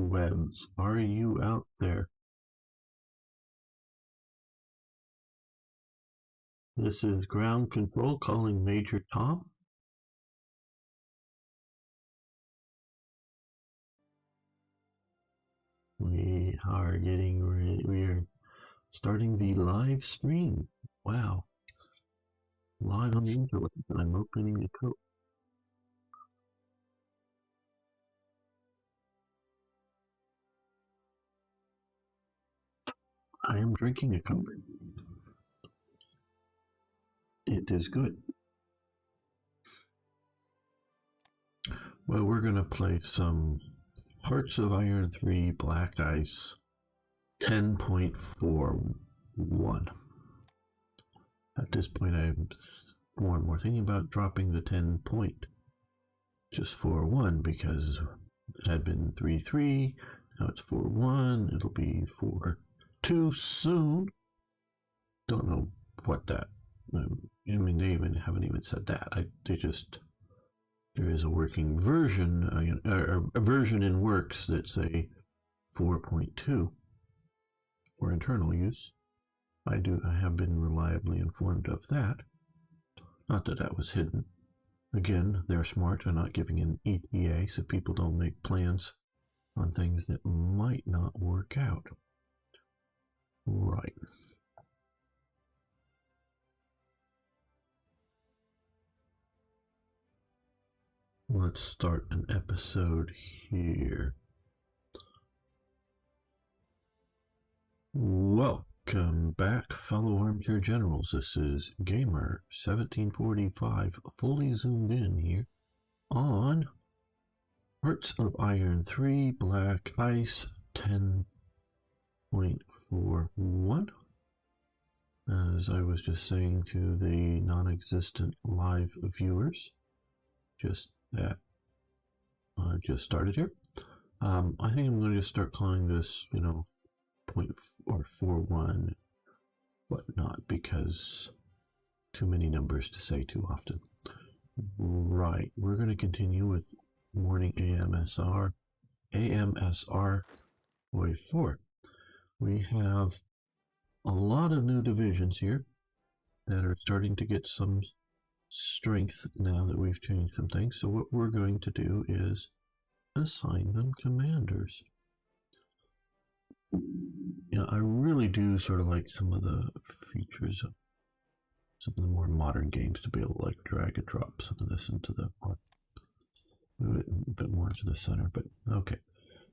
interwebs, are you out there? This is ground control calling Major Tom. We are getting ready. We are starting the live stream. Wow. Live on the internet. I'm opening the code. I am drinking a Coke. It is good. Well, we're going to play some Hearts of Iron 3 Black Ice 10.41. At this point, I'm more and more thinking about dropping the 10 point just 4.1 because it had been 3.3. Now it's 4.1. It'll be 4.2 soon. Don't know what that. I mean, they haven't even said that. There is a working version, a version in works that say 4.2 for internal use. I have been reliably informed of that. Not that that was hidden. Again, they're smart and not giving an ETA so people don't make plans on things that might not work out. Right. Let's start an episode here. Welcome back, fellow armchair generals. This is Gamer 1745, fully zoomed in here on Hearts of Iron 3 Black Ice 10.41. As I was just saying to the non-existent live viewers, just started here. I think I'm going to just start calling this, 0.41 whatnot, because too many numbers to say too often. Right, we're going to continue with morning AMSR Wave 4. We have a lot of new divisions here that are starting to get some strength now that we've changed some things. So what we're going to do is assign them commanders. I really do sort of like some of the features of some of the more modern games to be able to like drag and drop some of this into the move it a bit more into the center. But okay,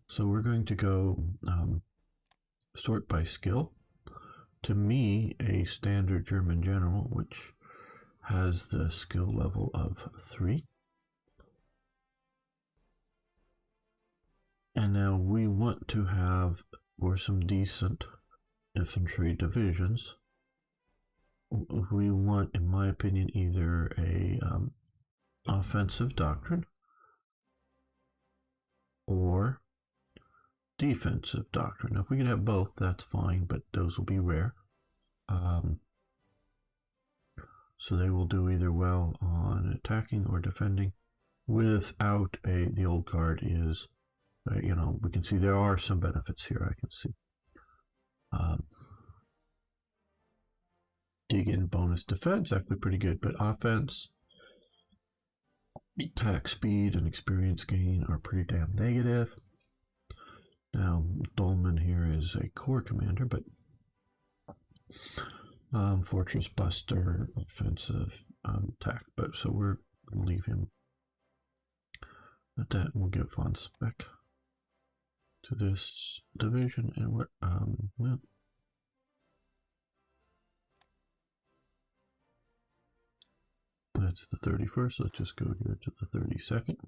so we're going to go sort by skill. To me, a standard German general, which has the skill level of 3. And now we want to have, for some decent infantry divisions, we want, in my opinion, either a offensive doctrine or defensive doctrine. Now, if we can have both, that's fine, but those will be rare. So they will do either well on attacking or defending without the old guard is, we can see there are some benefits here. I can see. Dig in bonus defense, actually pretty good, but offense, attack speed, and experience gain are pretty damn negative. Now, Dolman here is a core commander, but Fortress Buster, offensive, attack. But so we're going to leave him at that, and we'll give Von Speck to this division, and we're well. That's the 31st. Let's just go here to the 32nd.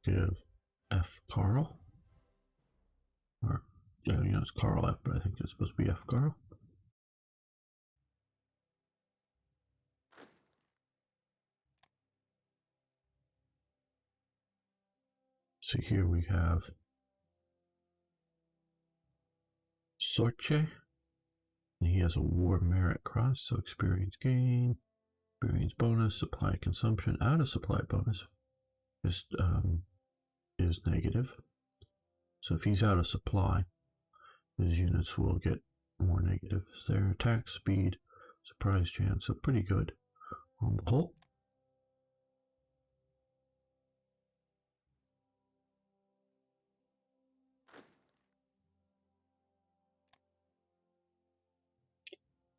Give F. Carl. Or, it's Carl F, but I think it's supposed to be F. Carl. So here we have Sorche. And he has a War Merit Cross, so experience gain, Experience bonus, supply consumption, out of supply bonus is negative. So if he's out of supply, his units will get more negatives. Their attack speed, surprise chance, so pretty good on the whole.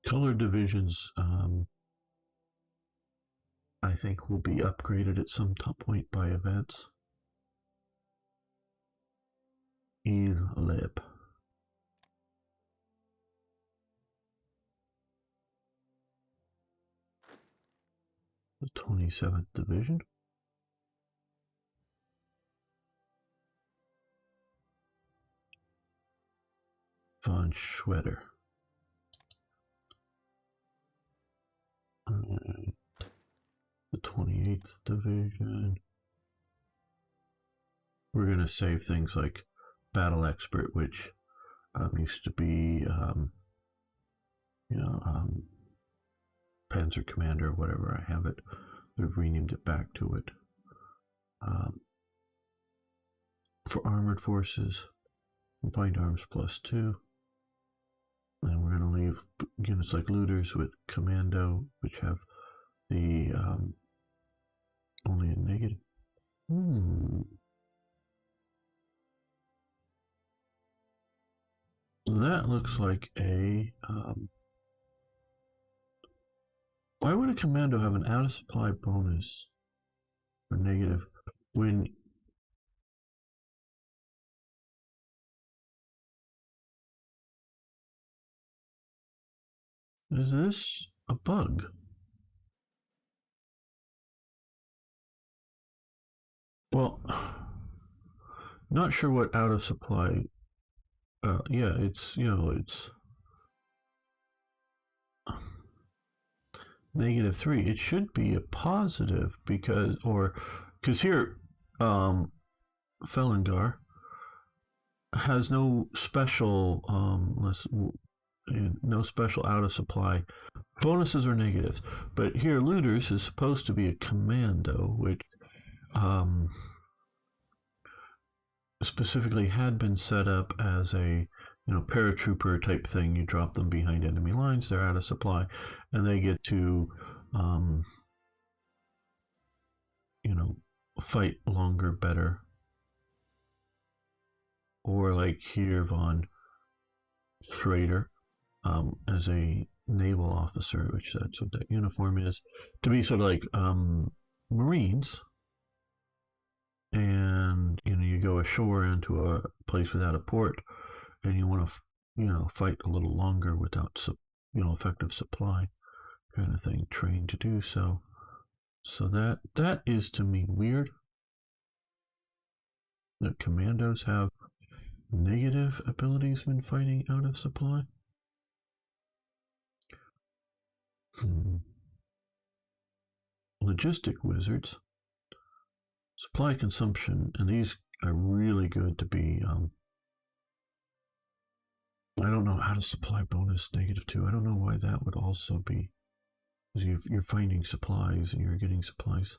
Color divisions, I think, will be upgraded at some point by events. Lib. The 27th Division. Von Schwetter. The 28th Division. We're going to save things like Battle Expert, which used to be, Panzer Commander, or whatever I have it. They've renamed it back to it. For Armored Forces, Combined Arms +2. And we're going to leave units like Looters with Commando, which have the only a negative. That looks like a. Why would a Commando have an out of supply bonus or negative when? Is this a bug? Well, not sure what out of supply. Yeah, it's it's -3. It should be a positive because here, Felingar has no special no special out of supply bonuses or negatives. But here, Looters is supposed to be a commando, which specifically had been set up as a paratrooper type thing. You drop them behind enemy lines, they're out of supply, and they get to fight longer, better. Or like here, Von Schrader, as a naval officer, which that's what that uniform is, to be sort of like Marines. And you go ashore into a place without a port, and you want to fight a little longer without effective supply, kind of thing, trained to do so. So that is, to me, weird that commandos have negative abilities when fighting out of supply. Logistic wizards, supply consumption, and these are really good to be. I don't know how to supply bonus -2. I don't know why that would also be. Because you're finding supplies and you're getting supplies,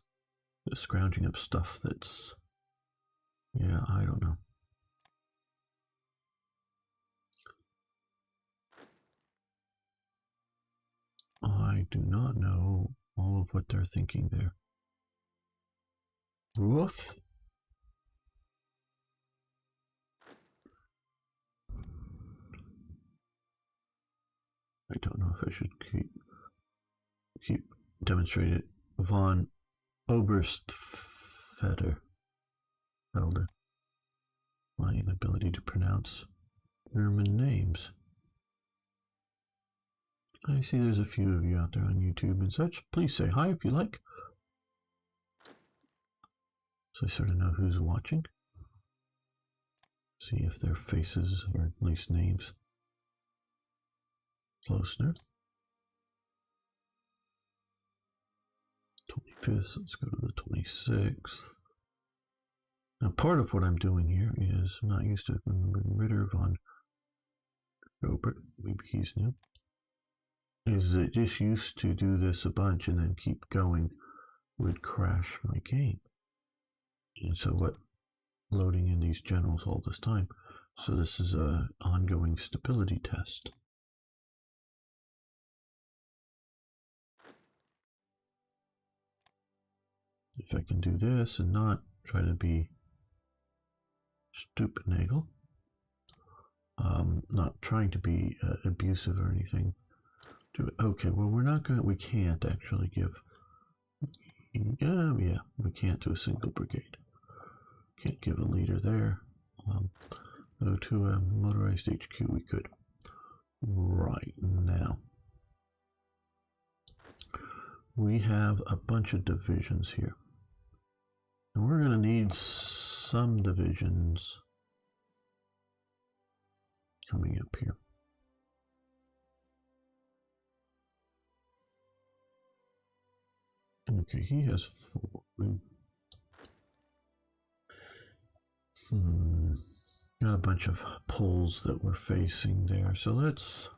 scrounging up stuff that's. Yeah, I don't know. I do not know all of what they're thinking there. Woof. I don't know if I should keep demonstrate it. Von Oberstfeder. Elder. My inability to pronounce German names. I see there's a few of you out there on YouTube and such. Please say hi if you like, so I sort of know who's watching. See if their faces, or at least names. Closer. 25th, let's go to the 26th. Now, part of what I'm doing here is I'm not used to Ritter von Gobert. Maybe he's new. is it just used to do this a bunch and then keep going would crash my game. And so what, loading in these generals all this time. So this is a ongoing stability test. If I can do this and not try to be stupid Nagel, not trying to be abusive or anything. Okay, well we're not going. We can't actually give. Yeah, we can't do a single brigade. Can't give a leader there. Though to a motorized HQ we could. Right now, we have a bunch of divisions here. And we're going to need some divisions coming up here. Okay, he has 4. Got a bunch of poles that we're facing there. So let's...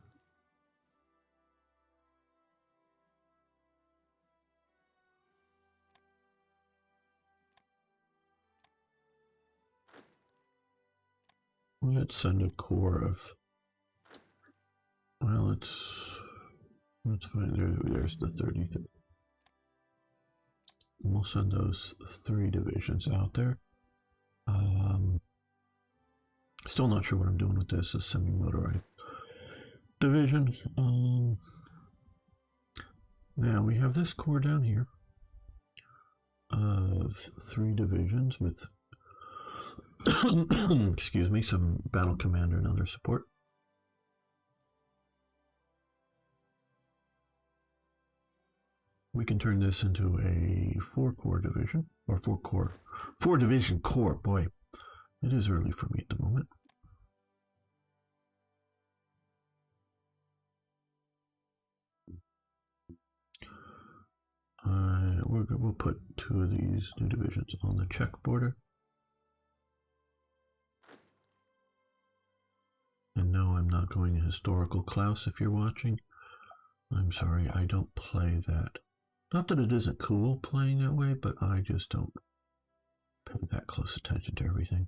Let's send a corps of... Well, let's find... There's the 33rd. We'll send those 3 divisions out there. Still not sure what I'm doing with this. A semi-motorized division. Now we have this corps down here of 3 divisions with excuse me, some battle commander and other support. We can turn this into a 4-corps division, or 4-division corps. Boy, it is early for me at the moment. We'll put 2 of these new divisions on the Czech border. And no, I'm not going historical Klaus if you're watching. I'm sorry, I don't play that. Not that it isn't cool playing that way, but I just don't pay that close attention to everything.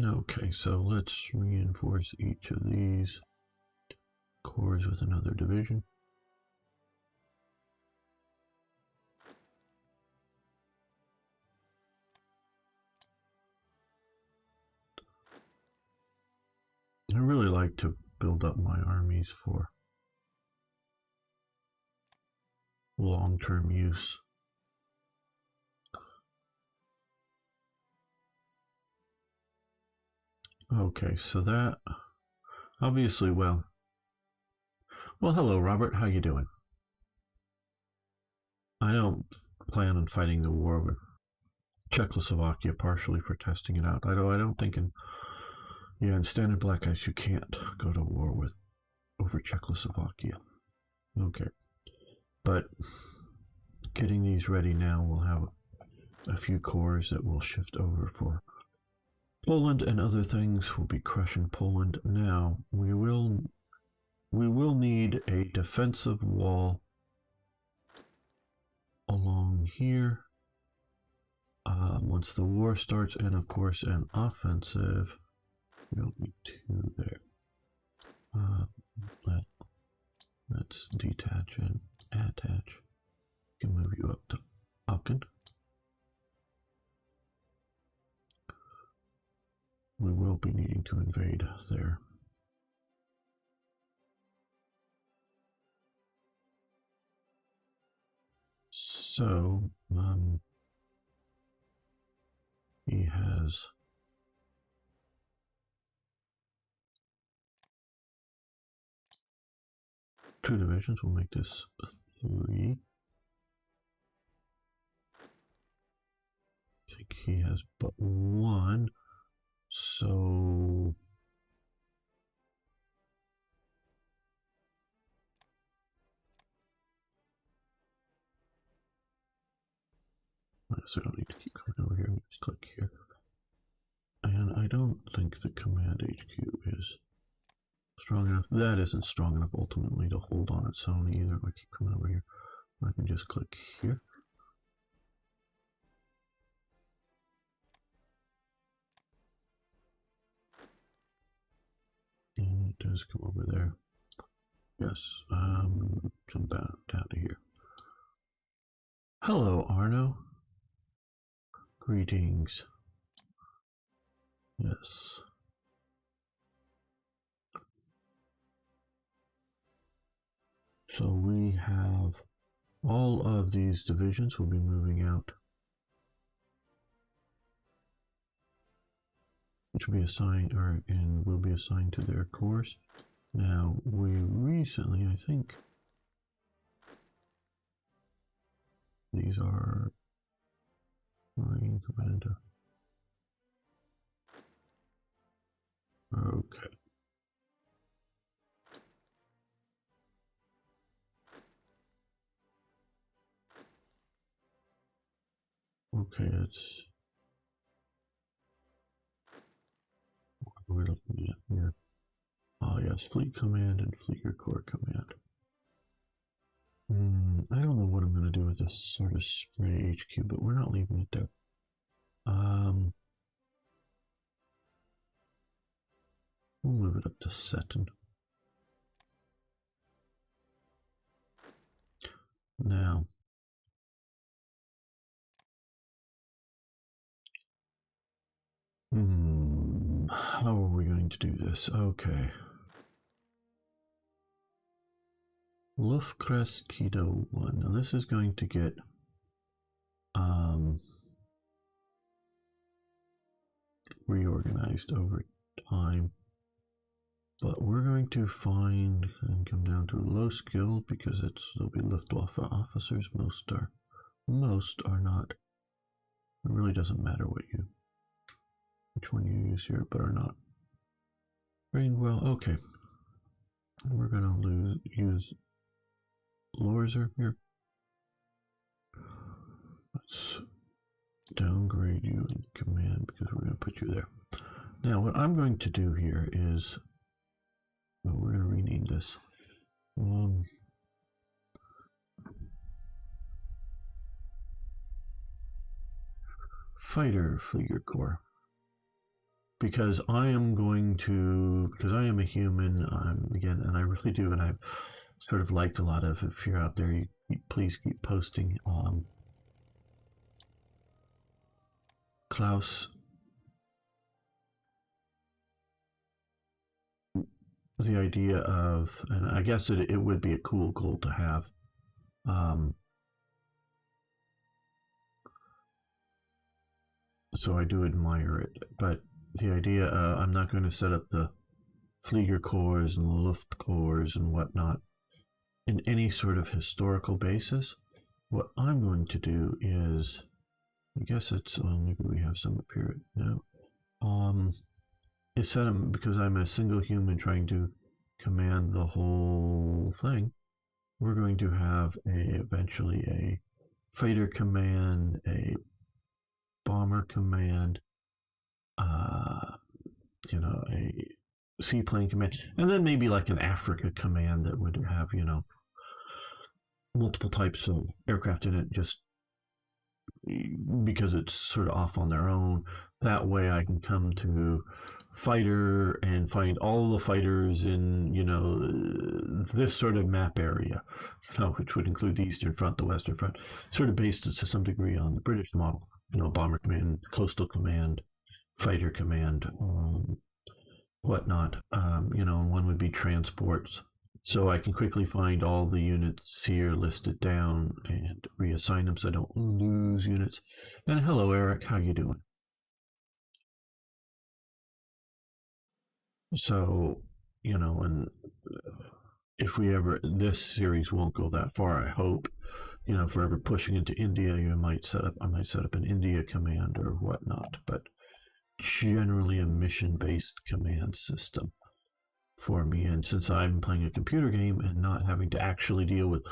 Okay, so let's reinforce each of these corps with another division. I really like to build up my armies for long-term use. Okay, so that obviously, well, hello, Robert. How you doing? I don't plan on fighting the war with Czechoslovakia partially for testing it out. I don't think in Standard Black Ice you can't go to war with over Czechoslovakia. Okay, but getting these ready now, we'll have a few corps that will shift over for Poland and other things. Will be crushing Poland. Now we will need a defensive wall along here once the war starts, and of course an offensive. We don't need 2 there. Let's detach and attach. Can move you up to Aachen. We will be needing to invade there. So, he has two divisions. We'll make this 3. I think he has but 1. So so I don't need to keep coming over here. Just click here. And I don't think the command HQ is strong enough. That isn't strong enough ultimately to hold on its own either. I keep coming over here. I can just click here. And it does come over there. Yes, come down to here. Hello, Arno. Greetings. Yes. So we have all of these divisions will be moving out, which will be assigned, and will be assigned to their course. Now, we recently, I think, these are Marine Commander. Okay. Okay, it's what we're looking at here. Ah, yes, Fleet Command and Fleet Corps Command. I don't know what I'm going to do with this sort of spray HQ, but we're not leaving it there. We'll move it up to Seton. Now, how are we going to do this? Okay. Luftkreis Keto 1. Now this is going to get reorganized over time. But we're going to find and come down to low skill because there'll be Luftwaffe officers. Most are not. It really doesn't matter which one you use here, but are not trained well. Okay, we're gonna use Lorzer here. Let's downgrade you in command because we're gonna put you there. Now, what I'm going to do here is, well, we're going to rename this. Fighter Fleet Corps. Because I am a human, again, and I really do, and I've sort of liked a lot of, if you're out there, please keep posting. Klaus, the idea of, and I guess it would be a cool goal to have, so I do admire it, but the idea, I'm not going to set up the Flieger Corps and the Luft Corps and whatnot in any sort of historical basis. What I'm going to do is, I guess it's, maybe we have some up here now. Is set them, because I'm a single human trying to command the whole thing. We're going to have eventually a fighter command, a bomber command, a seaplane command, and then maybe like an Africa command that would have, multiple types of aircraft in it, just because it's sort of off on their own. That way I can come to fighter and find all the fighters in, this sort of map area, which would include the Eastern Front, the Western Front, sort of based to some degree on the British model, bomber command, coastal command, fighter command, whatnot. One would be transports. So I can quickly find all the units here listed down and reassign them so I don't lose units. And hello, Eric, how you doing? So, and if we ever, this series won't go that far, I hope. If we're ever pushing into India, I might set up an India command or whatnot, but generally a mission-based command system for me. And since I'm playing a computer game and not having to actually deal with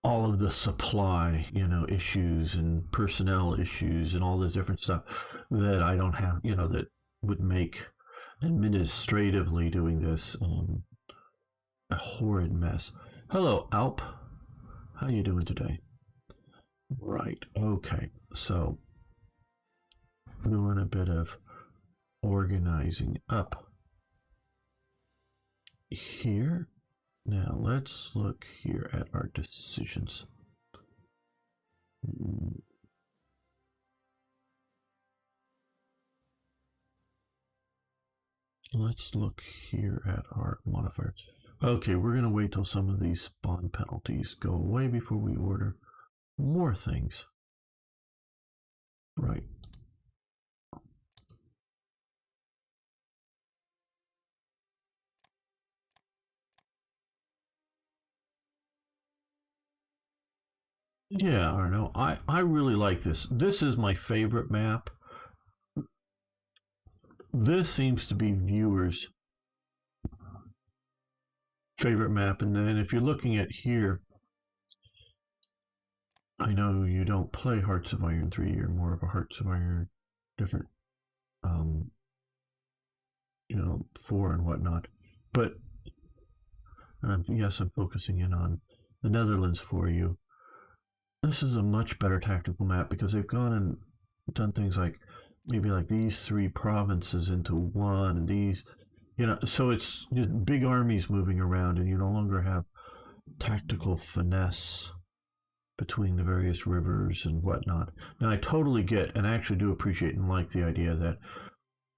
all of the supply, issues and personnel issues and all this different stuff that I don't have, that would make administratively doing this a horrid mess. Hello, Alp. How you doing today? Right. Okay. So doing a bit of organizing up here. Now let's look here at our decisions. Let's look here at our modifiers. Okay, we're going to wait till some of these spawn penalties go away before we order more things. Right. Yeah, Arno, I really like this. This is my favorite map. This seems to be viewers' favorite map. And then if you're looking at here, I know you don't play Hearts of Iron 3, you're more of a Hearts of Iron, different, 4 and whatnot. But, yes, I'm focusing in on the Netherlands for you. This is a much better tactical map because they've gone and done things like maybe like these 3 provinces into one, and these, so it's just big armies moving around, and you no longer have tactical finesse between the various rivers and whatnot. Now, I totally get and actually do appreciate and like the idea that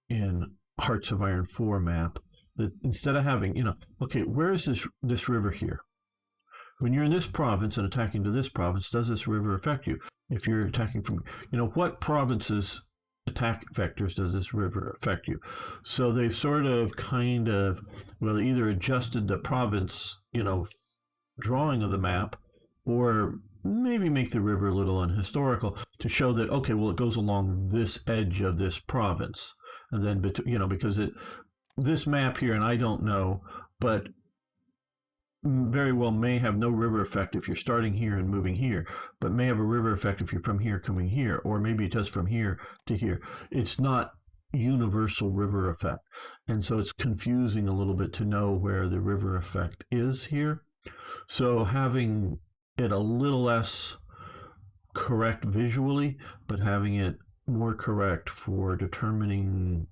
in Hearts of Iron 4 map, that instead of having, okay, where is this river here? When you're in this province and attacking to this province, does this river affect you? If you're attacking from, what provinces attack vectors does this river affect you? So they've sort of either adjusted the province, drawing of the map, or maybe make the river a little unhistorical to show that, okay, well, it goes along this edge of this province. And then, because this map here, and I don't know, but very well may have no river effect if you're starting here and moving here, but may have a river effect if you're from here coming here, or maybe just from here to here. It's not universal river effect. And so it's confusing a little bit to know where the river effect is here. So having it a little less correct visually, but having it more correct for determining,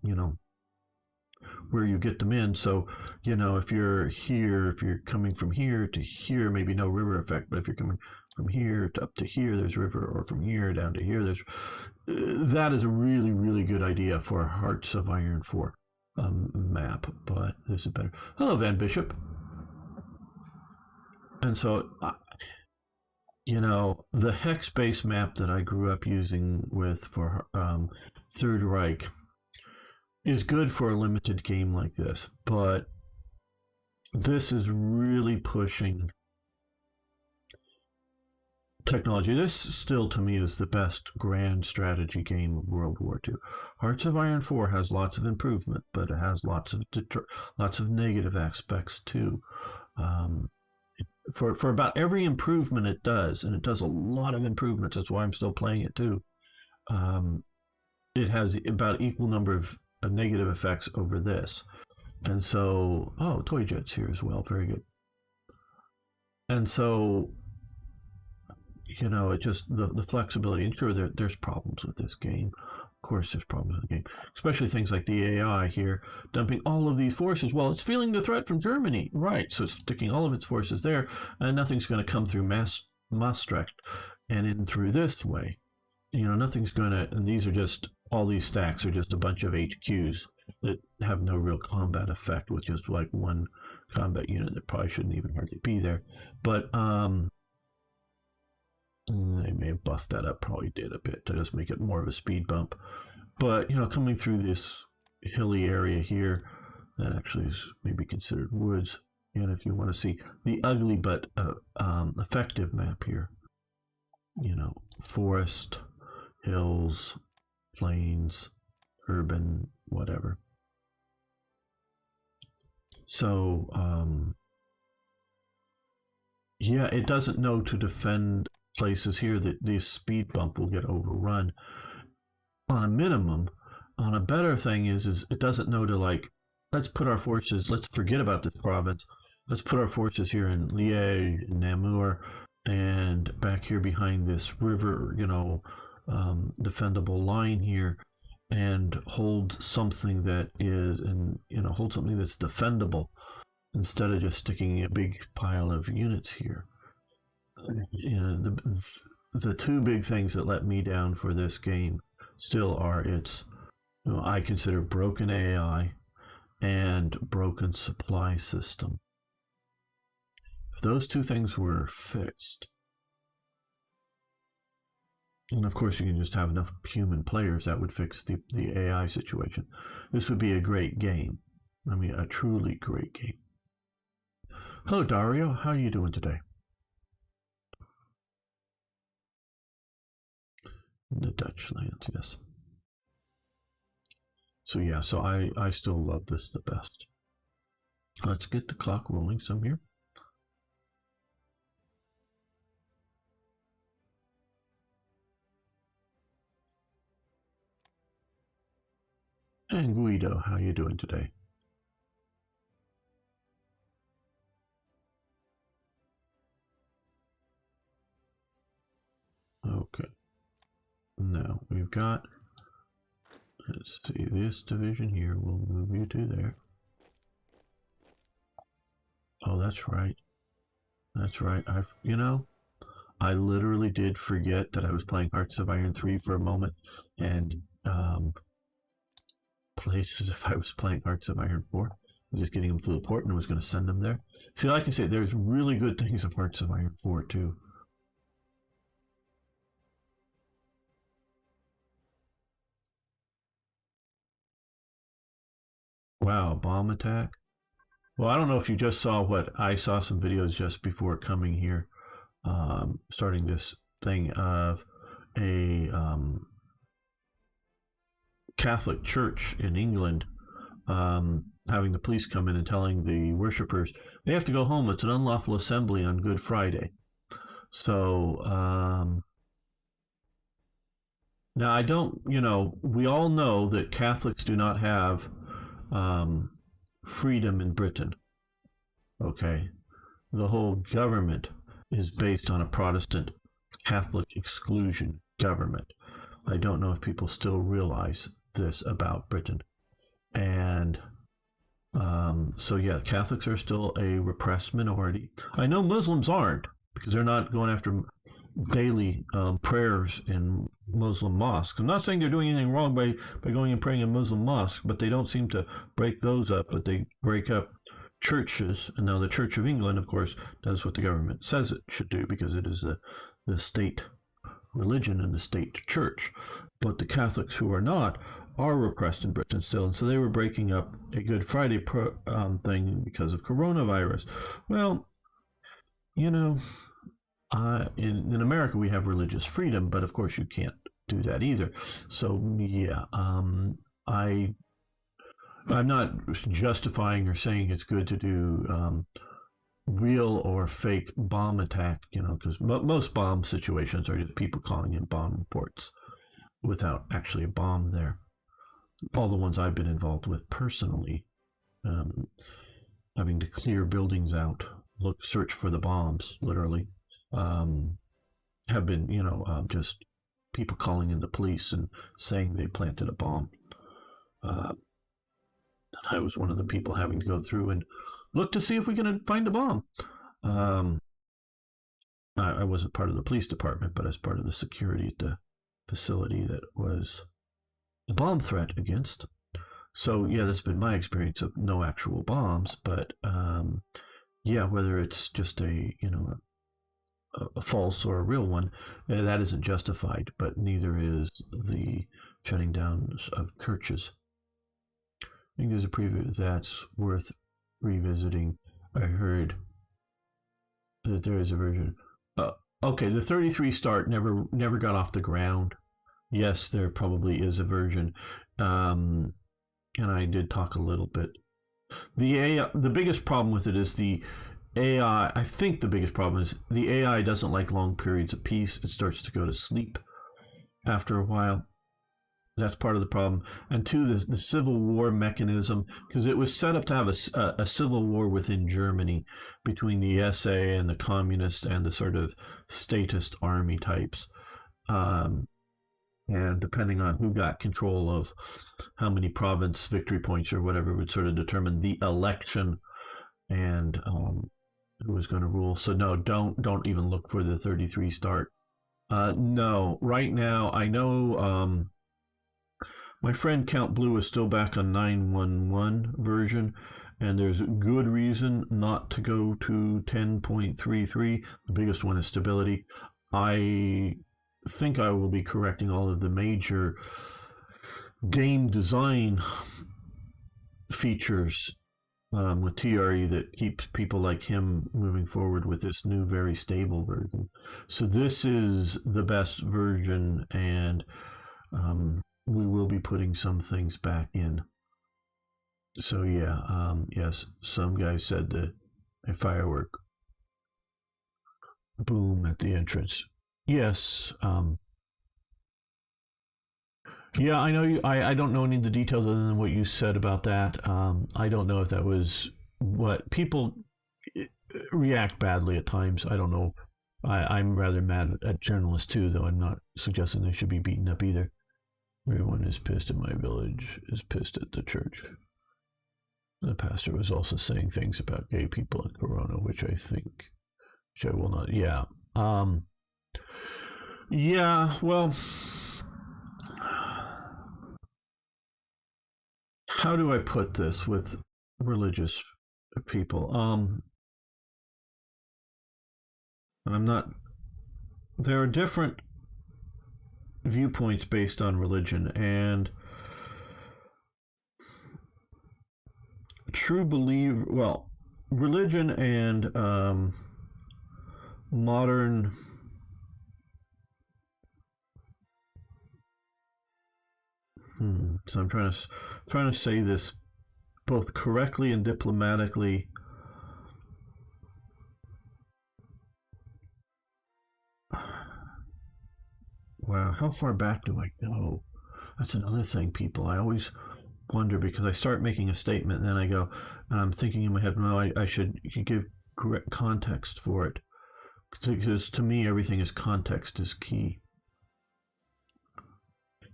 where you get them in. So, if you're here, if you're coming from here to here, maybe no river effect, but if you're coming from here to up to here, there's river, or from here down to here, there's, that is a really, really good idea for a Hearts of Iron 4 map, but this is better. Hello, Van Bishop. And so, the hex-based map that I grew up using for Third Reich is good for a limited game like this, but this is really pushing technology. This still, to me, is the best grand strategy game of World War II. Hearts of Iron 4 has lots of improvement, but it has lots of negative aspects too. For about every improvement it does, and it does a lot of improvements, that's why I'm still playing it too, it has about equal number of negative effects over this. And so, Toy Jet's here as well, very good. And so, it just, the flexibility, and sure, there's problems with this game. Of course, there's problems with the game, especially things like the AI here, dumping all of these forces. Well, it's feeling the threat from Germany, right? So it's sticking all of its forces there, and nothing's going to come through Maastricht and in through this way. Nothing's going to, and these are just, all these stacks are just a bunch of HQs that have no real combat effect, with just like one combat unit that probably shouldn't even hardly be there. But they may have buffed that up, probably did a bit to just make it more of a speed bump. But, coming through this hilly area here, that actually is maybe considered woods. And if you want to see the ugly but effective map here, forest, hills, plains, urban, whatever. So, Yeah, it doesn't know to defend places here that the speed bump will get overrun on a minimum. On a better thing is it doesn't know to like, let's put our forces, let's forget about this province. Let's put our forces here in Liège, Namur, and back here behind this river, defendable line here, and hold something that is, and hold something that's defendable instead of just sticking a big pile of units here. The two big things that let me down for this game still are its, I consider broken AI and broken supply system. If those two things were fixed, and of course you can just have enough human players that would fix the AI situation, this would be a great game. I mean, a truly great game. Hello, Dario. How are you doing today? The Dutch lands, yes. So yeah, so I still love this the best. Let's get the clock rolling some here. And Guido, how are you doing today? Okay. Now we've got, let's see, this division here. We'll move you to there. Oh, that's right. That's right. I literally did forget that I was playing Hearts of Iron 3 for a moment and played as if I was playing Hearts of Iron 4. Just getting them through the port and was going to send them there. See, like I say, there's really good things of Hearts of Iron 4 too. Wow, bomb attack. Well, I don't know if you just saw what I saw some videos just before coming here, starting this thing of a Catholic church in England having the police come in and telling the worshippers they have to go home. It's an unlawful assembly on Good Friday. So now I don't, we all know that Catholics do not have freedom in Britain. Okay. The whole government is based on a Protestant Catholic exclusion government. I don't know if people still realize this about Britain. And so, yeah, Catholics are still a repressed minority. I know Muslims aren't because they're not going after daily prayers in Muslim mosques. I'm not saying they're doing anything wrong by going and praying in Muslim mosques, but they don't seem to break those up, but they break up churches. And now the Church of England, of course, does what the government says it should do because it is the state religion and the state church. But the Catholics who are not are repressed in Britain still. And so they were breaking up a Good Friday thing because of coronavirus. Well, in America, we have religious freedom, but of course you can't do that either. So, yeah, I'm not justifying or saying it's good to do real or fake bomb attack, because most bomb situations are just people calling in bomb reports without actually a bomb there. All the ones I've been involved with personally, having to clear buildings out, search for the bombs, literally, have been, just people calling in the police and saying they planted a bomb. I was one of the people having to go through and look to see if we can find a bomb. I wasn't part of the police department, but as part of the security at the facility that was a bomb threat against. So, yeah, that's been my experience of no actual bombs, but yeah, whether it's just a false or a real one, that isn't justified, but neither is the shutting down of churches. I think there's a preview that's worth revisiting. I heard that there is a version. Okay, the 33 start never got off the ground. Yes, there probably is a version, and I did talk a little bit. The biggest problem with it is the AI, I think the biggest problem is the AI doesn't like long periods of peace. It starts to go to sleep after a while. That's part of the problem. And two, the civil war mechanism, because it was set up to have a civil war within Germany between the SA and the communist and the sort of statist army types. And depending on who got control of how many province victory points or whatever would sort of determine the election and who was going to rule. So no, don't even look for the 33 start. No, right now I know my friend Count Blue is still back on 911 version, and there's good reason not to go to 10.33. The biggest one is stability. I think I will be correcting all of the major game design features with TRE that keeps people like him moving forward with this new, very stable version. So this is the best version, and we will be putting some things back in. So yeah, yes, some guy said a firework boom at the entrance. Yes. Yeah, I know you. I don't know any of the details other than what you said about that. I don't know if that was what people react badly at times. I don't know. I'm rather mad at journalists too, though. I'm not suggesting they should be beaten up either. Everyone is pissed in my village, is pissed at the church. The pastor was also saying things about gay people in Corona, which I will not. Yeah. Yeah, well, how do I put this with religious people? There are different viewpoints based on religion, and religion and modern so I'm trying to say this both correctly and diplomatically. Wow, how far back do I go? That's another thing, people. I always wonder because I start making a statement and then I go, and I'm thinking in my head, no, I should give correct context for it. Because to me, everything is context is key.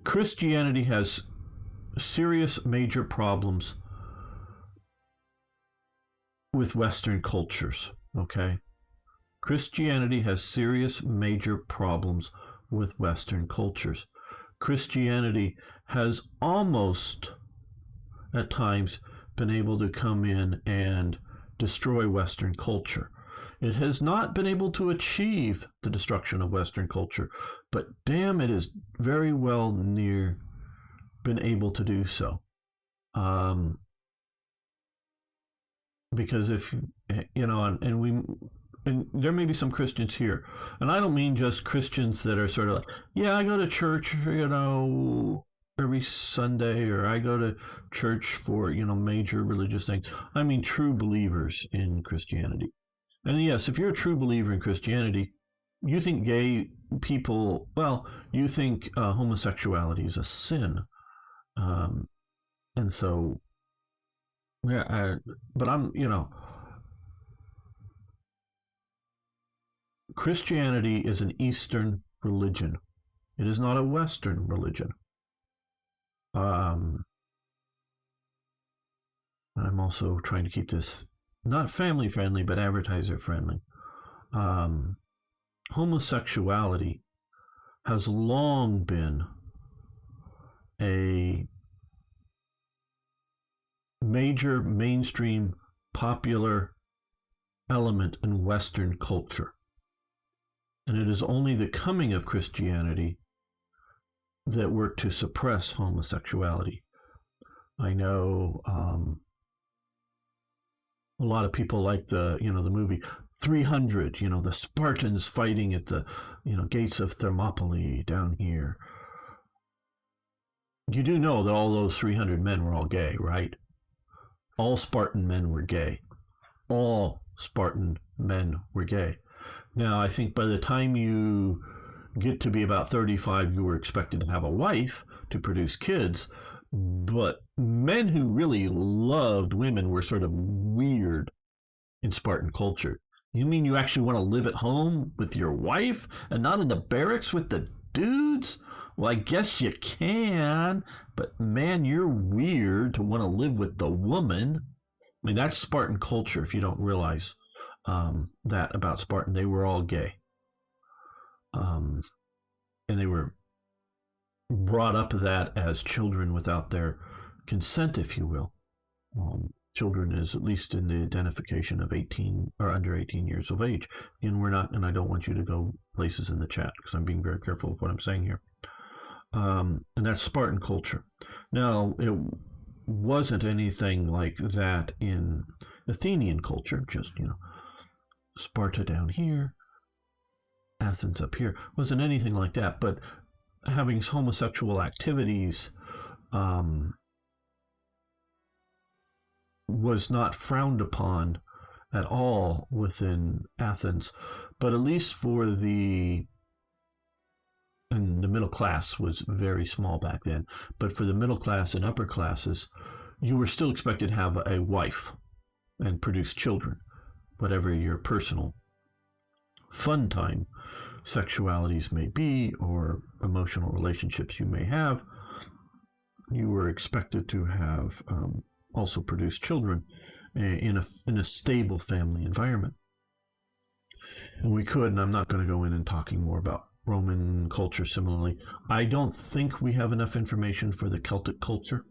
Christianity has serious major problems with Western cultures, okay? Christianity has serious major problems with Western cultures. Christianity has almost, at times, been able to come in and destroy Western culture. It has not been able to achieve the destruction of Western culture, but damn, it is very well near been able to do so. Because if, and there may be some Christians here, and I don't mean just Christians that are sort of like, yeah, I go to church, every Sunday, or I go to church for, major religious things. I mean true believers in Christianity. And yes, if you're a true believer in Christianity, you think gay people, you think homosexuality is a sin. And so, yeah, but Christianity is an Eastern religion. It is not a Western religion. I'm also trying to keep this not family friendly, but advertiser friendly. Homosexuality has long been a major mainstream popular element in Western culture. And it is only the coming of Christianity that worked to suppress homosexuality. I know a lot of people like the movie 300, the Spartans fighting at the, gates of Thermopylae down here. You do know that all those 300 men were all gay, right? All Spartan men were gay. All Spartan men were gay. Now, I think by the time you get to be about 35, you were expected to have a wife to produce kids. But men who really loved women were sort of weird in Spartan culture. You mean you actually want to live at home with your wife and not in the barracks with the dudes? Well, I guess you can, but man, you're weird to want to live with the woman. I mean, that's Spartan culture if you don't realize that about Spartan. They were all gay. And they were brought up that as children without their consent, if you will. Children is at least in the identification of 18 or under 18 years of age. And we're not, and I don't want you to go places in the chat because I'm being very careful of what I'm saying here. And that's Spartan culture. Now, it wasn't anything like that in Athenian culture, just, Sparta down here, Athens up here. Wasn't anything like that, but having homosexual activities was not frowned upon at all within Athens, but at least for and the middle class was very small back then, but for the middle class and upper classes, you were still expected to have a wife and produce children, whatever your personal fun time sexualities may be or emotional relationships you may have. You were expected to have also produce children in a stable family environment. And we could, and I'm not going to go in and talking more about Roman culture similarly. I don't think we have enough information for the Celtic culture,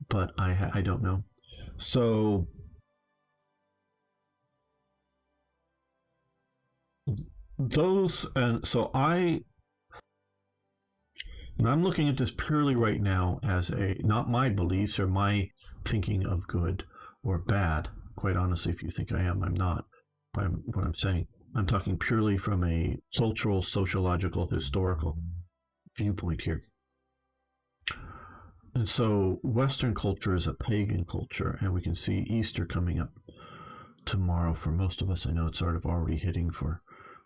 but I don't know. So I'm looking at this purely right now as not my beliefs or my thinking of good or bad. Quite honestly, if you think I am, I'm not. By what I'm saying, I'm talking purely from a cultural, sociological, historical viewpoint here. And so Western culture is a pagan culture, and we can see Easter coming up tomorrow for most of us. I know it's sort of already hitting for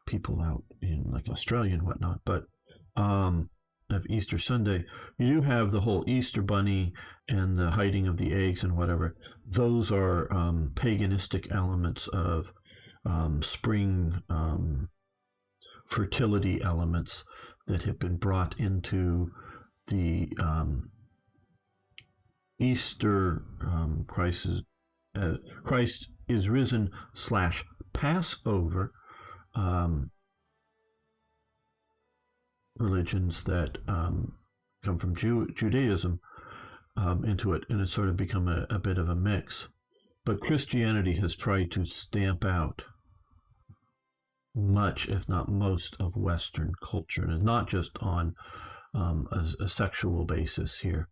people out in like Australia and whatnot, but of Easter Sunday, you do have the whole Easter bunny and the hiding of the eggs and whatever. Those are paganistic elements of spring fertility elements that have been brought into the Easter Christ is risen / Passover religions that come from Judaism into it, and it's sort of become a bit of a mix. But Christianity has tried to stamp out much, if not most, of Western culture, and not just on a sexual basis here,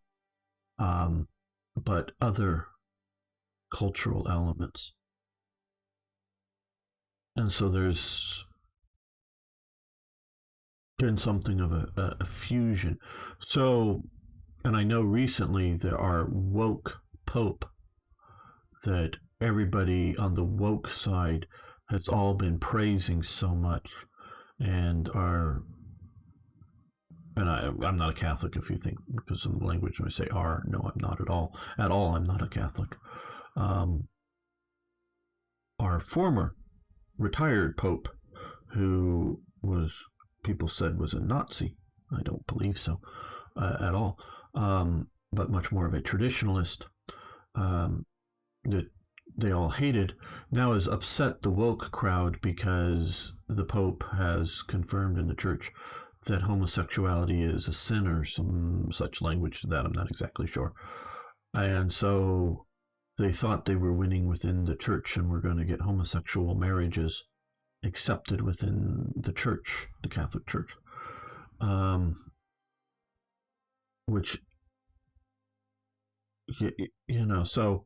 but other cultural elements. And so there's been something of a fusion. So, and I know recently there are woke pope that everybody on the woke side has all been praising so much, and I'm not a Catholic if you think, because of the language when I say are, no, I'm not at all, I'm not a Catholic. Our former retired pope, who people said was a Nazi. I don't believe so at all, but much more of a traditionalist that they all hated, now has upset the woke crowd because the Pope has confirmed in the church that homosexuality is a sin, or some such language to that. I'm not exactly sure. And so they thought they were winning within the church and were going to get homosexual marriages accepted within the church, the Catholic Church, which, so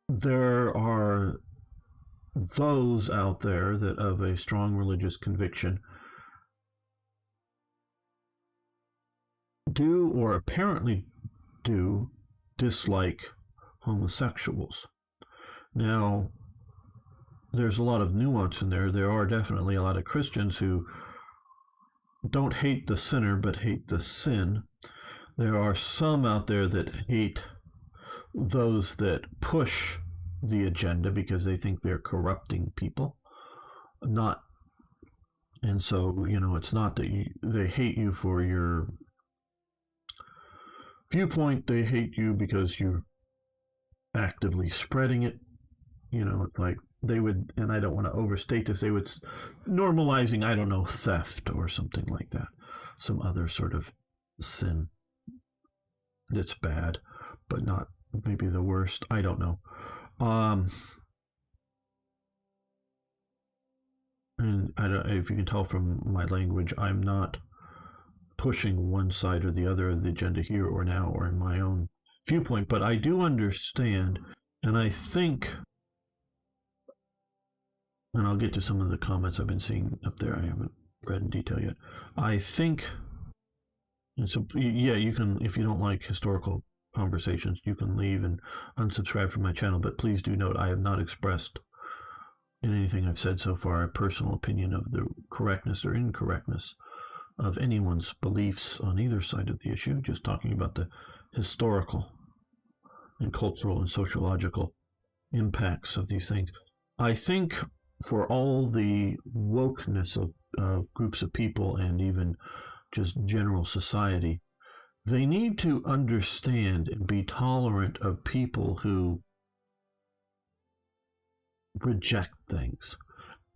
there are those out there that of a strong religious conviction do or apparently do dislike homosexuals. Now, there's a lot of nuance in there. There are definitely a lot of Christians who don't hate the sinner but hate the sin. There are some out there that hate those that push the agenda because they think they're corrupting people. And so, it's not that they hate you for your viewpoint. They hate you because you're actively spreading it. It's like they would, and I don't want to overstate this, they would normalizing, I don't know, theft or something like that. Some other sort of sin that's bad, but not maybe the worst. I don't know. And I don't, if you can tell from my language, I'm not pushing one side or the other of the agenda here or now or in my own viewpoint, but I do understand, and I think, and I'll get to some of the comments I've been seeing up there. I haven't read in detail yet. I think, and so, yeah, you can, if you don't like historical conversations, you can leave and unsubscribe from my channel, but please do note I have not expressed in anything I've said so far a personal opinion of the correctness or incorrectness of anyone's beliefs on either side of the issue, just talking about the historical and cultural and sociological impacts of these things. I think for all the wokeness of groups of people and even just general society, they need to understand and be tolerant of people who reject things,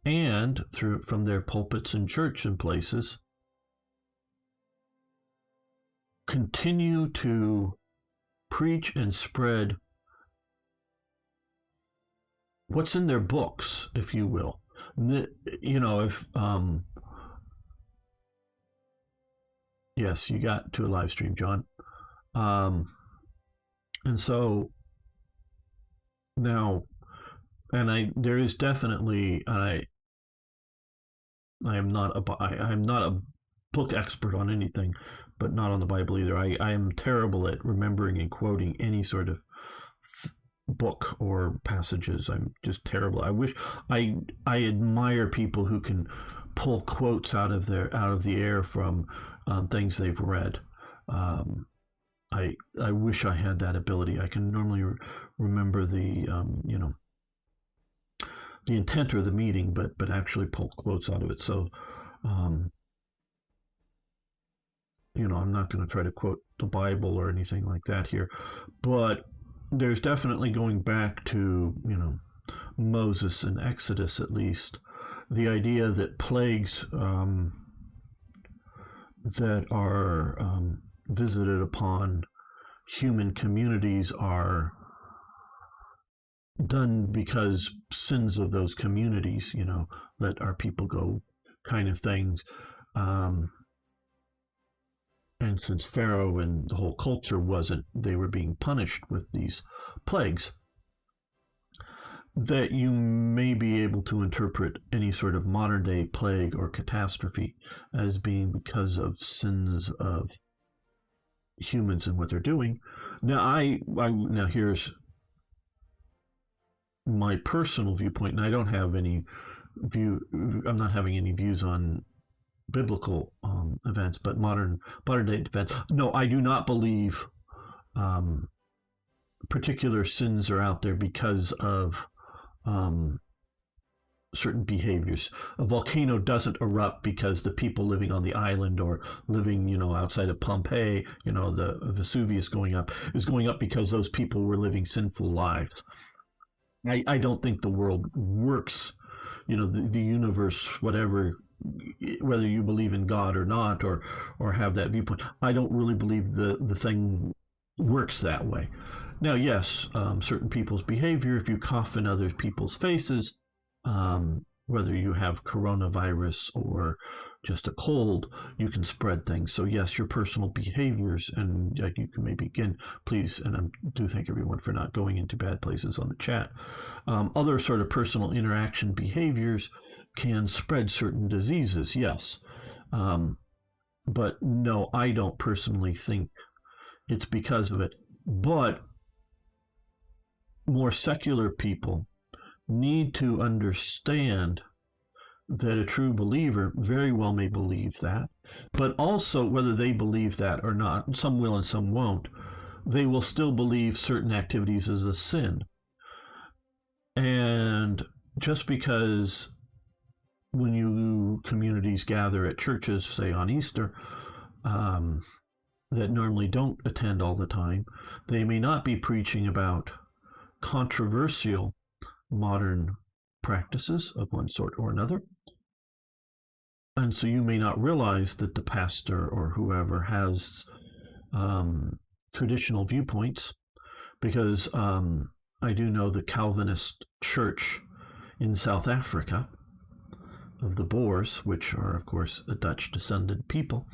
and from their pulpits and church and places continue to preach and spread what's in their books, if you will. If yes, you got to a live stream, John. And so now, there is definitely, I am not a book expert on anything, but not on the Bible either. I am terrible at remembering and quoting any sort of book or passages. I'm just terrible. I admire people who can pull quotes out of the air from things they've read. I wish I had that ability. I can normally remember the intent or the meaning, but actually pull quotes out of it. So, I'm not going to try to quote the Bible or anything like that here, but there's definitely, going back to, Moses and Exodus at least, the idea that plagues that are visited upon human communities are done because sins of those communities, let our people go kind of things. And since Pharaoh and the whole culture wasn't, they were being punished with these plagues, that you may be able to interpret any sort of modern day plague or catastrophe as being because of sins of humans and what they're doing. Now, now here's my personal viewpoint, and I don't have any I'm not having any views on biblical events, but modern day events. No, I do not believe particular sins are out there because of certain behaviors. A volcano doesn't erupt because the people living on the island or living, outside of Pompeii, the Vesuvius is going up because those people were living sinful lives. I don't think the world works, the universe, whatever, whether you believe in God or not, or have that viewpoint. I don't really believe the thing works that way. Now, yes, certain people's behavior, if you cough in other people's faces, whether you have coronavirus or just a cold, you can spread things. So yes, your personal behaviors, and you can maybe, again, please, and I do thank everyone for not going into bad places on the chat. Other sort of personal interaction behaviors can spread certain diseases, yes. But no, I don't personally think it's because of it. But more secular people need to understand that a true believer very well may believe that, but also whether they believe that or not, some will and some won't, they will still believe certain activities as a sin. And just because when you communities gather at churches, say on Easter, that normally don't attend all the time, they may not be preaching about controversial modern practices of one sort or another. And so you may not realize that the pastor or whoever has traditional viewpoints, because I do know the Calvinist church in South Africa of the Boers, which are, of course, a Dutch descended people,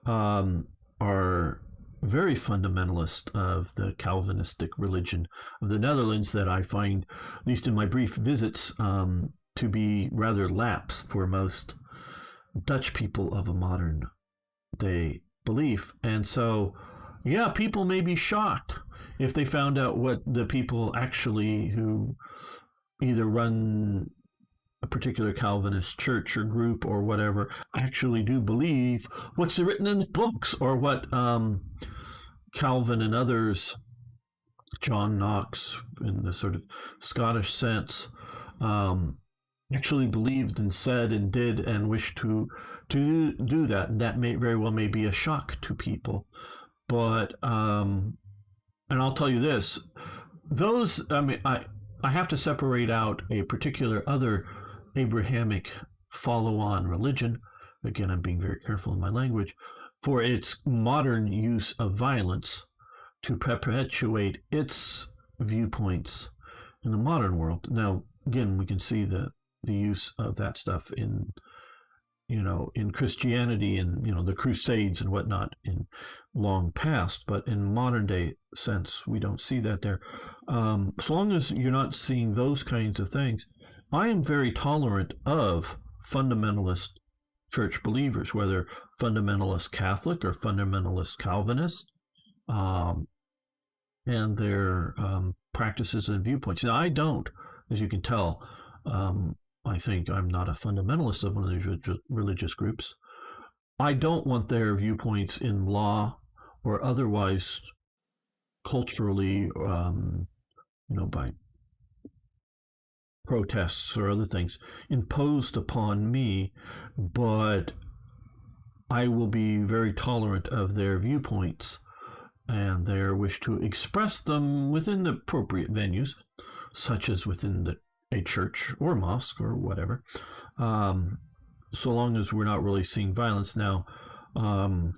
are very fundamentalist of the Calvinistic religion of the Netherlands, that I find, at least in my brief visits, to be rather lax for most Dutch people of a modern day belief. And so, yeah, people may be shocked if they found out what the people actually who either run a particular Calvinist church or group or whatever actually do believe, what's written in the books, or what Calvin and others, John Knox in the sort of Scottish sense, actually believed and said and did and wished to do that. And that may very well may be a shock to people. But and I'll tell you this, those, I have to separate out a particular other Abrahamic follow-on religion, again, I'm being very careful in my language, for its modern use of violence to perpetuate its viewpoints in the modern world. Now, again, we can see the use of that stuff in Christianity and, the Crusades and whatnot in long past, but in modern day sense, we don't see that there. So long as you're not seeing those kinds of things, I am very tolerant of fundamentalist church believers, whether fundamentalist Catholic or fundamentalist Calvinist, and their practices and viewpoints. Now, I don't, as you can tell, I think I'm not a fundamentalist of one of these religious groups. I don't want their viewpoints in law or otherwise culturally, by protests or other things imposed upon me, but I will be very tolerant of their viewpoints and their wish to express them within the appropriate venues, such as within a church or mosque or whatever, so long as we're not really seeing violence. Now, I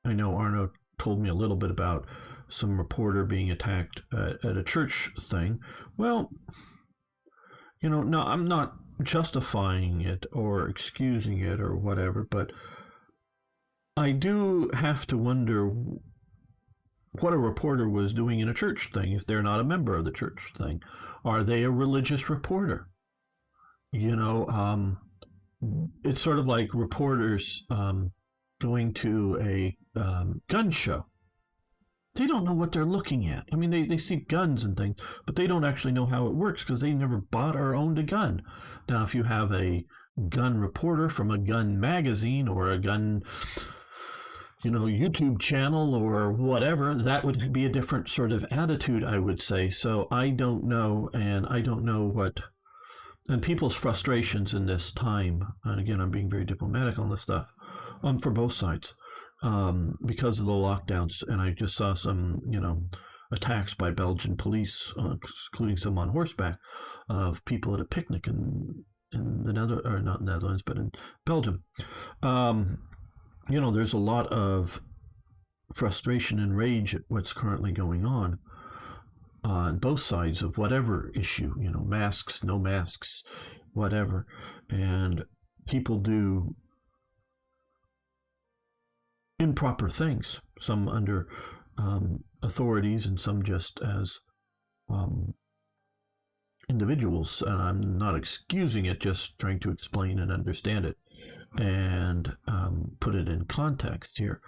know Arno told me a little bit about some reporter being attacked at a church thing. Well, no, I'm not justifying it or excusing it or whatever, but I do have to wonder what a reporter was doing in a church thing if they're not a member of the church thing. Are they a religious reporter? It's sort of like reporters going to a gun show. They don't know what they're looking at. I mean, they see guns and things, but they don't actually know how it works because they never bought or owned a gun. Now, if you have a gun reporter from a gun magazine or a gun, YouTube channel or whatever, that would be a different sort of attitude, I would say. So I don't know, and I don't know what, and people's frustrations in this time, and again, I'm being very diplomatic on this stuff, for both sides. Because of the lockdowns, and I just saw some, attacks by Belgian police, including some on horseback, of people at a picnic in the not Netherlands, but in Belgium. There's a lot of frustration and rage at what's currently going on both sides of whatever issue, masks, no masks, whatever, and people do improper things, some under authorities and some just as individuals. And I'm not excusing it, just trying to explain and understand it. and put it in context here.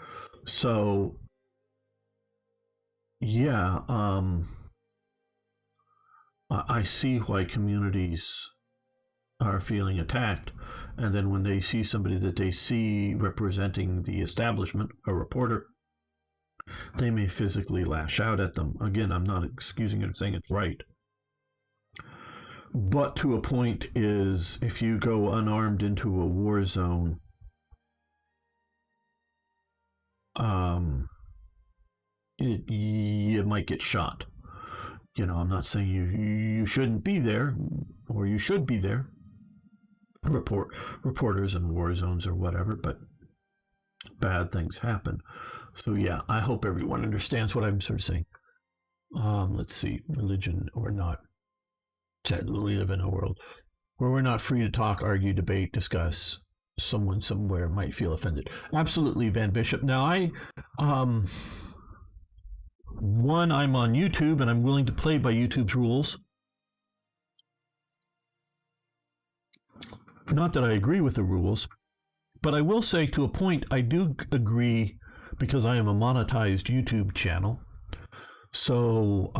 So yeah, I see why communities are feeling attacked. And then when they see somebody that they see representing the establishment, a reporter, they may physically lash out at them. Again, I'm not excusing it or saying it's right. But to a point is if you go unarmed into a war zone, you might get shot. I'm not saying you shouldn't be there or you should be there. Reporters in war zones or whatever, but bad things happen. So yeah, I hope everyone understands what I'm sort of saying. Let's see, religion or not. Sadly, we live in a world where we're not free to talk, argue, debate, discuss. Someone somewhere might feel offended. Absolutely, Van Bishop. Now, I'm on YouTube and I'm willing to play by YouTube's rules. Not that I agree with the rules, but I will say to a point, I do agree because I am a monetized YouTube channel. So,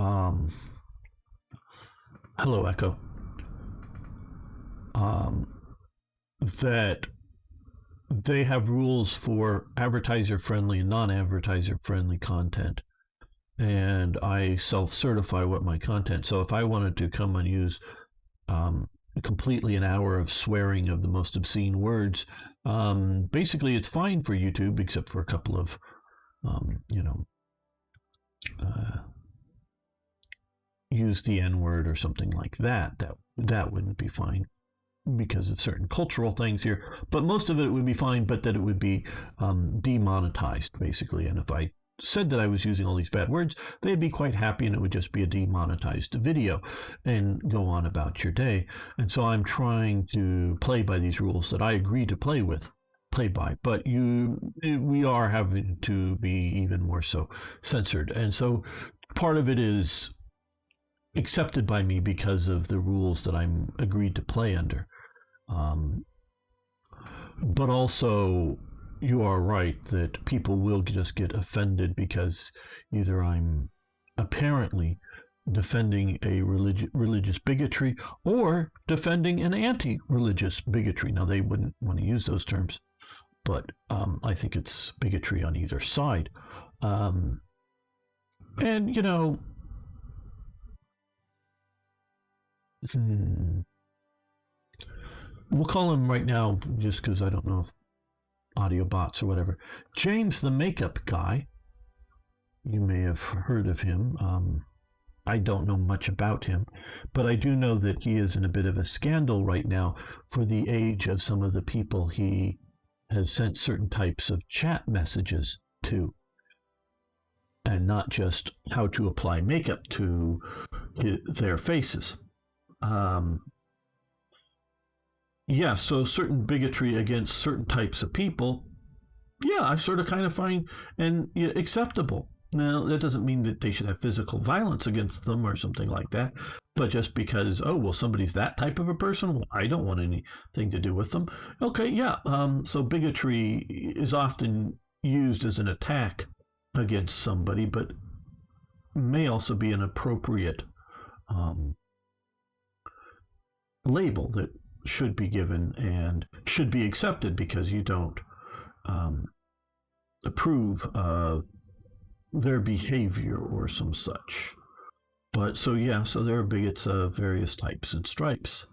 hello, Echo. That they have rules for advertiser-friendly and non-advertiser-friendly content. And I self-certify what my content. So if I wanted to come and use completely an hour of swearing of the most obscene words, basically it's fine for YouTube, except for a couple of, use the N-word or something like that. That wouldn't be fine because of certain cultural things here. But most of it would be fine, but that it would be demonetized, basically. And if I said that I was using all these bad words, they'd be quite happy and it would just be a demonetized video and go on about your day. And so I'm trying to play by these rules that I agree to play by, but we are having to be even more so censored. And so part of it is accepted by me because of the rules that I'm agreed to play under. But also, you are right that people will just get offended because either I'm apparently defending a religious bigotry or defending an anti-religious bigotry. Now, they wouldn't want to use those terms, but I think it's bigotry on either side. And, we'll call him right now, just because I don't know if audio bots or whatever. James the Makeup Guy. You may have heard of him. I don't know much about him, but I do know that he is in a bit of a scandal right now for the age of some of the people he has sent certain types of chat messages to, and not just how to apply makeup to their faces. So certain bigotry against certain types of people, I sort of kind of find and acceptable. Now, that doesn't mean that they should have physical violence against them or something like that, but just because, somebody's that type of a person, well, I don't want anything to do with them. Okay, so bigotry is often used as an attack against somebody, but may also be an appropriate label that should be given and should be accepted because you don't approve of their behavior or some such. But so there are bigots of various types and stripes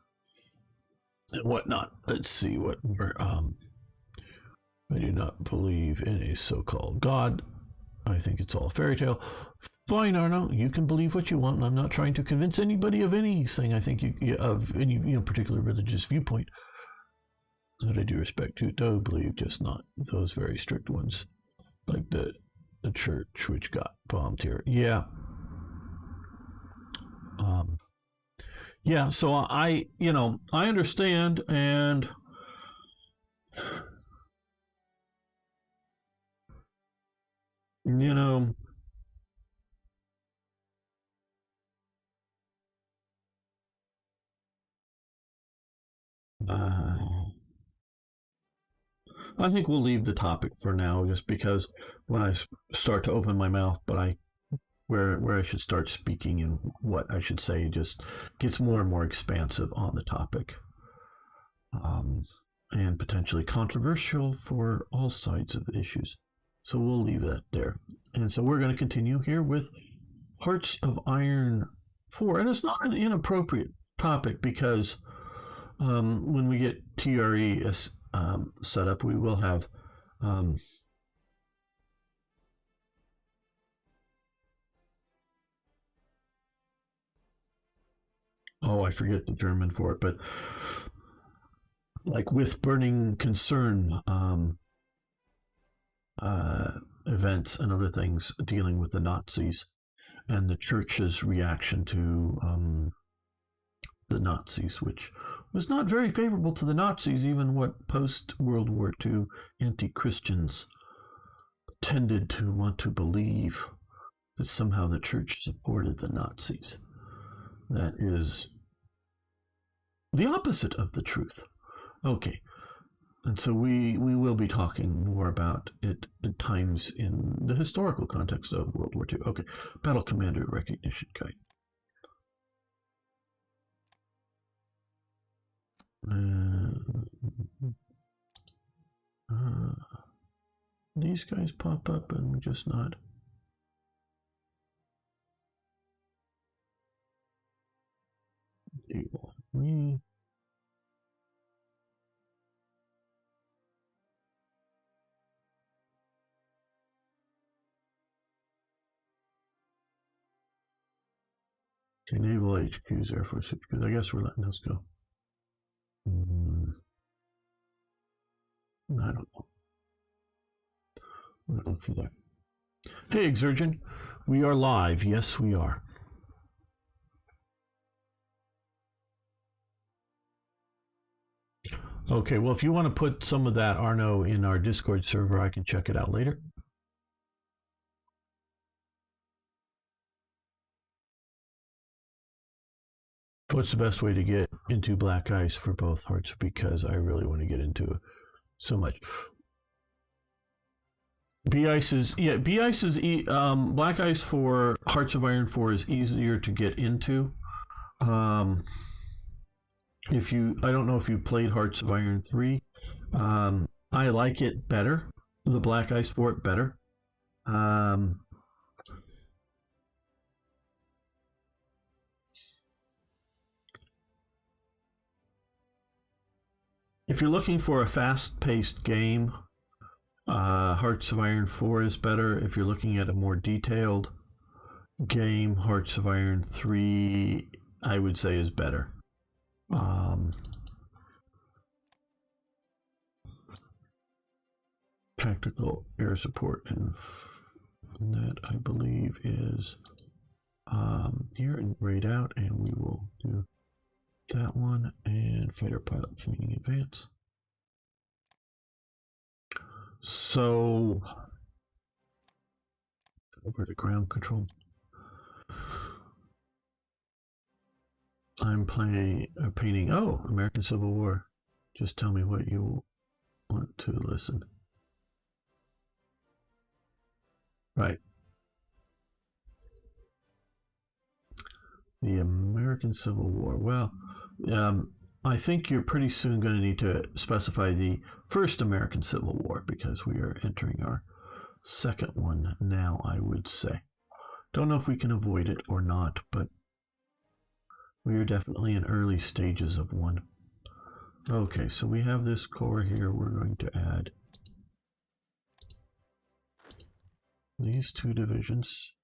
and whatnot. Let's see what we're I do not believe in a so-called God. I think it's all a fairy tale. Fine, Arno, you can believe what you want, and I'm not trying to convince anybody of anything. I think of any particular religious viewpoint that I do respect to, though believe, just not those very strict ones, like the church which got bombed here. So I understand, and I think we'll leave the topic for now, just because when I start to open my mouth, but I where I should start speaking and what I should say just gets more and more expansive on the topic, and potentially controversial for all sides of issues. So we'll leave that there. And so we're going to continue here with Hearts of Iron 4. And it's not an inappropriate topic because when we get TRE set up, we will have I forget the German for it, but like with burning concern events and other things dealing with the Nazis and the church's reaction to the Nazis, which was not very favorable to the Nazis, even what post-World War II anti-Christians tended to want to believe that somehow the church supported the Nazis. That is the opposite of the truth. Okay. And so we will be talking more about it at times in the historical context of World War II. Okay, Battle Commander Recognition Guide. These guys pop up and we just not. We Naval HQs, Air Force HQs. I guess we're letting this go. I don't know. We're going for that. Hey, Exurgent. We are live. Yes, we are. Okay, well, if you want to put some of that Arno in our Discord server, I can check it out later. What's the best way to get into Black Ice for both Hearts? Because I really want to get into it so much. BICE is Black Ice for Hearts of Iron 4 is easier to get into. I don't know if you played Hearts of Iron 3. I like it better. The Black Ice for it better. If you're looking for a fast-paced game, Hearts of Iron 4 is better. If you're looking at a more detailed game, Hearts of Iron 3, I would say, is better. Tactical air support, and that I believe is here and grayed out, and we will do that one, and fighter pilot training advance. So over to ground control. I'm painting. Oh, American Civil War. Just tell me what you want to listen. Right. The American Civil War. Well, I think you're pretty soon going to need to specify the first American Civil War because we are entering our second one now, I would say. Don't know if we can avoid it or not, but we are definitely in early stages of one. Okay, so we have this core here. We're going to add these two divisions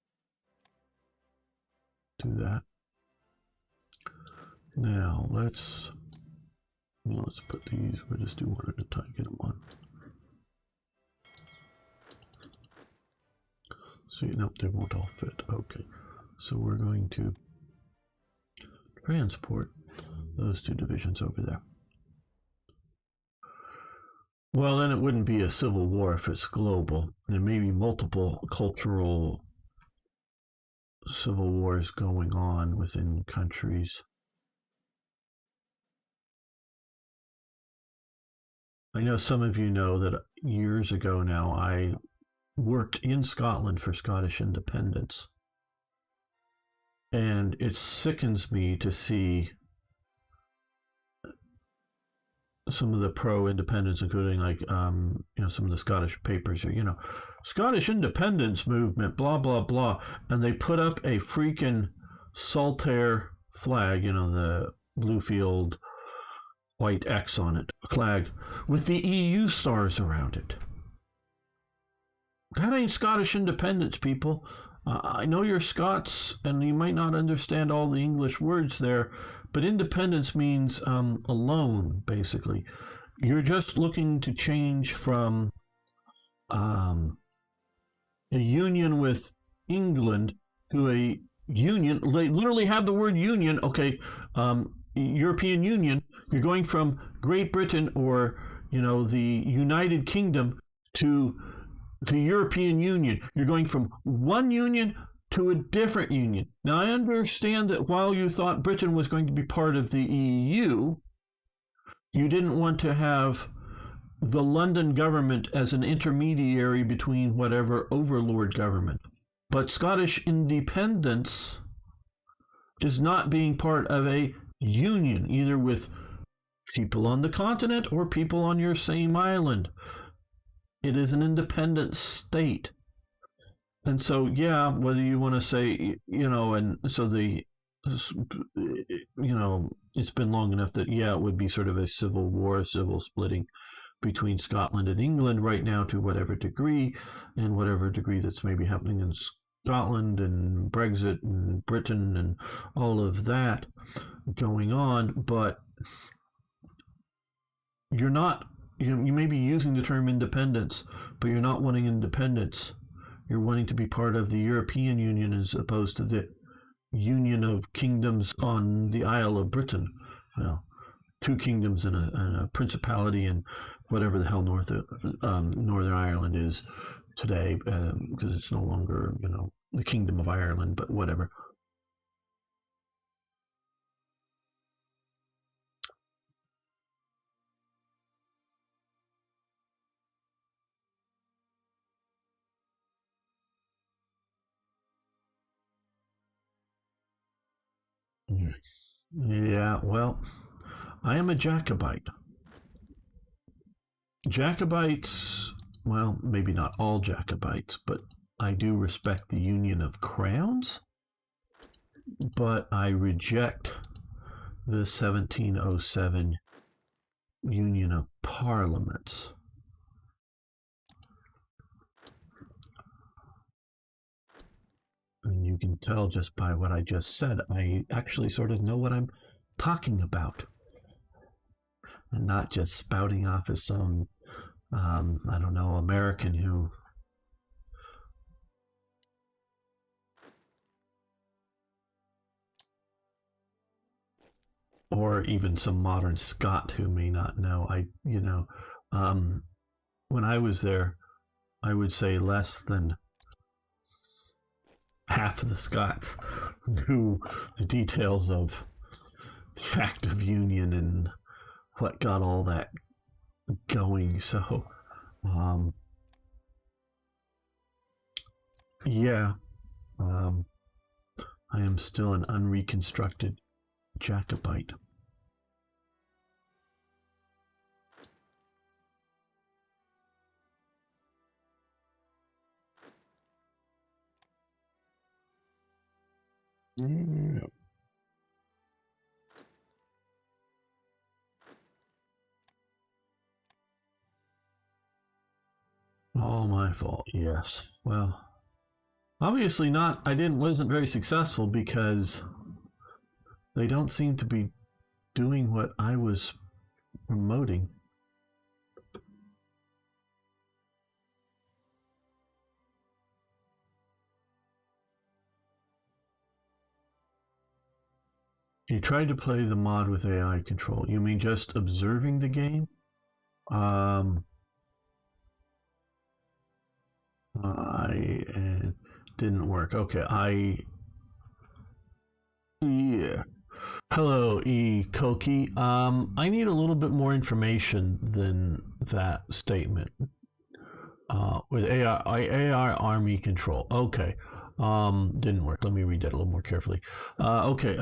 to that. Now let's put these. We'll just do one at a time. Get them on. See, nope, they won't all fit. Okay, so we're going to transport those two divisions over there. Well, then it wouldn't be a civil war if it's global. There may be multiple cultural civil wars going on within countries. I know some of you know that years ago now I worked in Scotland for Scottish independence. And it sickens me to see some of the pro-independence, including like some of the Scottish papers, or Scottish independence movement, blah blah blah, and they put up a freaking Saltaire flag, the blue field, white X on it, flag with the EU stars around it. That ain't Scottish independence, people. I know you're Scots and you might not understand all the English words there, but independence means alone, basically. You're just looking to change from a union with England to a union. They literally have the word union, okay, European Union. You're going from Great Britain or, the United Kingdom to the European Union. You're going from one union to a different union. Now, I understand that while you thought Britain was going to be part of the EU, you didn't want to have the London government as an intermediary between whatever overlord government. But Scottish independence is not being part of a union, either with people on the continent or people on your same island. It is an independent state. And so, whether you want to say, and so it's been long enough that, it would be sort of a civil war, civil splitting between Scotland and England right now to whatever degree, and whatever degree that's maybe happening in Scotland and Brexit and Britain and all of that going on. But you're not, you may be using the term independence, but you're not wanting independence. You're wanting to be part of the European Union as opposed to the Union of Kingdoms on the Isle of Britain. Two kingdoms and a principality and whatever the hell Northern Ireland is today, because it's no longer, the Kingdom of Ireland, but whatever. Yeah, well, I am a Jacobite. Jacobites, well, maybe not all Jacobites, but I do respect the Union of Crowns, but I reject the 1707 Union of Parliaments. And you can tell just by what I just said, I actually sort of know what I'm talking about. And not just spouting off as some, American who or even some modern Scot who may not know. When I was there, I would say less than half of the Scots knew the details of the Act of Union and what got all that going. So, I am still an unreconstructed Jacobite. Yeah. All my fault, yes. Well, obviously not. Wasn't very successful because they don't seem to be doing what I was promoting. You tried to play the mod with AI control. You mean just observing the game? It didn't work. Okay, yeah. Hello, E. Koki. I need a little bit more information than that statement. With AI army control. Okay. Didn't work. Let me read that a little more carefully. Okay.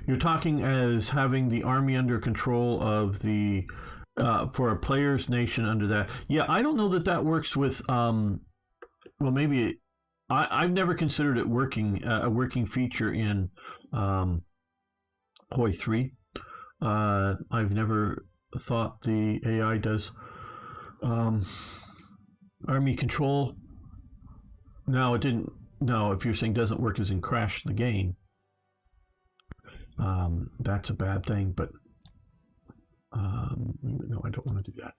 You're talking as having the army under control of the for a player's nation under that. Yeah, I don't know that that works with. Well, maybe I've never considered it working a working feature in Hoi 3. I've never thought the AI does army control. No, it didn't. No, if you're saying doesn't work as in crash the game, that's a bad thing. But no, I don't want to do that.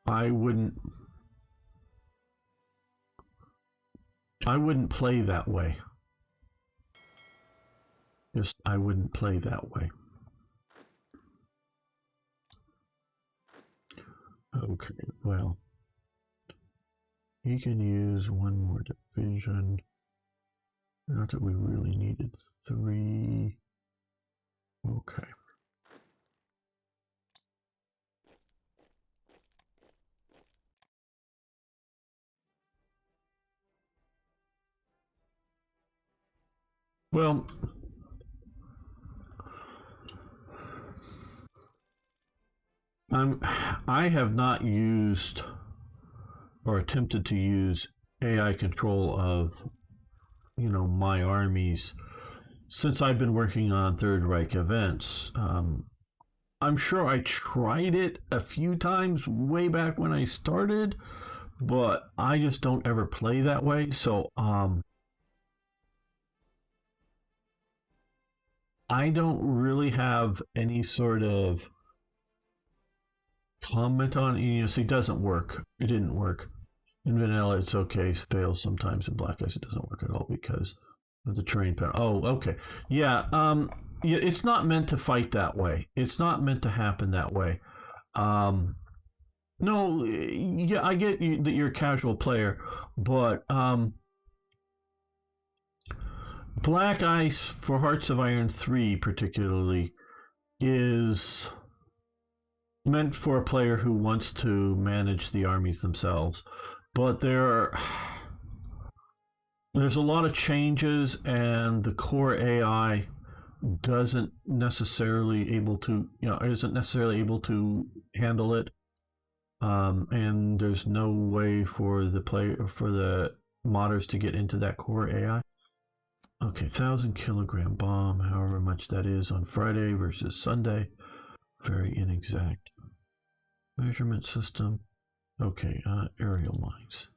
I wouldn't play that way. Just I wouldn't play that way. Okay, well, he can use one more division. Not that we really needed 3. Okay. Well, I have not used or attempted to use AI control of, my armies since I've been working on Third Reich events. I'm sure I tried it a few times way back when I started, but I just don't ever play that way. So, I don't really have any sort of comment on it. See, it doesn't work. It didn't work. In vanilla, it's okay. It fails sometimes. In Black Ice, it doesn't work at all because of the terrain pattern. Oh, okay. Yeah. Yeah. It's not meant to fight that way. It's not meant to happen that way. No. Yeah, I get that you're a casual player, but Black Ice for Hearts of Iron 3 particularly is meant for a player who wants to manage the armies themselves. But there's a lot of changes, and the core AI isn't necessarily able to handle it. And there's no way for the modders to get into that core AI. Okay, 1,000-kilogram bomb, however much that is on Friday versus Sunday. Very inexact. Measurement system. Okay, aerial mines.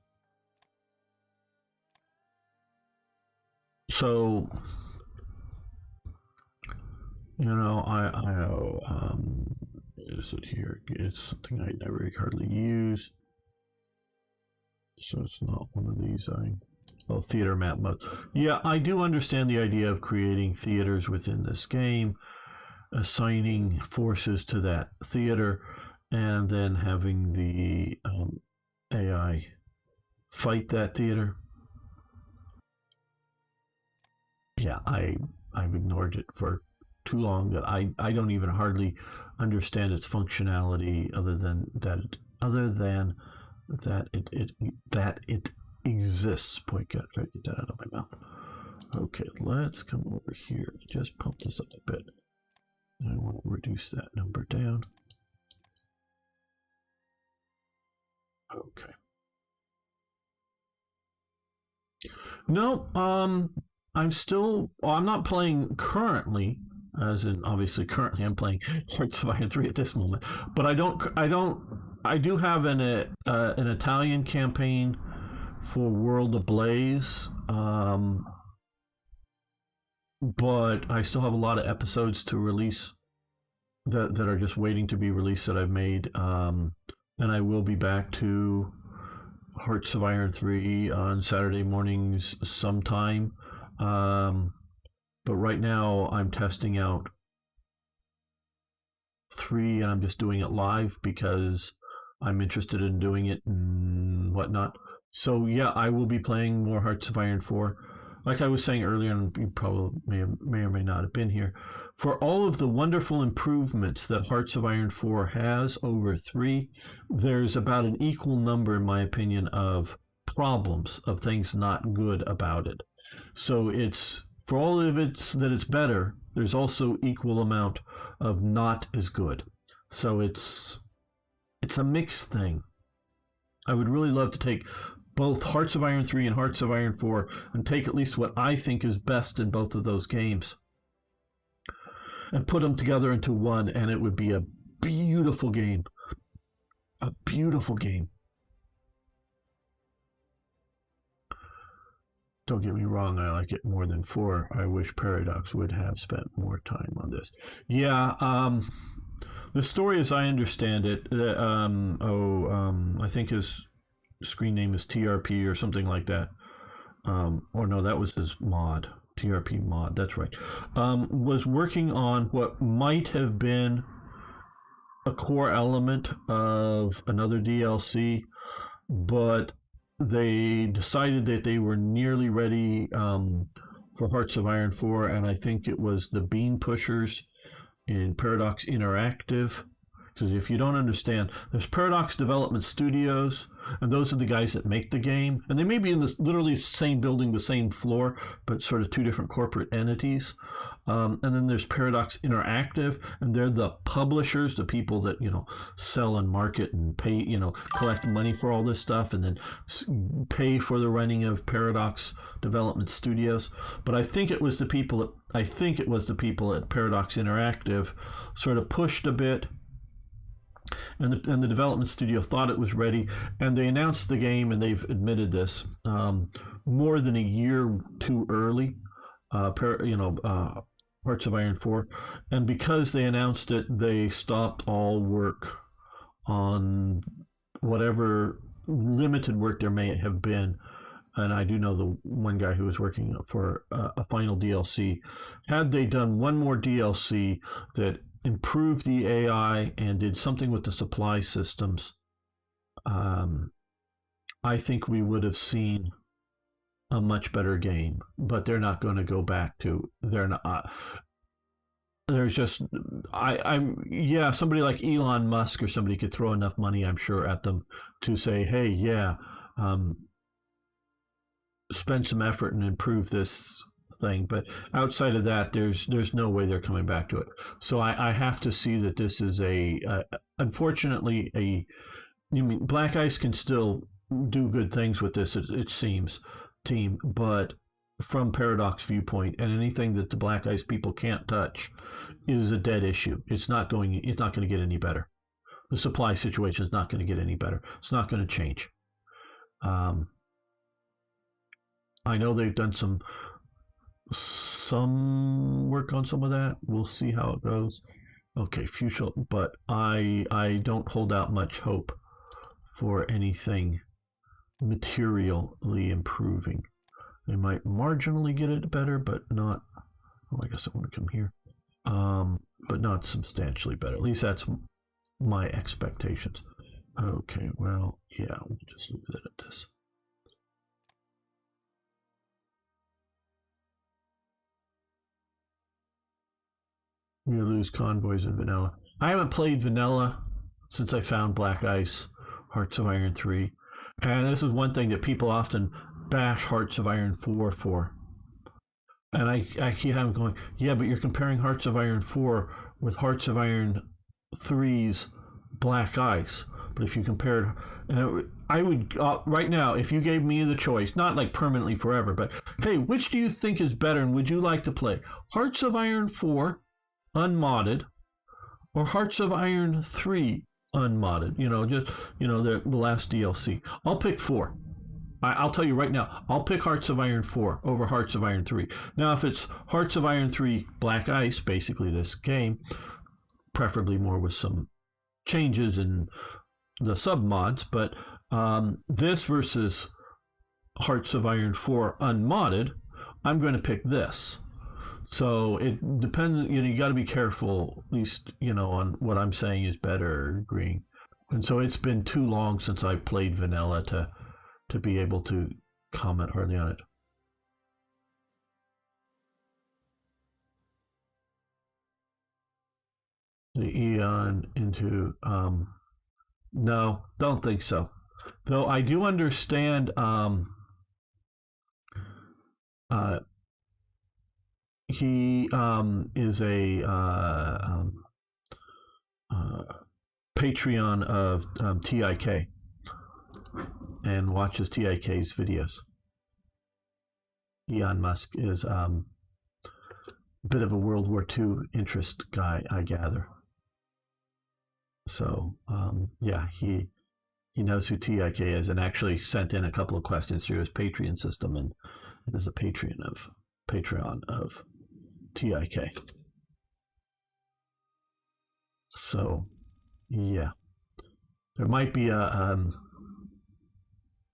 So, is it here? It's something I never hardly use. So it's not one of these. Theater map mode. Yeah, I do understand the idea of creating theaters within this game, assigning forces to that theater, and then having the AI fight that theater. Yeah, I've ignored it for too long that I don't even hardly understand its functionality other than that it exists. Boy, gotta get that out of my mouth. Okay, let's come over here. Just pump this up a bit. I want to reduce that number down. Okay. No, I'm still. Well, I'm not playing currently, as in obviously currently I'm playing Hearts of Iron 3 at this moment. But I do have an Italian campaign for World Ablaze, but I still have a lot of episodes to release that are just waiting to be released that I've made, and I will be back to Hearts of Iron 3 on Saturday mornings sometime, but right now I'm testing out 3 and I'm just doing it live because I'm interested in doing it and whatnot. So yeah, I will be playing more Hearts of Iron 4. like I was saying earlier, and you probably may or may not have been here, for all of the wonderful improvements that Hearts of Iron 4 has over 3, there's about an equal number, in my opinion, of problems, of things not good about it. So it's, for all of it's better, there's also equal amount of not as good. So it's a mixed thing. I would really love to take both Hearts of Iron 3 and Hearts of Iron 4 and take at least what I think is best in both of those games and put them together into one, and it would be a beautiful game. A beautiful game. Don't get me wrong, I like it more than 4. I wish Paradox would have spent more time on this. Yeah, the story as I understand it, I think his screen name is TRP or something like that. Or no, that was his mod. TRP mod, that's right. Was working on what might have been a core element of another DLC, but they decided that they were nearly ready for Hearts of Iron 4, and I think it was the Bean Pushers in Paradox Interactive. Because if you don't understand, there's Paradox Development Studios, and those are the guys that make the game. And they may be in the literally same building, the same floor, but sort of two different corporate entities. And then there's Paradox Interactive, and they're the publishers, the people that, sell and market and pay, collect money for all this stuff, and then pay for the running of Paradox Development Studios. But I think it was the people at Paradox Interactive sort of pushed a bit. And the development studio thought it was ready, and they announced the game, and they've admitted this, more than a year too early. Hearts of Iron 4, and because they announced it, they stopped all work on whatever limited work there may have been. And I do know the one guy who was working for a final DLC. Had they done one more DLC that improved the AI and did something with the supply systems, I think we would have seen a much better game. But they're not going to go back to. They're not. There's just somebody like Elon Musk or somebody could throw enough money, I'm sure, at them to say, hey, spend some effort and improve this thing. But outside of that, there's no way they're coming back to it. So I have to see that this is unfortunately Black Ice can still do good things with this, it seems, team, but from Paradox viewpoint, and anything that the Black Ice people can't touch is a dead issue. It's not going to get any better. The supply situation is not going to get any better. It's not going to change. I know they've done some work on some of that. We'll see how it goes. Okay, Fuchsia, but I don't hold out much hope for anything materially improving. They might marginally get it better, but not. Oh, I guess I want to come here. But not substantially better. At least that's my expectations. Okay, well, yeah, we'll just leave it at this. We lose convoys in vanilla. I haven't played vanilla since I found Black Ice, Hearts of Iron 3. And this is one thing that people often bash Hearts of Iron 4 for. And I keep having going, yeah, but you're comparing Hearts of Iron 4 with Hearts of Iron 3's Black Ice. But if you compared, I would, right now, if you gave me the choice, not like permanently forever, but hey, which do you think is better and would you like to play? Hearts of Iron 4 unmodded or Hearts of Iron 3 unmodded? The last DLC. I'll pick 4. I'll tell you right now, I'll pick Hearts of Iron 4 over Hearts of Iron 3. Now, if it's Hearts of Iron 3 Black Ice, basically this game, preferably more with some changes in the sub-mods, but this versus Hearts of Iron 4 unmodded, I'm going to pick this. So it depends, you got to be careful, at least, on what I'm saying is better or agreeing. And so it's been too long since I played vanilla to be able to comment hardly on it. the eon into no, don't think so. Though I do understand he is a Patreon of TIK and watches TIK's videos. Elon Musk is a bit of a World War II interest guy, I gather. So yeah, he knows who TIK is and actually sent in a couple of questions through his Patreon system and is a Patreon of TIK. So yeah, there might be a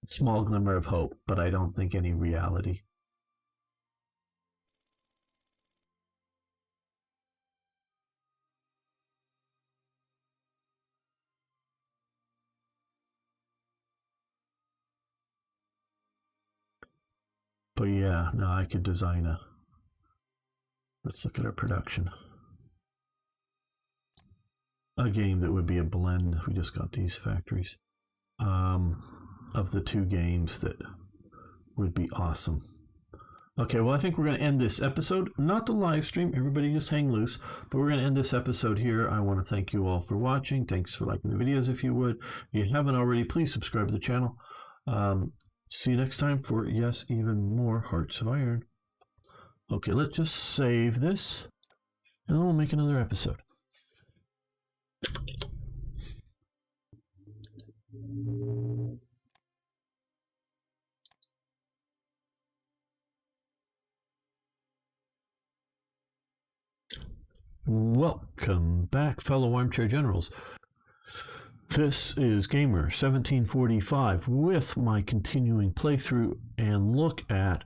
small glimmer of hope, but I don't think any reality. But yeah, no, I could design a. Let's look at our production. A game that would be a blend. We just got these factories of the two games that would be awesome. Okay, well, I think we're going to end this episode. Not the live stream. Everybody just hang loose. But we're going to end this episode here. I want to thank you all for watching. Thanks for liking the videos if you would. If you haven't already, please subscribe to the channel. See you next time for, yes, even more Hearts of Iron. Okay, let's just save this, and then we'll make another episode. Welcome back, fellow armchair generals. This is Gamer 1745 with my continuing playthrough and look at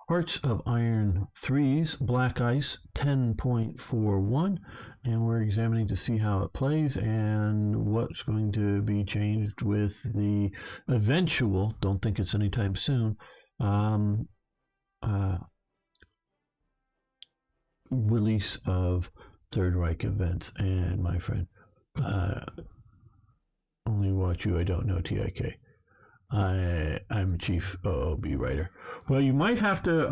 Hearts of Iron 3's Black Ice 10.41, and we're examining to see how it plays and what's going to be changed with the eventual, don't think it's anytime soon, release of Third Reich events. And my friend, only watch you, I don't know TIK. I'm a chief OOB writer. Well, you might have to,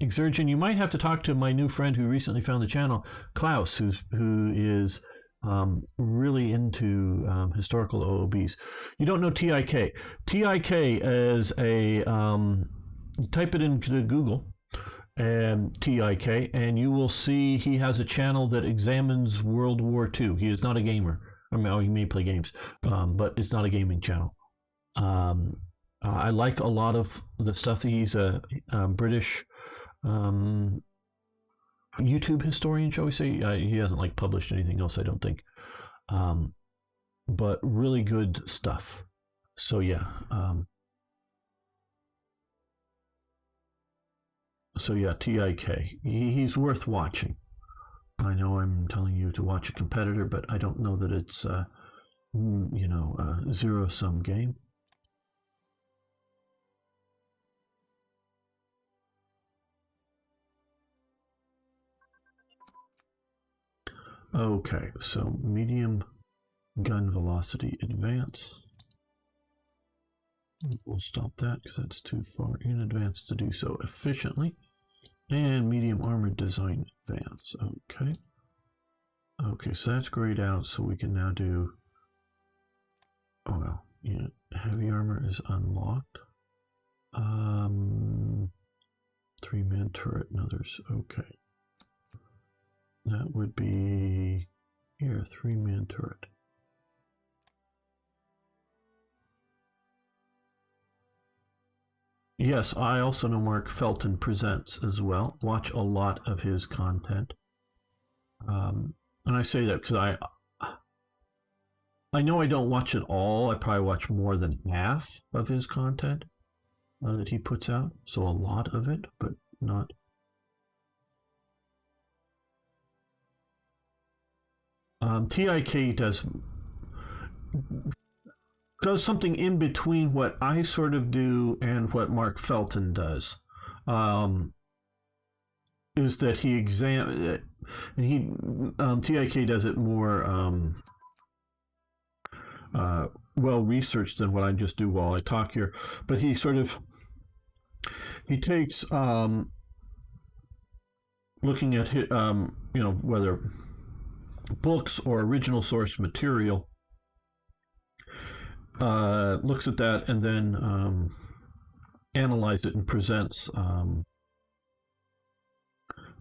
Exergen, you might have to talk to my new friend who recently found the channel, Klaus, who is really into historical OOBs. You don't know TIK. TIK is a, you type it into Google, and TIK, and you will see he has a channel that examines World War II. He is not a gamer. I mean, he may play games, but it's not a gaming channel. I like a lot of the stuff. He's a British YouTube historian, shall we say. He hasn't like published anything else, I don't think, but really good stuff. So yeah, TIK. He's worth watching. I know I'm telling you to watch a competitor, but I don't know that it's a zero-sum game. Okay, so medium gun velocity advance. We'll stop that because that's too far in advance to do so efficiently. And medium armored design advance. Okay. Okay, so that's grayed out, so we can now do. Oh well, yeah. Heavy armor is unlocked. 3-man turret and others. Okay. That would be here, 3-man turret. Yes, I also know Mark Felton presents as well. Watch a lot of his content. And I say that because I know I don't watch it all. I probably watch more than half of his content that he puts out. So a lot of it, but not. TIK does something in between what I sort of do and what Mark Felton does. is that and TIK does it more well researched than what I just do while I talk here. But he takes looking at whether books or original source material, looks at that and then analyzes it and presents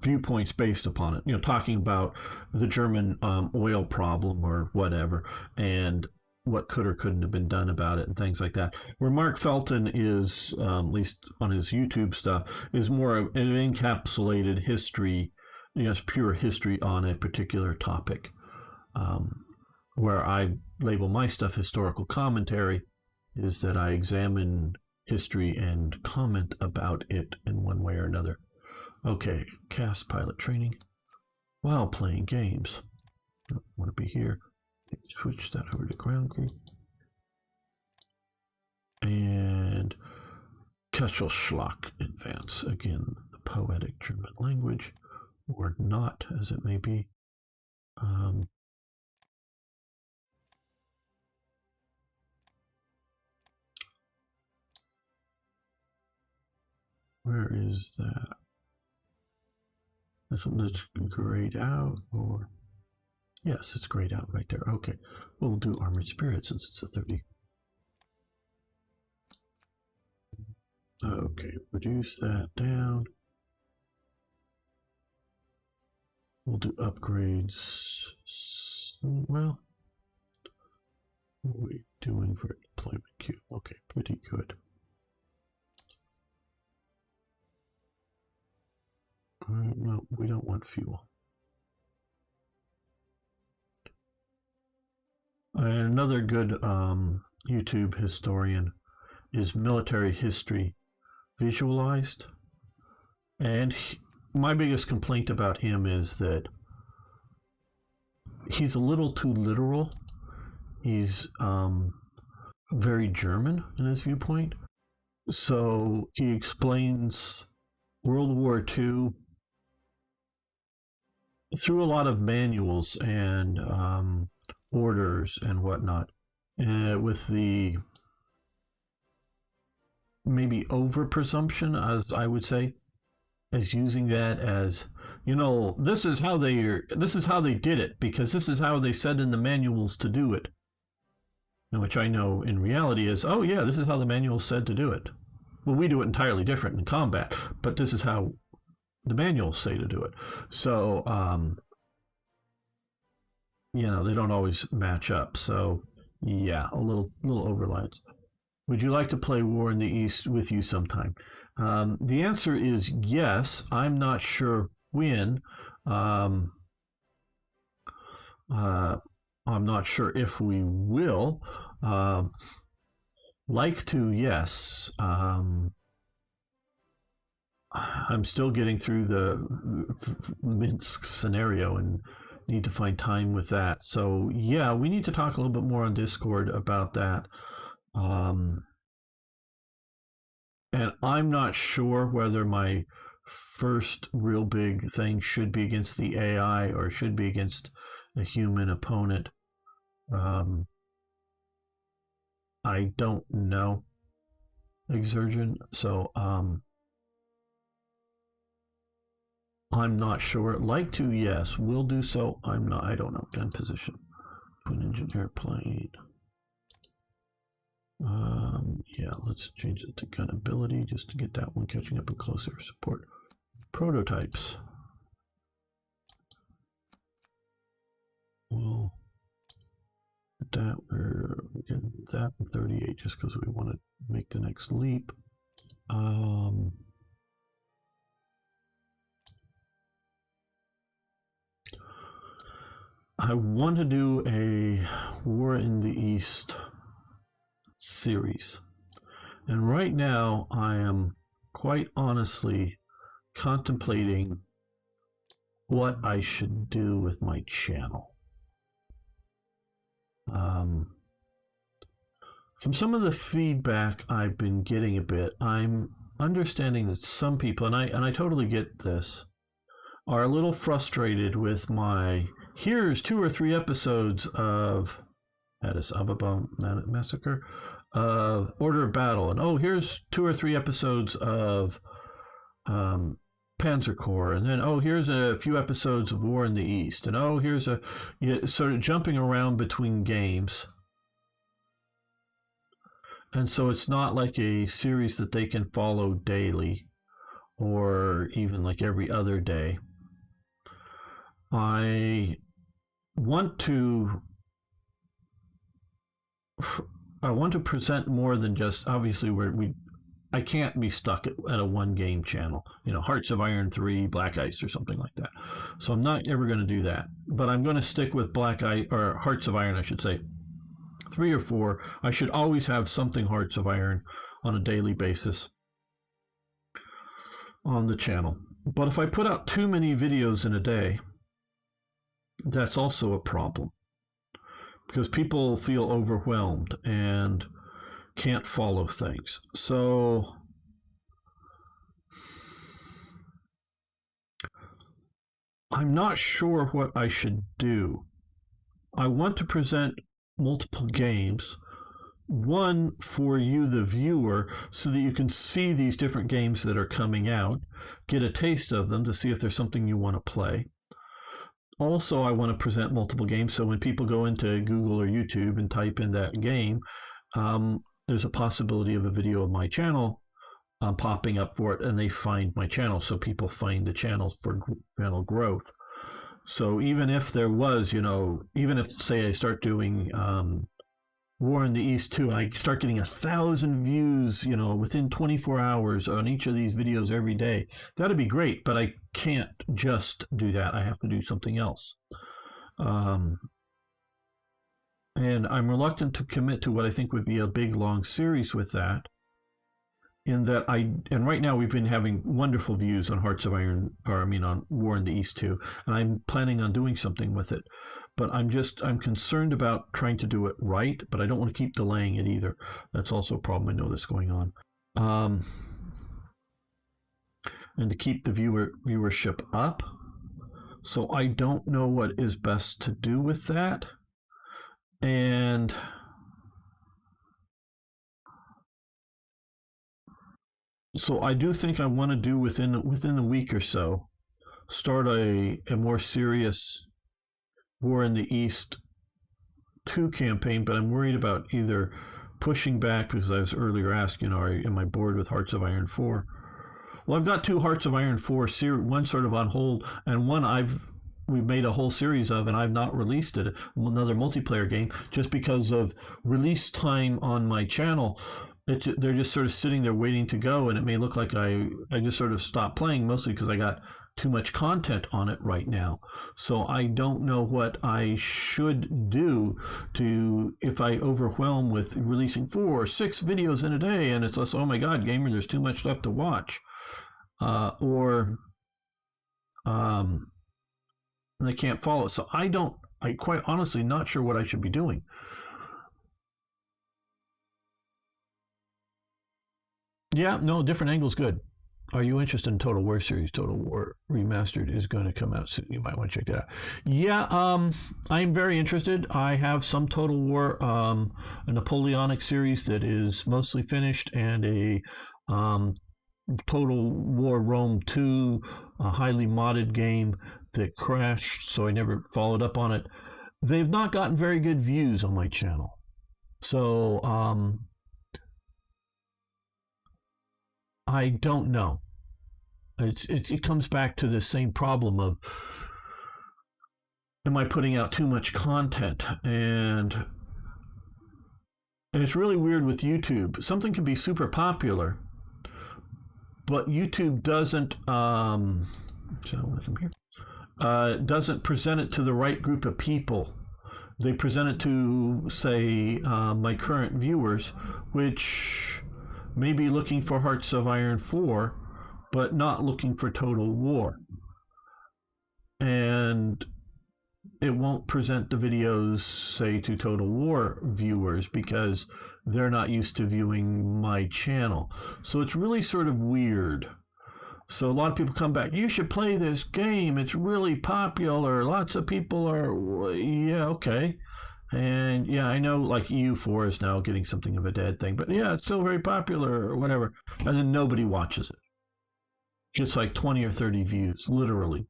viewpoints based upon it. Talking about the German oil problem or whatever, and what could or couldn't have been done about it and things like that. Where Mark Felton is, at least on his YouTube stuff, is more of an encapsulated history, pure history on a particular topic. Where I label my stuff historical commentary is that I examine history and comment about it in one way or another. Okay, cast pilot training while playing games. Don't want to be here. Switch that over to ground crew. And Kesselschlag advance. Again, the poetic German language, or not, as it may be. Where is that? Let's grayed out, or yes, it's grayed out right there. Okay, we'll do Armored Spirit since it's a 30. Okay, reduce that down. We'll do upgrades. Well, what are we doing for deployment queue? Okay, pretty good. No, we don't want fuel. Another good YouTube historian is Military History Visualized. And my biggest complaint about him is that he's a little too literal. He's very German in his viewpoint. So he explains World War II through a lot of manuals and orders and whatnot, with the maybe over presumption, as I would say, as using that as, this is how they did it because this is how they said in the manuals to do it, which I know in reality is, oh yeah, this is how the manual said to do it. Well, we do it entirely different in combat, but this is how the manuals say to do it. So, they don't always match up. So, yeah, a little overlines. Would you like to play War in the East with you sometime? The answer is yes. I'm not sure when. I'm not sure if we will. Like to, yes. I'm still getting through the Minsk scenario and need to find time with that. So yeah, we need to talk a little bit more on Discord about that. And I'm not sure whether my first real big thing should be against the AI or should be against a human opponent. I don't know, Exergen. So I'm not sure. Like to, yes. Will do so. I'm not. I don't know. Gun position. Twin engine airplane. Yeah, let's change it to gun ability just to get that one catching up and closer. Support prototypes. Well, that we're getting that from 38 just because we want to make the next leap. I want to do a War in the East series. And right now, I am quite honestly contemplating what I should do with my channel. From some of the feedback I've been getting a bit, I'm understanding that some people, and I totally get this, are a little frustrated with my here's 2 or 3 episodes of Addis Ababa Massacre, Order of Battle, and oh, here's 2 or 3 episodes of Panzer Corps, and then oh, here's a few episodes of War in the East, and oh, here's sort of jumping around between games. And so it's not like a series that they can follow daily or even like every other day. I want to present more than just, obviously I can't be stuck at a one game channel, Hearts of Iron 3, Black Ice or something like that. So I'm not ever going to do that, but I'm going to stick with Black Ice, or Hearts of Iron, I should say. 3 or 4. I should always have something Hearts of Iron on a daily basis on the channel. But if I put out too many videos in a day, that's also a problem, because people feel overwhelmed and can't follow things. So I'm not sure what I should do. I want to present multiple games, one for you, the viewer, so that you can see these different games that are coming out, get a taste of them to see if there's something you want to play. Also, I want to present multiple games, so when people go into Google or YouTube and type in that game, there's a possibility of a video of my channel popping up for it, and they find my channel, so people find the channels for channel growth. So even if there was, even if, say, I start doing War in the East 2, I start getting 1,000 views, within 24 hours on each of these videos every day, that'd be great, but I can't just do that. I have to do something else. And I'm reluctant to commit to what I think would be a big, long series with that. In that and right now we've been having wonderful views on Hearts of Iron, on War in the East 2, and I'm planning on doing something with it. But I'm concerned about trying to do it right, but I don't want to keep delaying it either. That's also a problem I know that's going on. And to keep the viewership up. So I don't know what is best to do with that. And so I do think I want to do within a week or so, start a more serious War in the East 2 campaign, but I'm worried about either pushing back, because I was earlier asked, am I bored with Hearts of Iron 4? Well, I've got 2 Hearts of Iron 4 one sort of on hold, and one we've made a whole series of, and I've not released it, another multiplayer game, just because of release time on my channel. They're just sort of sitting there waiting to go, and it may look like I just sort of stopped playing, mostly because I got too much content on it right now. So I don't know what I should do if I overwhelm with releasing 4 or 6 videos in a day, and it's just, oh my God, gamer, there's too much stuff to watch. Or they can't follow. So I quite honestly not sure what I should be doing. Yeah, no, different angle's good. Are you interested in Total War series? Total War Remastered is going to come out soon. You might want to check that out. Yeah, I'm very interested. I have some Total War, a Napoleonic series that is mostly finished, and a Total War Rome 2, a highly modded game that crashed, so I never followed up on it. They've not gotten very good views on my channel. So, I don't know. It comes back to the same problem of, am I putting out too much content? And it's really weird with YouTube. Something can be super popular, but YouTube doesn't doesn't present it to the right group of people. They present it to, say, my current viewers, which may be looking for Hearts of Iron 4, but not looking for Total War. And it won't present the videos, say, to Total War viewers, because they're not used to viewing my channel. So it's really sort of weird. So a lot of people come back, you should play this game. It's really popular. Lots of people are, yeah, okay. And yeah, I know like EU4 is now getting something of a dead thing, but yeah, it's still very popular or whatever. And then nobody watches it. Gets like 20 or 30 views, literally.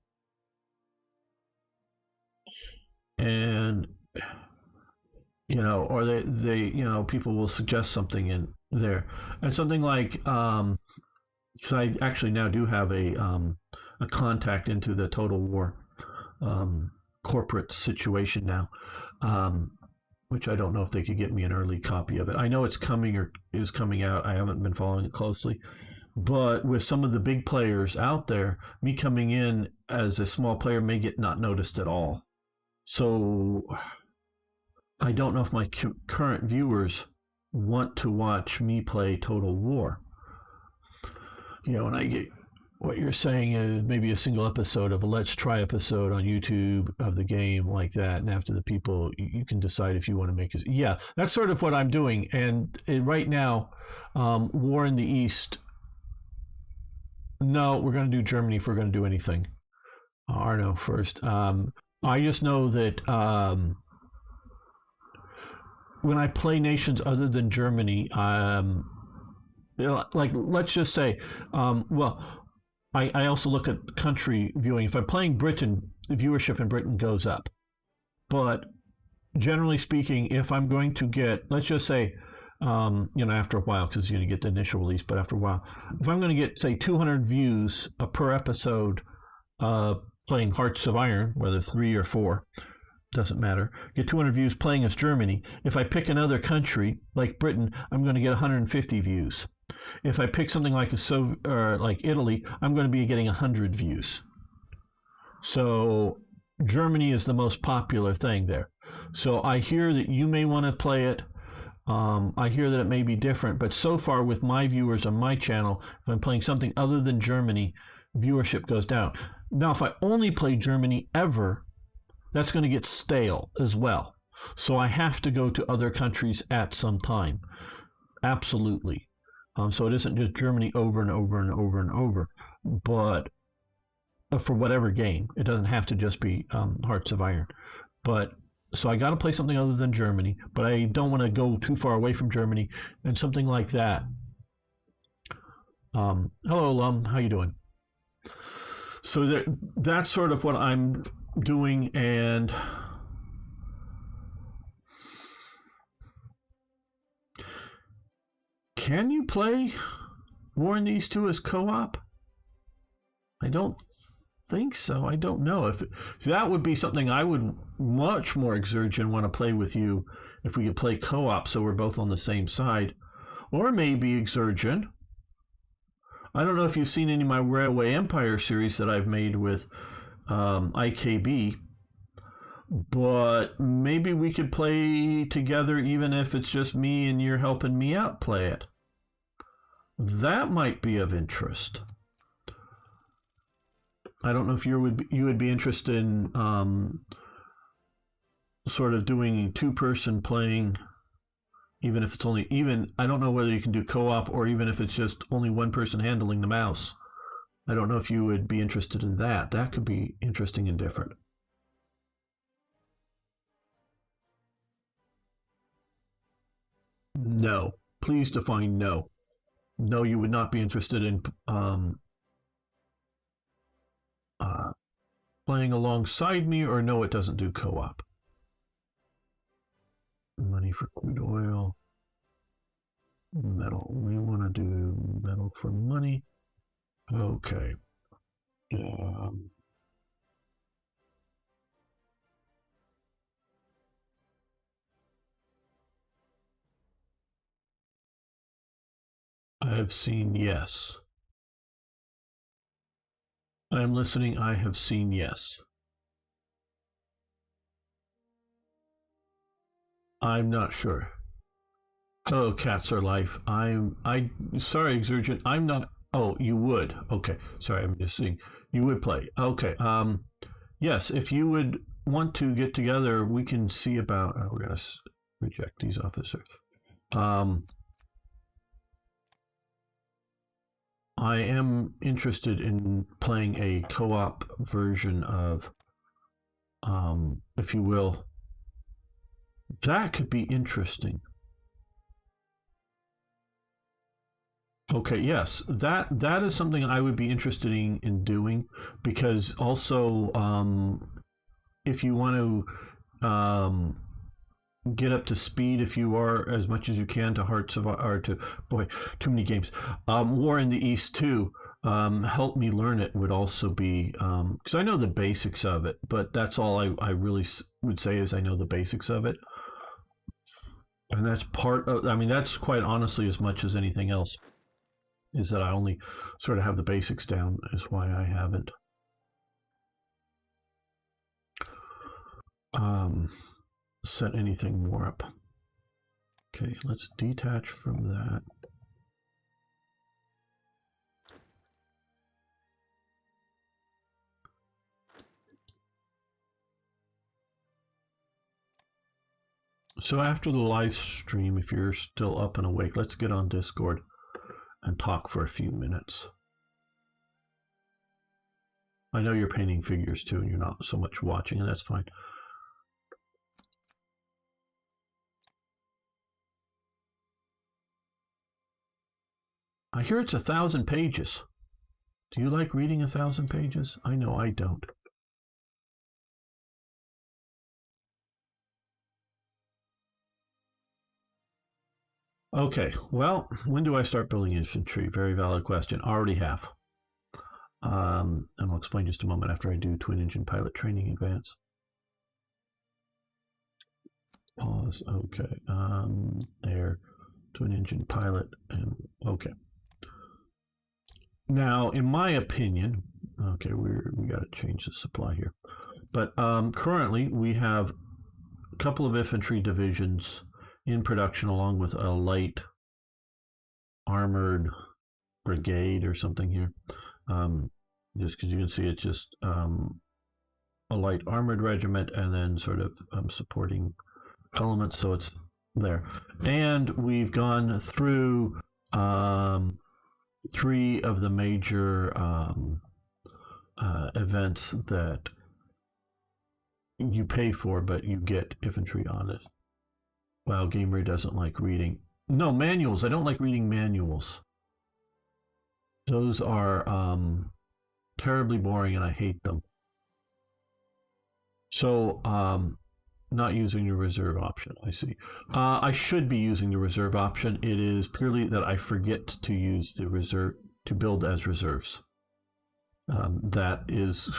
And, or they people will suggest something in there. And something like, because I actually now do have a contact into the Total War corporate situation now, which I don't know if they could get me an early copy of it. I know it's coming or is coming out. I haven't been following it closely. But with some of the big players out there, me coming in as a small player may get not noticed at all. So I don't know if my current viewers want to watch me play Total War. And I get what you're saying is maybe a single episode of a Let's Try episode on YouTube of the game like that. And after the people, you can decide if you want to make it. Yeah, that's sort of what I'm doing. And right now, War in the East. No, we're going to do Germany if we're going to do anything. Arno first. I just know that when I play nations other than Germany, like let's just say, I also look at country viewing. If I'm playing Britain, the viewership in Britain goes up. But generally speaking, if I'm going to get, let's just say, after a while, because you're going to get the initial release, but after a while, if I'm going to get, say, 200 views per episode playing Hearts of Iron, whether 3 or 4, doesn't matter, get 200 views playing as Germany. If I pick another country, like Britain, I'm going to get 150 views. If I pick something like like Italy, I'm going to be getting 100 views. So Germany is the most popular thing there. So I hear that you may want to play it. I hear that it may be different, but so far with my viewers on my channel, if I'm playing something other than Germany, viewership goes down. Now, if I only play Germany ever, that's going to get stale as well. So I have to go to other countries at some time. Absolutely. So it isn't just Germany over and over and over and over, but for whatever game. It doesn't have to just be Hearts of Iron. But so I got to play something other than Germany, but I don't want to go too far away from Germany, and something like that. Hello, alum. How you doing? So that's sort of what I'm doing, and can you play War in the East 2 as co-op? I don't think so. I don't know. So that would be something I would much more exergent want to play with you if we could play co-op so we're both on the same side. Or maybe exergent. I don't know if you've seen any of my Railway Empire series that I've made with IKB, but maybe we could play together even if it's just me and you're helping me out play it. That might be of interest. I don't know if you would be interested in sort of doing two-person playing, even if it's I don't know whether you can do co-op or even if it's just only one person handling the mouse. I don't know if you would be interested in that. That could be interesting and different. No. Please define no. No, you would not be interested in playing alongside me, or no, it doesn't do co-op. Money for crude oil. Metal. We want to do metal for money. Okay. I have seen yes. I'm listening. I have seen yes. I'm not sure. Oh, cats are life. Sorry, exergent. I'm not. Oh, you would. Okay. Sorry, I'm just seeing. You would play. Okay. Yes, if you would want to get together, we can see about. We're gonna reject these officers. I am interested in playing a co-op version of, if you will. That could be interesting. Okay, yes, that is something I would be interested in doing, because also, if you want to get up to speed, if you are, as much as you can, to Hearts of, or to, boy, too many games, War in the East 2, help me learn it would also be, because I know the basics of it, but that's all I really would say is I know the basics of it. And that's part of, I mean, that's quite honestly as much as anything else, is that I only sort of have the basics down, is why I haven't set anything more up. Okay, let's detach from that. So after the live stream, if you're still up and awake, let's get on Discord and talk for a few minutes. I know you're painting figures too, and you're not so much watching, and that's fine. I hear it's 1,000 pages. Do you like reading 1,000 pages? I know I don't. Okay, well, when do I start building infantry? Very valid question. Already have. And I'll explain just a moment after I do twin engine pilot training advance. Pause. Okay. There. Twin engine pilot. And okay. Now, in my opinion, okay, we got to change the supply here. But currently, we have a couple of infantry divisions in production, along with a light armored brigade or something here. Just because you can see it's just a light armored regiment and then sort of supporting elements, so it's there. And we've gone through 3 of the major events that you pay for, but you get infantry on it. Wow, Gamer doesn't like reading. No, manuals. I don't like reading manuals. Those are terribly boring, and I hate them. So, not using the reserve option, I see. I should be using the reserve option. It is purely that I forget to use the reserve, to build as reserves. That is,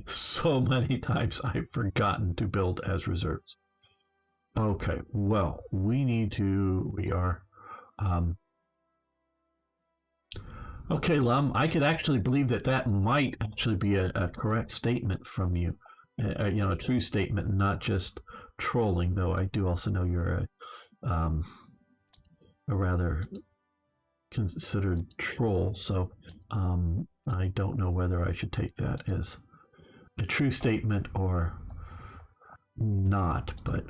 so many times I've forgotten to build as reserves. Okay, well, we are, okay, Lum, I could actually believe that might actually be a correct statement from you. A true statement, not just trolling, though I do also know you're a rather considered troll, so I don't know whether I should take that as a true statement or not, but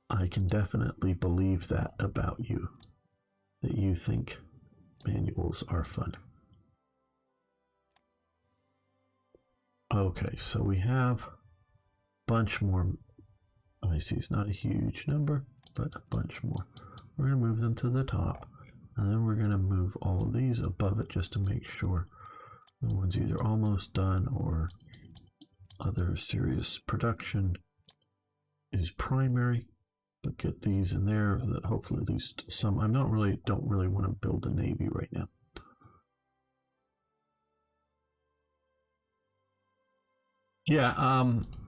I can definitely believe that about you, that you think manuals are fun. Okay, so we have a bunch more. I see it's not a huge number, but a bunch more. We're going to move them to the top, and then we're going to move all of these above it just to make sure the one's either almost done or other serious production is primary. But get these in there, that hopefully at least some. I don't really want to build a navy right now. Yeah,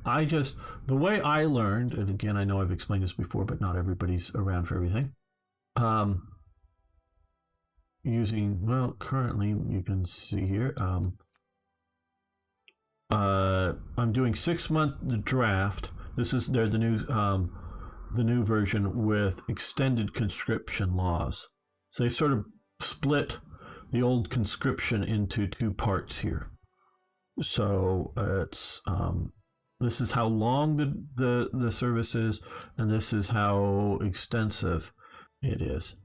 the way I learned, and again, I know I've explained this before, but not everybody's around for everything. Well, currently you can see here, I'm doing 6-month draft. This is the new version with extended conscription laws. So they sort of split the old conscription into 2 parts here. So it's this is how long the service is, and this is how extensive it is.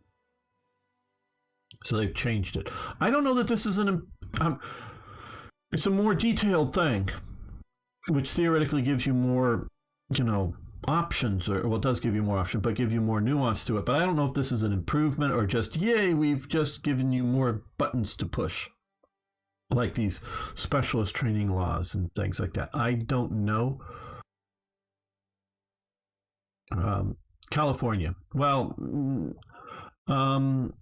So they've changed it. I don't know that this is it's a more detailed thing, which theoretically gives you more, options, or well, it does give you more options, but give you more nuance to it. But I don't know if this is an improvement or just, yay, we've just given you more buttons to push, like these specialist training laws and things like that. I don't know. California. Well,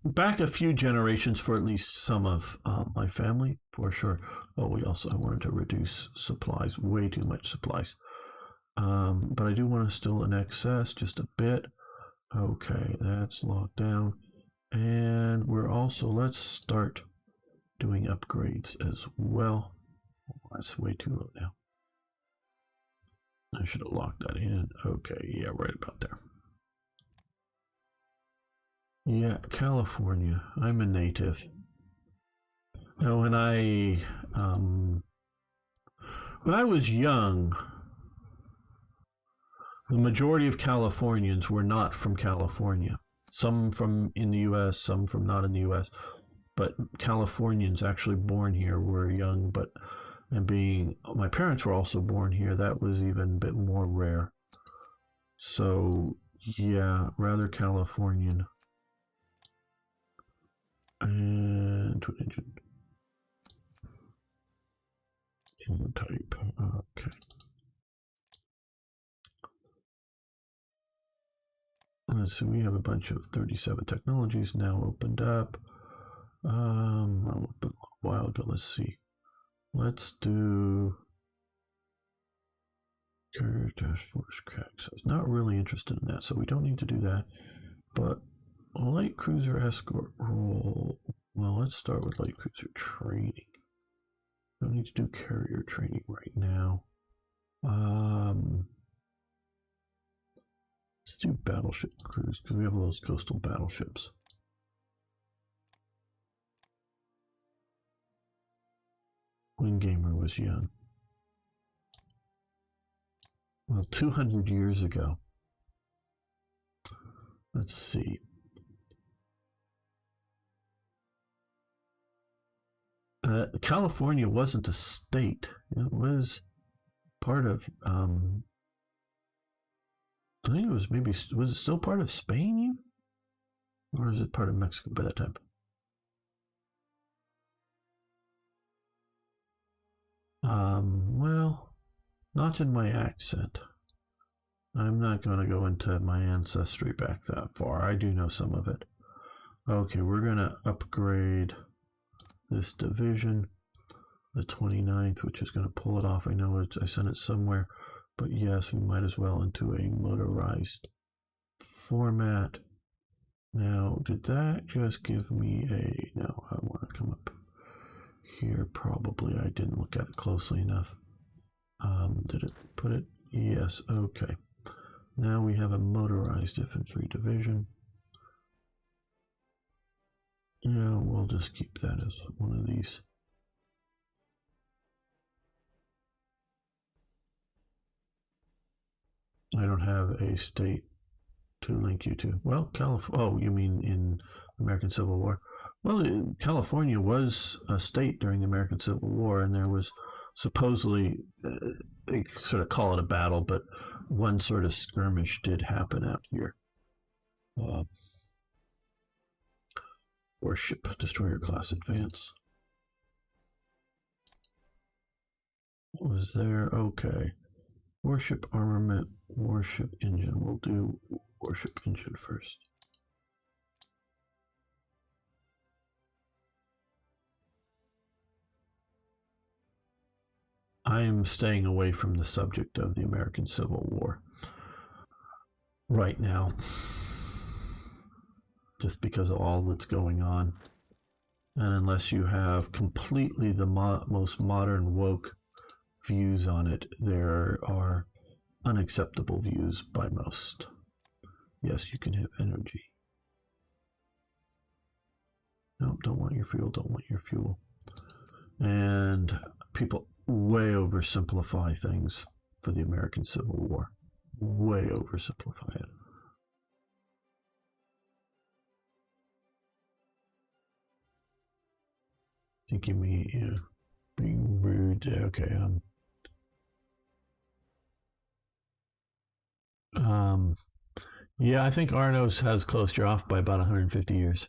back a few generations for at least some of my family, for sure. Oh, I wanted to reduce supplies, way too much supplies. But I do want to still in excess just a bit. Okay, that's locked down. And we're also, let's start doing upgrades as well. Oh, that's way too low now. I should have locked that in. Okay, yeah, right about there. Yeah, California. I'm a native. Now, when I was young, the majority of Californians were not from California. Some from in the U.S., some from not in the U.S. But Californians actually born here were young, my parents were also born here. That was even a bit more rare. So, yeah, rather Californian. And twin engine. Type. Okay. Let's see, we have a bunch of 37 technologies now opened up. A while ago, let's see. Let's do Air Task Force crack. So I was not really interested in that, so we don't need to do that. But light cruiser escort role. Well, let's start with light cruiser training. Don't need to do carrier training right now. Let's do battleship cruise because we have those coastal battleships. When Gamer was young. Well, 200 years ago. Let's see. California wasn't a state. It was part of, I think it was was it still part of Spain? Or is it part of Mexico by that time? Well, not in my accent. I'm not going to go into my ancestry back that far. I do know some of it. Okay, we're going to upgrade this division, the 29th, which is going to pull it off. I know I sent it somewhere, but yes, we might as well into a motorized format. Now, did that just give me a... No, I want to come up here. Probably I didn't look at it closely enough. Did it put it? Yes, okay. Now we have a motorized infantry division. Yeah, we'll just keep that as one of these. I don't have a state to link you to. Well, oh, you mean in American Civil War? Well, California was a state during the American Civil War, and there was supposedly, they sort of call it a battle, but one sort of skirmish did happen out here. Warship Destroyer Class Advance. What was there? Okay. Warship Armament, Warship Engine. We'll do Warship Engine first. I am staying away from the subject of the American Civil War right now, just because of all that's going on. And unless you have completely the most modern woke views on it, there are unacceptable views by most. Yes, you can have energy. No, don't want your fuel, don't want your fuel. And people way oversimplify things for the American Civil War. Way oversimplify it. think you mean being rude. Okay. Yeah, I think Arno's has closed you off by about 150 years.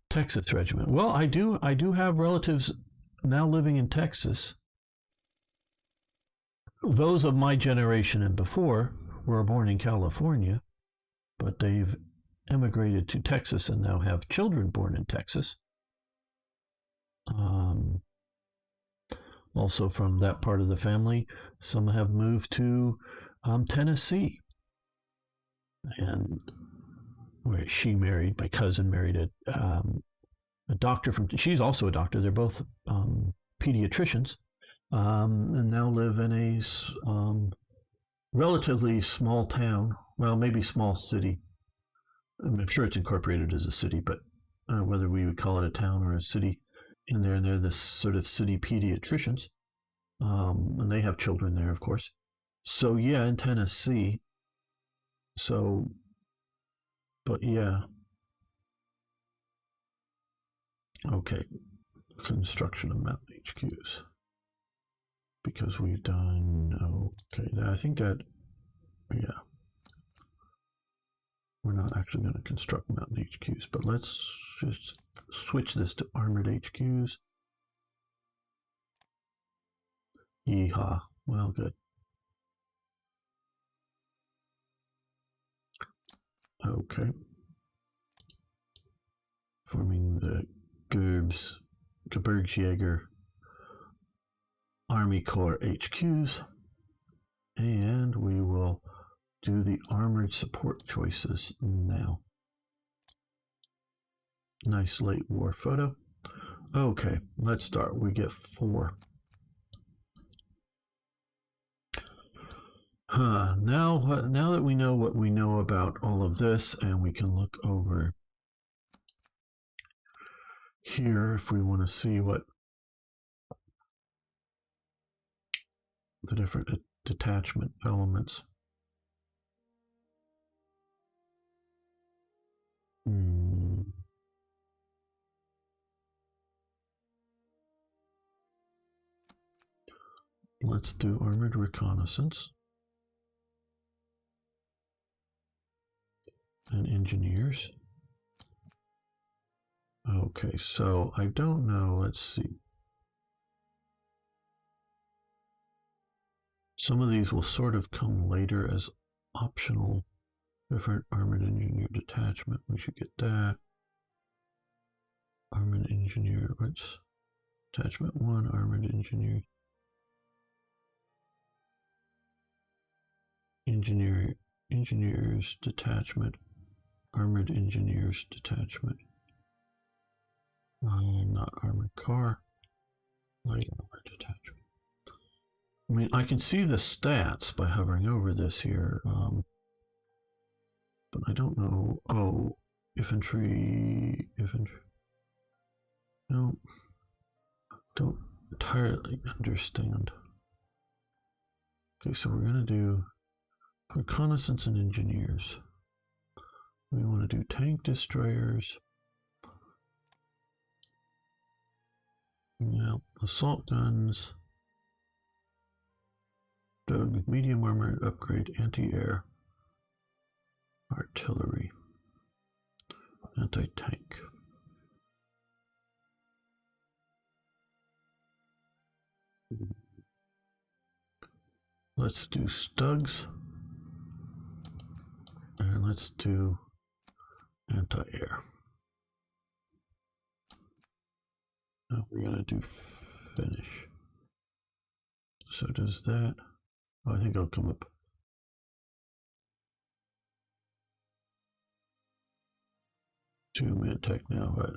Texas Regiment. Well, I do have relatives now living in Texas. Those of my generation and before were born in California, but they've emigrated to Texas and now have children born in Texas. Um, Also from that part of the family, some have moved to Tennessee, and where she married, my cousin married a doctor from. She's also a doctor. They're both pediatricians, and now live in a relatively small town. Well, maybe small city. I'm sure it's incorporated as a city, but whether we would call it a town or a city, in there, and they're the sort of city pediatricians, and they have children there, of course. So yeah, in Tennessee. So, but yeah, okay. Construction of mountain HQs, because we've done okay. I think that yeah, we're not actually going to construct mountain HQs, but let's just switch this to armored HQs. Yeehaw. Well, good. Okay. Forming the Gebirgsjäger Army Corps HQs. And we will do the armored support choices now. Nice late war photo. Okay, let's start. We get 4. Now that we know what we know about all of this, and we can look over here if we want to see what the different detachment elements. Let's do armored reconnaissance and engineers. Okay, so I don't know. Let's see. Some of these will sort of come later as optional. Different armored engineer detachment. We should get that. Armored engineer. What's detachment 1? Armored engineer. Engineers detachment. Armored engineers detachment. Not armored car. Light armored detachment. I mean, I can see the stats by hovering over this here, but I don't know. Oh, infantry. No, don't entirely understand. Okay, so we're gonna do reconnaissance and engineers. We want to do tank destroyers. Yeah, assault guns. Medium armored upgrade, anti-air, artillery, anti-tank. Let's do Stugs, and let's do anti-air. Now we're gonna do finish. So does that? I think it'll come up. To mid-tech now, but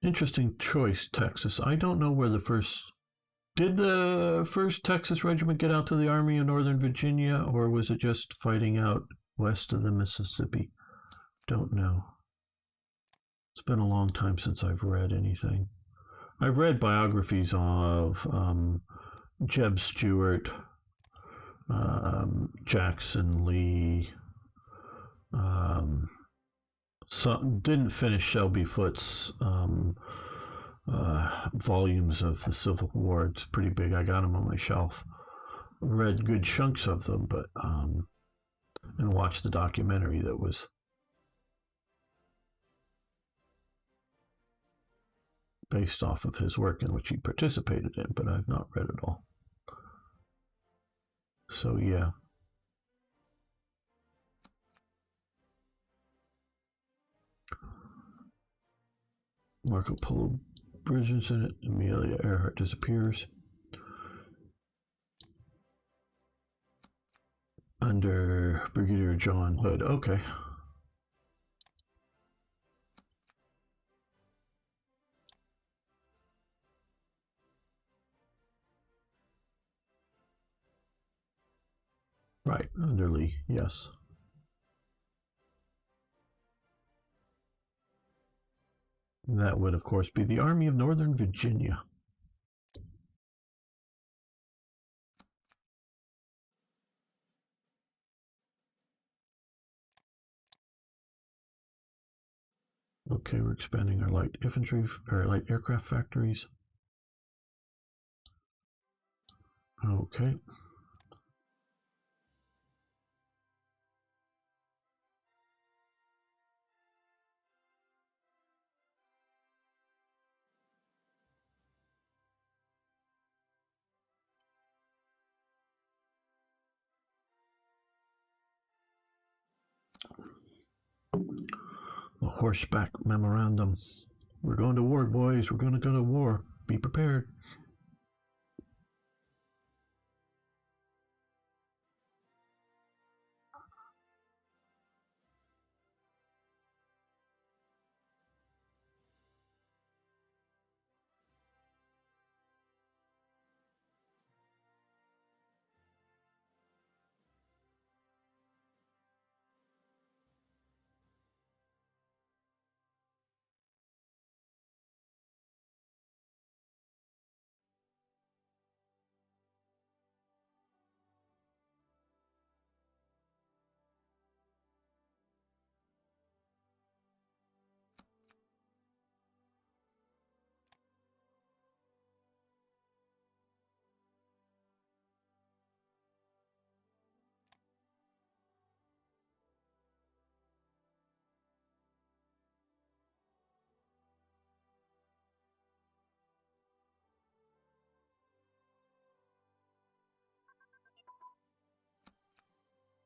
interesting choice, Texas. I don't know where the first. Did the first Texas Regiment get out to the Army in Northern Virginia, or was it just fighting out west of the Mississippi? Don't know. It's been a long time since I've read anything. I've read biographies of Jeb Stuart, Jackson, Lee. Didn't finish Shelby Foote's volumes of the Civil War. It's pretty big. I got them on my shelf. Read good chunks of them, but and watched the documentary that was based off of his work in which he participated in, but I've not read it all. So yeah. Marco Polo Bridges in it. Amelia Earhart disappears. Under Brigadier John Hood. Okay. Right, under Lee, yes. And that would, of course, be the Army of Northern Virginia. Okay, we're expanding our light infantry or light aircraft factories. Okay. A horseback memorandum. We're going to war, boys. We're going to go to war. Be prepared.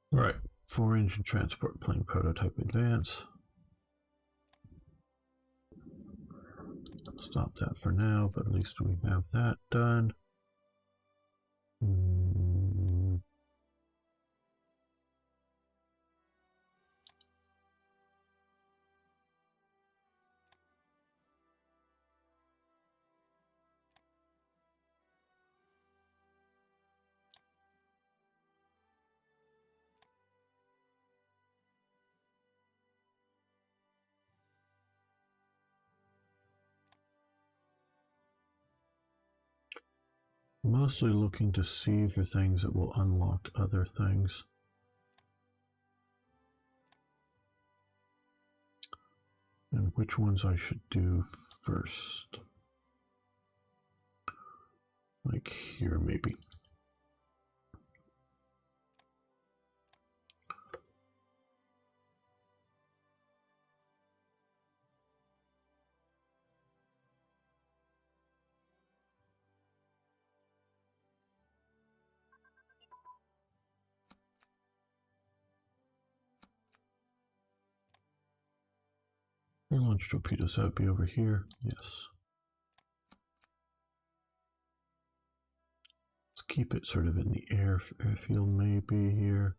Right. 4-engine transport plane prototype advance. Stop that for now, but at least we have that done. Mostly looking to see for things that will unlock other things. And which ones I should do first. Like here, maybe. Air launch torpedoes, that would be over here. Yes. Let's keep it sort of in the airfield, maybe here.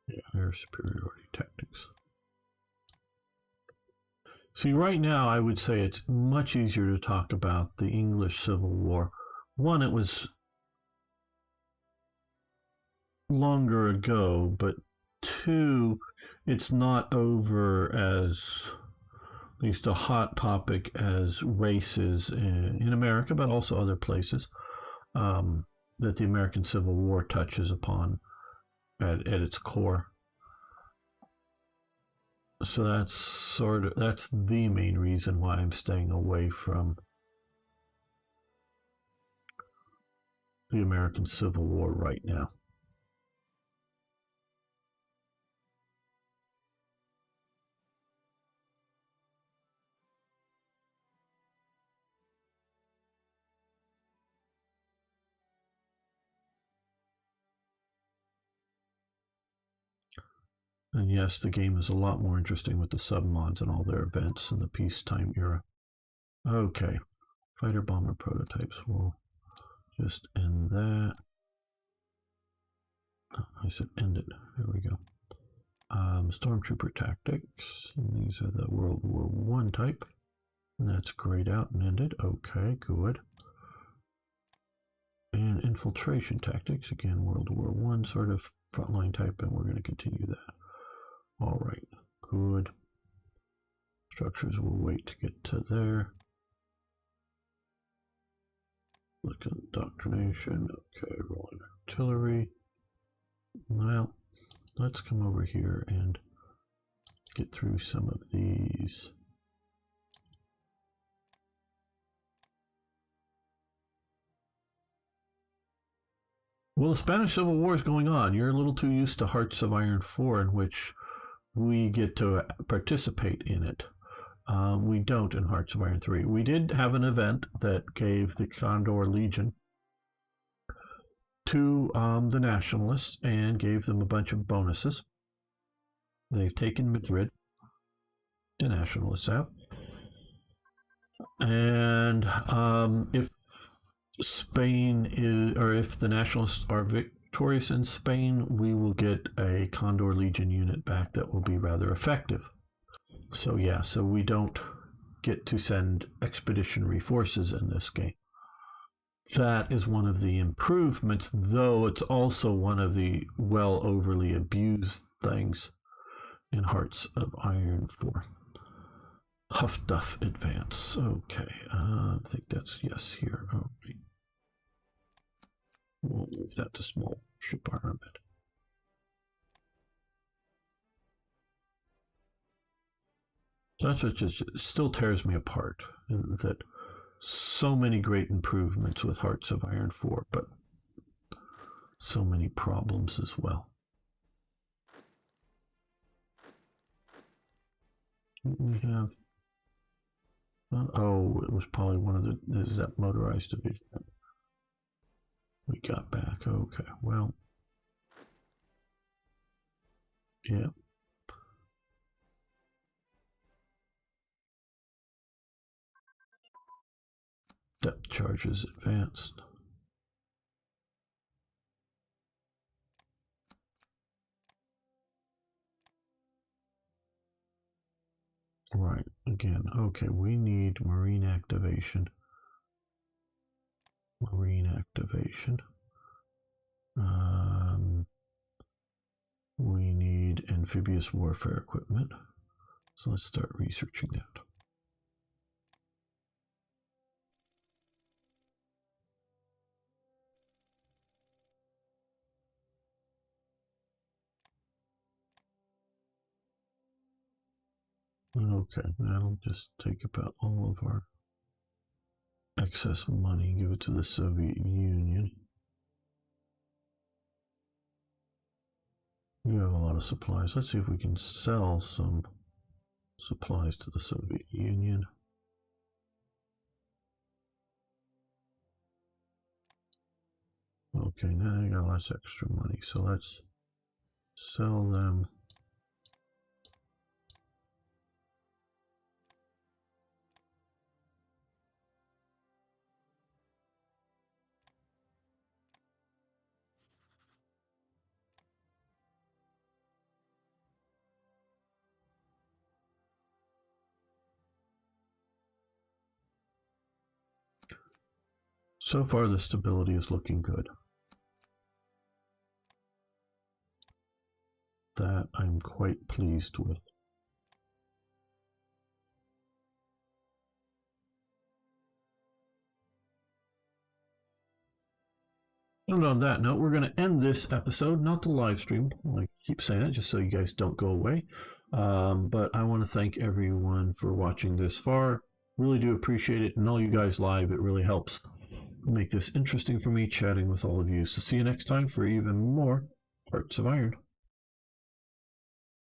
Yeah, air superiority tactics. See, right now, I would say it's much easier to talk about the English Civil War. One, it was longer ago, but two, it's not over as at least a hot topic as races in America, but also other places. that the American Civil War touches upon at its core. So that's the main reason why I'm staying away from the American Civil War right now. And yes, the game is a lot more interesting with the submods and all their events in the peacetime era. Okay, fighter bomber prototypes. We'll just end that. I said end it. There we go. Stormtrooper tactics. And these are the World War I type. And that's grayed out and ended. Okay, good. And infiltration tactics. Again, World War I sort of frontline type, and we're going to continue that. All right, good. Structures will wait to get to there. Look at indoctrination. Okay, rolling artillery. Well, let's come over here and get through some of these. Well, the Spanish Civil War is going on. You're a little too used to Hearts of Iron 4, in which we get to participate in it. We don't in Hearts of Iron 3. We did have an event that gave the Condor Legion to the Nationalists and gave them a bunch of bonuses. They've taken Madrid, the Nationalists have. And if Spain is, or if the Nationalists are victorious in Spain, we will get a Condor Legion unit back that will be rather effective. So yeah, so we don't get to send expeditionary forces in this game. That is one of the improvements, though it's also one of the well overly abused things in Hearts of Iron 4. Huff Duff Advance. Okay, I think that's yes here. Okay. We'll move that to small ship armament. So that's what just still tears me apart, that so many great improvements with Hearts of Iron 4, but so many problems as well. We have, oh, it was probably one of the, is that motorized division we got back. Okay, well, yeah. Depth charges advanced. Right, again, okay, we need marine activation. Marine activation. We need amphibious warfare equipment. So let's start researching that. Okay, that'll just take about all of our excess money, give it to the Soviet Union. We have a lot of supplies. Let's see if we can sell some supplies to the Soviet Union. Okay, now I got lots of extra money, so let's sell them. So far, the stability is looking good. That I'm quite pleased with. And on that note, we're going to end this episode, not the live stream. I keep saying it just so you guys don't go away. But I want to thank everyone for watching this far. Really do appreciate it. And all you guys live, it really helps make this interesting for me chatting with all of you. So see you next time for even more Hearts of Iron.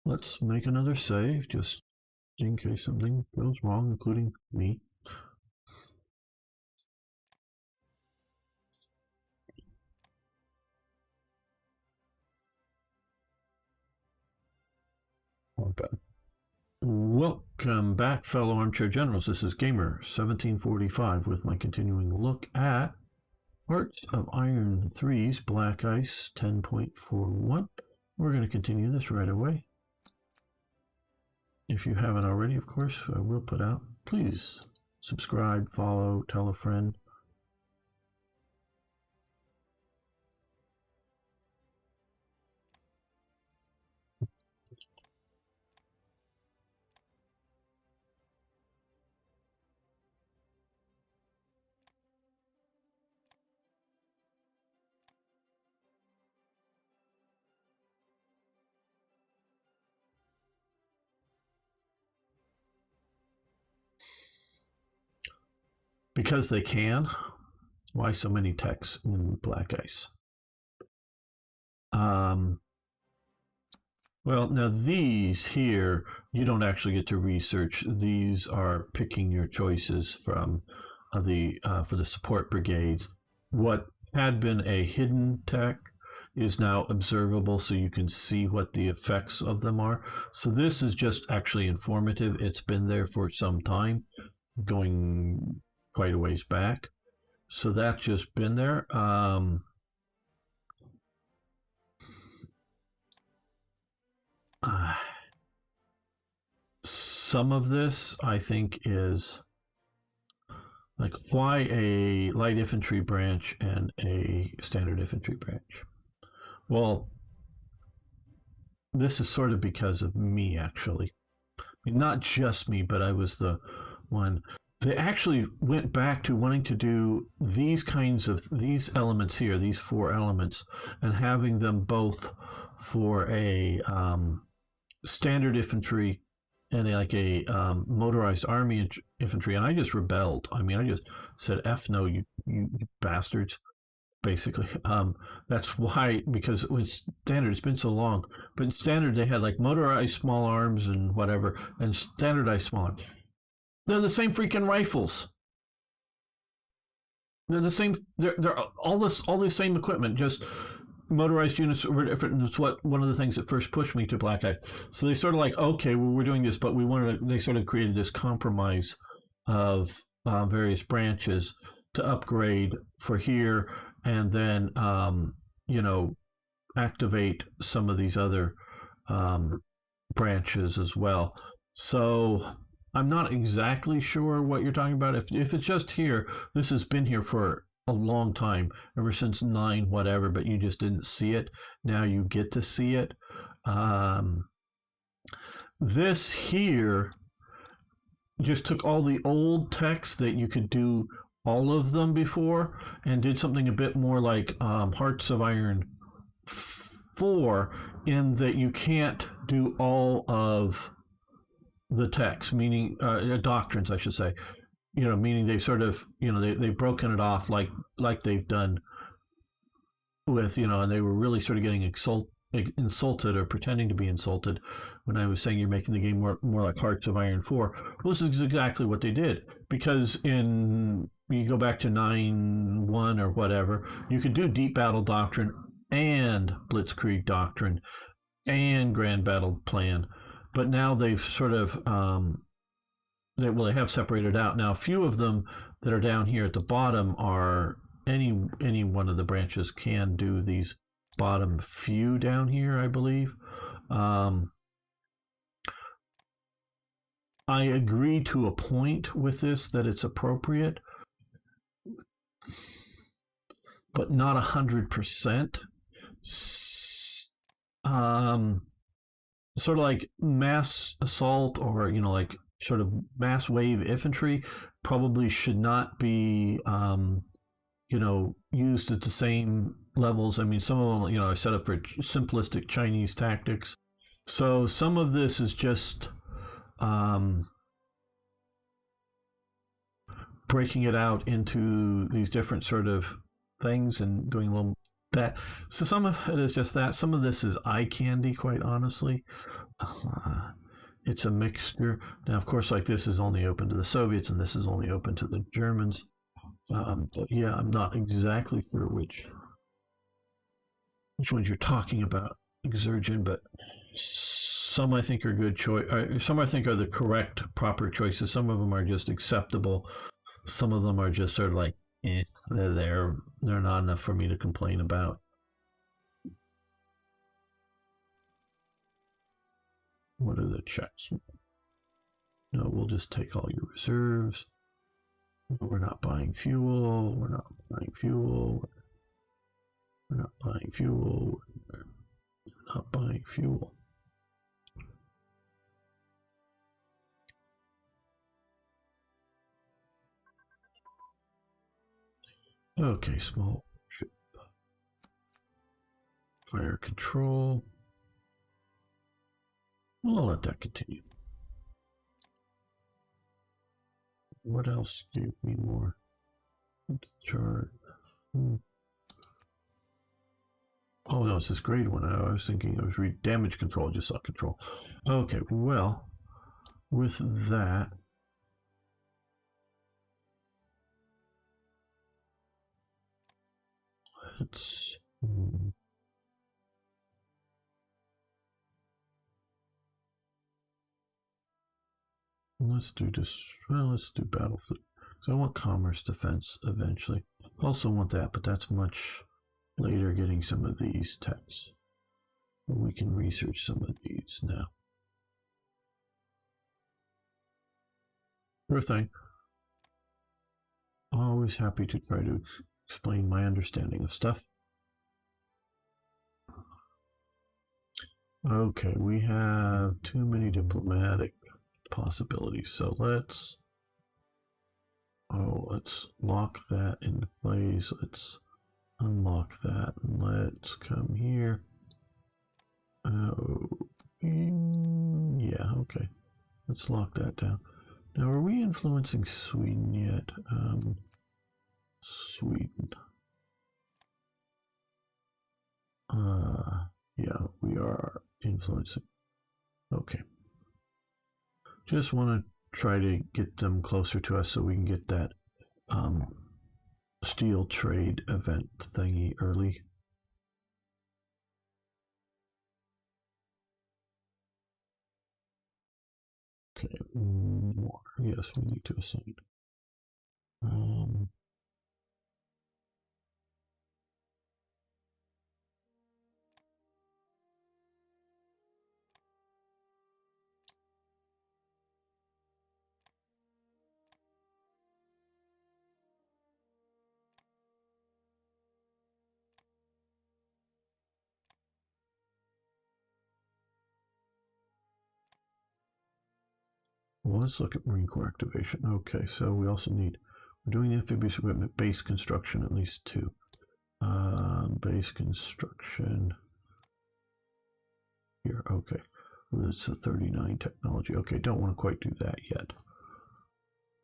Let's make another save just in case something goes wrong, including me. Welcome back, fellow armchair generals. This is Gamer 1745 with my continuing look at Hearts of Iron 3's Black Ice 10.41. We're going to continue this right away. If you haven't already, of course, I will put out. Please subscribe, follow, tell a friend. Because they can. Why so many texts in Black Ice? Well, now these here, you don't actually get to research. These are picking your choices from for the support brigades. What had been a hidden tech is now observable, so you can see what the effects of them are. So this is just actually informative. It's been there for some time, going quite a ways back. So that's just been there. Some of this, I think, is like, why a light infantry branch and a standard infantry branch? Well, this is sort of because of me, actually. I mean, not just me, but I was the one. They actually went back to wanting to do these elements here, these 4 elements, and having them both for a standard infantry and like a motorized army infantry. And I just rebelled. I mean, I just said, F no, you bastards, basically. That's why, because with standard, it's been so long. But in standard, they had like motorized small arms and whatever, and standardized small arms. They're the same freaking rifles. They're the same. They're all the same equipment. Just motorized units were different. And it's one of the things that first pushed me to Black Ice. So they sort of like, okay, well, we're doing this, but we wanted. They sort of created this compromise of various branches to upgrade for here, and then activate some of these other branches as well. So I'm not exactly sure what you're talking about. If it's just here, this has been here for a long time, ever since 9 whatever, but you just didn't see it. Now you get to see it. This here just took all the old text that you could do all of them before and did something a bit more like Hearts of Iron 4, in that you can't do all of the text, meaning doctrines, I should say. Meaning they've sort of, they've broken it off like they've done with, and they were really sort of getting insulted or pretending to be insulted when I was saying you're making the game more like Hearts of Iron 4. Well, this is exactly what they did, because you go back to 9.1 or whatever, you could do Deep Battle Doctrine and Blitzkrieg Doctrine and Grand Battle Plan. But now they've sort of, they have separated out. Now, a few of them that are down here at the bottom are any one of the branches can do these bottom few down here, I believe. I agree to a point with this, that it's appropriate, but not 100%. Sort of like mass assault, or like sort of mass wave infantry probably should not be used at the same levels. I mean, some of them, are set up for simplistic Chinese tactics. So some of this is just breaking it out into these different sort of things and doing a little that. So some of it is just that. Some of this is eye candy, quite honestly. It's a mixture. Now, of course, like this is only open to the Soviets and this is only open to the Germans. But yeah, I'm not exactly sure which ones you're talking about, Exergen, but some I think are good choice. Some I think are the correct, proper choices. Some of them are just acceptable. Some of them are just sort of like, they're there. They're not enough for me to complain about. What are the checks? No, we'll just take all your reserves. We're not buying fuel. We're not buying fuel. We're not buying fuel. We're not buying fuel. Okay, small ship. Fire control. I'll let that continue. What else gave me more? Chart. Oh no, it's this grade one. I was thinking I was reading damage control, just saw control. Okay, well, with that, let's do this. Well, let's do battlefield. So I want commerce defense eventually. Also want that, but that's much later. Getting some of these texts. We can research some of these now. Sure thing. Always happy to try to explain my understanding of stuff. Okay, we have too many diplomatic possibilities. So let's lock that into place. Let's unlock that and let's come here. Oh, yeah, okay. Let's lock that down. Now, are we influencing Sweden yet? Sweden. Yeah, we are influencing. Okay. Just want to try to get them closer to us so we can get that steel trade event thingy early. Okay, more. Yes, we need to assign. Well, let's look at Marine Corps activation. Okay, so we also need, we're doing amphibious equipment base construction, at least 2. Base construction here. Okay, well, it's a 39 technology. Okay, don't want to quite do that yet.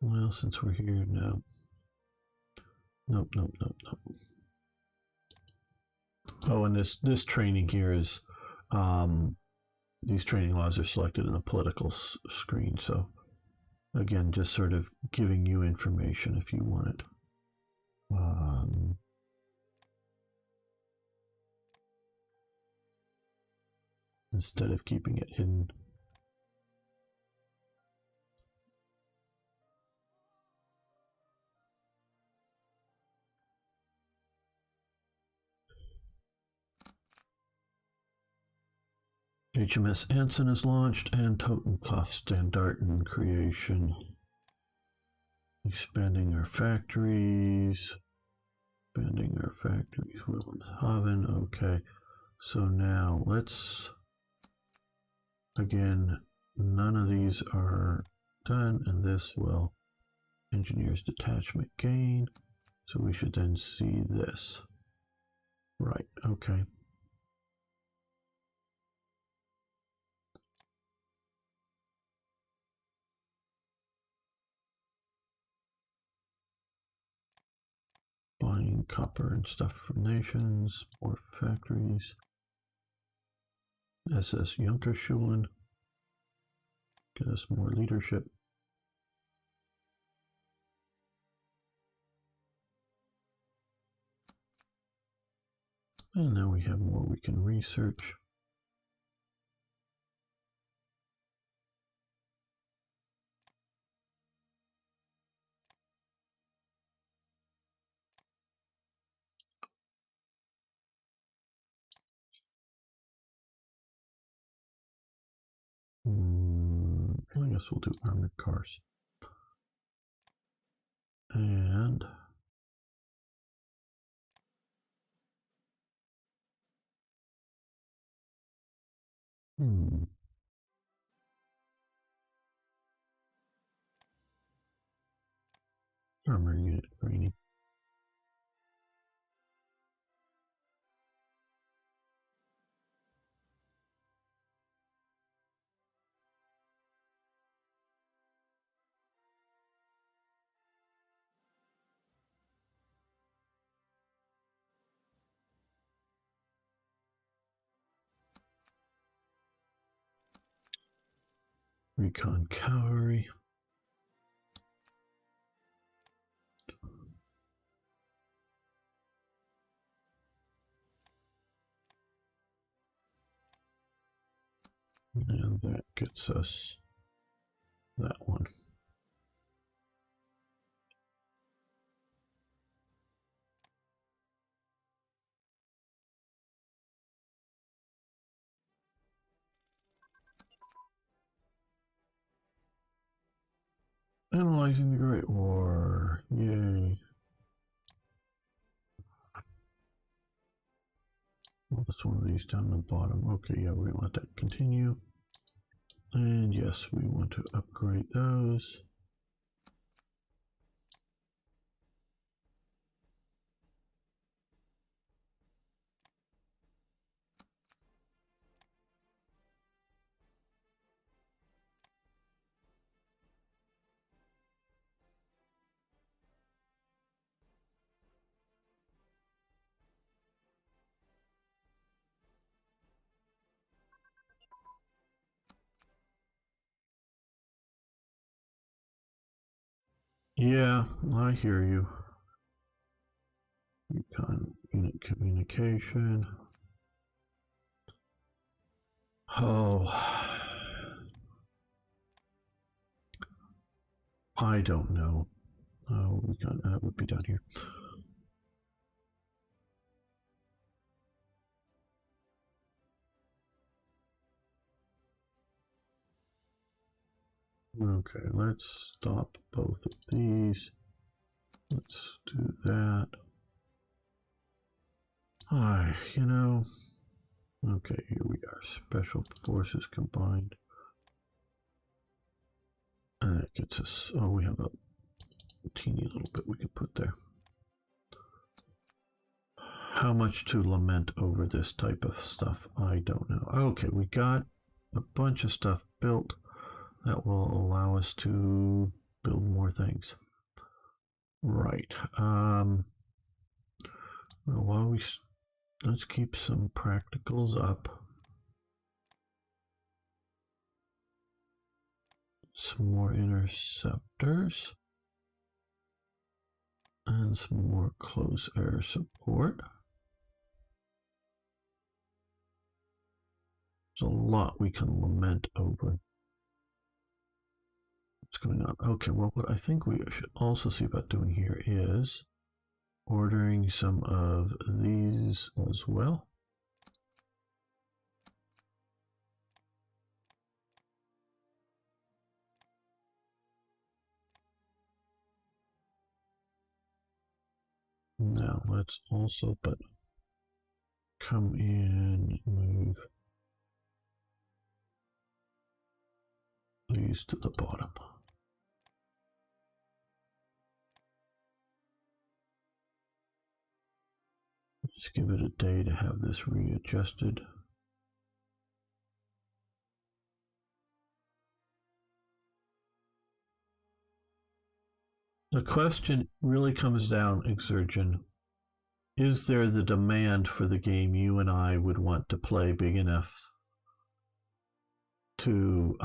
Well, since we're here now. Nope. Oh, and this training here is, these training laws are selected in the political screen. So again, just sort of giving you information if you want it. Instead of keeping it hidden. HMS Anson is launched and Totenkopf Standarten creation. Expanding our factories. Wilhelmshaven. Okay. So now let's, again, none of these are done, and this will engineers detachment gain. So we should then see this. Right. Okay. Buying copper and stuff from nations, more factories. SS Junkerschulen. Get us more leadership. And now we have more we can research. I guess we'll do armored cars. And armor unit training. Recon cavalry. And that gets us that one. Analyzing the Great War. Yay. Well, that's one of these down the bottom. Okay, yeah, we're going to let that continue. And yes, we want to upgrade those. Yeah, I hear you. Recon unit communication. Oh, I don't know. Oh, we got that would be down here. Okay, let's stop both of these. Let's do that. You know. Okay, here we are. Special Forces combined. And that gets us. Oh, we have a teeny little bit we can put there. How much to lament over this type of stuff? I don't know. Okay, we got a bunch of stuff built that will allow us to build more things. Right. Well, while let's keep some practicals up. Some more interceptors. And some more close air support. There's a lot we can lament over. What's going on? Okay, well, what I think we should also see about doing here is ordering some of these as well. Now let's also come in, move these to the bottom. Let's give it a day to have this readjusted. The question really comes down, Exergen. Is there the demand for the game you and I would want to play big enough to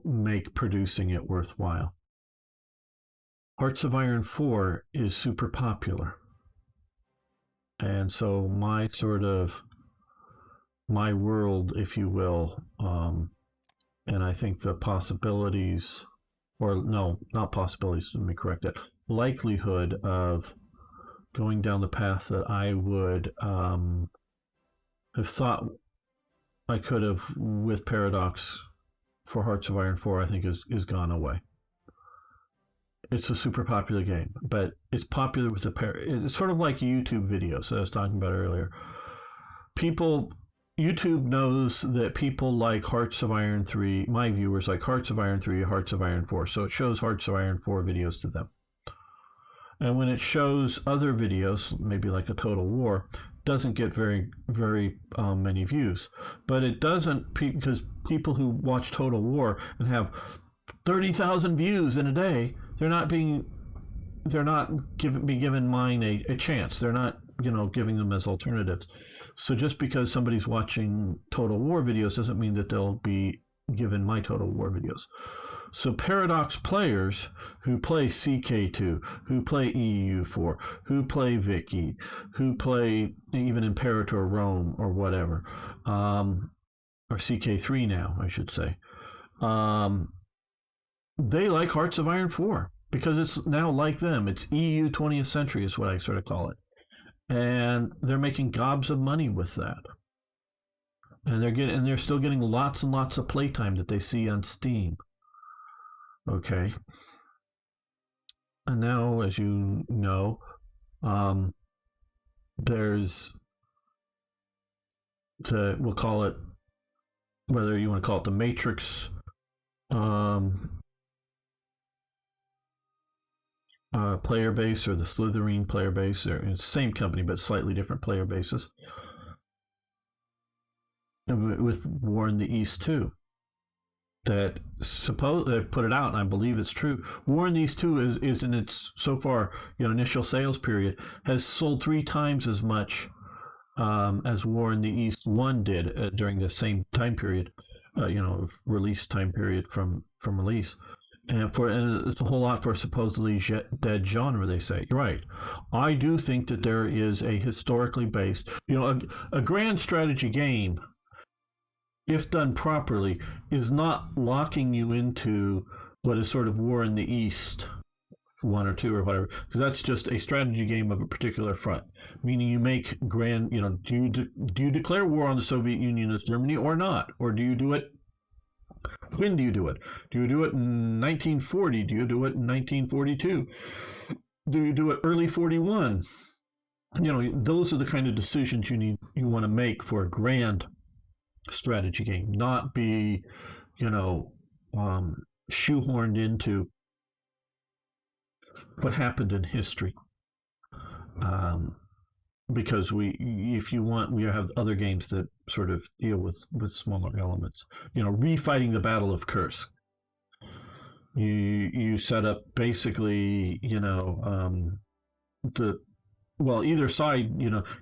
make producing it worthwhile? Hearts of Iron 4 is super popular. And so my world, if you will, and I think the possibilities, or no, not possibilities, let me correct it, likelihood of going down the path that I would have thought I could have with Paradox for Hearts of Iron 4, I think is gone away. It's a super popular game, but it's popular with it's sort of like YouTube videos that I was talking about earlier. YouTube knows that people like Hearts of Iron 3, my viewers like Hearts of Iron 3, Hearts of Iron 4, so it shows Hearts of Iron 4 videos to them. And when it shows other videos, maybe like a Total War, doesn't get very, very many views. But it doesn't, because people who watch Total War and have 30,000 views in a day, they're not being given mine a chance. They're not giving them as alternatives. So just because somebody's watching Total War videos doesn't mean that they'll be given my Total War videos. So Paradox players who play CK2, who play EU4, who play Vicky, who play even Imperator Rome or whatever, or CK3 now, I should say, they like Hearts of Iron 4 because it's now like them. It's EU 20th century is what I sort of call it. And they're making gobs of money with that. And they're still getting lots and lots of playtime that they see on Steam. Okay. And now, as you know, there's we'll call it, whether you want to call it the Matrix player base or the Slytherin player base. They're the same company, but slightly different player bases. And with War in the East too. That they put it out, and I believe it's true. War in the East 2 is in its so far initial sales period has sold 3 times as much as War in the East 1 did during the same time period, release time period from release. And it's a whole lot for a supposedly dead genre, they say. You're right. I do think that there is a historically based, a grand strategy game, if done properly, is not locking you into what is sort of War in the East 1 or 2 or whatever, because that's just a strategy game of a particular front. Meaning you make grand, do you declare war on the Soviet Union as Germany or not? Or do you do it? When do you do it? Do you do it in 1940? Do you do it in 1942? Do you do it early 41? Those are the kind of decisions you want to make for a grand strategy game, not be shoehorned into what happened in history, because if you want, we have other games that sort of deal with smaller elements. Refighting the Battle of Kursk, you set up basically either side,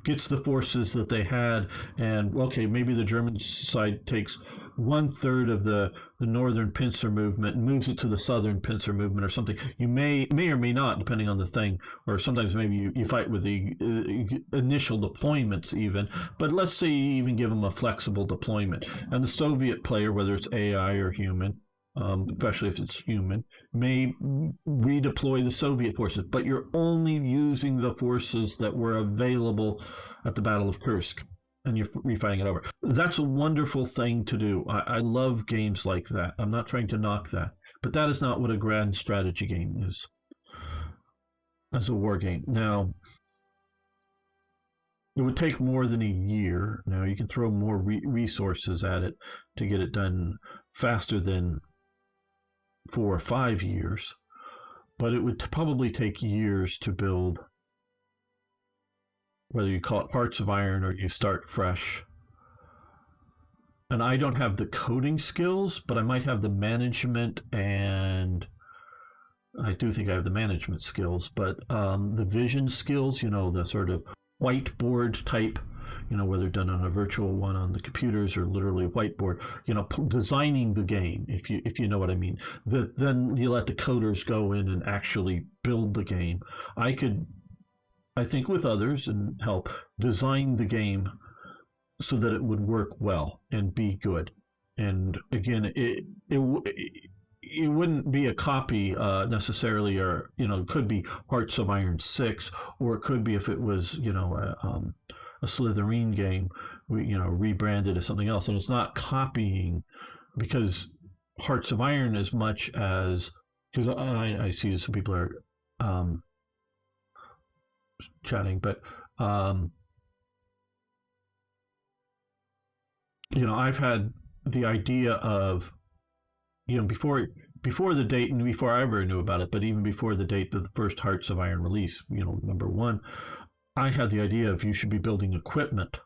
gets the forces that they had, and okay, maybe the German side takes 1/3 of the northern pincer movement and moves it to the southern pincer movement or something. You may or may not, depending on the thing, or sometimes maybe you fight with the initial deployments even, but let's say you even give them a flexible deployment. And the Soviet player, whether it's AI or human, especially if it's human, may redeploy the Soviet forces, but you're only using the forces that were available at the Battle of Kursk, and you're refighting it over. That's a wonderful thing to do. I love games like that. I'm not trying to knock that, but that is not what a grand strategy game is as a war game. Now, it would take more than a year. Now, you can throw more resources at it to get it done faster than 4 or 5 years, but it would probably take years to build, whether you call it Hearts of Iron or you start fresh. And I don't have the coding skills, but I might have the management, and I do think I have the management skills, but the vision skills, the sort of whiteboard type, whether done on a virtual one on the computers or literally whiteboard, designing the game, if you know what I mean. Then you let the coders go in and actually build the game. I think with others and help, design the game so that it would work well and be good. And again, it wouldn't be a copy necessarily, or it could be Hearts of Iron 6, or it could be, if it was a Slytherin game, rebranded as something else. And it's not copying, because Hearts of Iron, as much as, because I see some people are chatting, but I've had the idea of, before the date, and before I ever knew about it, but even before the date of the first Hearts of Iron release, number 1, I had the idea of you should be building equipment,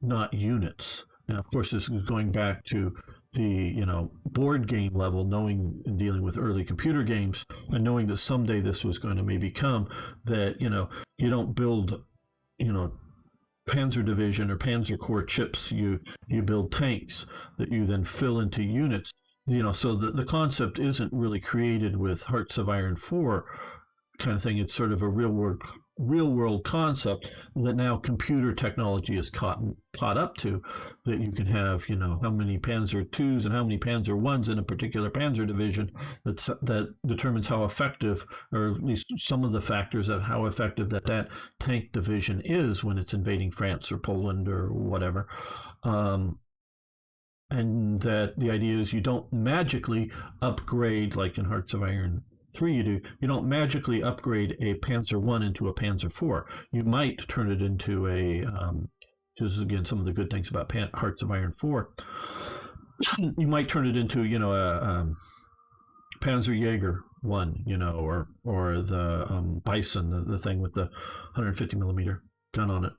not units. Now, of course, this is going back to the, board game level, knowing and dealing with early computer games, and knowing that someday this was going to maybe come, that, you don't build, Panzer Division or Panzer Corps chips. You build tanks that you then fill into units. So the concept isn't really created with Hearts of Iron 4 kind of thing. It's sort of a real world concept that now computer technology is caught up to, that you can have, how many Panzer IIs and how many Panzer Is in a particular Panzer division, that determines how effective, or at least some of the factors of how effective that tank division is when it's invading France or Poland or whatever. And that the idea is you don't magically upgrade, like in Hearts of Iron 3 you don't magically upgrade a Panzer I into a Panzer IV. You might turn it into a, this is again some of the good things about Hearts of Iron 4, you might turn it into, a Panzerjäger 1, or the Bison, the thing with the 150 millimeter gun on it.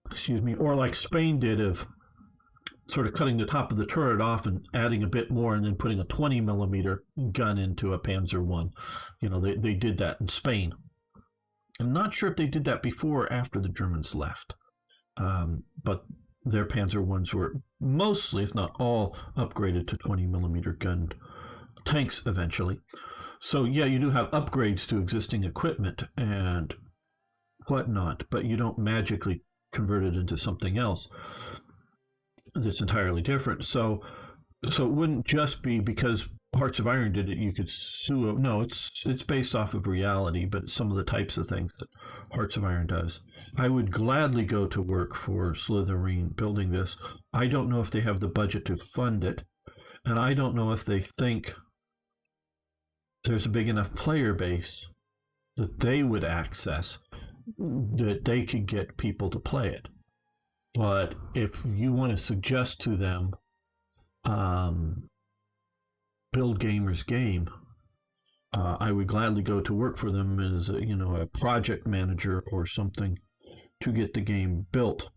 Excuse me. Or like Spain did, of sort of cutting the top of the turret off and adding a bit more, and then putting a 20 millimeter gun into a Panzer I. They did that in Spain. I'm not sure if they did that before or after the Germans left, but their Panzer Is were mostly, if not all, upgraded to 20 millimeter gunned tanks eventually. So yeah, you do have upgrades to existing equipment and whatnot, but you don't magically convert it into something else that's entirely different. So it wouldn't just be because Hearts of Iron did it, you could sue it. No, it's based off of reality, but some of the types of things that Hearts of Iron does. I would gladly go to work for Slytherin building this. I don't know if they have the budget to fund it, and I don't know if they think there's a big enough player base that they would access, that they could get people to play it. But if you want to suggest to them, build gamers game, I would gladly go to work for them as a project manager or something to get the game built.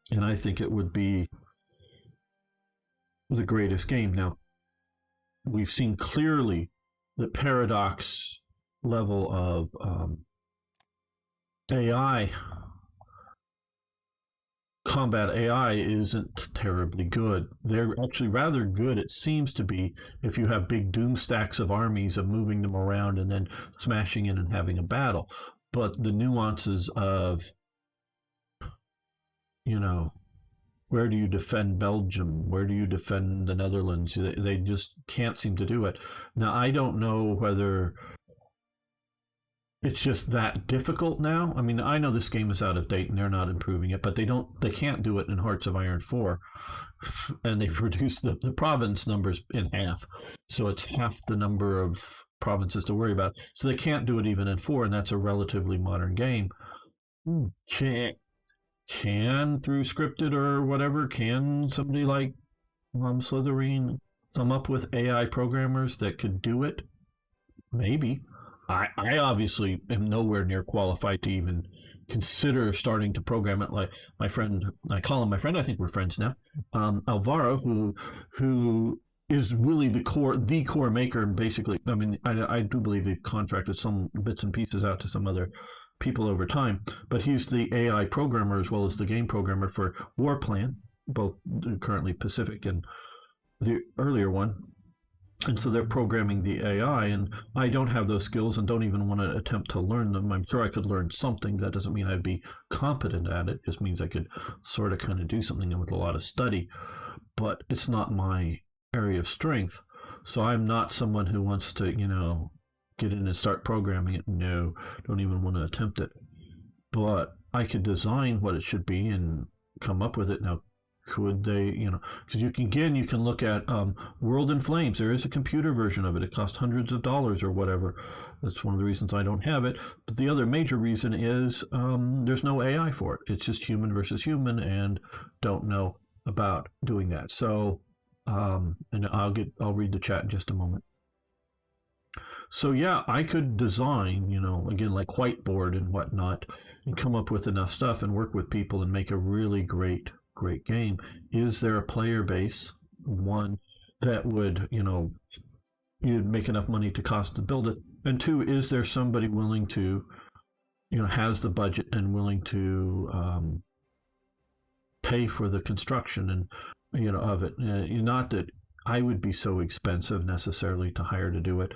And I think it would be the greatest game. Now, we've seen clearly the paradox level of AI, combat AI isn't terribly good. They're actually rather good, it seems to be, if you have big doom stacks of armies, of moving them around and then smashing in and having a battle. But the nuances of, where do you defend Belgium? Where do you defend the Netherlands? They just can't seem to do it. Now, I don't know whether it's just that difficult now. I mean, I know this game is out of date and they're not improving it, but they can't do it in Hearts of Iron 4. And they've reduced the province numbers in half. So it's half the number of provinces to worry about. So they can't do it even in 4, and that's a relatively modern game. Can through scripted or whatever, can somebody like Slytherin come up with AI programmers that could do it? Maybe. I obviously am nowhere near qualified to even consider starting to program it. Like my friend, I call him my friend. I think we're friends now. Alvaro, who is really the core maker. Basically, I mean, I do believe they've contracted some bits and pieces out to some other people over time, but he's the AI programmer as well as the game programmer for Warplan, both currently Pacific and the earlier one. And so they're programming the AI, and I don't have those skills and don't even want to attempt to learn them. I'm sure I could learn something. That doesn't mean I'd be competent at it. It just means I could sort of kind of do something with a lot of study, but it's not my area of strength. So I'm not someone who wants to, get in and start programming it. No, don't even want to attempt it. But I could design what it should be and come up with it. Now, could they, because you can look at World in Flames. There is a computer version of it. It costs hundreds of dollars or whatever. That's one of the reasons I don't have it. But the other major reason is there's no AI for it. It's just human versus human, and don't know about doing that. So, and I'll read the chat in just a moment. So yeah, I could design, again, like whiteboard and whatnot, and come up with enough stuff and work with people and make a really great game. Is there a player base, one, that would, you'd make enough money to cost to build it? And two, is there somebody willing to, has the budget and willing to pay for the construction and, of it? Not that I would be so expensive necessarily to hire to do it,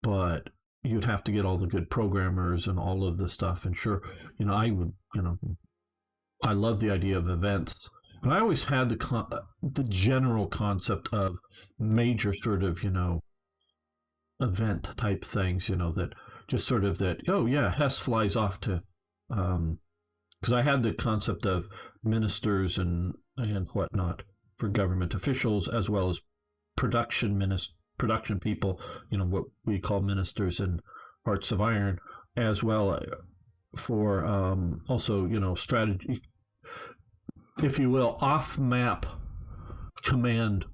but you'd have to get all the good programmers and all of the stuff. And sure, I would, I love the idea of events. And I always had the general concept of major sort of, event type things, that just sort of that, oh yeah, Hess flies off to, because I had the concept of ministers and whatnot for government officials, as well as production people, what we call ministers in Hearts of Iron, as well for also, strategy, if you will, off-map command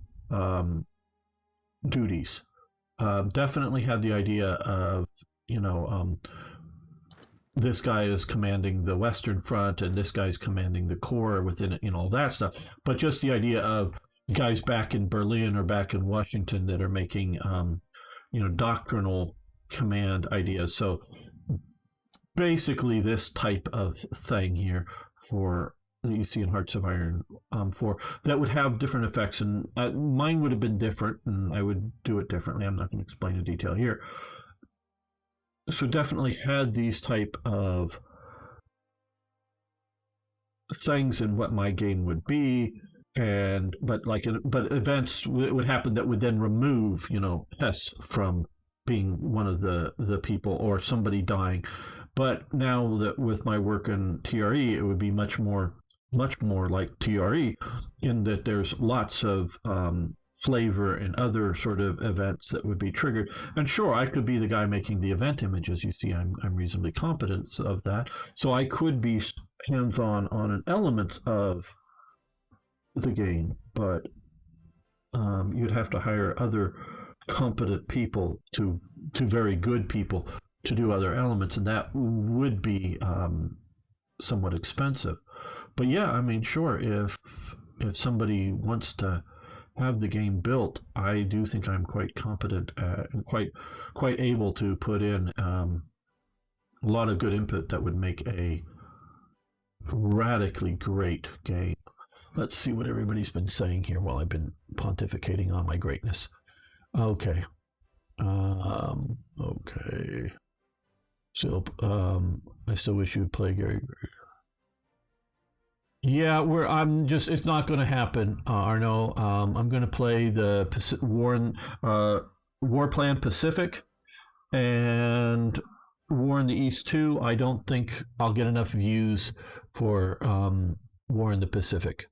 duties. Definitely had the idea of, this guy is commanding the Western Front and this guy's commanding the Corps within it, all that stuff. But just the idea of guys back in Berlin or back in Washington that are making, doctrinal command ideas. So basically this type of thing here for that you see in Hearts of Iron 4 that would have different effects, and mine would have been different, and I would do it differently. I'm not going to explain in detail here. So definitely had these type of things in what my game would be, but events would happen that would then remove Hess from being one of the people, or somebody dying. But now that with my work in TRE, it would be much more like TRE, in that there's lots of flavor and other sort of events that would be triggered. And sure, I could be the guy making the event images. You see, I'm reasonably competent of that. So I could be hands-on on an element of the game, but you'd have to hire other competent people to very good people to do other elements, and that would be somewhat expensive. But yeah, I mean, sure, if somebody wants to have the game built, I do think I'm quite competent and quite able to put in a lot of good input that would make a radically great game. Let's see what everybody's been saying here while I've been pontificating on my greatness. Okay. Okay. So, I still wish you would play Gary. Yeah, it's not going to happen, Arno. I'm going to play the Warplan Pacific and War in the East 2. I don't think I'll get enough views for War in the Pacific.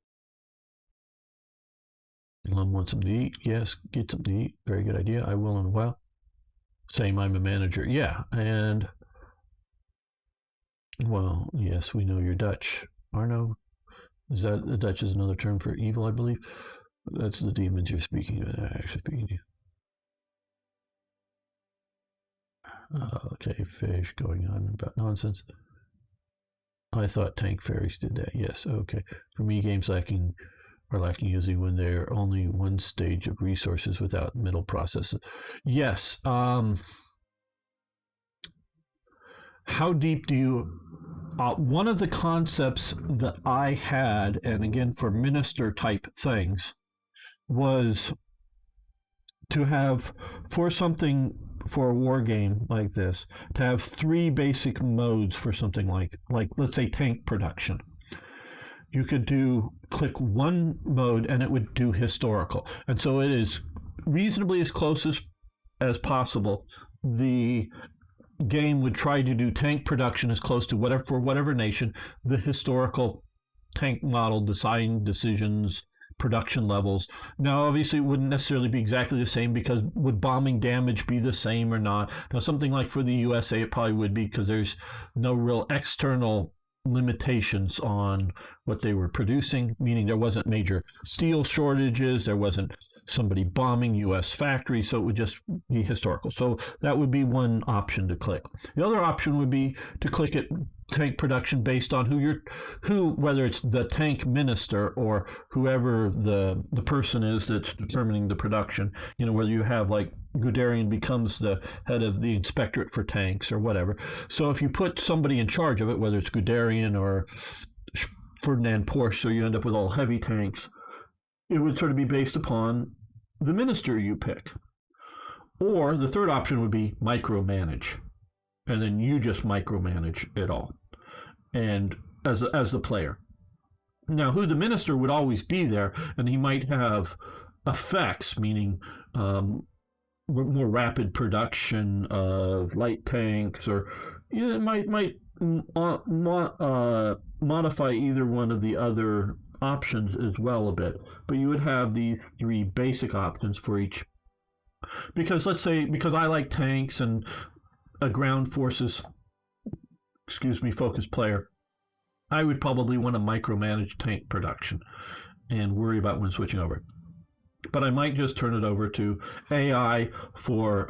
Lum wants something to eat. Yes, get something to eat. Very good idea. I will in a while. Same, I'm a manager. Yeah, and well, yes, we know you're Dutch. Arno, is that Dutch is another term for evil, I believe. That's the demons you're speaking of. Actually speaking to you. Okay, fish going on about nonsense. I thought tank fairies did that. Yes, okay. For me, games are lacking usually when they're only one stage of resources without middle processes. Yes. How deep do you... one of the concepts that I had, and again for minister type things, was to have, for a war game like this, to have 3 basic modes for something like let's say tank production. You could click one mode and it would do historical. And so it is reasonably as close as possible. The game would try to do tank production as close to for whatever nation, the historical tank model, design decisions, production levels. Now, obviously, it wouldn't necessarily be exactly the same, because would bombing damage be the same or not? Now, something like for the USA, it probably would be, because there's no real external limitations on what they were producing, meaning there wasn't major steel shortages, there wasn't somebody bombing U.S. factories, so it would just be historical. So that would be one option to click. The other option would be to click it tank production based on whether it's the tank minister or whoever the person is that's determining the production. Whether you have like Guderian becomes the head of the inspectorate for tanks or whatever. So if you put somebody in charge of it, whether it's Guderian or Ferdinand Porsche, so you end up with all heavy tanks, it would sort of be based upon the minister you pick. Or the third option would be micromanage. And then you just micromanage it all, and as the player. Now, who the minister would always be there, and he might have effects, meaning more rapid production of light tanks, or it might modify either one of the other options as well a bit. But you would have the 3 basic options for each. Because let's say, because I like tanks and a ground forces, focused player, I would probably want to micromanage tank production and worry about when switching over. But I might just turn it over to AI for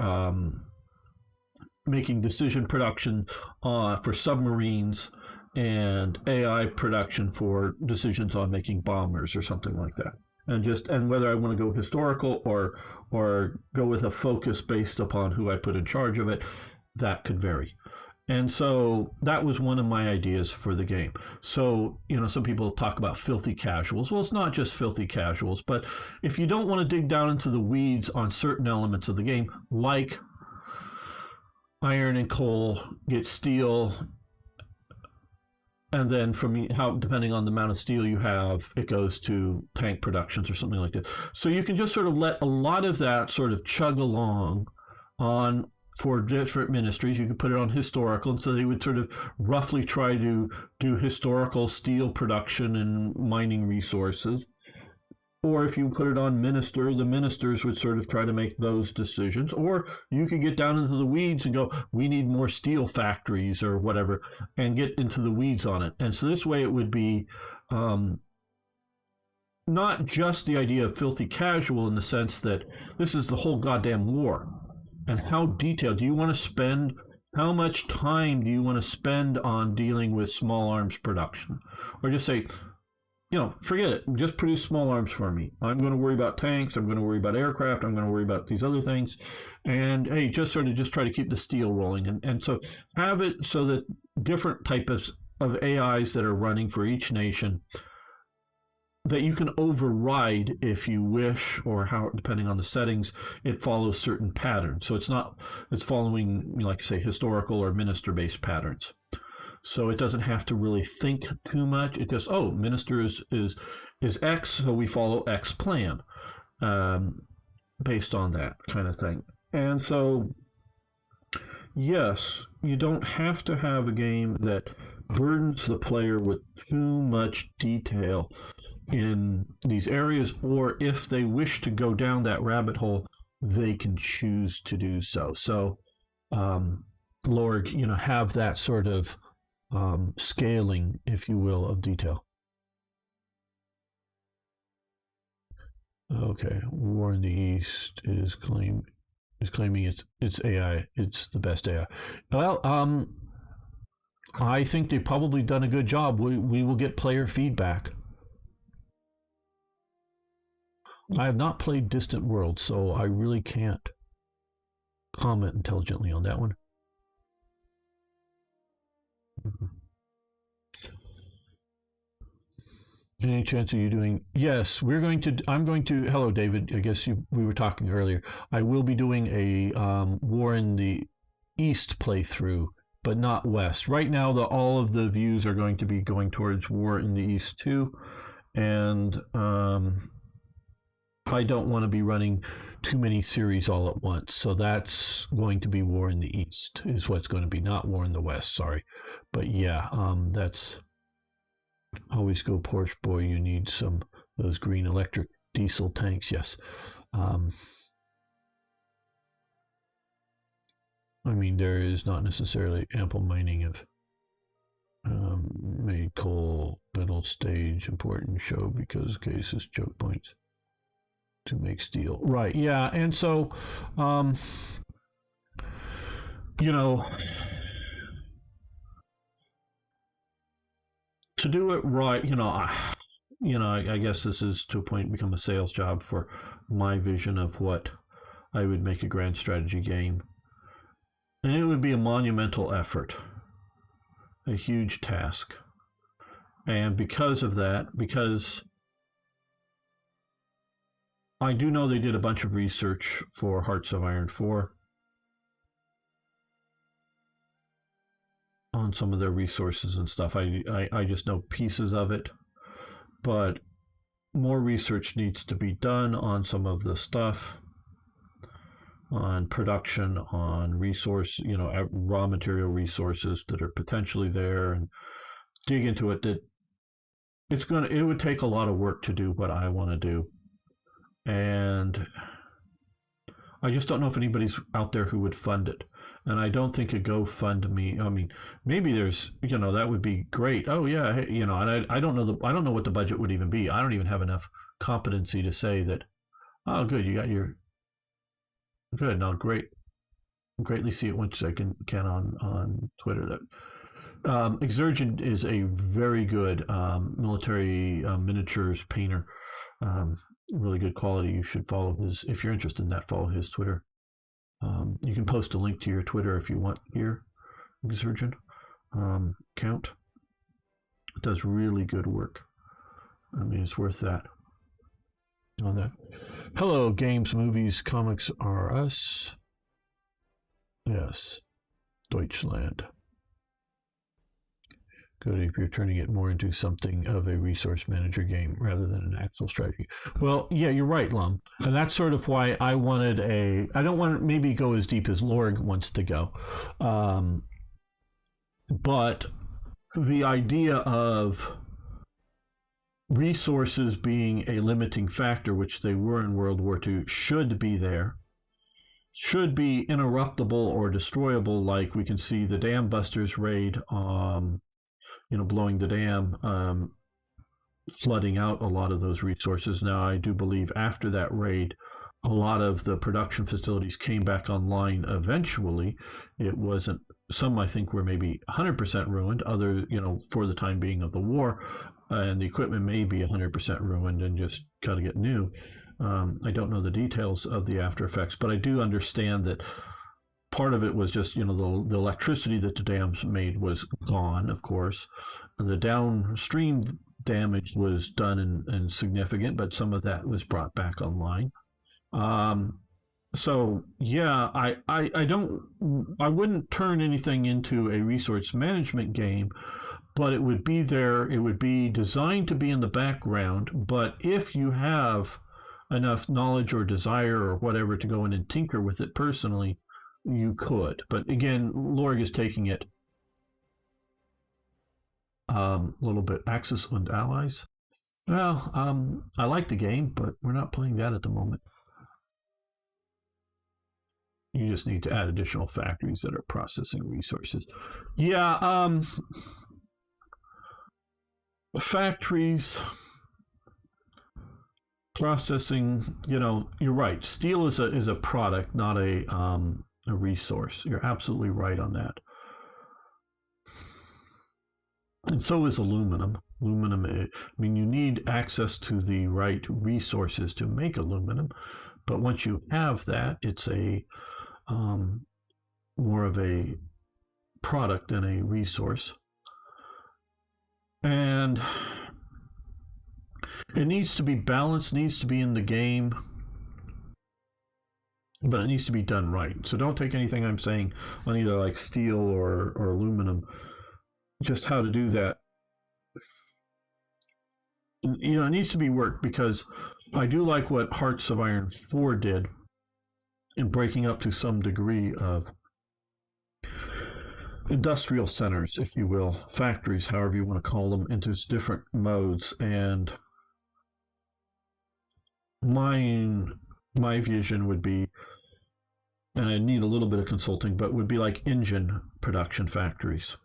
making decision production for submarines, and AI production for decisions on making bombers or something like that. And whether I want to go historical or go with a focus based upon who I put in charge of it, that could vary. And so that was one of my ideas for the game. So, some people talk about filthy casuals. Well, it's not just filthy casuals, but if you don't want to dig down into the weeds on certain elements of the game, like iron and coal, get steel, and then depending on the amount of steel you have, it goes to tank productions or something like that. So you can just sort of let a lot of that sort of chug along for different ministries. You could put it on historical, and so they would sort of roughly try to do historical steel production and mining resources. Or if you put it on minister, the ministers would sort of try to make those decisions. Or you could get down into the weeds and go, we need more steel factories or whatever, and get into the weeds on it. And so this way it would be not just the idea of filthy casual in the sense that this is the whole goddamn war. And how detailed do you want to spend? How much time do you want to spend on dealing with small arms production? Or just say, forget it. Just produce small arms for me. I'm going to worry about tanks. I'm going to worry about aircraft. I'm going to worry about these other things. And hey, just try to keep the steel rolling. And so have it so that different types of AIs that are running for each nation, that you can override if you wish, or how, depending on the settings, it follows certain patterns. So it's following, like I say, historical or minister-based patterns. So it doesn't have to really think too much. It just, minister is X, so we follow X plan based on that kind of thing. And so, yes, you don't have to have a game that burdens the player with too much detail in these areas, or if they wish to go down that rabbit hole, they can choose to do so. So, Lord, have that sort of scaling, if you will, of detail. Okay, War in the East is claiming it's AI. It's the best AI. Well, I think they've probably done a good job. We will get player feedback. I have not played Distant World, so I really can't comment intelligently on that one. Any chance of you doing? Yes, we're going to. I'm going to. Hello, David. I guess we were talking earlier. I will be doing a War in the East playthrough, but not West. Right now, all of the views are going to be going towards War in the East too, and I don't want to be running too many series all at once. So that's going to be War in the East is what's going to be, not War in the West. Sorry, but yeah, that's. Always go Porsche boy. You need those green electric diesel tanks. Yes. I mean, there is not necessarily ample mining of made coal, middle stage, important show because cases choke points to make steel. Right. Yeah. And so, you know, to do it right, I guess this is to a point become a sales job for my vision of what I would make a grand strategy game. And it would be a monumental effort, a huge task. And because of that, because I do know they did a bunch of research for Hearts of Iron 4 on some of their resources and stuff. I just know pieces of it, but more research needs to be done on some of the stuff, on production, on resource, raw material resources that are potentially there, and dig into it. That it would take a lot of work to do what I want to do, and I just don't know if anybody's out there who would fund it. And I don't think a GoFundMe. I mean, maybe there's, that would be great. Oh yeah, and I don't know I don't know what the budget would even be. I don't even have enough competency to say that. Oh, good, you got your. Good, no, great. Greatly see it once I can on Twitter that Exurgent is a very good military miniatures painter. Really good quality. You should follow his if you're interested in that. Follow his Twitter. You can post a link to your Twitter if you want here, Exurgent account. It does really good work. I mean, it's worth that. On that. Hello, games, movies, comics are us. Yes, Deutschland. Good if you're turning it more into something of a resource manager game rather than an actual strategy. Well, yeah, you're right, Lum. And that's sort of why I wanted I don't want to maybe go as deep as Lorg wants to go. But the idea of resources being a limiting factor, which they were in World War II, should be there. Should be interruptible or destroyable, like we can see the Dam Busters raid, blowing the dam, flooding out a lot of those resources. Now, I do believe after that raid, a lot of the production facilities came back online eventually. It wasn't, some I think were maybe 100% ruined, other, for the time being of the war, and the equipment may be 100% ruined and just got to get new. I don't know the details of the after effects, but I do understand that part of it was just, the electricity that the dams made was gone, of course. The downstream damage was done and significant, but some of that was brought back online. So yeah, I wouldn't turn anything into a resource management game, but it would be there. It would be designed to be in the background. But if you have enough knowledge or desire or whatever to go in and tinker with it personally, you could. But again, Lorg is taking it a little bit. Axis and Allies. Well, I like the game, but we're not playing that at the moment. You just need to add additional factories that are processing resources. Yeah, factories processing, you're right. Steel is a product, not a resource. You're absolutely right on that. And so is aluminum. I mean, you need access to the right resources to make aluminum, but once you have that, it's a more of a product than a resource. And it needs to be balanced, needs to be in the game, but it needs to be done right. So don't take anything I'm saying on either like steel or aluminum, just how to do that. It needs to be worked, because I do like what Hearts of Iron 4 did in breaking up to some degree of industrial centers, if you will, factories, however you want to call them, into different modes. And my vision would be, and I need a little bit of consulting, but would be like engine production factories,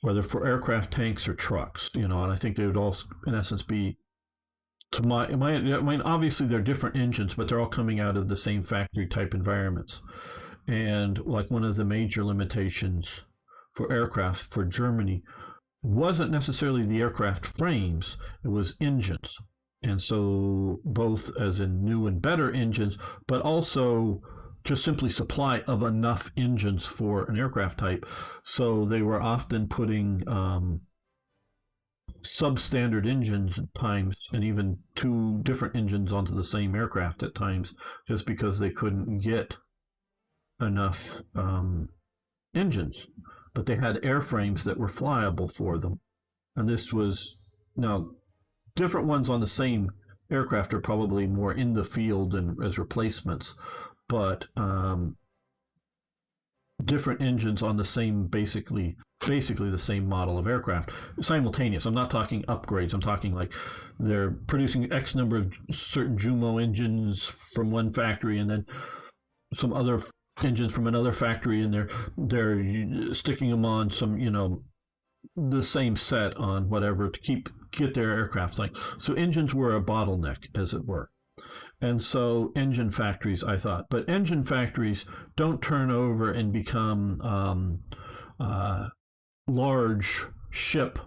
whether for aircraft, tanks, or trucks, and I think they would all, in essence, be, I mean, obviously they're different engines, but they're all coming out of the same factory type environments. And like one of the major limitations for aircraft for Germany wasn't necessarily the aircraft frames, it was engines. And so both as in new and better engines, but also just simply supply of enough engines for an aircraft type. So they were often putting substandard engines at times, and even two different engines onto the same aircraft at times, just because they couldn't get enough engines. But they had airframes that were flyable for them. And this was, now, different ones on the same aircraft are probably more in the field and as replacements, but different engines on the same, basically the same model of aircraft, simultaneous. I'm not talking upgrades. I'm talking like they're producing X number of certain Jumo engines from one factory, and then some other engines from another factory, and they're sticking them on some, the same set on whatever to get their aircraft like. So engines were a bottleneck, as it were. And so engine factories, I thought, but engine factories don't turn over and become large ship,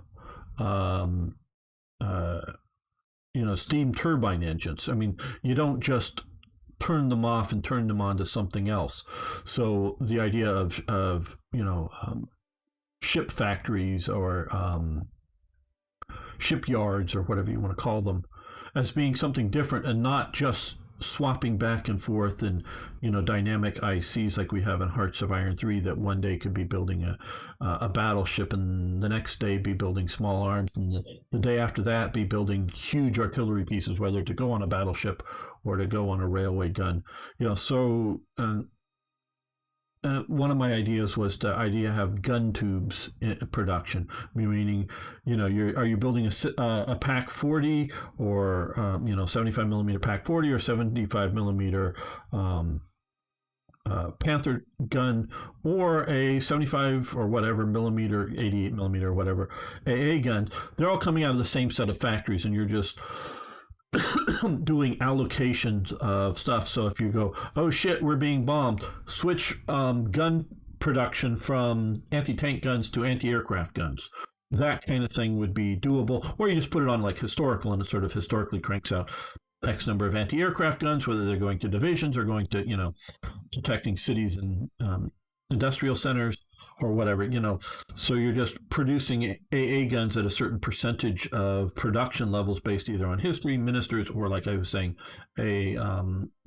steam turbine engines. I mean, you don't just turn them off and turn them on to something else. So the idea of ship factories or shipyards or whatever you want to call them, as being something different and not just swapping back and forth and dynamic ICs like we have in Hearts of Iron 3, that one day could be building a battleship, and the next day be building small arms, and the day after that be building huge artillery pieces, whether to go on a battleship or to go on a railway gun. One of my ideas was to have gun tubes in production, meaning, are you building a Pac 40 or 75 millimeter Pac 40 or 75 millimeter Panther gun, or a 75 or whatever millimeter, 88 millimeter or whatever AA gun? They're all coming out of the same set of factories, and you're just doing allocations of stuff. So if you go, oh shit, we're being bombed, switch gun production from anti-tank guns to anti-aircraft guns. That kind of thing would be doable. Or you just put it on like historical, and it sort of historically cranks out X number of anti-aircraft guns, whether they're going to divisions or going to, protecting cities and industrial centers or whatever, so you're just producing AA guns at a certain percentage of production levels based either on history, ministers, or, like I was saying, a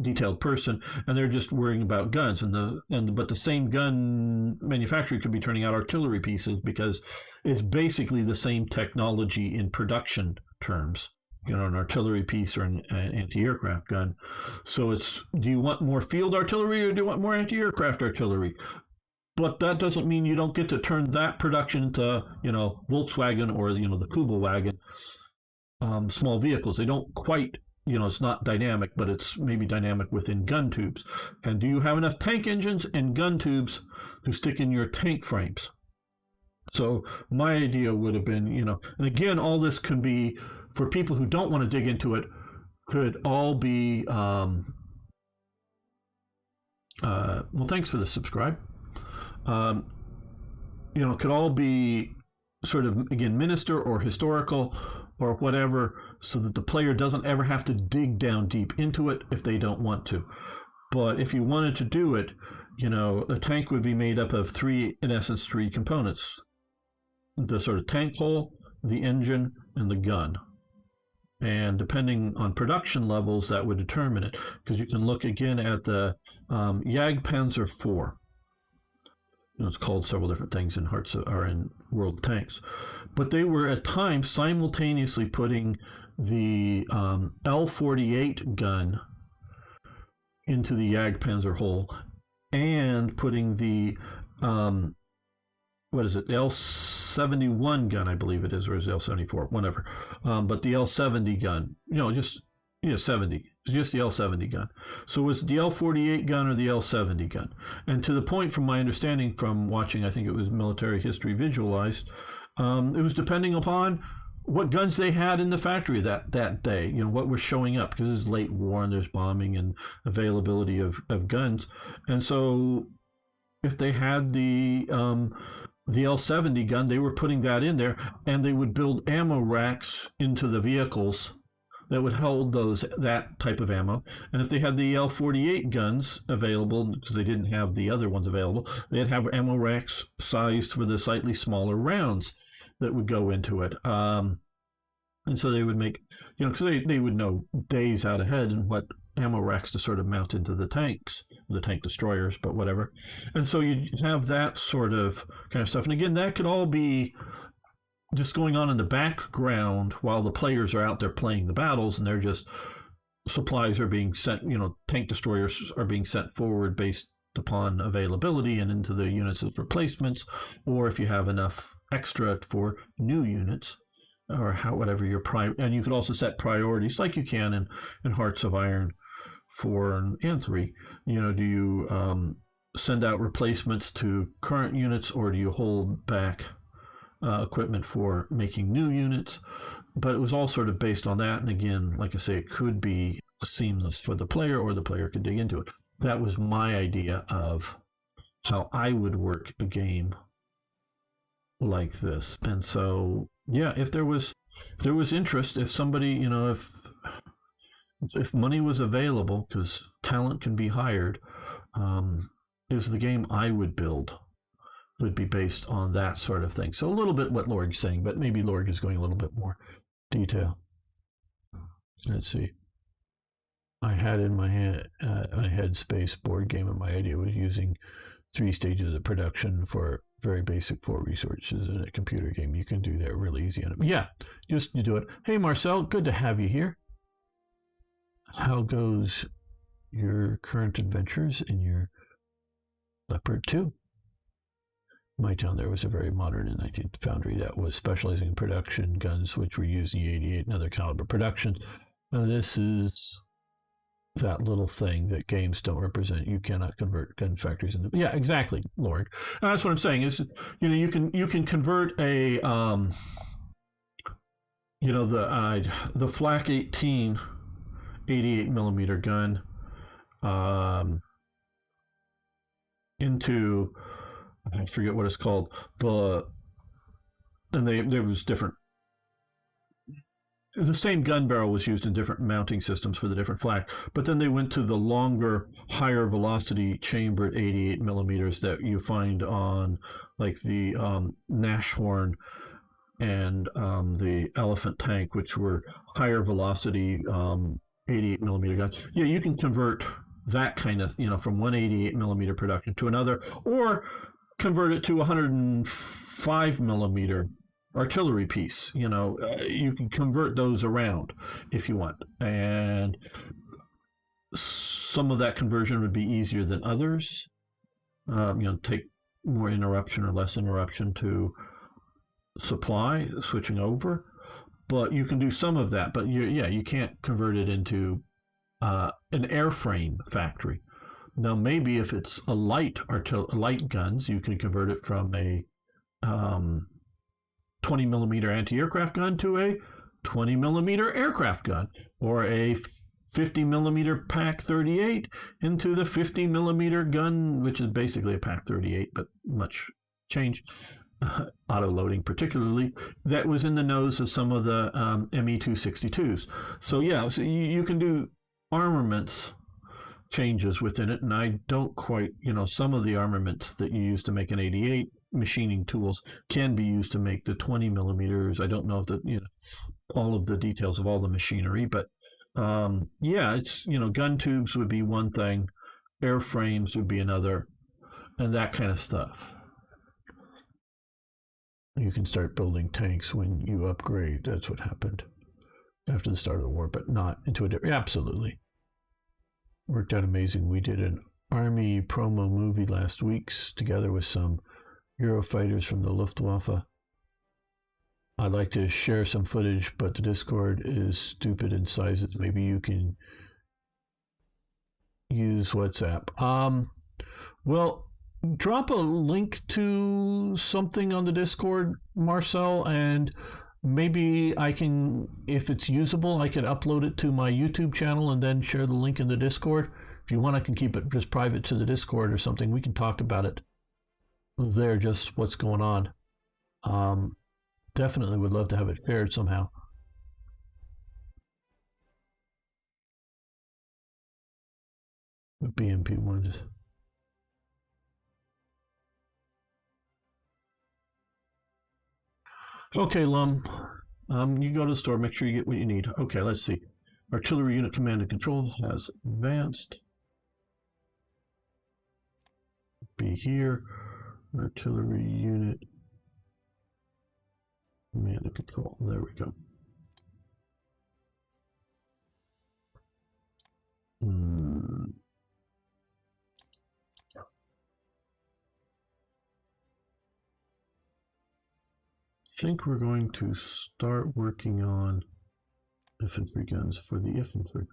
detailed person, and they're just worrying about guns. But the same gun manufacturer could be turning out artillery pieces, because it's basically the same technology in production terms. An artillery piece or an anti-aircraft gun. So do you want more field artillery or do you want more anti-aircraft artillery? But that doesn't mean you don't get to turn that production into, Volkswagen or, the Kubelwagen, small vehicles. They don't quite, it's not dynamic, but it's maybe dynamic within gun tubes. And do you have enough tank engines and gun tubes to stick in your tank frames? So my idea would have been, and again, all this can be, for people who don't want to dig into it, could all be, well, thanks for the subscribe. Could all be sort of, again, minister or historical or whatever, so that the player doesn't ever have to dig down deep into it if they don't want to. But if you wanted to do it, a tank would be made up of three components: the sort of tank hull, the engine, and the gun. And depending on production levels, that would determine it. Because you can look again at the Jagdpanzer IV. It's called several different things in World Tanks. But they were at times simultaneously putting the L-48 gun into the Jagdpanzer hull and putting the L-71 gun, I believe it is, or is it L-74, whatever. But the L-70 gun, just 70. It's just the L-70 gun. So was it the L-48 gun or the L-70 gun? And to the point, from my understanding from watching, I think it was Military History Visualized, it was depending upon what guns they had in the factory that day, what was showing up, because it's late war and there's bombing and availability of guns. And so if they had the L-70 gun, they were putting that in there, and they would build ammo racks into the vehicles that would hold that type of ammo. And if they had the L-48 guns available, because they didn't have the other ones available, they'd have ammo racks sized for the slightly smaller rounds that would go into it. And so they would make, because they would know days out ahead and what ammo racks to sort of mount into the tanks, the tank destroyers, but whatever. And so you have that sort of kind of stuff. And again, that could all be just going on in the background while the players are out there playing the battles, and they're just, supplies are being sent, tank destroyers are being sent forward based upon availability and into the units as replacements, or if you have enough extra for new units, or whatever your and you could also set priorities like you can in Hearts of Iron 4 and 3. Do you send out replacements to current units, or do you hold back equipment for making new units? But it was all sort of based on that. And again, like I say, it could be seamless for the player, or the player could dig into it. That was my idea of how I would work a game like this. And so, yeah, if there was interest, if somebody, if money was available, because talent can be hired, is the game I would build would be based on that sort of thing. So a little bit what Lorg's saying, but maybe Lorg is going a little bit more detail. Let's see. I had in my head Space board game, and my idea was using 3 stages of production for very basic 4 resources in a computer game. You can do that really easy. Yeah, just you do it. Hey, Marcel, good to have you here. How goes your current adventures in your Leopard 2? My town there was a very modern and 19th foundry that was specializing in production guns, which were used in the 88 and other caliber production. Now, this is that little thing that games don't represent. You cannot convert gun factories into. Yeah, exactly, Lord. And that's what I'm saying is, you can convert a the Flak 18 88 millimeter gun into, I forget what it's called, there was different. The same gun barrel was used in different mounting systems for the different flak, but then they went to the longer, higher velocity chambered 88 millimeters that you find on like the Nashorn and the Elephant tank, which were higher velocity 88 millimeter guns. Yeah, you can convert that kind of, from one 88 millimeter production to another, or convert it to 105 millimeter artillery piece. You can convert those around if you want, and some of that conversion would be easier than others. Take more interruption or less interruption to supply switching over, but you can do some of that. But you can't convert it into an airframe factory. Now, maybe if it's a light guns, you can convert it from a 20 millimeter anti-aircraft gun to a 20 millimeter aircraft gun, or a 50 millimeter PAC 38 into the 50 millimeter gun, which is basically a PAC 38, but much changed. Auto loading, particularly, that was in the nose of some of the ME 262s. So, yeah, so you can do armaments changes within it. And I don't quite, some of the armaments that you use to make an 88 machining tools can be used to make the 20 millimeters. I don't know all of the details of all the machinery, but it's, gun tubes would be one thing, airframes would be another, and that kind of stuff. You can start building tanks when you upgrade. That's what happened after the start of the war, but not into a different. Absolutely. Worked out amazing. We did an Army promo movie last week together with some Eurofighters from the Luftwaffe. I'd like to share some footage, but the Discord is stupid in sizes. Maybe you can use WhatsApp. Well, drop a link to something on the Discord, Marcel, and maybe I can, if it's usable, I can upload it to my YouTube channel and then share the link in the Discord. If you want, I can keep it just private to the Discord or something. We can talk about it there, just what's going on. Definitely would love to have it shared somehow. BMP ones. Okay, Lum. You go to the store, make sure you get what you need. Okay, let's see. Artillery unit command and control has advanced. Be here. Artillery unit command and control. There we go. I think we're going to start working on infantry guns for the infantry.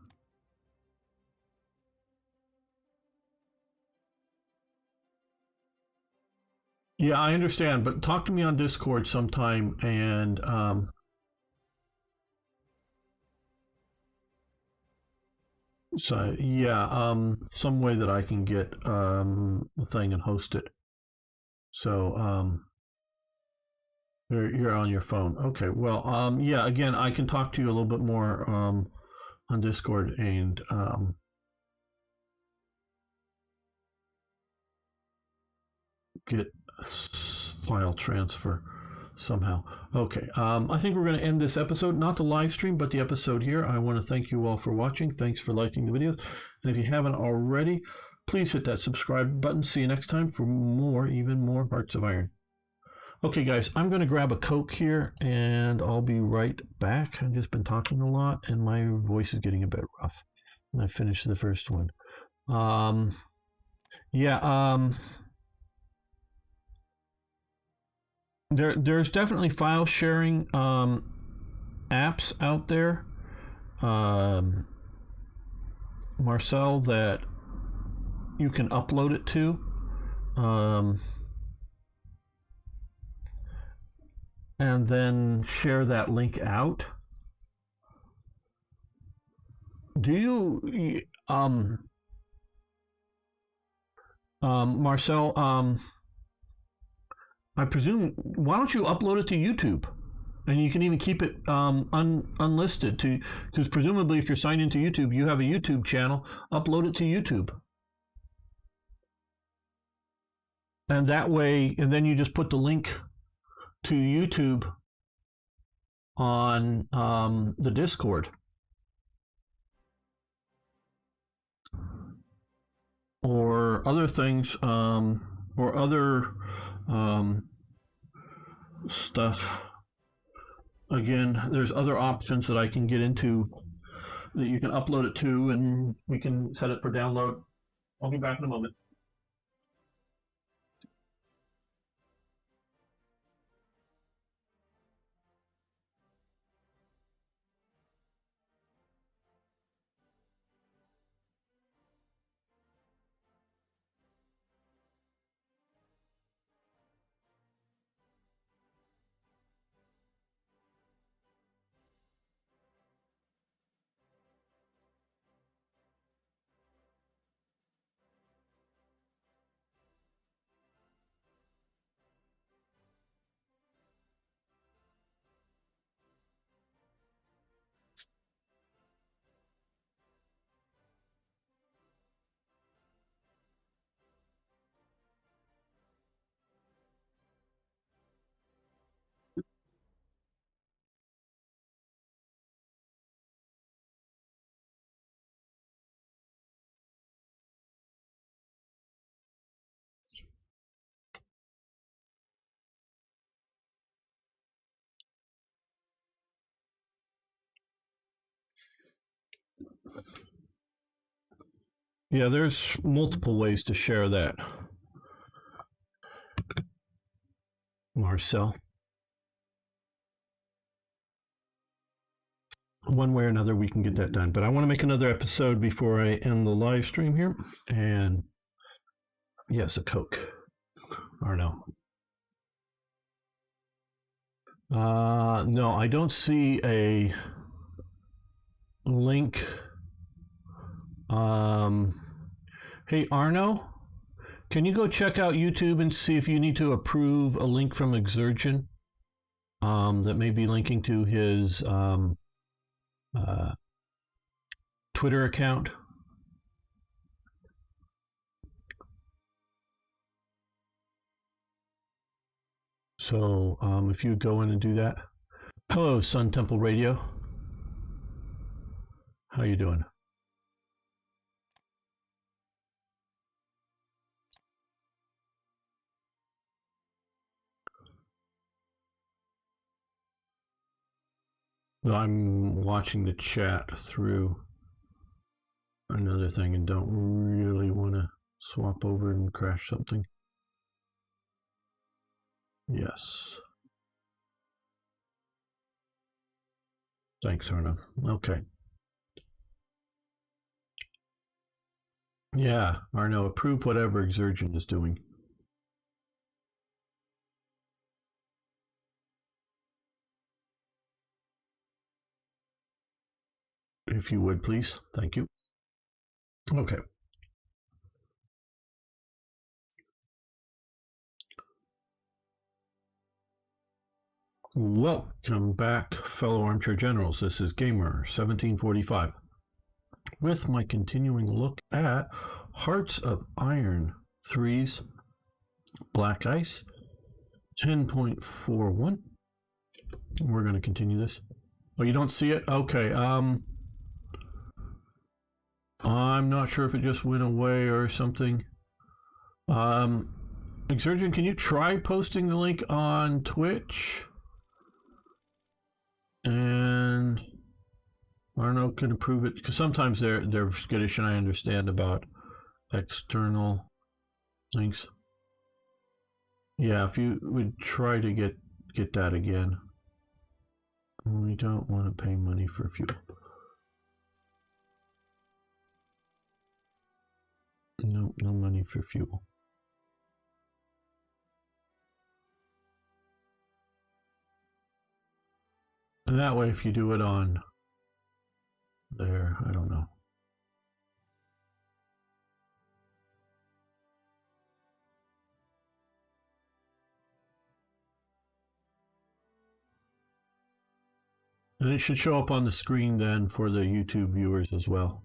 Yeah, I understand, but talk to me on Discord sometime, and so yeah, some way that I can get the thing and host it. So you're on your phone. Okay, well, yeah, again, I can talk to you a little bit more on Discord and get file transfer somehow. Okay, I think we're going to end this episode, not the live stream, but the episode here. I want to thank you all for watching. Thanks for liking the videos. And if you haven't already, please hit that subscribe button. See you next time for more, even more Hearts of Iron. Okay, guys, I'm going to grab a Coke here, and I'll be right back. I've just been talking a lot, and my voice is getting a bit rough. And I finished the first one. There's definitely file sharing apps out there, Marcel, that you can upload it to. And then share that link out. Do you, Marcel, I presume, why don't you upload it to YouTube? And you can even keep it unlisted, because presumably if you're signed into YouTube, you have a YouTube channel, upload it to YouTube. And that way, and then you just put the link to YouTube on the Discord. Or other things, or other stuff. Again, there's other options that I can get into that you can upload it to, and we can set it for download. I'll be back in a moment. Yeah, there's multiple ways to share that, Marcel. One way or another, we can get that done. But I want to make another episode before I end the live stream here. And yes, a Coke. Or no. No, I don't see a link. Hey, Arno, can you go check out YouTube and see if you need to approve a link from Exergen that may be linking to his Twitter account? So if you go in and do that. Hello, Sun Temple Radio. How you doing? I'm watching the chat through another thing and don't really want to swap over and crash something. Yes. Thanks, Arno. Okay. Yeah, Arno, approve whatever Exergen is doing. If you would, please. Thank you. Okay. Welcome back, fellow armchair generals. This is Gamer 1745 with my continuing look at Hearts of Iron 3's Black Ice 10.41. We're going to continue this. Oh, you don't see it? Okay. I'm not sure if it just went away or something. Exergen, can you try posting the link on Twitch? And Arno can approve it, because sometimes they're skittish, and I understand about external links. Yeah, if you would try to get that again. We don't want to pay money for fuel. No money for fuel. And that way, if you do it on there, I don't know. And it should show up on the screen then for the YouTube viewers as well.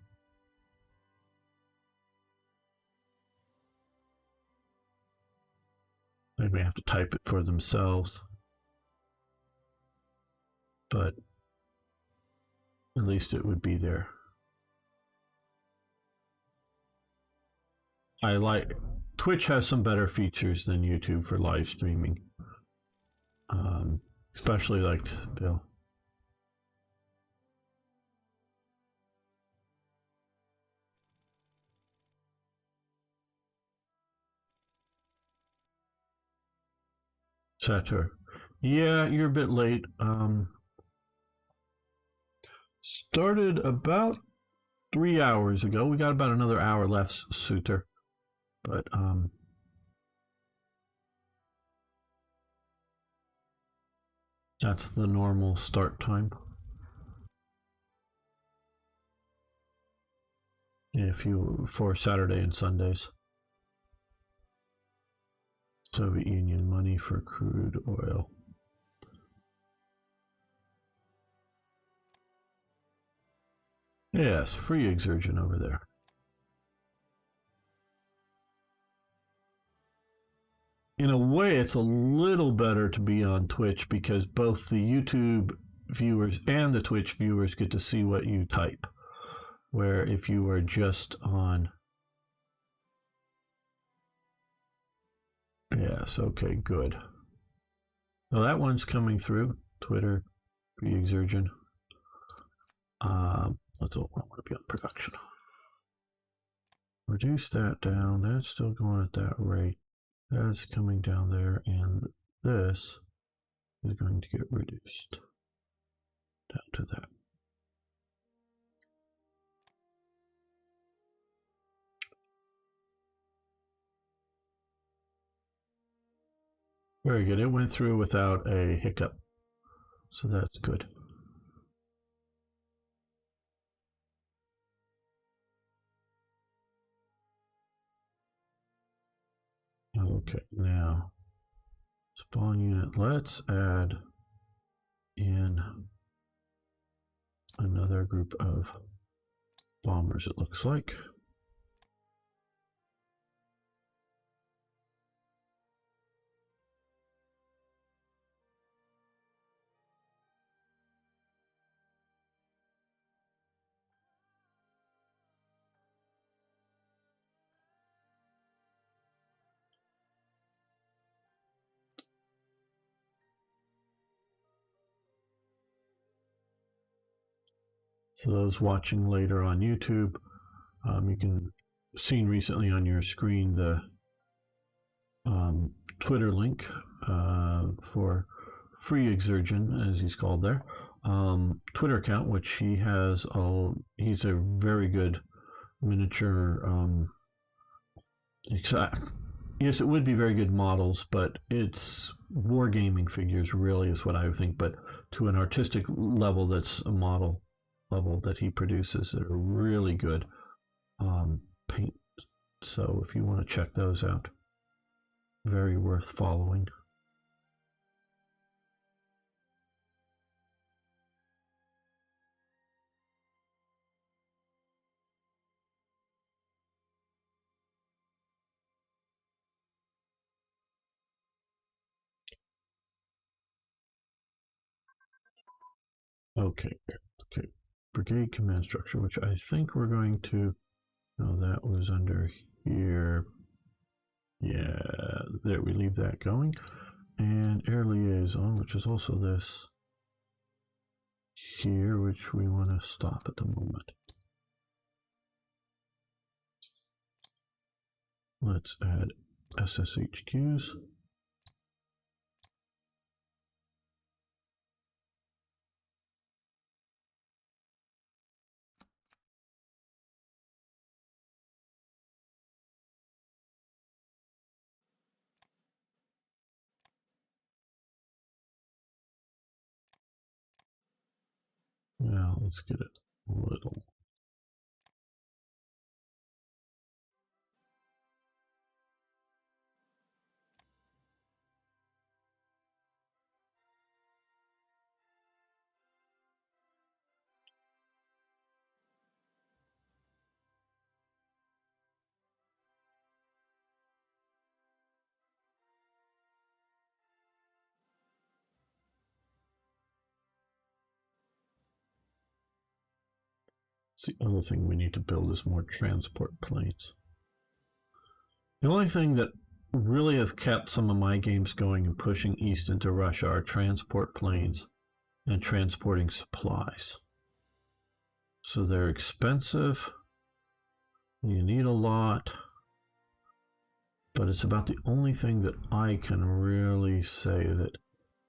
They may have to type it for themselves. But at least it would be there. Twitch has some better features than YouTube for live streaming. Especially like Bill. Satur. Yeah, you're a bit late. Started about 3 hours ago. We got about another hour left, Suter. But that's the normal start time. If you for Saturday and Sundays. Soviet Union money for crude oil. Yes, free Exergen over there. In a way, it's a little better to be on Twitch because both the YouTube viewers and the Twitch viewers get to see what you type. Where if you are just on... Yes, okay, good. Well, that one's coming through. Twitter, free Exergen. That's all. I want to be on production. reduce that down. That's still going at that rate. That's coming down there, and this is going to get reduced down to that. Very good. It went through without a hiccup, so that's good. Okay, now spawn unit. Let's add in another group of bombers, it looks like. So those watching later on YouTube, you can seen recently on your screen the Twitter link for Free Exergen, as he's called there, Twitter account, which he has. He's a very good miniature. Yes, it would be very good models, but it's wargaming figures really is what I would think. But to an artistic level, that's a model level that he produces that are really good paint. So if you want to check those out, very worth following. Okay, okay. Brigade command structure, which I think we're going to, no, that was under here. Yeah, there, we leave that going. And air liaison, which is also this here, which we want to stop at the moment. Let's add SSHQs. Now let's get it a little. The other thing we need to build is more transport planes. The only thing that really have kept some of my games going and pushing east into Russia are transport planes and transporting supplies. So they're expensive, you need a lot, but it's about the only thing that I can really say that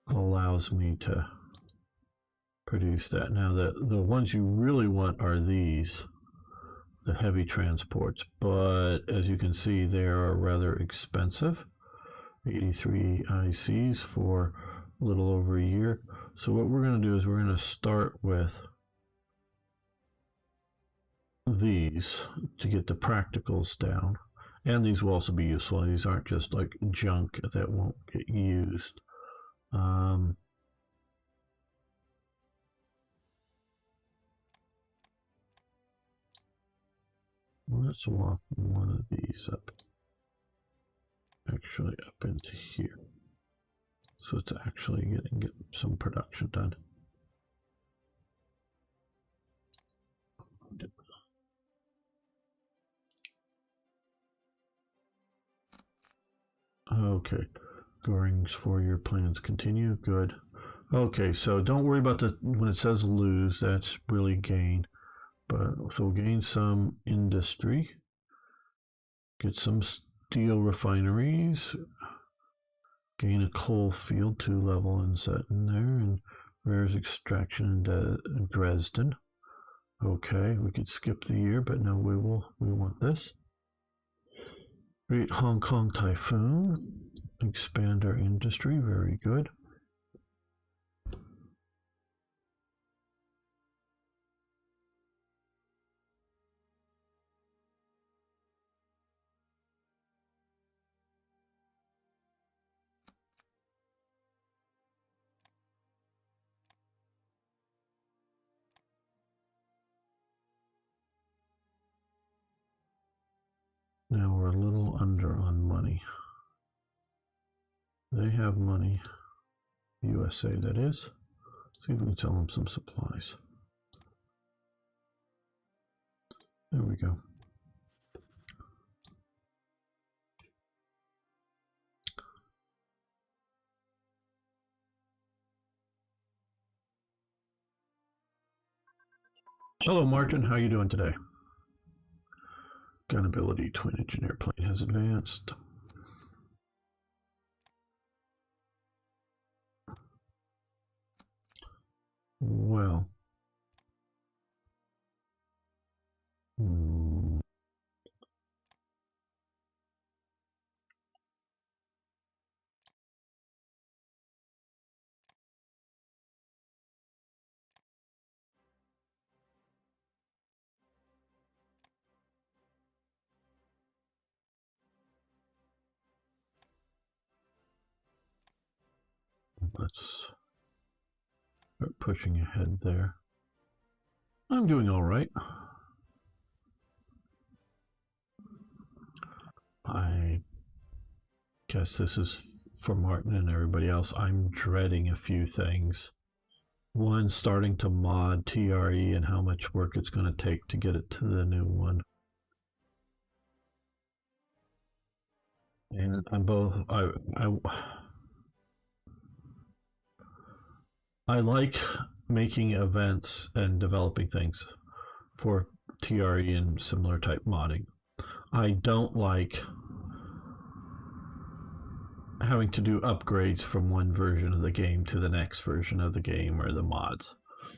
allows me to produce that. Now, the ones you really want are these, the heavy transports, but as you can see, they are rather expensive. 83 ICs for a little over a year. So what we're going to do is we're going to start with these to get the practicals down, and these will also be useful. These aren't just like junk that won't get used. Let's walk one of these up, actually up into here, so it's actually getting some production done. Okay, Goring's 4-year plans continue. Good. Okay, so don't worry about when it says lose, that's really gain. But so gain some industry, Get some steel refineries. Gain a coal field, 2 level and set in there. And rares extraction in Dresden. Okay, we could skip the year, but no, we want this. Great Hong Kong Typhoon. Expand our industry, very good. Now we're a little under on money. They have money, USA that is. See if we can sell them some supplies. There we go. Hello, Martin. How are you doing today? Gun ability, twin engine airplane has advanced. Well. Let's start pushing ahead there. I'm doing all right. I guess this is for Martin and everybody else. I'm dreading a few things. One, starting to mod TRE and how much work it's going to take to get it to the new one. And I'm both. I like making events and developing things for TRE and similar type modding. I don't like having to do upgrades from one version of the game to the next version of the game or the mods.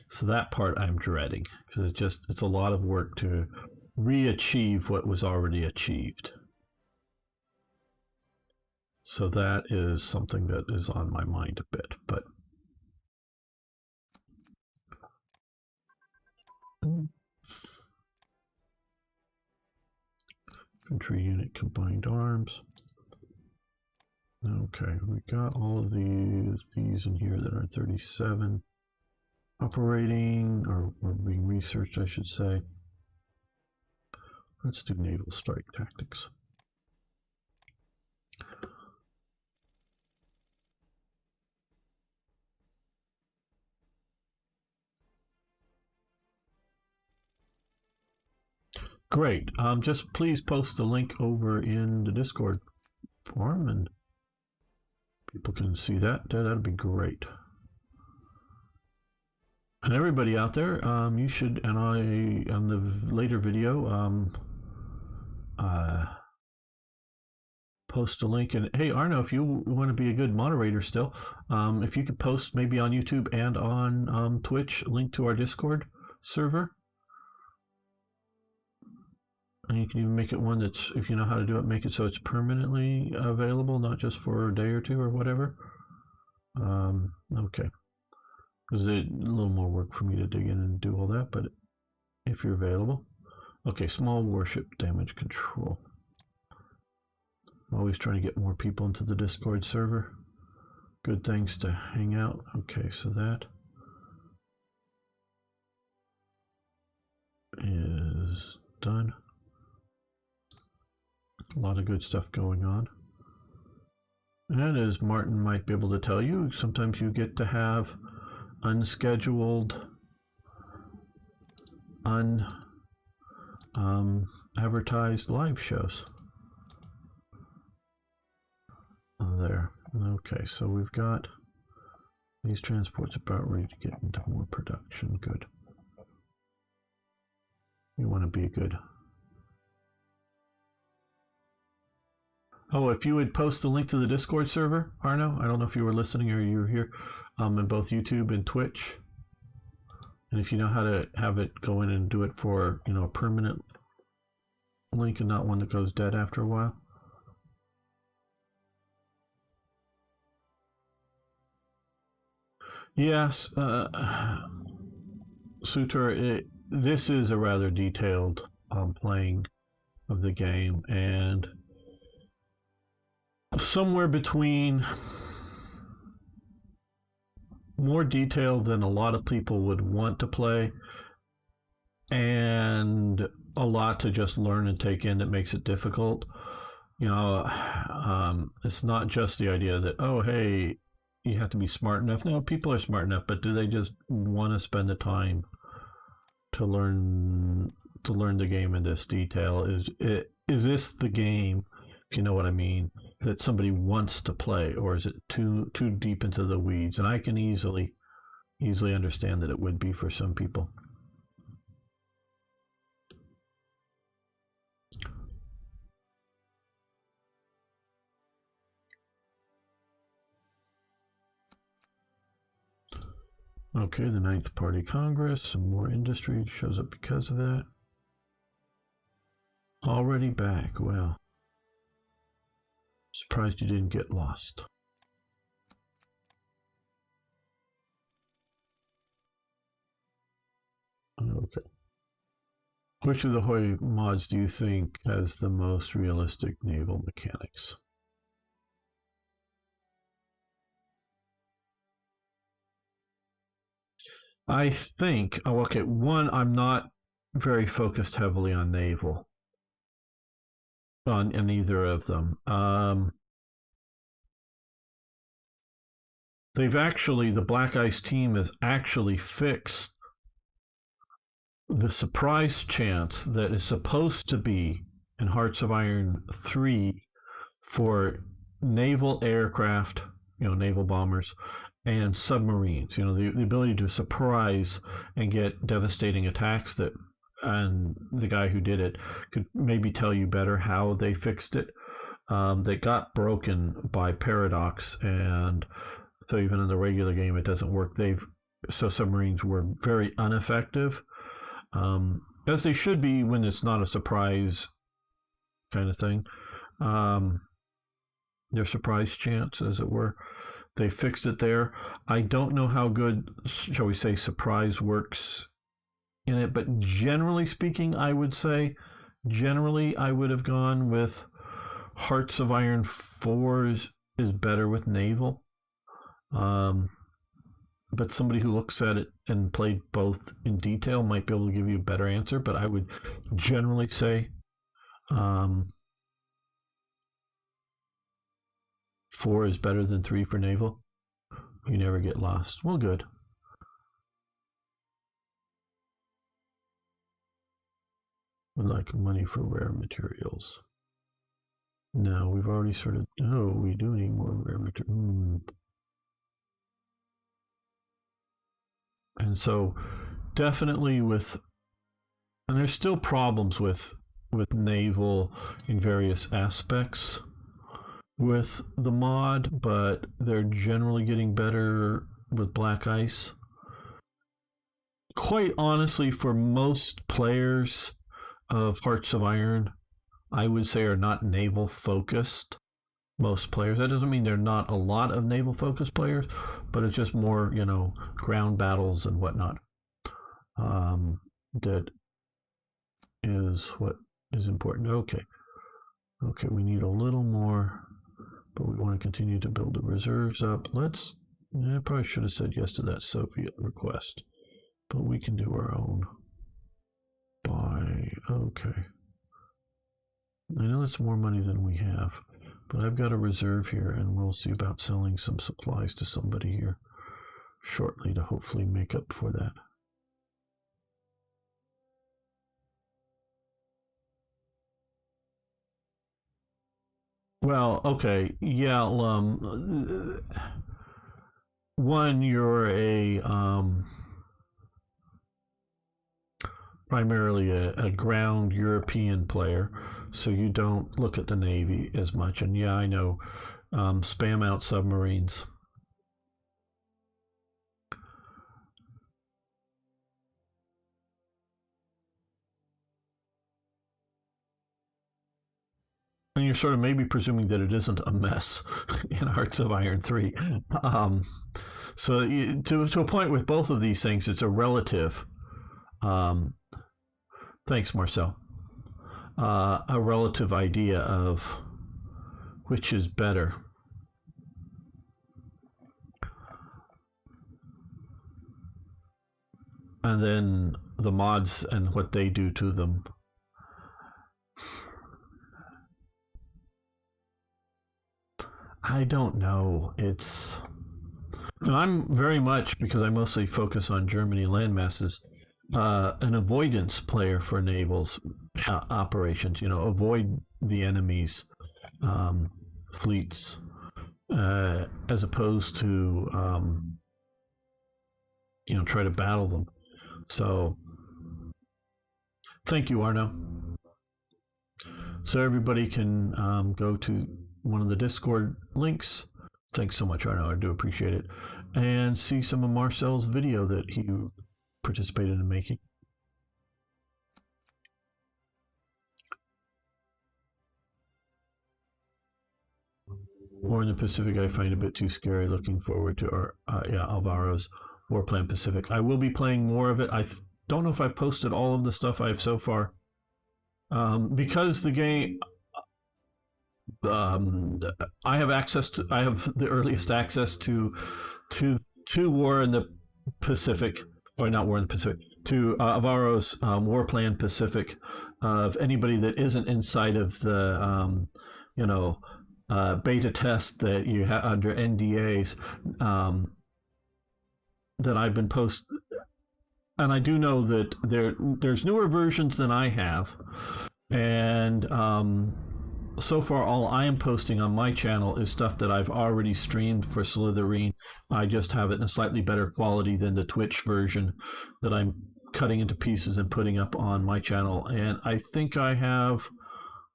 So that part I'm dreading because it's a lot of work to re-achieve what was already achieved. So that is something that is on my mind a bit, but infantry unit combined arms. Okay, we got all of these in here that are 37 operating or being researched, I should say. Let's do naval strike tactics. Great. Just please post the link over in the Discord forum and people can see that. That'd be great. And everybody out there, you should, and on the later video, post a link. And hey, Arno, if you want to be a good moderator still, if you could post maybe on YouTube and on Twitch, link to our Discord server. And you can even make it one that's, if you know how to do it, make it so it's permanently available, not just for a day or two or whatever. Okay. Because it's a little more work for me to dig in and do all that, but if you're available. Okay, small warship damage control. I'm always trying to get more people into the Discord server. Good things to hang out. Okay, so that is done. A lot of good stuff going on. And as Martin might be able to tell you, sometimes you get to have unscheduled, advertised live shows. There. Okay, so we've got these transports about ready to get into more production. Good. We want to be good. Oh, if you would post the link to the Discord server, Arno, I don't know if you were listening or you were here, in both YouTube and Twitch. And if you know how to have it go in and do it for, a permanent link and not one that goes dead after a while. Yes, Sutor, this is a rather detailed playing of the game, and somewhere between more detailed than a lot of people would want to play and a lot to just learn and take in that makes it difficult. It's not just the idea that, oh, hey, you have to be smart enough. No, people are smart enough, but do they just want to spend the time to learn the game in this detail? Is this the game, if you know what I mean, that somebody wants to play, or is it too deep into the weeds? And I can easily understand that it would be for some people. Okay, the Ninth Party Congress, some more industry shows up because of that. Already back, well. Surprised you didn't get lost. Okay. Which of the Hoi mods do you think has the most realistic naval mechanics? I think, okay, one, I'm not very focused heavily on naval, on either of them. The Black Ice team has actually fixed the surprise chance that is supposed to be in Hearts of Iron 3 for naval aircraft, naval bombers, and submarines, the ability to surprise and get devastating attacks and the guy who did it could maybe tell you better how they fixed it. They got broken by Paradox, and so even in the regular game it doesn't work. So submarines were very ineffective, as they should be when it's not a surprise kind of thing. Their surprise chance, as it were. They fixed it there. I don't know how good, shall we say, surprise works in it, but generally speaking, I would have gone with Hearts of Iron 4 is better with naval. But somebody who looks at it and played both in detail might be able to give you a better answer, but I would generally say 4 is better than 3 for naval. You never get lost. Well, good. Would like money for rare materials. No, we've already sort of... Oh, we do need more rare materials. And so definitely and there's still problems with naval in various aspects with the mod, but they're generally getting better with Black Ice. Quite honestly, for most players of Hearts of Iron, I would say are not naval focused. Most players. That doesn't mean there are not a lot of naval focused players, but it's just more, ground battles and whatnot. That is what is important. Okay, we need a little more, but we want to continue to build the reserves up. I probably should have said yes to that Soviet request, but we can do our own buy. Okay. I know it's more money than we have, but I've got a reserve here, and we'll see about selling some supplies to somebody here shortly to hopefully make up for that. Well, okay, yeah. One, you're primarily a ground European player, so you don't look at the Navy as much. And yeah, I know, spam out submarines. And you're sort of maybe presuming that it isn't a mess in Hearts of Iron 3. So to a point with both of these things, it's a relative. Um, thanks, Marcel. A relative idea of which is better. And then the mods and what they do to them. I don't know. And I'm very much, because I mostly focus on Germany landmasses, an avoidance player for navals operations. Avoid the enemy's fleets, as opposed to try to battle them. So, thank you, Arno. So everybody can go to one of the Discord links. Thanks so much, Arno. I do appreciate it. And see some of Marcel's video that he participated in making. War in the Pacific, I find a bit too scary. Looking forward to Alvaro's Warplan Pacific. I will be playing more of it. I don't know if I posted all of the stuff I have so far. Because the game, I have the earliest access to War in the Pacific, or not War in the Pacific, to Alvaro's Warplan Pacific. Of anybody that isn't inside of the beta test that you have under NDAs, that I've been and I do know that there's newer versions than I have, and so far all I am posting on my channel is stuff that I've already streamed for Slytherin. I just have it in a slightly better quality than the Twitch version that I'm cutting into pieces and putting up on my channel. And I think I have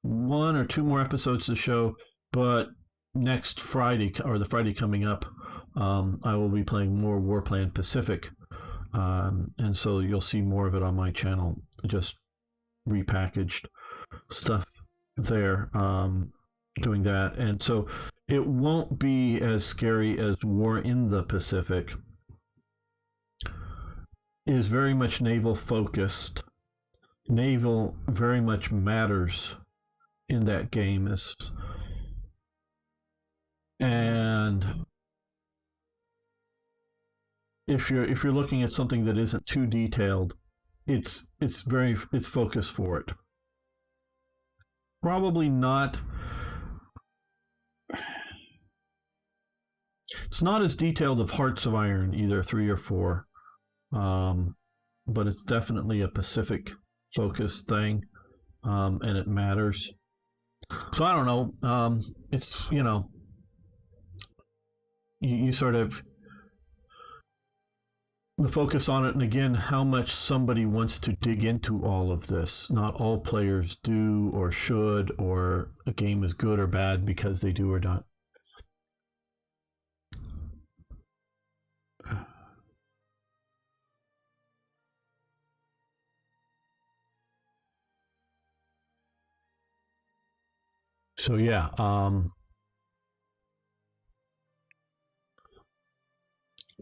1 or 2 more episodes to show, but next Friday, or the Friday coming up, I will be playing more Warplan Pacific. And so you'll see more of it on my channel, just repackaged stuff there, doing that. And so it won't be as scary as War in the Pacific. It is very much naval focused. Naval very much matters in that game. And if you're looking at something that isn't too detailed, it's focused for it. Probably not. It's not as detailed of Hearts of Iron, either 3 or 4, but it's definitely a Pacific focused thing, and it matters. So I don't know. It's you sort of the focus on it, and again, how much somebody wants to dig into all of this. Not all players do or should, or a game is good or bad because they do or not. So yeah,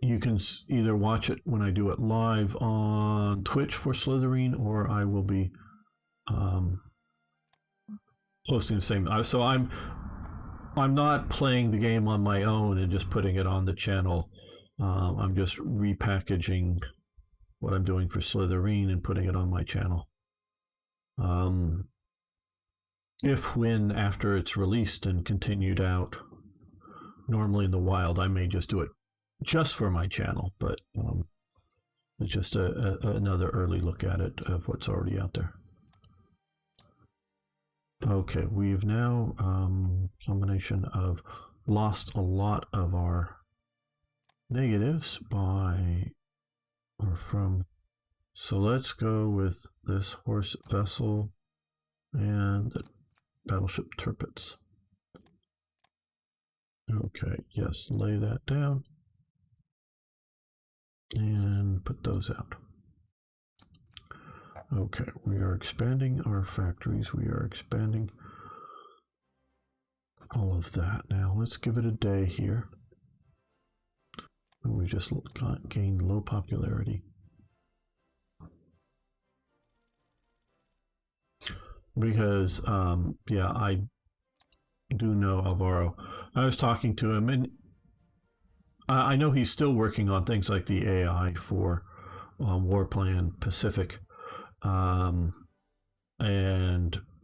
you can either watch it when I do it live on Twitch for Slytherin, or I will be posting the same. So I'm not playing the game on my own and just putting it on the channel. I'm just repackaging what I'm doing for Slytherin and putting it on my channel. When after it's released and continued out, normally in the wild, I may just do it just for my channel, but it's just another early look at it of what's already out there. Okay, we've now combination of lost a lot of our negatives from So let's go with this horse vessel and the battleship Tirpitz. Okay, yes, lay that down and put those out. Okay, we are expanding our factories. We are expanding all of that. Now let's give it a day here. We just gained low popularity. Because, yeah, I do know Alvaro. I was talking to him, and I know he's still working on things like the AI for Warplan Pacific. And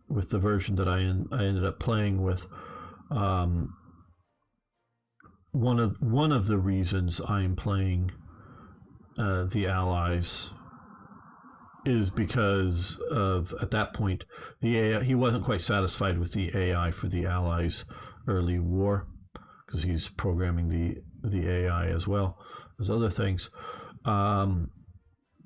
with the version that I ended up playing with, one of the reasons I'm playing the Allies is because of, at that point, the AI. He wasn't quite satisfied with the AI for the Allies' early war, because he's programming the AI as well as other things. And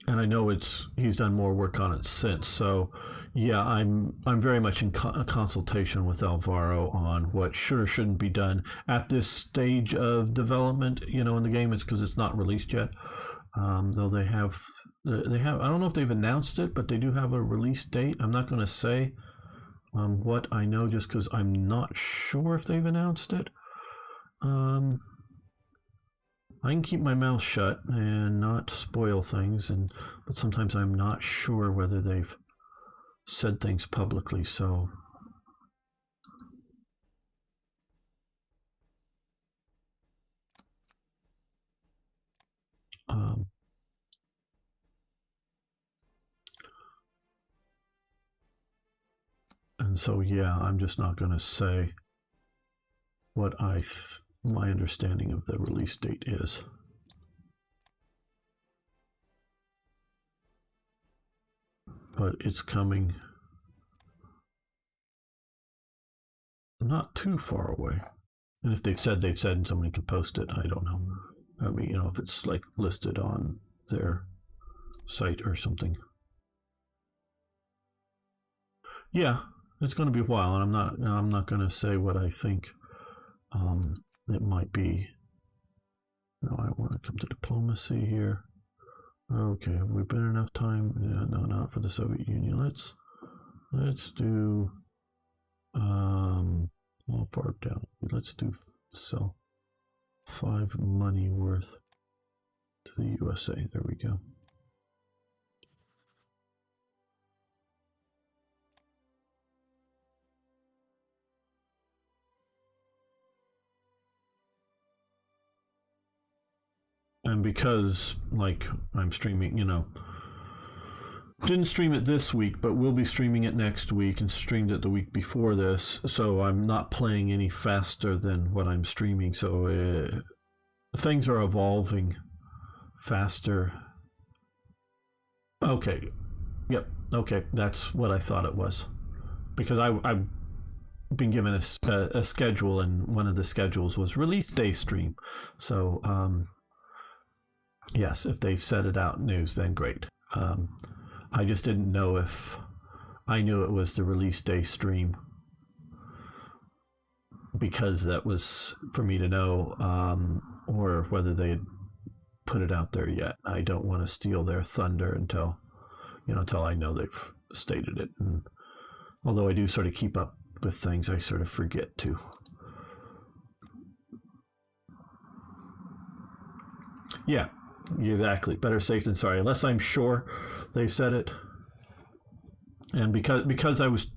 I know he's done more work on it since. So, yeah, I'm very much in consultation with Alvaro on what should or shouldn't be done at this stage of development. In the game, it's because it's not released yet. Though they have. I don't know if they've announced it, but they do have a release date. I'm not going to say what I know just because I'm not sure if they've announced it. I can keep my mouth shut and not spoil things, but sometimes I'm not sure whether they've said things publicly. So, and so, yeah, I'm just not going to say what my understanding of the release date is. But it's coming not too far away. And if they've said, and somebody can post it, I don't know. I mean, if it's like listed on their site or something. Yeah, it's going to be a while, and I'm not going to say what I think it might be. No, I want to come to diplomacy here. Okay, have we been enough time? Yeah, no, not for the Soviet Union. Let's do how far down? Let's do sell 5 money worth to the USA. There we go. And because, like, I'm streaming, didn't stream it this week, but we'll be streaming it next week, and streamed it the week before this, so I'm not playing any faster than what I'm streaming, so things are evolving faster. Okay. Yep. Okay, that's what I thought it was. Because I've been given a schedule, and one of the schedules was release day stream. So, yes, if they set it out news, then great. I just didn't know if I knew it was the release day stream, because that was for me to know, or whether they had put it out there yet. I don't want to steal their thunder until I know they've stated it. And although I do sort of keep up with things, I sort of forget to. Yeah, exactly. Better safe than sorry, unless I'm sure they said it. And because I was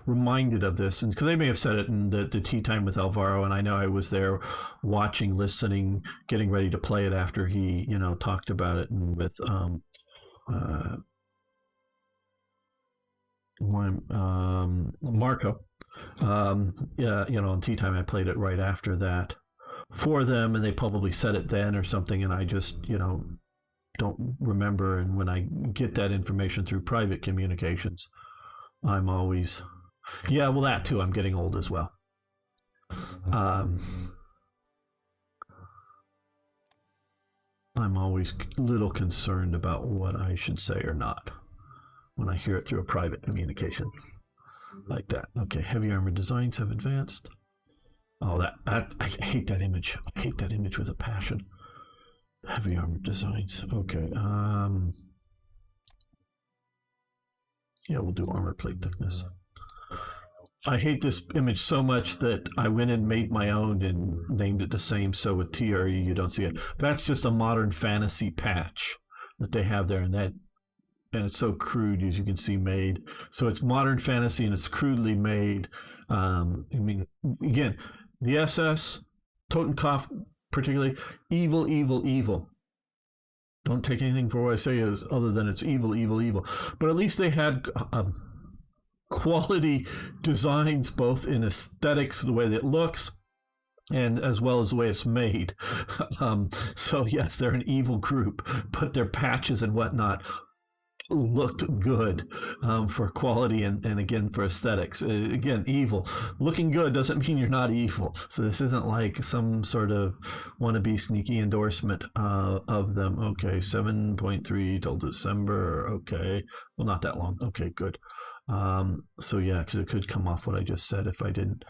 reminded of this, and because they may have said it in the tea time with Alvaro, and I know I was there watching, listening, getting ready to play it after he, talked about it, and with Marco. Yeah, on tea time, I played it right after that for them, and they probably said it then or something, and I just, don't remember. And when I get that information through private communications, I'm always, yeah, well, that too. I'm getting old as well. I'm always a little concerned about what I should say or not when I hear it through a private communication like that. Okay, heavy armor designs have advanced. Oh, that I hate that image. I hate that image with a passion. Heavy armor designs. Okay. Yeah, we'll do armor plate thickness. I hate this image so much that I went and made my own and named it the same. So with TRE, you don't see it. That's just a modern fantasy patch that they have there, and it's so crude, as you can see, made. So it's modern fantasy and it's crudely made. I mean, again, the SS, Totenkopf, particularly evil, evil, evil. Don't take anything for what I say as other than it's evil, evil, evil. But at least they had quality designs, both in aesthetics, the way that it looks, and as well as the way it's made. So yes, they're an evil group, but their patches and whatnot looked good for quality and again for aesthetics. Again, evil looking good doesn't mean you're not evil. So this isn't like some sort of wannabe sneaky endorsement of them. Okay, 7.3 till December. Okay, well, not that long. Okay, good. So yeah, because it could come off what I just said if I didn't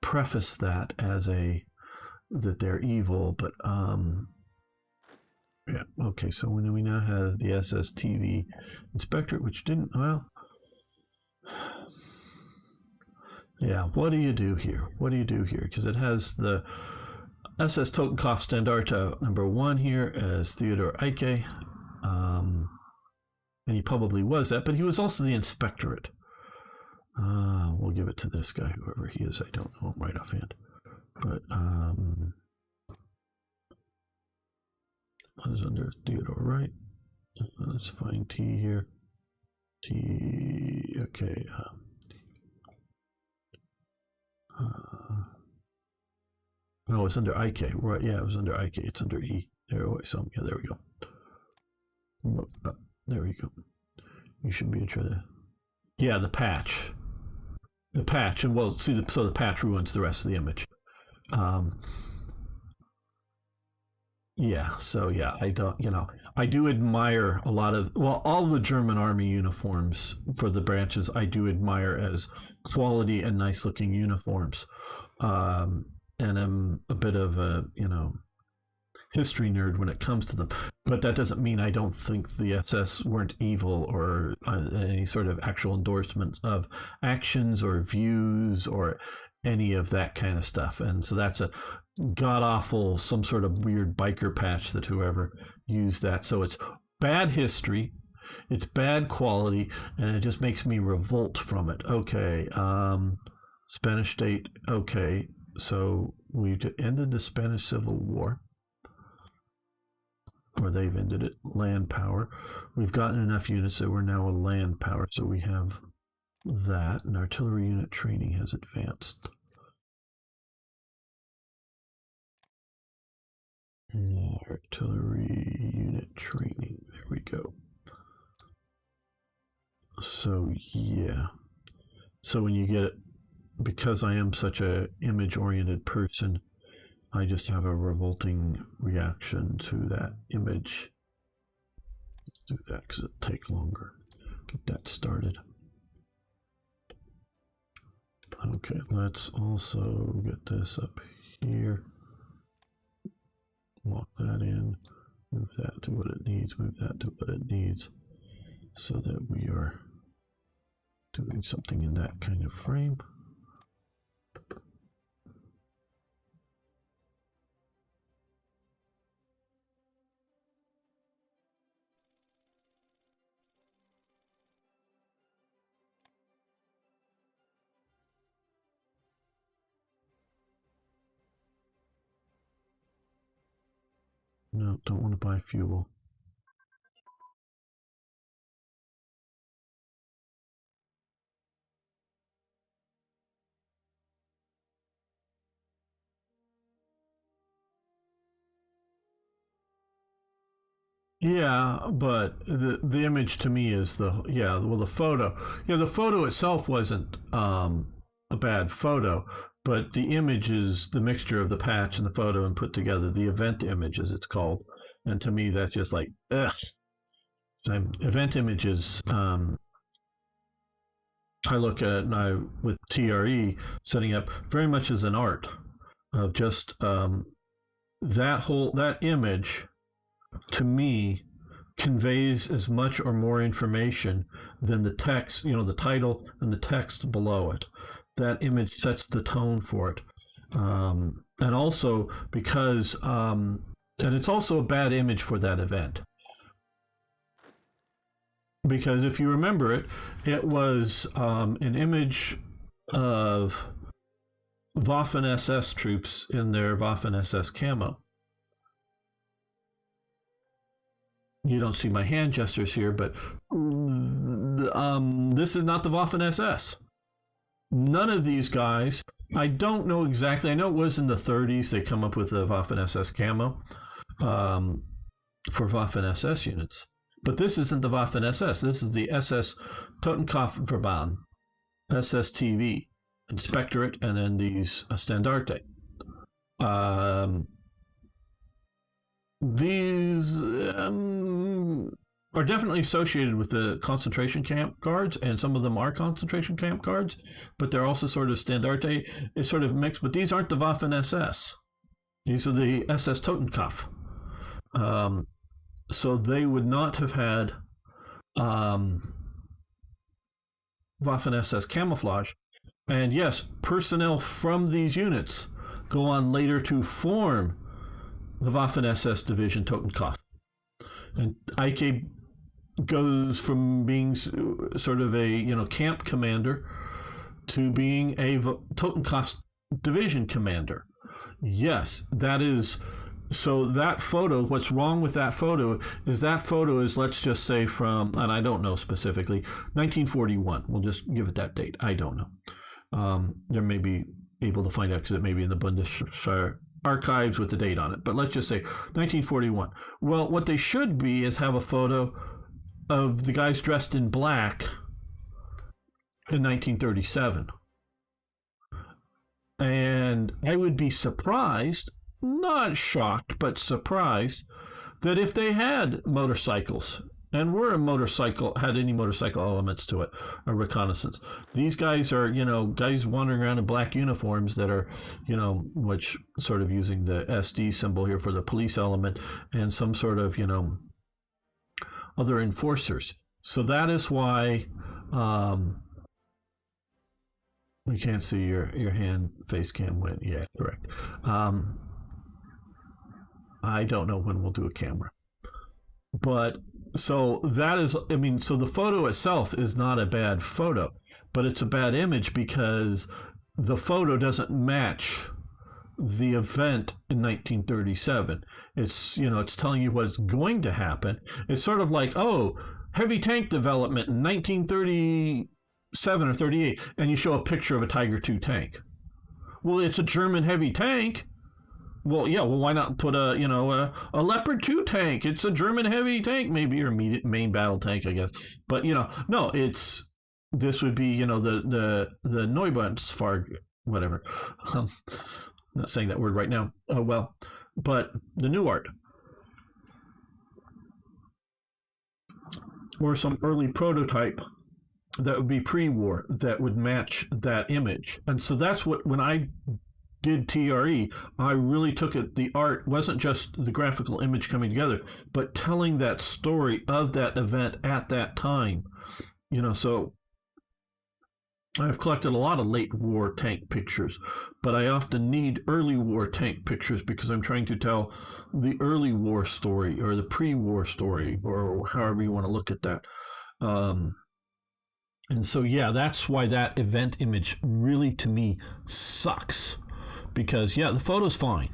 preface that as that they're evil. But yeah, okay, so we now have the SSTV Inspectorate, which didn't, well, yeah, what do you do here? What do you do here? Because it has the SS Totenkopf Standarte #1 here as Theodor Eicke, and he probably was that, but he was also the Inspectorate. We'll give it to this guy, whoever he is. I don't know him right offhand, but is under Theodore, right? Let's find T here. T, okay. No, it's under IK, right? Yeah, it was under IK. It's under E. There, yeah, there we go. There we go. You should be trying to. Yeah, the patch. The patch, and well, see, so the patch ruins the rest of the image. Yeah, so yeah, I do admire a lot of, well, all the German army uniforms for the branches I do admire as quality and nice looking uniforms. And I'm a bit of a, history nerd when it comes to them. But that doesn't mean I don't think the SS weren't evil or any sort of actual endorsement of actions or views or any of that kind of stuff. And so that's a god awful, some sort of weird biker patch that whoever used that. So it's bad history, it's bad quality, and it just makes me revolt from it. Okay, Spanish state. Okay, so we've ended the Spanish Civil War, or they've ended it. Land power. We've gotten enough units that we're now a land power. So we have that, and artillery unit training has advanced. Artillery unit training. There we go. So yeah. So when you get it, because I am such a image-oriented person, I just have a revolting reaction to that image. Let's do that because it'll take longer. Get that started. Okay, let's also get this up here. Lock that in. Move that to what it needs. Move that to what it needs. So that we are doing something in that kind of frame. No, don't want to buy fuel. Yeah, but the image to me is the photo. Yeah, the photo itself wasn't a bad photo, but the image is the mixture of the patch and the photo and put together, the event image as it's called. And to me, that's just like, ugh. So event images, I look at now with TRE setting up very much as an art of just that image to me conveys as much or more information than the text, the title and the text below it. That image sets the tone for it. And also because, and it's also a bad image for that event. Because if you remember it, it was an image of Waffen SS troops in their Waffen SS camo. You don't see my hand gestures here, but this is not the Waffen SS. None of these guys, I don't know exactly. I know it was in the 30s they come up with the Waffen SS camo for Waffen SS units. But this isn't the Waffen SS. This is the SS Totenkopfverband, SSTV, Inspectorate, and then these Standarte. These are definitely associated with the concentration camp guards, and some of them are concentration camp guards, but they're also sort of Standarte. It's sort of mixed, but these aren't the Waffen SS. These are the SS Totenkopf. So they would not have had Waffen SS camouflage. And yes, personnel from these units go on later to form the Waffen SS Division Totenkopf. And Ike goes from being sort of a camp commander to being a Totenkopf division commander. Yes, that is. So that photo, what's wrong with that photo is, let's just say from, and I don't know specifically, 1941. We'll just give it that date. I don't know. There may be able to find out because it may be in the Bundeswehr archives with the date on it. But let's just say 1941. Well, what they should be is have a photo of the guys dressed in black in 1937. And I would be surprised, not shocked, but surprised, that if they had motorcycles and had any motorcycle elements to it, a reconnaissance. These guys are, guys wandering around in black uniforms that are, which sort of using the SD symbol here for the police element and some sort of, other enforcers. So that is why we can't see your hand face cam went. Yeah, correct. I don't know when we'll do a camera. But so that is, so the photo itself is not a bad photo, but it's a bad image because the photo doesn't match the event in 1937. It's, it's telling you what's going to happen. It's sort of like, heavy tank development in 1937 or 38, and you show a picture of a Tiger II tank. Well, it's a German heavy tank. Well, yeah. Well, why not put a Leopard 2 tank? It's a German heavy tank, maybe, or main battle tank, I guess. But no, this would be the Neubundesfahr, whatever. I'm not saying that word right now. But the new art, or some early prototype that would be pre-war that would match that image. And so that's what, when I did TRE, I really took it, the art wasn't just the graphical image coming together, but telling that story of that event at that time. So I've collected a lot of late war tank pictures, but I often need early war tank pictures because I'm trying to tell the early war story or the pre-war story, or however you want to look at that. And so, yeah, that's why that event image really, to me, sucks. Because, yeah, the photo's fine,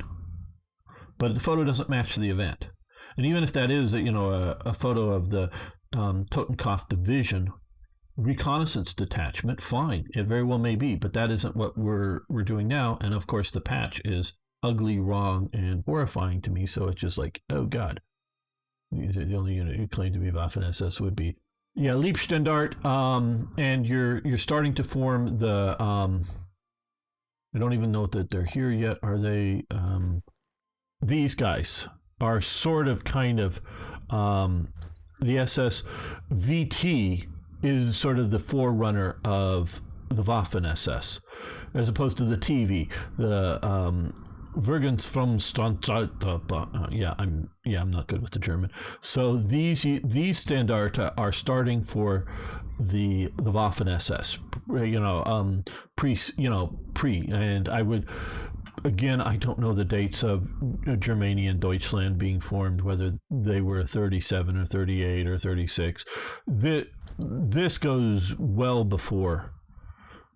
but the photo doesn't match the event. And even if that is, a photo of the Totenkopf division reconnaissance detachment, fine, it very well may be, but that isn't what we're doing now. And of course, the patch is ugly, wrong, and horrifying to me. So it's just like, oh God, these are the only unit you claim to be Waffen SS would be. Yeah, Leibstandarte, and you're starting to form the I don't even know that they're here yet. Are they? These guys are sort of kind of the SS VT is sort of the forerunner of the Waffen SS, as opposed to the TV. The Vergensfromstand. I'm not good with the German. So these Standarte are starting for the Waffen SS. Pre, and I would. Again, I don't know the dates of Germany and Deutschland being formed, whether they were 37 or 38 or 36. This goes well before,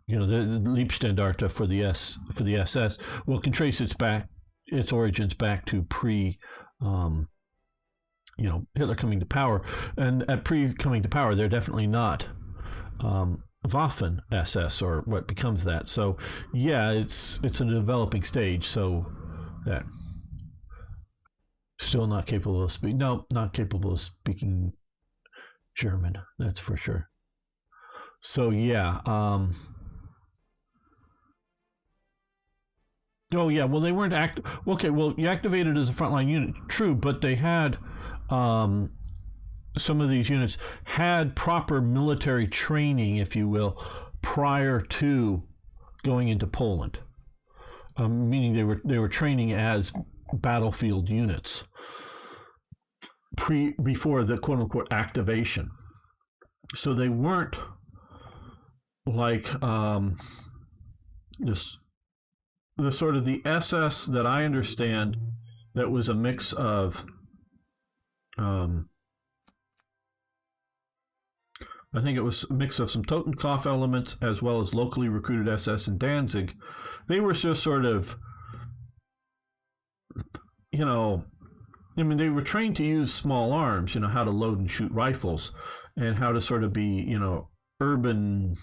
the Leibstandarte for the SS. Well, can trace its origins back to pre, Hitler coming to power, and at pre coming to power, they're definitely not. Waffen SS, or what becomes that. So yeah, it's a developing stage. So that still not capable of speaking. No, not capable of speaking German. That's for sure. So yeah. Oh yeah. Well, they weren't active. Okay. Well, you activated as a frontline unit. True, but they had. Some of these units had proper military training, if you will, prior to going into Poland, meaning they were training as battlefield units before the quote unquote activation. So they weren't like this the sort of the SS that I understand that was a mix of. I think it was a mix of some Totenkopf elements as well as locally recruited SS in Danzig. They were just sort of, they were trained to use small arms, how to load and shoot rifles and how to sort of be, urban,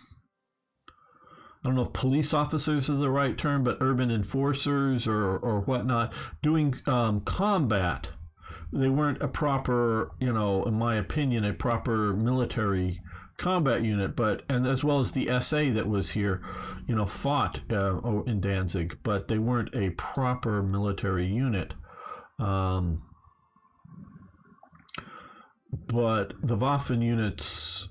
I don't know if police officers is the right term, but urban enforcers or whatnot, doing combat. They weren't a proper, in my opinion, a proper military combat unit, and as well as the SA that was here, fought in Danzig, but they weren't a proper military unit. But the Waffen units,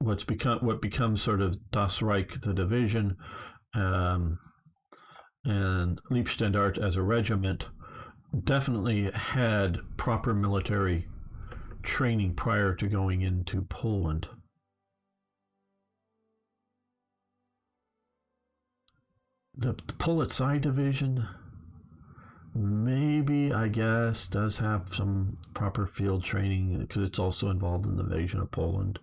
what becomes sort of Das Reich, the division, and Leibstandarte as a regiment, definitely had proper military training prior to going into Poland. The Polizei division, maybe, I guess, does have some proper field training because it's also involved in the invasion of Poland.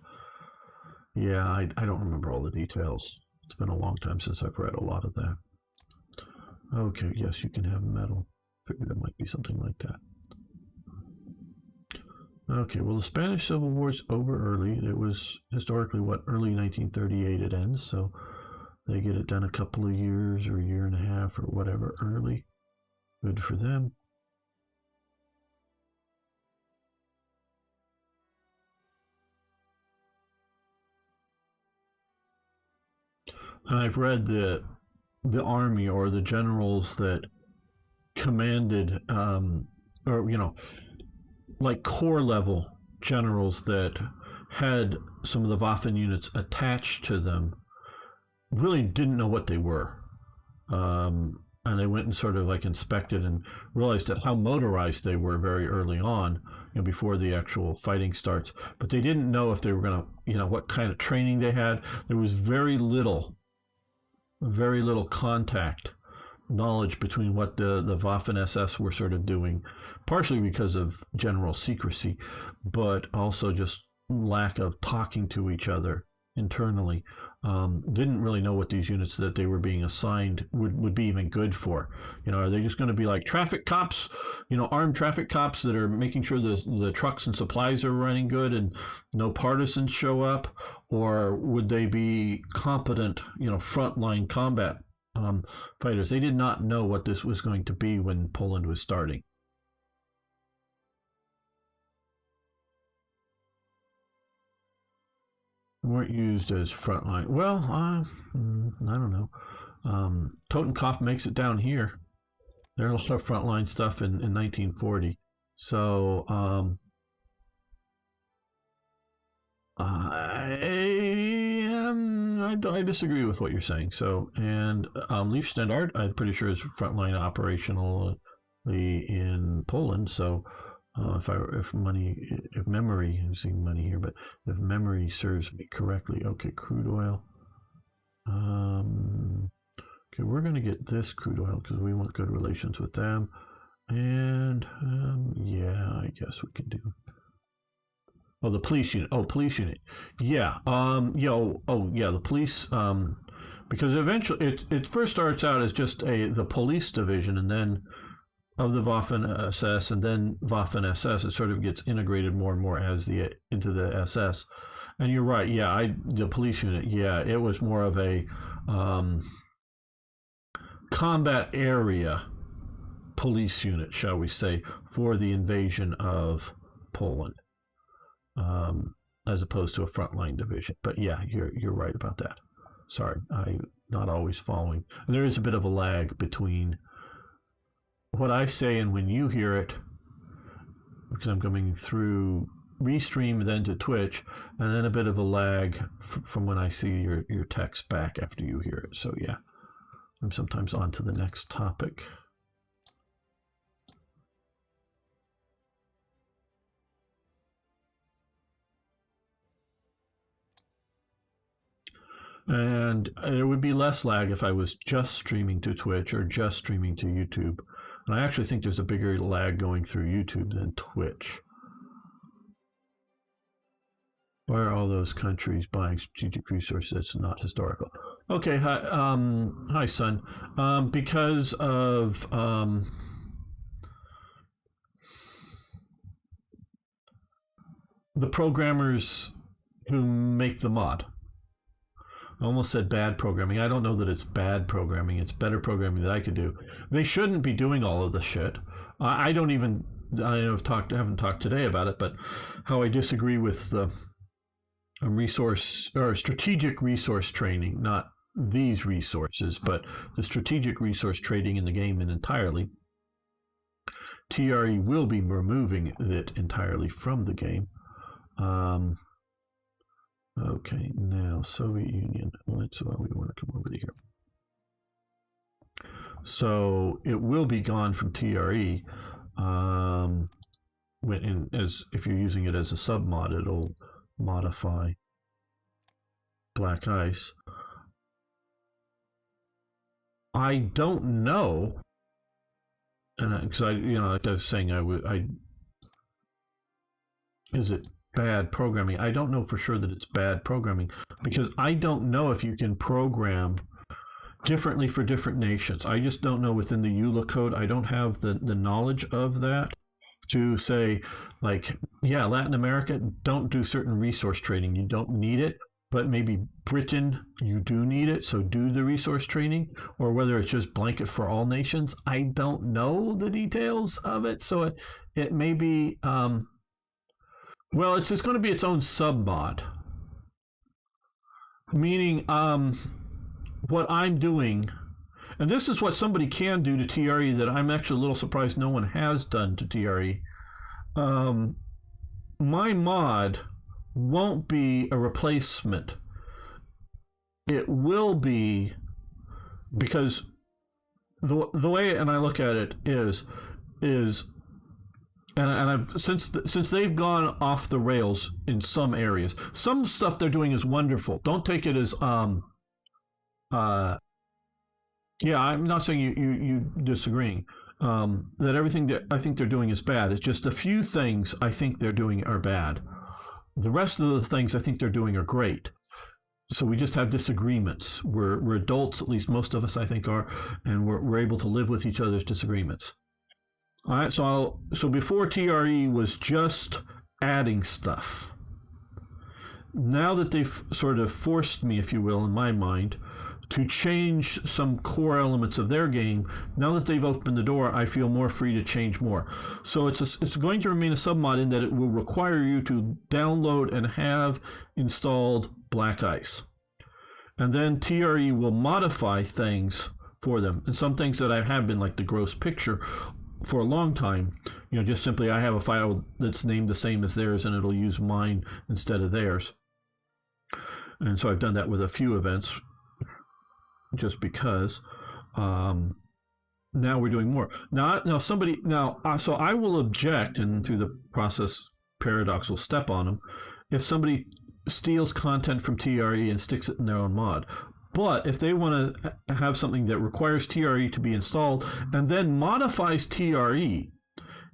Yeah, I don't remember all the details. It's been a long time since I've read a lot of that. Okay, yes, you can have metal. Figured it might be something like that. Okay, well, the Spanish Civil War's over early. It was historically, early 1938 it ends, so they get it done a couple of years or a year and a half or whatever early. Good for them. And I've read the army or the generals that commanded, like corps level generals that had some of the Waffen units attached to them, really didn't know what they were. And they went and sort of like inspected and realized that how motorized they were very early on, before the actual fighting starts. But they didn't know if they were going to, what kind of training they had. There was very little contact knowledge between what the Waffen SS were sort of doing, partially because of general secrecy, but also just lack of talking to each other internally. Didn't really know what these units that they were being assigned would be even good for. Are they just going to be like traffic cops, armed traffic cops that are making sure the trucks and supplies are running good and no partisans show up? Or would they be competent, frontline combat fighters? They did not know what this was going to be when Poland was starting. Weren't used as frontline. Well, I don't know. Totenkopf makes it down here. There's a lot of frontline stuff in 1940. So I disagree with what you're saying. So, and Liefstandard, I'm pretty sure is frontline operationally in Poland. So, if memory, I'm seeing money here, but if memory serves me correctly, okay, crude oil. Okay, we're going to get this crude oil because we want good relations with them. And yeah, I guess we can do. Oh, the police unit. Oh, police unit. Yeah. The police. Because eventually, it first starts out as just the police division, and then of the Waffen SS, and then Waffen SS. It sort of gets integrated more and more as into the SS. And you're right. Yeah, the police unit. Yeah, it was more of a combat area police unit, shall we say, for the invasion of Poland, as opposed to a frontline division. But yeah, you're right about that. Sorry, I'm not always following. There is a bit of a lag between what I say and when you hear it, because I'm coming through Restream, then to Twitch, and then a bit of a lag from when I see your text back after you hear it. So yeah, I'm sometimes on to the next topic. And there would be less lag if I was just streaming to Twitch or just streaming to YouTube. And I actually think there's a bigger lag going through YouTube than Twitch. Why are all those countries buying strategic resources that's not historical? Okay, hi, son. Because of the programmers who make the mod. I almost said bad programming. I don't know that it's bad programming. It's better programming that I could do. They shouldn't be doing all of this shit. I haven't talked today about it, but how I disagree with the resource or strategic resource training, not these resources, but the strategic resource trading in the game entirely. TRE will be removing it entirely from the game. Okay, now Soviet Union. Let's we want to come over to here. So it will be gone from TRE. If you're using it as a submod, it'll modify Black Ice. I don't know, and because like I was saying, is it bad programming? I don't know for sure that it's bad programming, because I don't know if you can program differently for different nations. I just don't know within the EULA code. I don't have the knowledge of that to say, like, yeah, Latin America, don't do certain resource trading. You don't need it. But maybe Britain, you do need it, so do the resource training, or whether it's just blanket for all nations. I don't know the details of it, so it may be, well, it's just going to be its own submod. Meaning, what I'm doing, and this is what somebody can do to TRE that I'm actually a little surprised no one has done to TRE. My mod won't be a replacement. It will be, because the way, and I look at it is and I've since they've gone off the rails in some areas. Some stuff they're doing is wonderful. Don't take it as yeah, I'm not saying you disagreeing. That everything that I think they're doing is bad. It's just a few things I think they're doing are bad. The rest of the things I think they're doing are great. So we just have disagreements. We're adults, at least most of us I think are, and we're able to live with each other's disagreements. All right, so before TRE was just adding stuff. Now that they've sort of forced me, if you will, in my mind, to change some core elements of their game, now that they've opened the door, I feel more free to change more. So it's going to remain a submod in that it will require you to download and have installed Black Ice. and then TRE will modify things for them. And some things that I have been, like the gross picture, for a long time, just simply I have a file that's named the same as theirs, and it'll use mine instead of theirs. And so I've done that with a few events, just because. Now we're doing more. So I will object, and through the process, Paradox will step on them if somebody steals content from TRE and sticks it in their own mod. But if they want to have something that requires TRE to be installed and then modifies TRE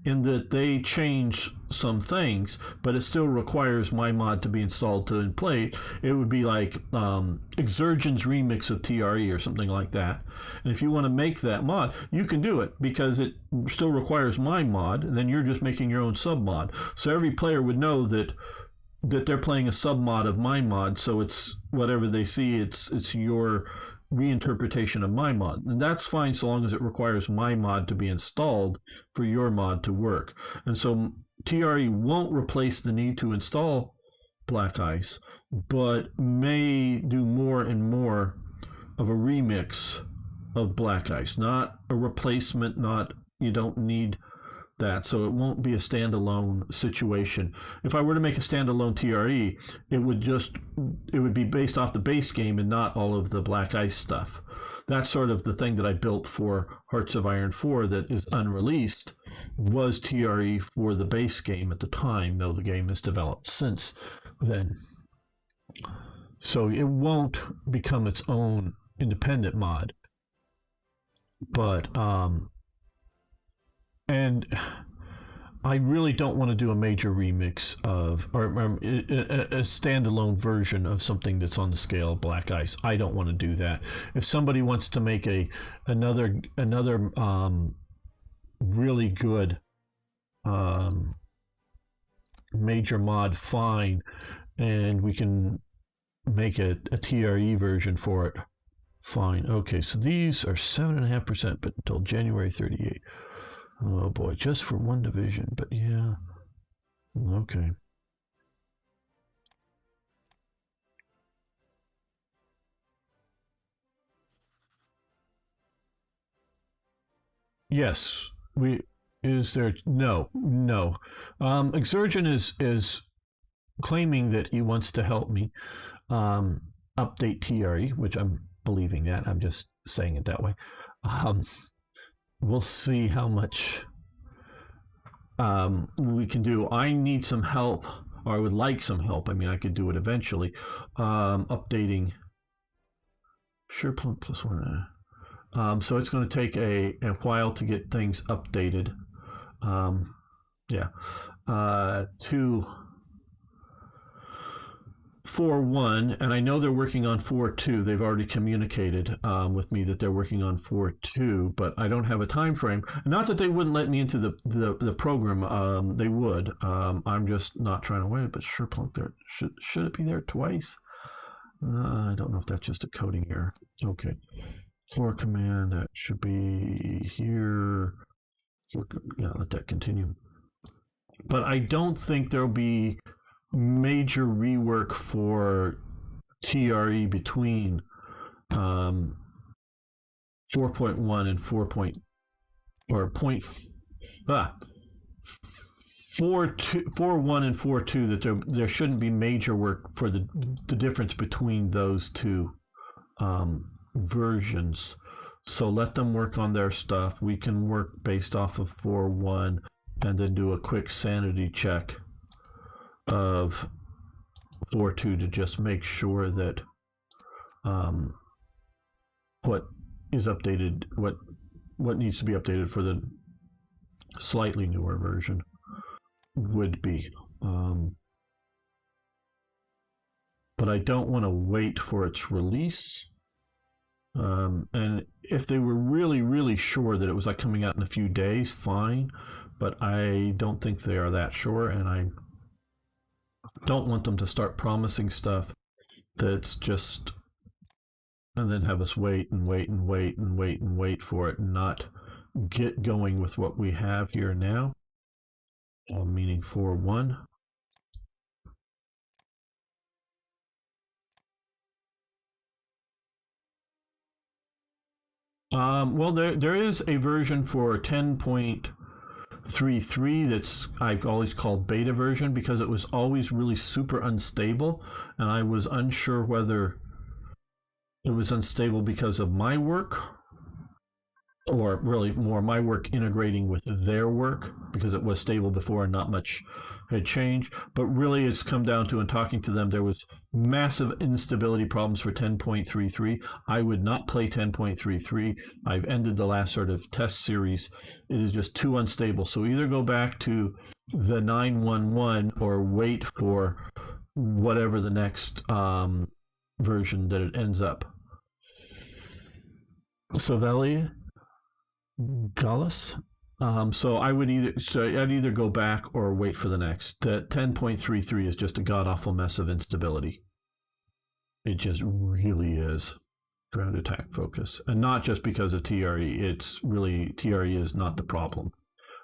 in that they change some things, but it still requires my mod to be installed to play, it would be like Exergen's remix of TRE or something like that. And if you want to make that mod, you can do it because it still requires my mod, and then you're just making your own sub mod. So every player would know that they're playing a sub mod of my mod, so it's whatever they see, it's your reinterpretation of my mod. And that's fine so long as it requires my mod to be installed for your mod to work. And so TRE won't replace the need to install Black Ice, but may do more and more of a remix of Black Ice, not a replacement, you don't need that. So it won't be a standalone situation. If I were to make a standalone TRE, it would be based off the base game and not all of the Black Ice stuff. That's sort of the thing that I built for Hearts of Iron 4 that is unreleased, was TRE for the base game at the time, though the game has developed since then. So it won't become its own independent mod. But and I really don't want to do a major remix or a standalone version of something that's on the scale of Black Ice. I don't want to do that. If somebody wants to make another really good major mod, fine, and we can make a TRE version for it, fine. Okay, so these are 7.5%, but until January 38. Oh boy, just for one division, but yeah. Okay. Yes. No. Exergen is claiming that he wants to help me update TRE, which I'm believing that. I'm just saying it that way. We'll see how much we can do. I need some help, or I would like some help. I mean, I could do it eventually. Updating. Sure, plus one. So it's going to take a while to get things updated. Yeah. To 4.1, and I know they're working on 4.2. They've already communicated with me that they're working on 4.2, but I don't have a time frame. Not that they wouldn't let me into the program. They would. I'm just not trying to wait. But sure, plunk there. Should it be there twice? I don't know if that's just a coding error. Okay. Floor command, that should be here. Yeah, let that continue. But I don't think there'll be major rework for TRE between 4.1 and 4.1 and 4.2, that there shouldn't be major work for the difference between those two versions. So let them work on their stuff. We can work based off of 4.1 and then do a quick sanity check of 4.2 to just make sure that what is updated, what needs to be updated for the slightly newer version would be. But I don't want to wait for its release. And if they were really, really sure that it was like coming out in a few days, fine. But I don't think they are that sure, and I don't want them to start promising stuff that's just, and then have us wait and wait and wait and wait and wait for it and not get going with what we have here now, meaning 4.1. Well, there is a version for 10.33 that's I've always called beta version because it was always really super unstable, and I was unsure whether it was unstable because of my work or really more my work integrating with their work because it was stable before and not much had changed. But really, it's come down to, in talking to them, there was massive instability problems for 10.33. I would not play 10.33. I've ended the last sort of test series. It is just too unstable. So either go back to the 911 or wait for whatever the next version that it ends up. So Valley Gallus. So I'd either go back or wait for the next. The 10.33 is just a god awful mess of instability. It just really is. Ground attack focus, and not just because of TRE. It's really TRE is not the problem.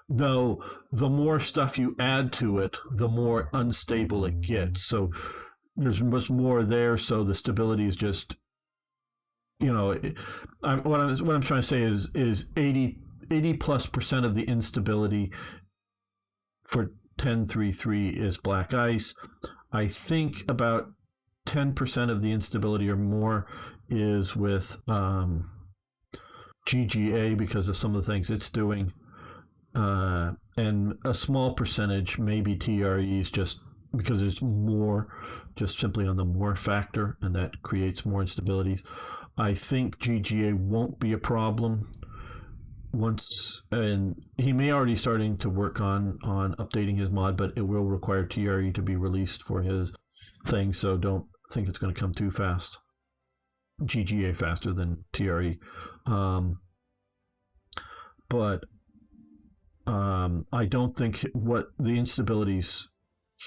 Though the more stuff you add to it, the more unstable it gets. So there's much more there. So the stability is just, what I'm trying to say is 80+% of the instability for 10.33 is black ice. I think about 10% of the instability or more is with GGA because of some of the things it's doing. And a small percentage, maybe TREs, just because there's more, just simply on the more factor, and that creates more instabilities. I think GGA won't be a problem once, and he may already starting to work on updating his mod, but it will require TRE to be released for his thing, so don't think it's going to come too fast. GGA faster than TRE. But I don't think what the instabilities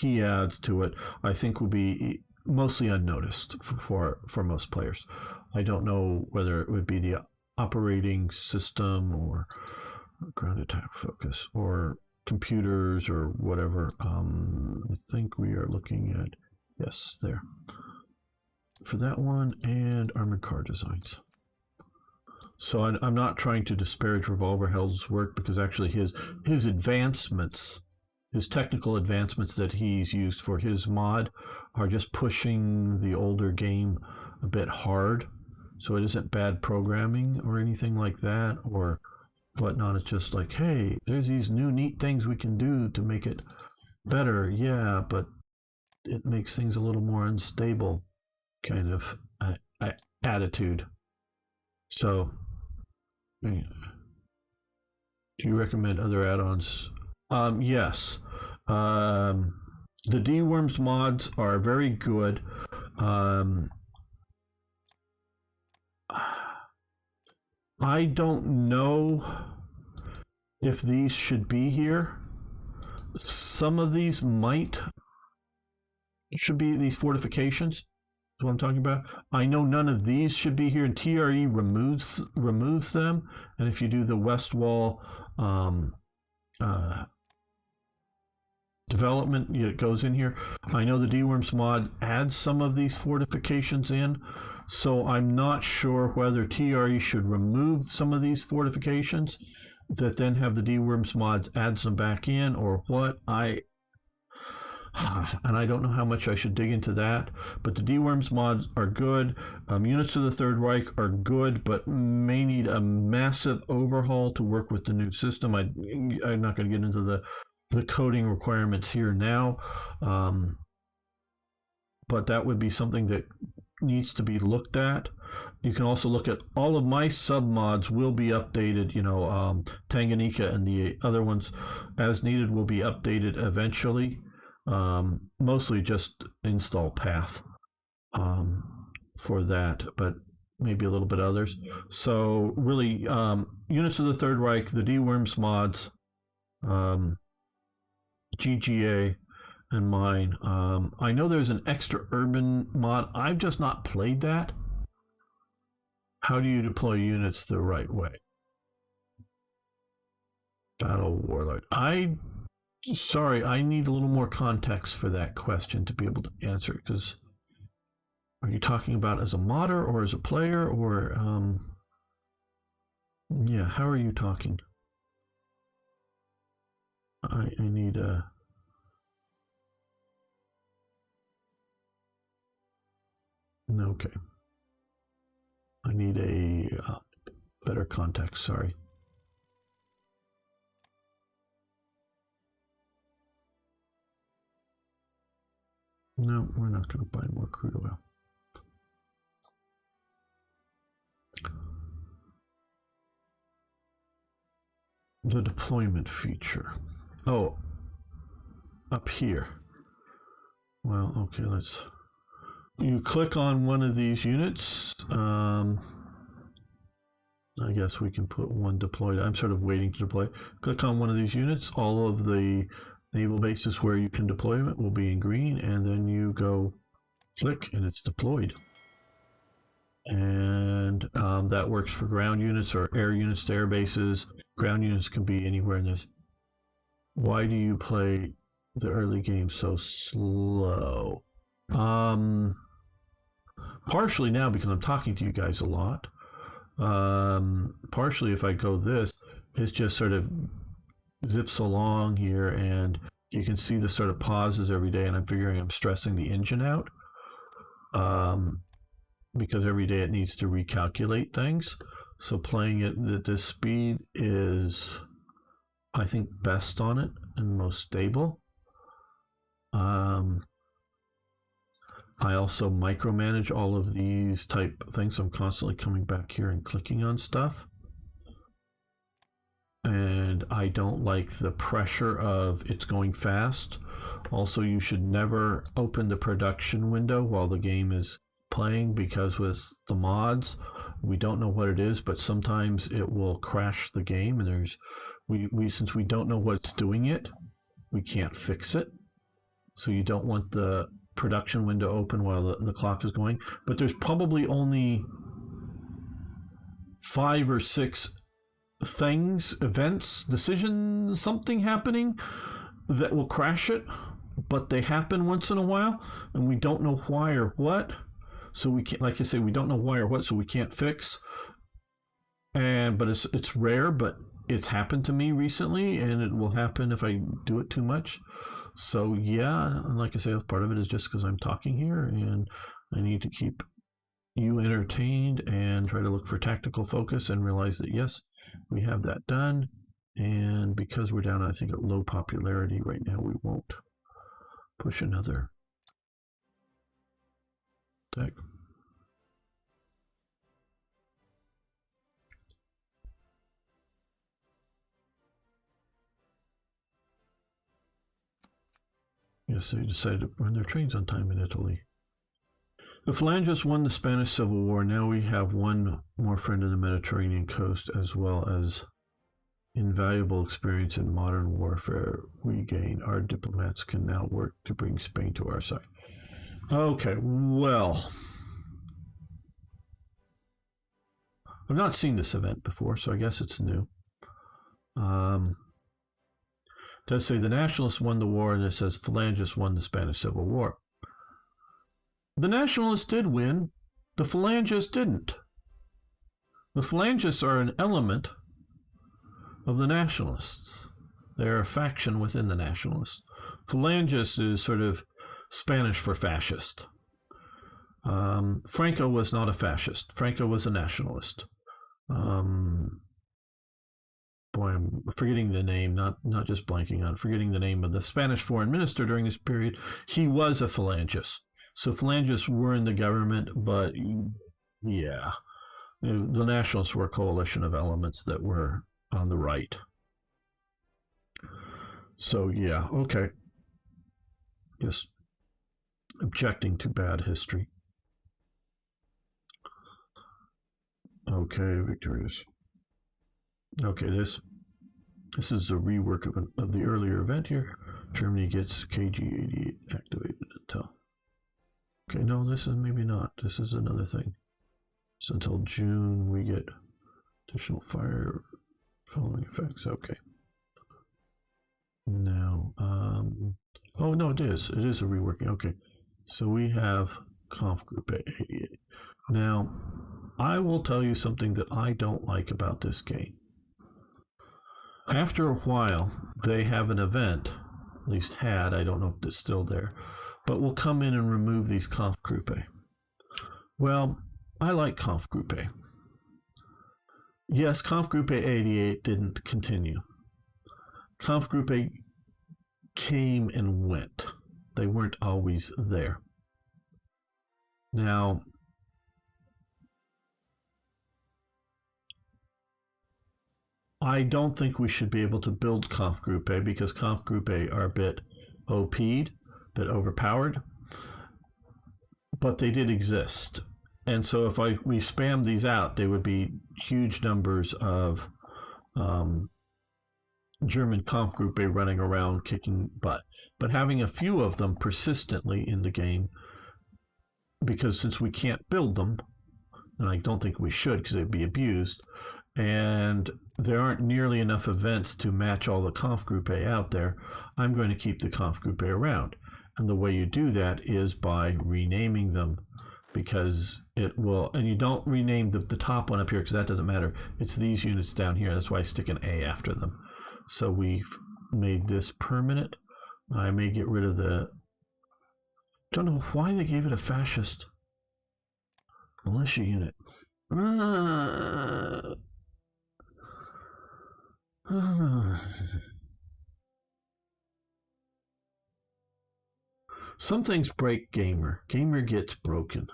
he adds to it, I think will be mostly unnoticed for most players. I don't know whether it would be the operating system or ground attack focus or computers or whatever. I think we are looking at, yes, there. For that one, and armored car designs. So I'm not trying to disparage Revolver Hell's work, because actually his advancements, his technical advancements that he's used for his mod are just pushing the older game a bit hard. So it isn't bad programming or anything like that or whatnot. It's just like, hey, there's these new neat things we can do to make it better. Yeah, but it makes things a little more unstable kind of attitude. So, do you recommend other add-ons? Yes. The D-Worms mods are very good. I don't know if these should be here. Some of these should be these fortifications. That's what I'm talking about. I know none of these should be here, and TRE removes them. And if you do the west wall development, it goes in here. I know the D-Worms mod adds some of these fortifications in, so I'm not sure whether TRE should remove some of these fortifications that then have the D-Worms mods add some back in, or what. And I don't know how much I should dig into that, but the D-Worms mods are good. Units of the Third Reich are good, but may need a massive overhaul to work with the new system. I'm not going to get into the coding requirements here now, but that would be something that needs to be looked at. You can also look at all of my submods will be updated. Tanganyika and the other ones as needed will be updated eventually. Mostly just install path for that, but maybe a little bit others. So really, Units of the Third Reich, the D-Worms mods, GGA, and mine. I know there's an extra urban mod. I've just not played that. How do you deploy units the right way? Battle Warlord. Sorry, I need a little more context for that question to be able to answer it, because are you talking about as a modder or as a player, or Yeah, how are you talking? I need a... Okay. I need a better context, sorry. No, we're not going to buy more crude oil. The deployment feature. Oh, up here. Well, okay, let's... You click on one of these units. I guess we can put one deployed. I'm sort of waiting to deploy. Click on one of these units. All of the naval bases where you can deploy it will be in green, and then you go click and it's deployed. And that works for ground units or air units to air bases. Ground units can be anywhere in this. Why do you play the early game so slow? Partially now because I'm talking to you guys a lot. Partially if I go this, it's just sort of zips along here, and you can see the sort of pauses every day, and I'm figuring I'm stressing the engine out. Because every day it needs to recalculate things. So playing it at this speed is, I think, best on it and most stable. I also micromanage all of these type things. I'm constantly coming back here and clicking on stuff. And I don't like the pressure of it's going fast. Also, you should never open the production window while the game is playing, because with the mods, we don't know what it is, but sometimes it will crash the game, and since we don't know what's doing it, we can't fix it. So you don't want the production window open while the clock is going. But there's probably only 5 or 6 things, events, decisions, something happening that will crash it, but they happen once in a while, and we don't know why or what. So we can't, like I say, we don't know why or what, so we can't fix. But it's rare, but it's happened to me recently, and it will happen if I do it too much. So yeah, like I say, part of it is just because I'm talking here, and I need to keep you entertained and try to look for tactical focus and realize that yes, we have that done. And because we're down, I think, at low popularity right now, we won't push another deck. Yes, they decided to run their trains on time in Italy. The Phalangists won the Spanish Civil War. Now we have one more friend in the Mediterranean coast, as well as invaluable experience in modern warfare we gain. Our diplomats can now work to bring Spain to our side. Okay, well, I've not seen this event before, so I guess it's new. It does say the Nationalists won the war, and it says Phalangists won the Spanish Civil War. The Nationalists did win. The Phalangists didn't. The Phalangists are an element of the Nationalists. They're a faction within the Nationalists. Phalangists is sort of Spanish for fascist. Franco was not a fascist. Franco was a nationalist. Boy, I'm forgetting the name, not just blanking on, forgetting the name of the Spanish foreign minister during this period. He was a Phalangist. So Phalangists were in the government, but yeah, the Nationalists were a coalition of elements that were on the right. So yeah, okay. Just objecting to bad history. Okay, victorious. Okay, this is a rework of the earlier event here. Germany gets KG-88 activated until... Okay, no, this is maybe not. This is another thing. So until June, we get additional fire following effects. Okay. Now, oh no, it is. It is a reworking. Okay, so we have conf group 88. Now, I will tell you something that I don't like about this game. After a while, they have an event, at least had, I don't know if it's still there, but will come in and remove these Kampfgruppe. Well, I like Kampfgruppe. Yes, Kampfgruppe 88 didn't continue. Kampfgruppe came and went. They weren't always there. Now, I don't think we should be able to build Kampfgruppe because Kampfgruppe are a bit OP'd, a bit overpowered, but they did exist. And so if we spam these out, they would be huge numbers of German Kampfgruppe running around kicking butt. But having a few of them persistently in the game, because since we can't build them, and I don't think we should because they'd be abused, and there aren't nearly enough events to match all the Kampfgruppe out there, I'm going to keep the Kampfgruppe around. And the way you do that is by renaming them, because it will, and you don't rename the top one up here because that doesn't matter. It's these units down here. That's why I stick an A after them. So we've made this permanent. I may get rid of the, don't know why they gave it a fascist militia unit. Some things break Gamer. Gamer gets broken.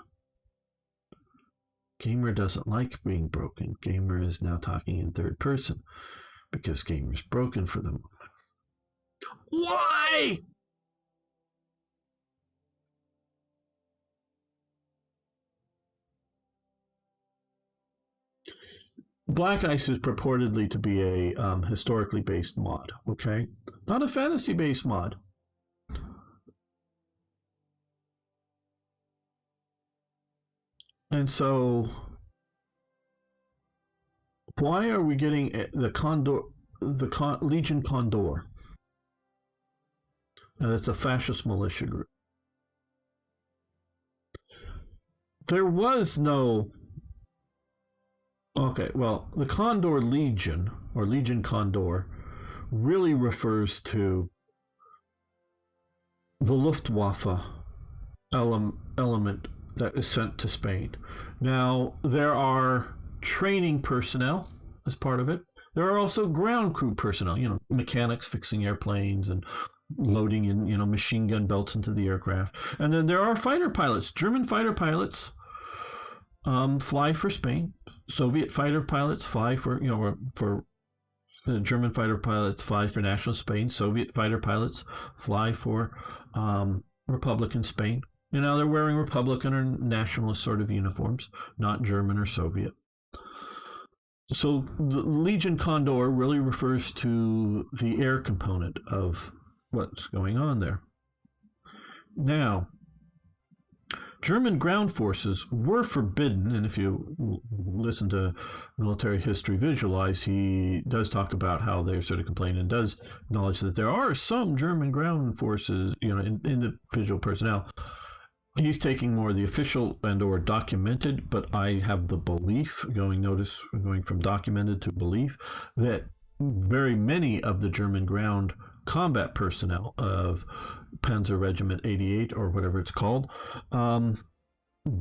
Gamer doesn't like being broken. Gamer is now talking in third person because Gamer's broken for them. Why? Black Ice is purportedly to be a historically based mod, okay? Not a fantasy based mod. And so, why are we getting the Condor, Legion Condor? Now, that's a fascist militia group. There was no. Okay, well, the Condor Legion, or Legion Condor, really refers to the Luftwaffe element that is sent to Spain. Now, there are training personnel as part of it. There are also ground crew personnel, mechanics fixing airplanes and loading in, machine gun belts into the aircraft. And then there are fighter pilots. German fighter pilots fly for Spain. Soviet fighter pilots fly for the German fighter pilots fly for national Spain. Soviet fighter pilots fly for Republican Spain. They're wearing Republican or nationalist sort of uniforms, not German or Soviet. So the Legion Condor really refers to the air component of what's going on there. Now, German ground forces were forbidden, and if you listen to Military History Visualize, he does talk about how they sort of complain and does acknowledge that there are some German ground forces, individual personnel. He's taking more of the official and or documented, but I have the belief, going from documented to belief, that very many of the German ground combat personnel of Panzer Regiment 88 or whatever it's called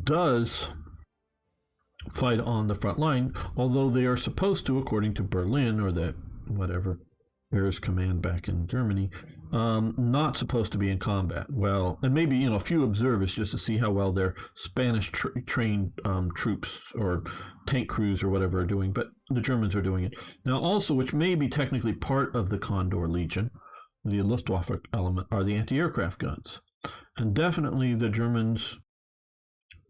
does fight on the front line, although they are supposed to, according to Berlin or the whatever Air's command back in Germany, not supposed to be in combat. Well, and maybe a few observers just to see how well their Spanish trained troops or tank crews or whatever are doing, but the Germans are doing it now. Also, which may be technically part of the Condor Legion, the Luftwaffe element, are the anti-aircraft guns, and definitely the Germans,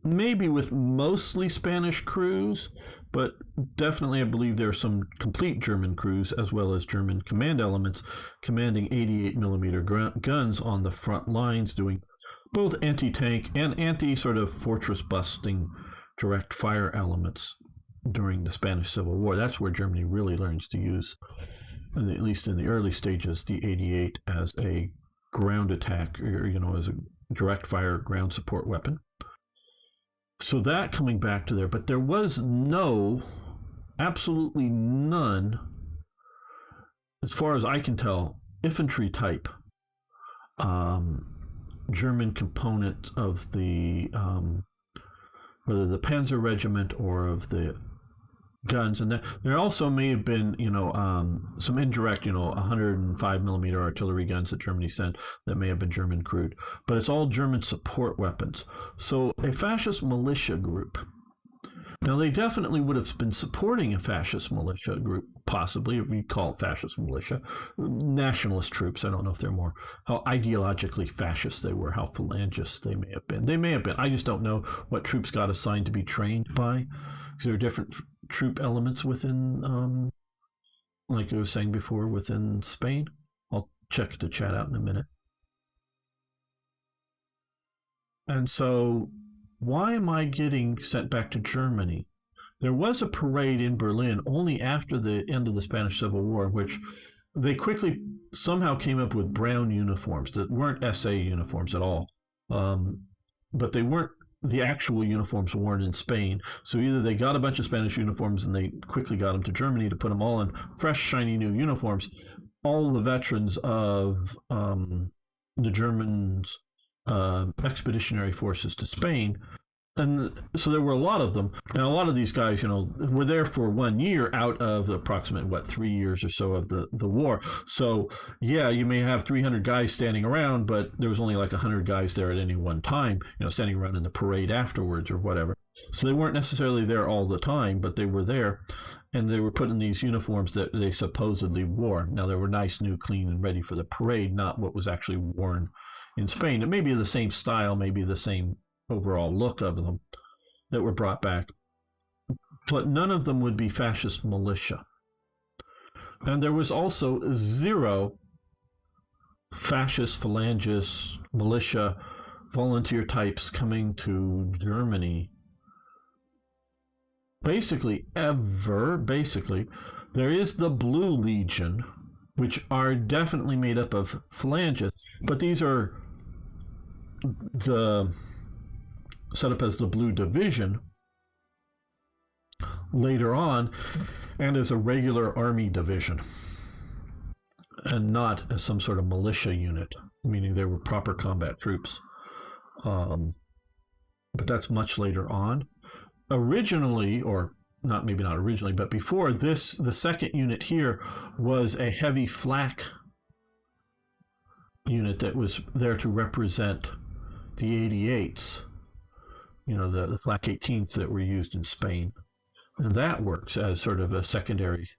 maybe with mostly Spanish crews, but definitely I believe there are some complete German crews as well as German command elements commanding 88 millimeter guns on the front lines, doing both anti-tank and anti-sort of fortress busting direct fire elements during the Spanish Civil War. That's where Germany really learns to use, at least in the early stages, the 88 as a ground attack, or as a direct fire ground support weapon. So that coming back to there, but there was absolutely none as far as I can tell, infantry type German component of the whether the Panzer Regiment or of the guns, and there also may have been, some indirect, 105 millimeter artillery guns that Germany sent that may have been German crewed, but it's all German support weapons. So a fascist militia group. Now, they definitely would have been supporting a fascist militia group, possibly, if we call it fascist militia. Nationalist troops, I don't know if they're more, how ideologically fascist they were, how phalangist they may have been. They may have been. I just don't know what troops got assigned to be trained by, because there are different troop elements within, like I was saying before, within Spain. I'll check the chat out in a minute. And so, why am I getting sent back to Germany? There was a parade in Berlin only after the end of the Spanish Civil War, which they quickly somehow came up with brown uniforms that weren't SA uniforms at all. But they weren't the actual uniforms worn in Spain. So either they got a bunch of Spanish uniforms and they quickly got them to Germany to put them all in fresh, shiny new uniforms. All the veterans of the Germans' expeditionary forces to Spain. And so there were a lot of them. Now, a lot of these guys, were there for 1 year out of the approximate, 3 years or so of the war. So, yeah, you may have 300 guys standing around, but there was only like 100 guys there at any one time, standing around in the parade afterwards or whatever. So they weren't necessarily there all the time, but they were there. And they were put in these uniforms that they supposedly wore. Now, they were nice, new, clean, and ready for the parade, not what was actually worn in Spain. It may be the same style, maybe the same overall look of them that were brought back, but none of them would be fascist militia. And there was also 0 fascist, phalangist, militia, volunteer types coming to Germany. Basically, there is the Blue Legion, which are definitely made up of phalangists, but these are set up as the Blue Division later on, and as a regular army division, and not as some sort of militia unit, meaning they were proper combat troops. But that's much later on. Originally, or not, maybe not originally, but before this, the second unit here was a heavy flak unit that was there to represent the 88s, the flak 18s that were used in Spain. And that works as sort of a secondary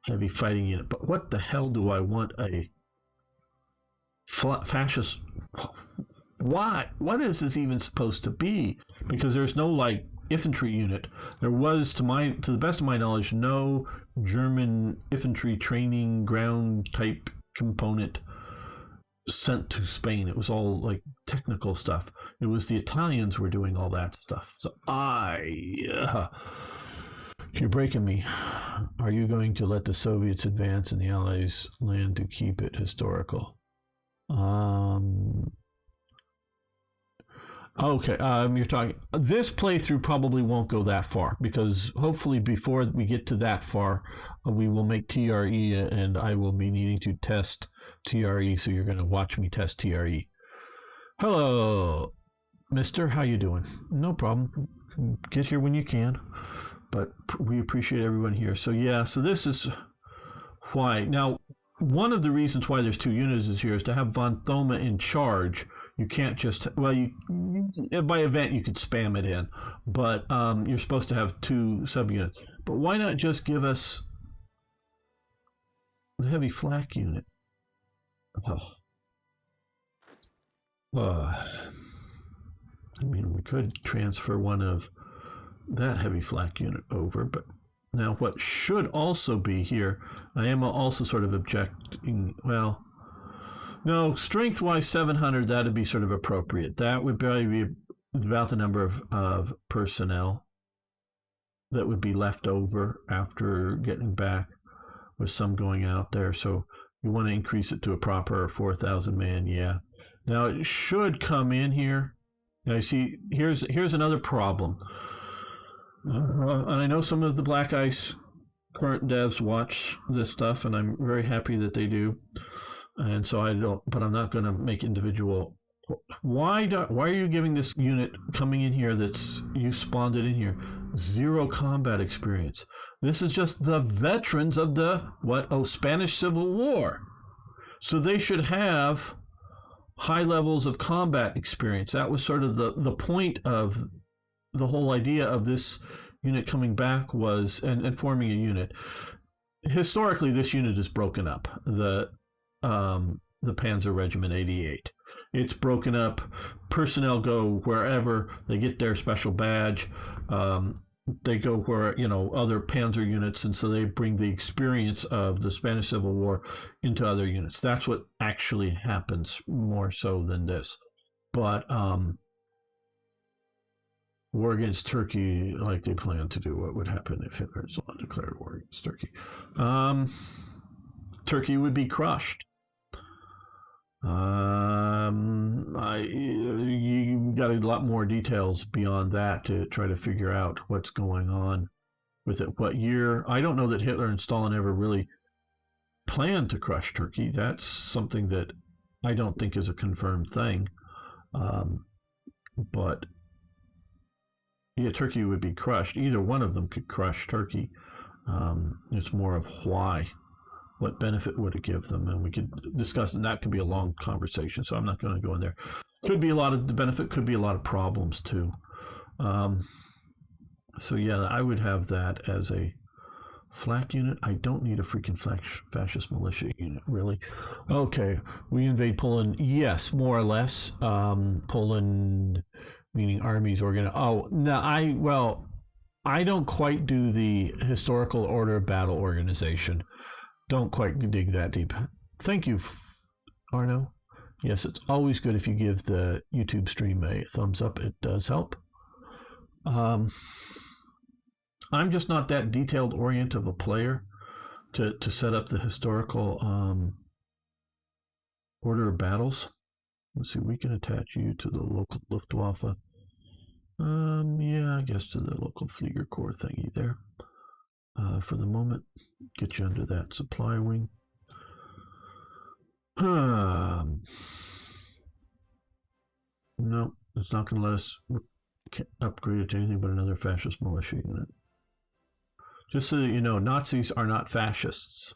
heavy fighting unit. But what the hell do I want a fascist? Why? What is this even supposed to be? Because there's no infantry unit. There was, to the best of my knowledge, no German infantry training ground type component sent to Spain. It was all technical stuff. It was the Italians were doing all that stuff. So you're breaking me. Are you going to let the Soviets advance and the Allies land to keep it historical? Okay, you're talking, this playthrough probably won't go that far, because hopefully before we get to that far, we will make TRE, and I will be needing to test TRE, so you're going to watch me test TRE. Hello, mister, how you doing? No problem. Get here when you can, but we appreciate everyone here. So yeah, so this is why. Now, one of the reasons why there's 2 units here is to have von Thoma in charge. You can't just, by event you could spam it in, but you're supposed to have 2 subunits. But why not just give us the heavy flak unit? We could transfer one of that heavy flak unit over, but now, what should also be here, I am also sort of objecting, no, strength-wise 700, that would be sort of appropriate. That would probably be about the number of personnel that would be left over after getting back, with some going out there. So you want to increase it to a proper 4,000 man, yeah. Now, it should come in here. Now, you see, here's another problem. And I know some of the Black Ice current devs watch this stuff, and I'm very happy that they do. And so I don't, but I'm not going to make individual. Why are you giving this unit coming in here that's you spawned it in here 0 combat experience? This is just the veterans of the Spanish Civil War. So they should have high levels of combat experience. That was sort of the point of the whole idea of this unit coming back was and forming a unit. Historically, this unit is broken up. The Panzer Regiment 88. It's broken up. Personnel go wherever. They get their special badge. They go where, other Panzer units, and so they bring the experience of the Spanish Civil War into other units. That's what actually happens more so than this. But war against Turkey, like they plan to do, what would happen if Hitler declared war against Turkey? Turkey would be crushed. You got a lot more details beyond that to try to figure out what's going on with it. What year? I don't know that Hitler and Stalin ever really planned to crush Turkey. That's something that I don't think is a confirmed thing. But yeah, Turkey would be crushed. Either one of them could crush Turkey. It's more of why. What benefit would it give them? And we could discuss, and that could be a long conversation, so I'm not going to go in there. Could be a lot of the benefit, could be a lot of problems too. So yeah, I would have that as a flak unit. I don't need a freaking fascist militia unit, really. Okay, we invade Poland. Yes, more or less. Poland, meaning armies, Oh, no, I don't quite do the historical order of battle organization. Don't quite dig that deep. Thank you, Arno. Yes, it's always good if you give the YouTube stream a thumbs up. It does help. I'm just not that detailed orient of a player to set up the historical order of battles. Let's see, we can attach you to the local Luftwaffe. Yeah, I guess to the local Flieger Corps thingy there. For the moment, get you under that supply wing. No, it's not going to let us upgrade it to anything but another fascist militia unit. Just so that you know, Nazis are not fascists.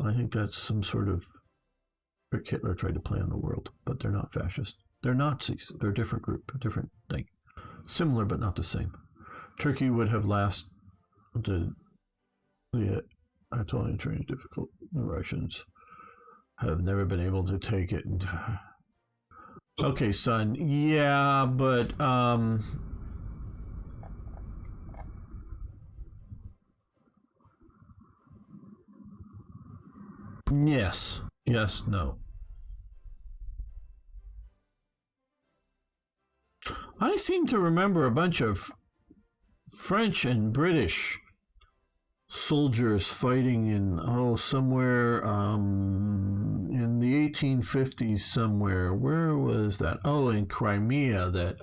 I think that's some sort of trick Hitler tried to play on the world, but they're not fascist. They're Nazis. They're a different group, a different thing. Similar, but not the same. Turkey would have lasted. Yeah, I told you, very difficult. The Russians have never been able to take it. Okay, son. Yeah, but yes, no. I seem to remember a bunch of French and British soldiers fighting in somewhere in the 1850s somewhere. Where was that? Oh, in Crimea. That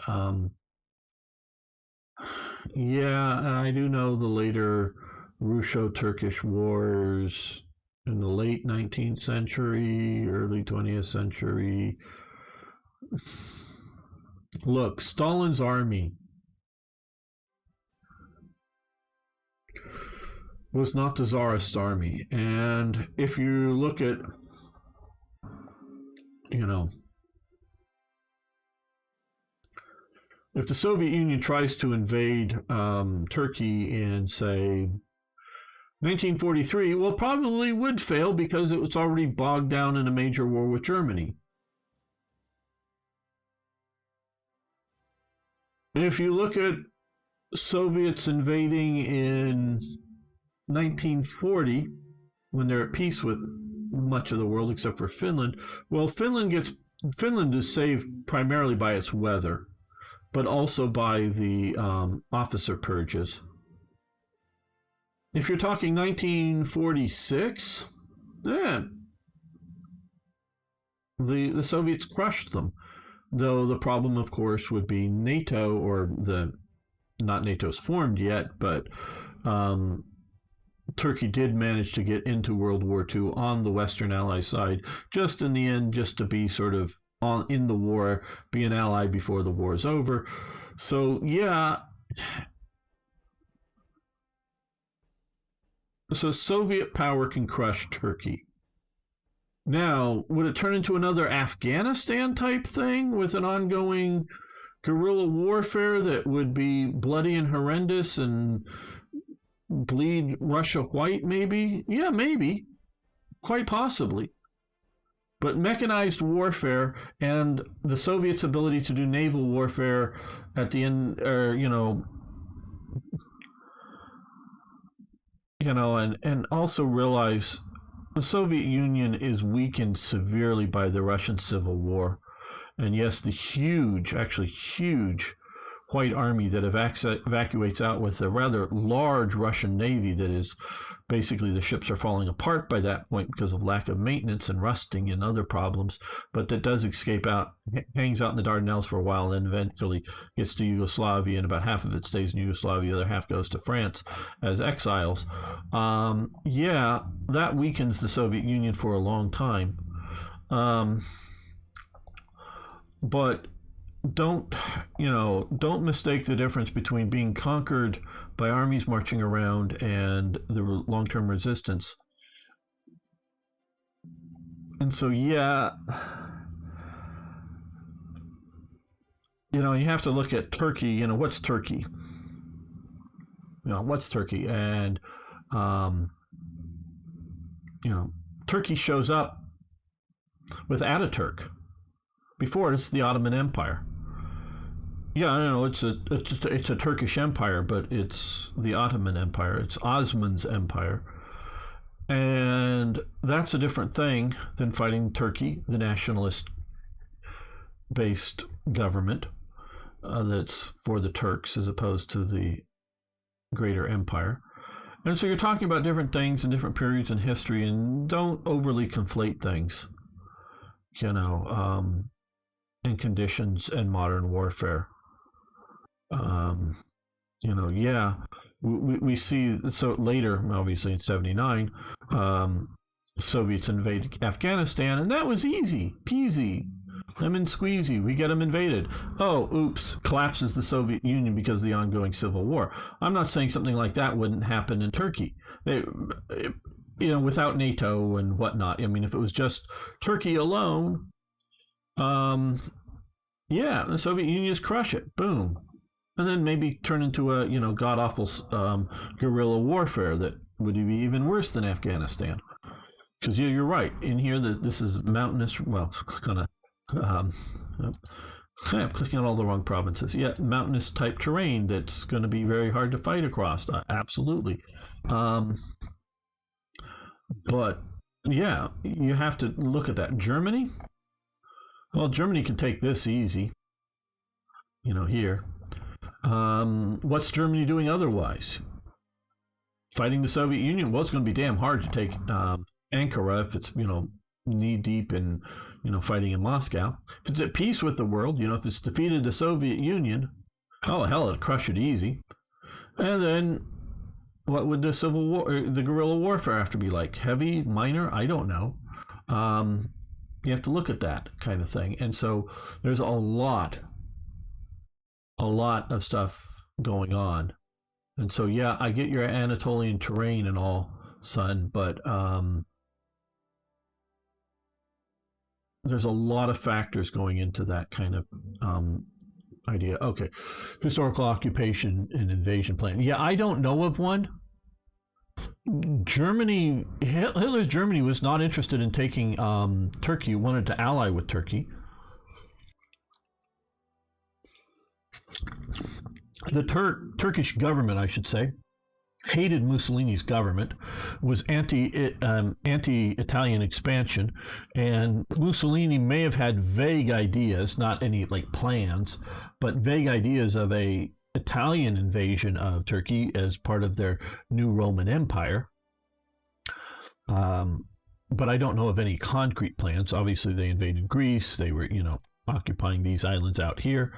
yeah, I do know the later Russo-Turkish wars in the late 19th century, early 20th century. Look, Stalin's army was not the Tsarist army. And if you look at, if the Soviet Union tries to invade Turkey in, say, 1943, well, probably would fail because it was already bogged down in a major war with Germany. If you look at Soviets invading in 1940, when they're at peace with much of the world except for Finland, well, Finland is saved primarily by its weather, but also by the officer purges. If you're talking 1946, the Soviets crushed them. Though the problem, of course, would be NATO, or not NATO's formed yet, but Turkey did manage to get into World War II on the Western Ally side, just in the end, just to be sort of in the war, be an ally before the war is over. So, yeah. So Soviet power can crush Turkey. Now, would it turn into another Afghanistan type thing with an ongoing guerrilla warfare that would be bloody and horrendous and bleed Russia white, maybe? Yeah, maybe. Quite possibly. But mechanized warfare and the Soviets' ability to do naval warfare at the end, and also realize the Soviet Union is weakened severely by the Russian Civil War. And yes, the huge white army that evacuates out with a rather large Russian navy that is basically, the ships are falling apart by that point because of lack of maintenance and rusting and other problems, but that does escape out, hangs out in the Dardanelles for a while, and then eventually gets to Yugoslavia, and about half of it stays in Yugoslavia, the other half goes to France as exiles. That weakens the Soviet Union for a long time. But don't mistake the difference between being conquered by armies marching around and the long-term resistance. And so, you have to look at Turkey. What's Turkey? What's Turkey? And, Turkey shows up with Ataturk. Before, it's the Ottoman Empire. Yeah, I know it's a Turkish empire, but it's the Ottoman Empire. It's Osman's empire. And that's a different thing than fighting Turkey, the nationalist-based government that's for the Turks as opposed to the greater empire. And so you're talking about different things in different periods in history, and don't overly conflate things, and conditions and modern warfare. We see, so later, obviously in 79, Soviets invade Afghanistan, and that was easy peasy, lemon squeezy. We get them invaded. Oh, oops, collapses the Soviet Union because of the ongoing civil war. I'm not saying something like that wouldn't happen in Turkey. Without NATO and whatnot. I mean, if it was just Turkey alone, the Soviet Union just crush it. Boom. And then maybe turn into a, god-awful guerrilla warfare that would be even worse than Afghanistan. Because you're right. In here, this is mountainous, kind of, I'm clicking on all the wrong provinces. Yeah, mountainous type terrain that's going to be very hard to fight across. Absolutely. But, you have to look at that. Germany? Well, Germany can take this easy, here. What's Germany doing otherwise? Fighting the Soviet Union? Well, it's going to be damn hard to take Ankara if it's, knee deep in, fighting in Moscow. If it's at peace with the world, if it's defeated the Soviet Union, oh, hell, it'll crush it easy. And then what would the civil war, the guerrilla warfare have to be like? Heavy, minor? I don't know. You have to look at that kind of thing. And so there's a lot of stuff going on. And so, I get your Anatolian terrain and all, son, but there's a lot of factors going into that kind of idea. Okay, historical occupation and invasion plan. Yeah, I don't know of one. Hitler's Germany was not interested in taking Turkey, wanted to ally with Turkey. The Turkish government, I should say, hated Mussolini's government, was anti-Italian expansion, and Mussolini may have had vague ideas, not any plans, but vague ideas of a Italian invasion of Turkey as part of their new Roman Empire. But I don't know of any concrete plans. Obviously, they invaded Greece. They were, occupying these islands out here.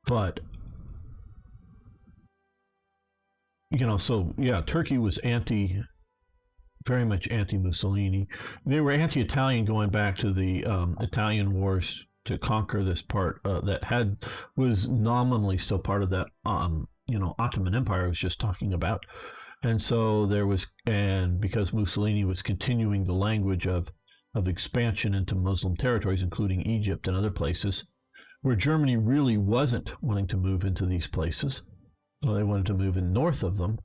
But So yeah, Turkey was very much anti-Mussolini. They were anti-Italian going back to the Italian wars to conquer this part that was nominally still part of that Ottoman Empire I was just talking about. And so because Mussolini was continuing the language of expansion into Muslim territories, including Egypt and other places, where Germany really wasn't wanting to move into these places. Well, they wanted to move in north of them.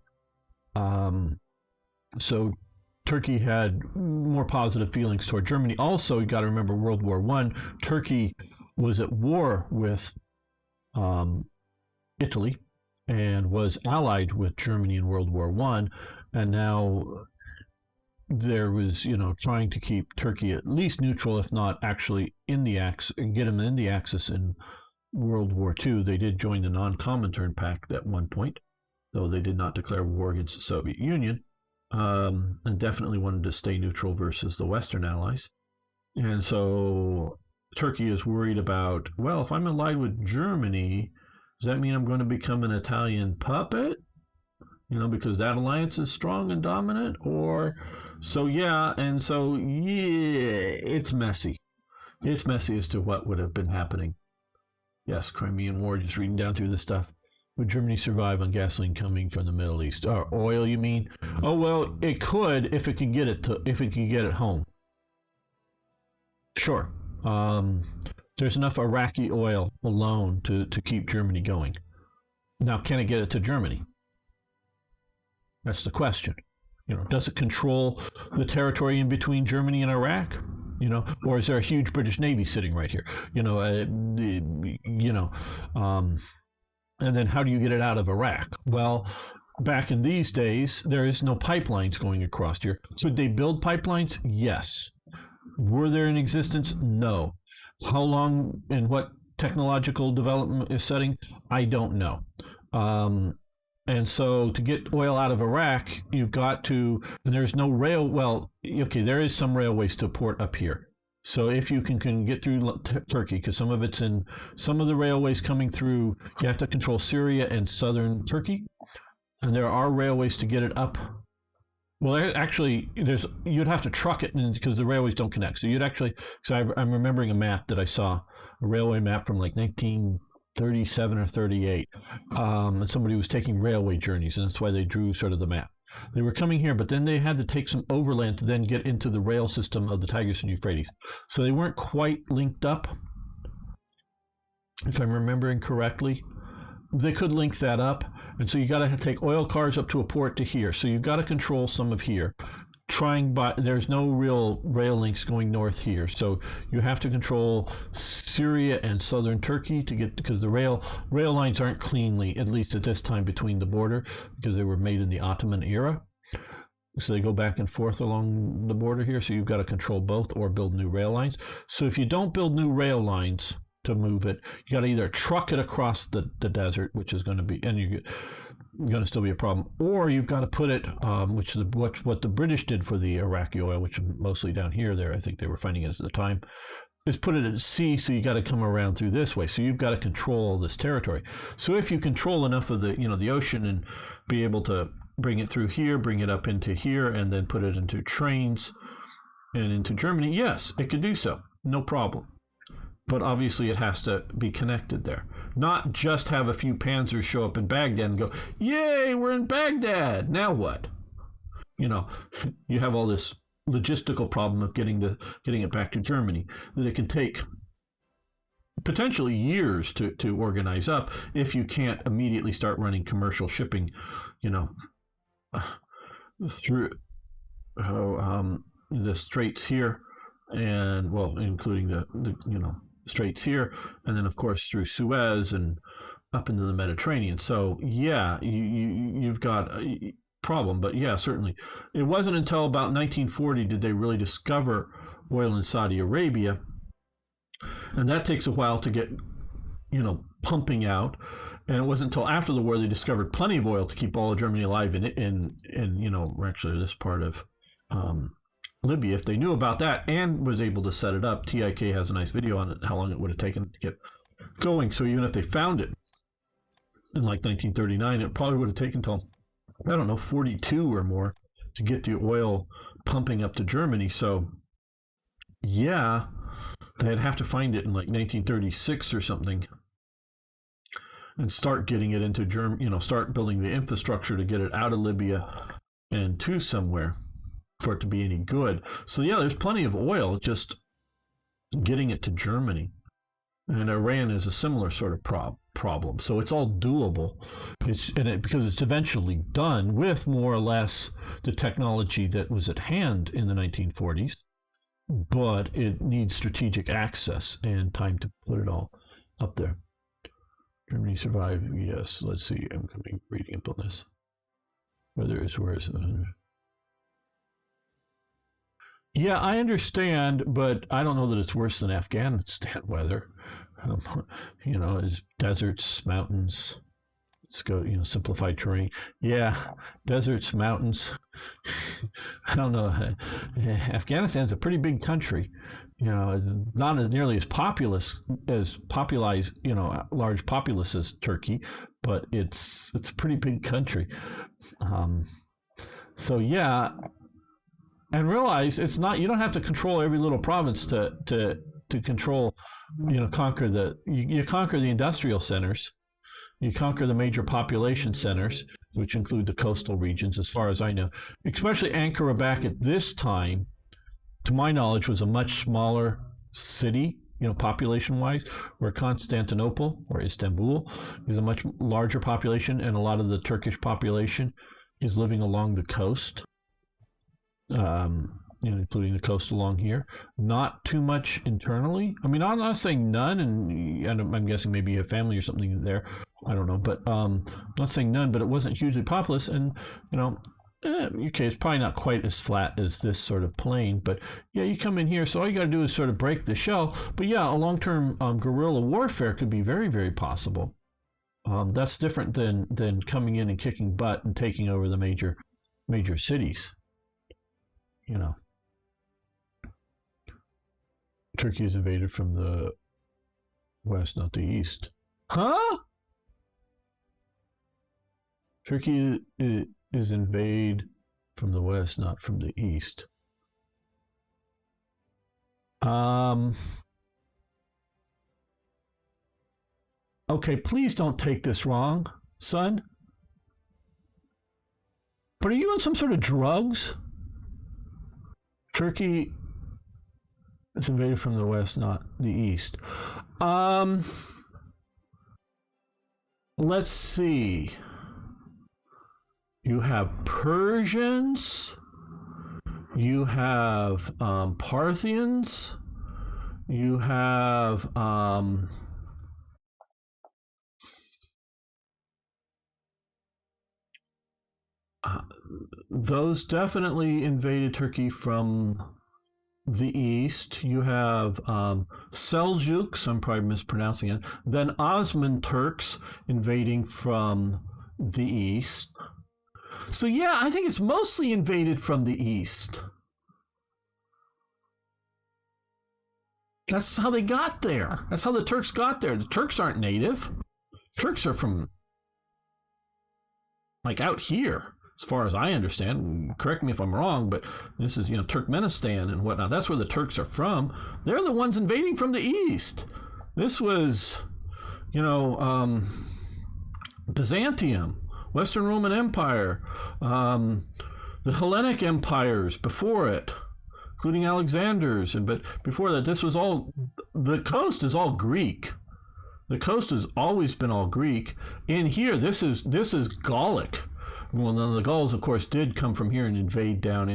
So Turkey had more positive feelings toward Germany. Also, you got to remember World War I. Turkey was at war with Italy and was allied with Germany in World War I. And now there was, trying to keep Turkey at least neutral, if not actually in the Axis, get them in the Axis in World War II. They did join the Non-Comintern Pact at one point, though they did not declare war against the Soviet Union, and definitely wanted to stay neutral versus the Western Allies. And so Turkey is worried about, well, if I'm allied with Germany, does that mean I'm going to become an Italian puppet? Because that alliance is strong and dominant? It's messy. It's messy as to what would have been happening. Yes, Crimean War, just reading down through this stuff. Would Germany survive on gasoline coming from the Middle East? Or oil, you mean? Oh, well, it could if it can get it home. Sure. There's enough Iraqi oil alone to keep Germany going. Now, can it get it to Germany? That's the question. Does it control the territory in between Germany and Iraq? Or is there a huge British Navy sitting right here? And then how do you get it out of Iraq? Well, back in these days, there is no pipelines going across here. Could they build pipelines? Yes. Were there in existence? No. How long and what technological development is setting? I don't know. And so to get oil out of Iraq, you've got to, and there's no rail, well, okay, there is some railways to port up here. So if you can get through Turkey, because some of the railways coming through, you have to control Syria and southern Turkey. And there are railways to get it up. Well, actually, you'd have to truck it because the railways don't connect. So I'm remembering a map that I saw, a railway map from like 1937 or 38. And somebody was taking railway journeys, and that's why they drew sort of the map. They were coming here, but then they had to take some overland to then get into the rail system of the Tigris and Euphrates. So they weren't quite linked up, if I'm remembering correctly. They could link that up, and so you got to take oil cars up to a port to here. So you've got to control some of here. There's no real rail links going north here, so you have to control Syria and southern Turkey because the rail lines aren't cleanly, at least at this time, between the border, because they were made in the Ottoman era. So they go back and forth along the border here. So you've got to control both or build new rail lines. So if you don't build new rail lines to move it, you got to either truck it across the desert, which is going to be, and you're going to still be a problem, or you've got to put it, what the British did for the Iraqi oil, which is mostly down here. There, I think they were finding it at the time, is put it at sea. So you got to come around through this way. So you've got to control this territory. So if you control enough of the ocean and be able to bring it through here, bring it up into here, and then put it into trains and into Germany, yes, it could do so, no problem. But obviously it has to be connected there. Not just have a few panzers show up in Baghdad and go, yay, we're in Baghdad. Now what? You have all this logistical problem of getting it back to Germany that it can take potentially years to organize up if you can't immediately start running commercial shipping, through the straits here, and well, including the straits here, and then of course through Suez and up into the Mediterranean. So yeah, you've got a problem. But yeah, certainly it wasn't until about 1940 did they really discover oil in Saudi Arabia, and that takes a while to get pumping out. And it wasn't until after the war they discovered plenty of oil to keep all of Germany alive in actually this part of Libya, if they knew about that and was able to set it up. TIK has a nice video on it, how long it would have taken to get going. So even if they found it in like 1939, it probably would have taken till I don't know, 42 or more to get the oil pumping up to Germany. So, yeah, they'd have to find it in like 1936 or something and start getting it into Germany, start building the infrastructure to get it out of Libya and to somewhere for it to be any good. So, yeah, there's plenty of oil, just getting it to Germany. And Iran is a similar sort of problem. So it's all doable. Because it's eventually done with more or less the technology that was at hand in the 1940s, but it needs strategic access and time to put it all up there. Germany survived, yes. Let's see, I'm reading up on this. Whether it's worse. Yeah, I understand, but I don't know that it's worse than Afghanistan weather. It's deserts, mountains. Let's go, simplified terrain. Yeah, deserts, mountains. I don't know. Afghanistan's a pretty big country. Not as nearly as large populace as Turkey, but it's a pretty big country. So yeah, and realize it's not. You don't have to control every little province to control. Conquer you conquer the industrial centers. You conquer the major population centers, which include the coastal regions, as far as I know. Especially Ankara back at this time, to my knowledge, was a much smaller city, population-wise, where Constantinople, or Istanbul, is a much larger population, and a lot of the Turkish population is living along the coast, including the coast along here. Not too much internally. I mean, I'm not saying none, and I'm guessing maybe you have family or something there. I don't know, but I'm not saying none, but it wasn't hugely populous, and okay, it's probably not quite as flat as this sort of plain, but yeah, you come in here, so all you got to do is sort of break the shell. But yeah, a long-term guerrilla warfare could be very, very possible. That's different than coming in and kicking butt and taking over the major cities. Turkey is invaded from the west, not the east. Huh? Turkey is invaded from the west, not from the east. Okay, please don't take this wrong, son. But are you on some sort of drugs? Turkey is invaded from the west, not the east. Let's see. You have Persians. You have Parthians. You have those definitely invaded Turkey from the east. You have Seljuks, I'm probably mispronouncing it, then Osman Turks invading from the east. So yeah, I think it's mostly invaded from the east. That's how they got there. That's how the Turks got there. The Turks aren't native. Turks are from like out here, as far as I understand. Correct me if I'm wrong, but this is, Turkmenistan and whatnot. That's where the Turks are from. They're the ones invading from the east. This was, Byzantium, Western Roman Empire, the Hellenic empires before it, including Alexander's. But before that, this was all, the coast is all Greek. The coast has always been all Greek. In here, this is Gallic. Well, none of the Gauls, of course, did come from here and invade down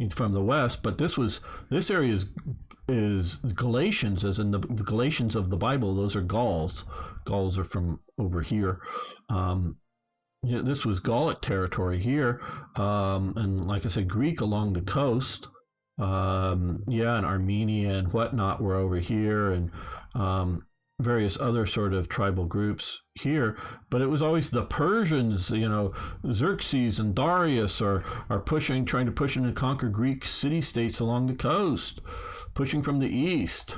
from the west, but this area is Galatians, as in the Galatians of the Bible. Those are Gauls. Gauls are from over here. This was Gallic territory here, and like I said, Greek along the coast. And Armenia and whatnot were over here, and various other sort of tribal groups here. But it was always the Persians, Xerxes and Darius are trying to push in and conquer Greek city-states along the coast, pushing from the east.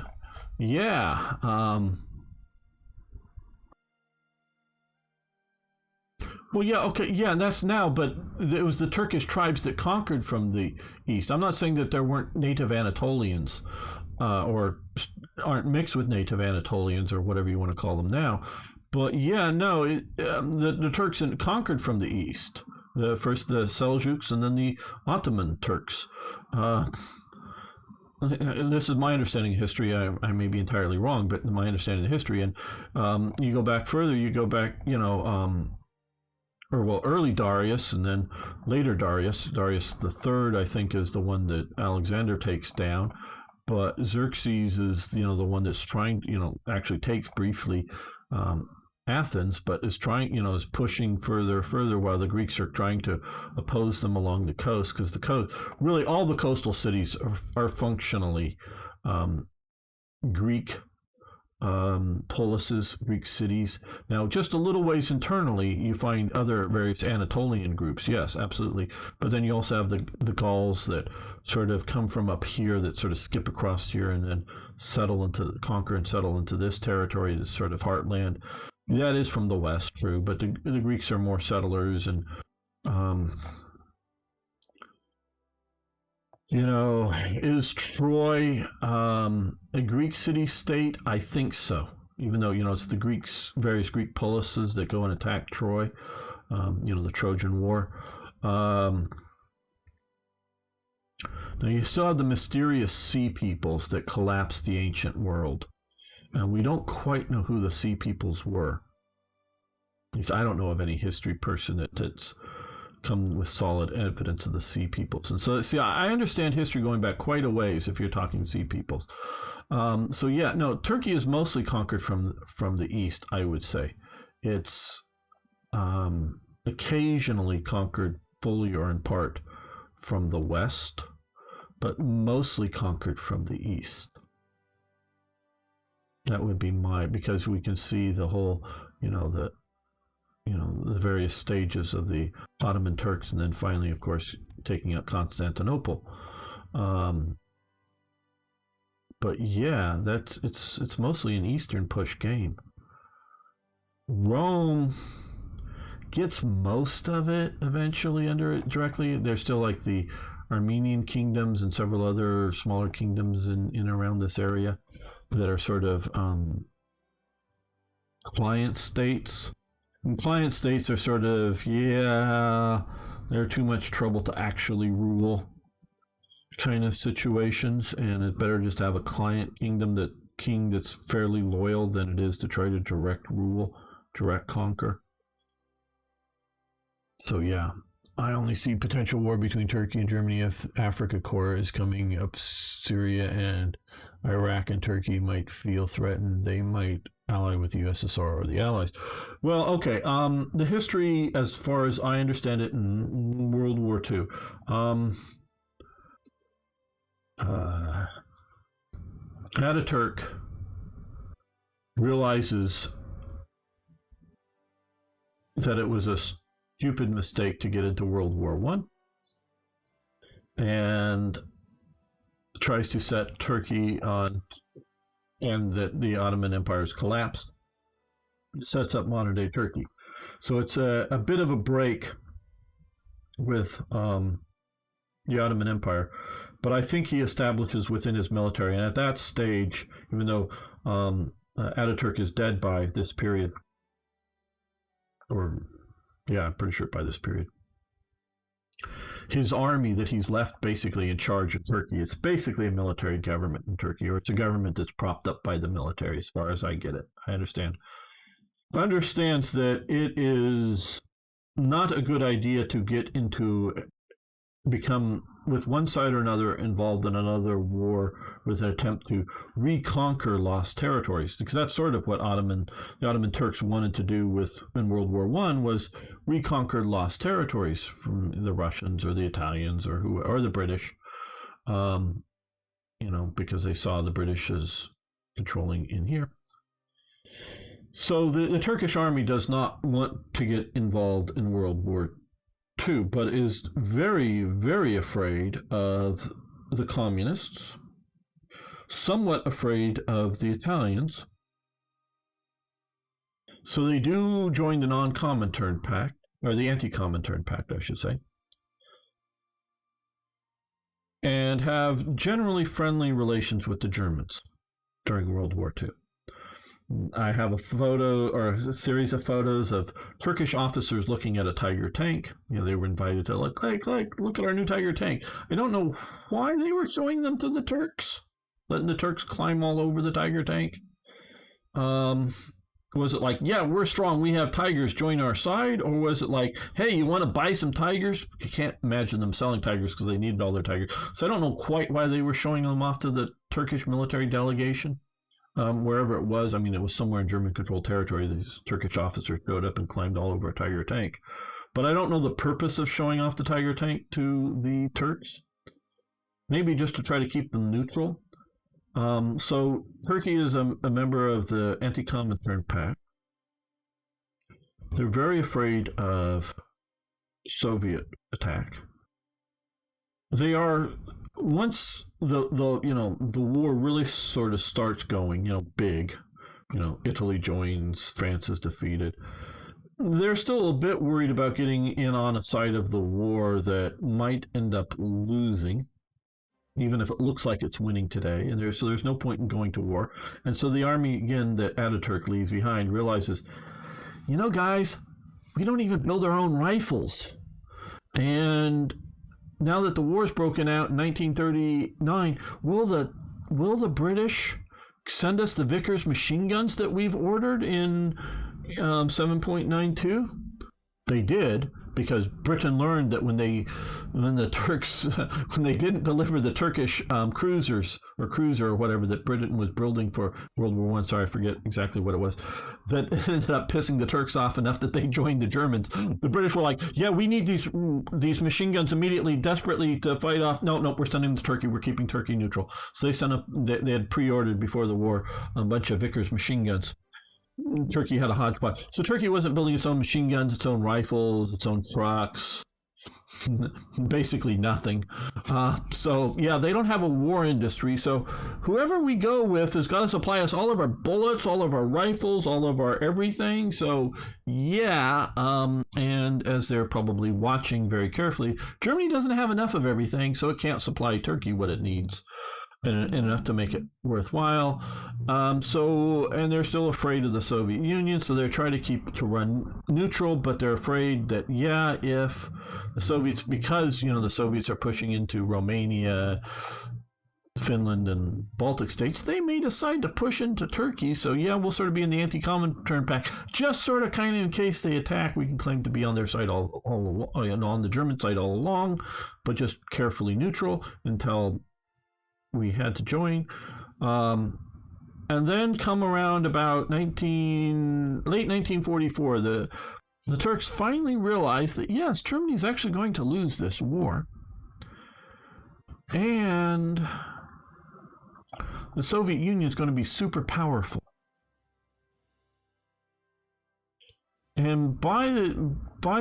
Yeah. Well, yeah, okay, yeah, that's now, but it was the Turkish tribes that conquered from the east. I'm not saying that there weren't native Anatolians or aren't mixed with native Anatolians or whatever you want to call them now. But yeah, no, the Turks conquered from the east. First the Seljuks and then the Ottoman Turks. This is my understanding of history. I may be entirely wrong, but my understanding of history. And you go back further, you go back, or well, early Darius and then later Darius. Darius the Third, I think, is the one that Alexander takes down. But Xerxes is, the one that's trying, actually takes briefly Athens, but is trying, is pushing further, while the Greeks are trying to oppose them along the coast, because the coast, really, all the coastal cities are functionally Greek polises, Greek cities. Now, just a little ways internally, you find other various Anatolian groups. Yes, absolutely. But then you also have the Gauls that sort of come from up here, that sort of skip across here and then conquer and settle into this territory, this sort of heartland. That is from the west, true, but the Greeks are more settlers, and is Troy a Greek city-state? I think so. Even though it's the various Greek polises that go and attack Troy, the Trojan War. Now you still have the mysterious sea peoples that collapsed the ancient world. And we don't quite know who the sea peoples were. At least I don't know of any history person that's come with solid evidence of the sea peoples. And so, see, I understand history going back quite a ways if you're talking sea peoples. So yeah, no, Turkey is mostly conquered from the east, I would say. It's occasionally conquered fully or in part from the west, but mostly conquered from the east. That would be because we can see the whole, the various stages of the Ottoman Turks, and then finally, of course, taking out Constantinople. But yeah, it's mostly an Eastern push game. Rome gets most of it eventually under it directly. There's still like the Armenian kingdoms and several other smaller kingdoms in around this area that are sort of client states. And client states are sort of, they're too much trouble to actually rule kind of situations, and it's better just to have a client king that's fairly loyal than it is to try to direct rule, direct conquer. So yeah, I only see potential war between Turkey and Germany if Africa Corps is coming up. Syria and Iraq and Turkey might feel threatened. They might ally with the USSR or the Allies. Well, okay. The history, as far as I understand it, in World War II, Ataturk realizes that it was a stupid mistake to get into World War I, and tries to set Turkey on, and that the Ottoman Empire has collapsed, sets up modern day Turkey. So it's a bit of a break with the Ottoman Empire, but I think he establishes within his military, and at that stage, even though Ataturk is dead by this period, or yeah, I'm pretty sure by this period, his army that he's left basically in charge of Turkey, it's basically a military government in Turkey, or it's a government that's propped up by the military, as far as I get it. I understands that it is not a good idea to become, with one side or another, involved in another war with an attempt to reconquer lost territories, because that's sort of what the Ottoman Turks wanted to do in World War I, was reconquer lost territories from the Russians or the Italians or the British, because they saw the British as controlling in here. So the Turkish army does not want to get involved in World War II, but is very, very afraid of the communists, somewhat afraid of the Italians. So they do join the Non-Comintern Pact, or the Anti-Comintern Pact, I should say, and have generally friendly relations with the Germans during World War II. I have a photo or a series of photos of Turkish officers looking at a Tiger tank. They were invited to look at our new Tiger tank. I don't know why they were showing them to the Turks, letting the Turks climb all over the Tiger tank. Was it like, yeah, we're strong, we have tigers, join our side? Or was it like, hey, you want to buy some tigers? You can't imagine them selling tigers because they needed all their tigers. So I don't know quite why they were showing them off to the Turkish military delegation. Wherever it was, it was somewhere in German-controlled territory. These Turkish officers showed up and climbed all over a Tiger tank. But I don't know the purpose of showing off the Tiger tank to the Turks. Maybe just to try to keep them neutral. So Turkey is a member of the Anti-Comintern Pact. They're very afraid of Soviet attack. They are, once the war really sort of starts going, big, Italy joins, France is defeated. They're still a bit worried about getting in on a side of the war that might end up losing, even if it looks like it's winning today. And there's no point in going to war. And so the army, again, that Ataturk leaves behind realizes, guys, we don't even build our own rifles. And now that the war's broken out in 1939, will the British send us the Vickers machine guns that we've ordered in 7.92? They did, because Britain learned that when the Turks when they didn't deliver the Turkish cruiser or whatever that Britain was building for World War I, sorry, I forget exactly what it was, that ended up pissing the Turks off enough that they joined the Germans. The British were like, yeah, we need these machine guns immediately, desperately, to fight off. No, we're sending them to Turkey. We're keeping Turkey neutral. So they had pre-ordered before the war a bunch of Vickers machine guns. Turkey had a hodgepodge. So Turkey wasn't building its own machine guns, its own rifles, its own trucks, basically nothing. So yeah, they don't have a war industry. So whoever we go with has got to supply us all of our bullets, all of our rifles, all of our everything. So yeah, and as they're probably watching very carefully, Germany doesn't have enough of everything, so it can't supply Turkey what it needs. And enough to make it worthwhile. And they're still afraid of the Soviet Union, so they're trying to run neutral, but they're afraid that, if the Soviets, because, the Soviets are pushing into Romania, Finland, and Baltic states, they may decide to push into Turkey. So yeah, we'll sort of be in the Anti-Comintern Pact, just sort of kind of in case they attack, we can claim to be on their side all on the German side all along, but just carefully neutral until we had to join. And then come around about late 1944, the Turks finally realized that, yes, Germany's actually going to lose this war. And the Soviet Union is going to be super powerful. And by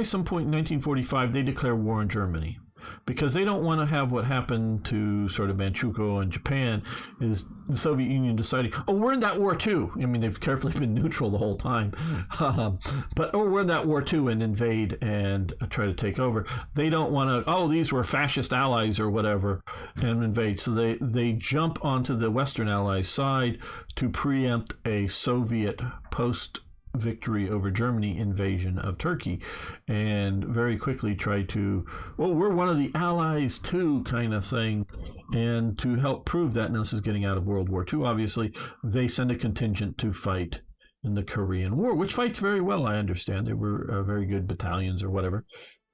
some point in 1945, they declare war on Germany, because they don't want to have what happened to sort of Manchukuo and Japan, is the Soviet Union deciding, we're in that war too. They've carefully been neutral the whole time. But we're in that war too, and invade and try to take over. They don't want to, these were fascist allies or whatever, and invade. So they jump onto the Western Allies side to preempt a Soviet post-victory over Germany invasion of Turkey, and very quickly try to, we're one of the allies too, kind of thing. And to help prove that, and this is getting out of World War II, obviously, they send a contingent to fight in the Korean War, which fights very well, I understand. They were very good battalions or whatever,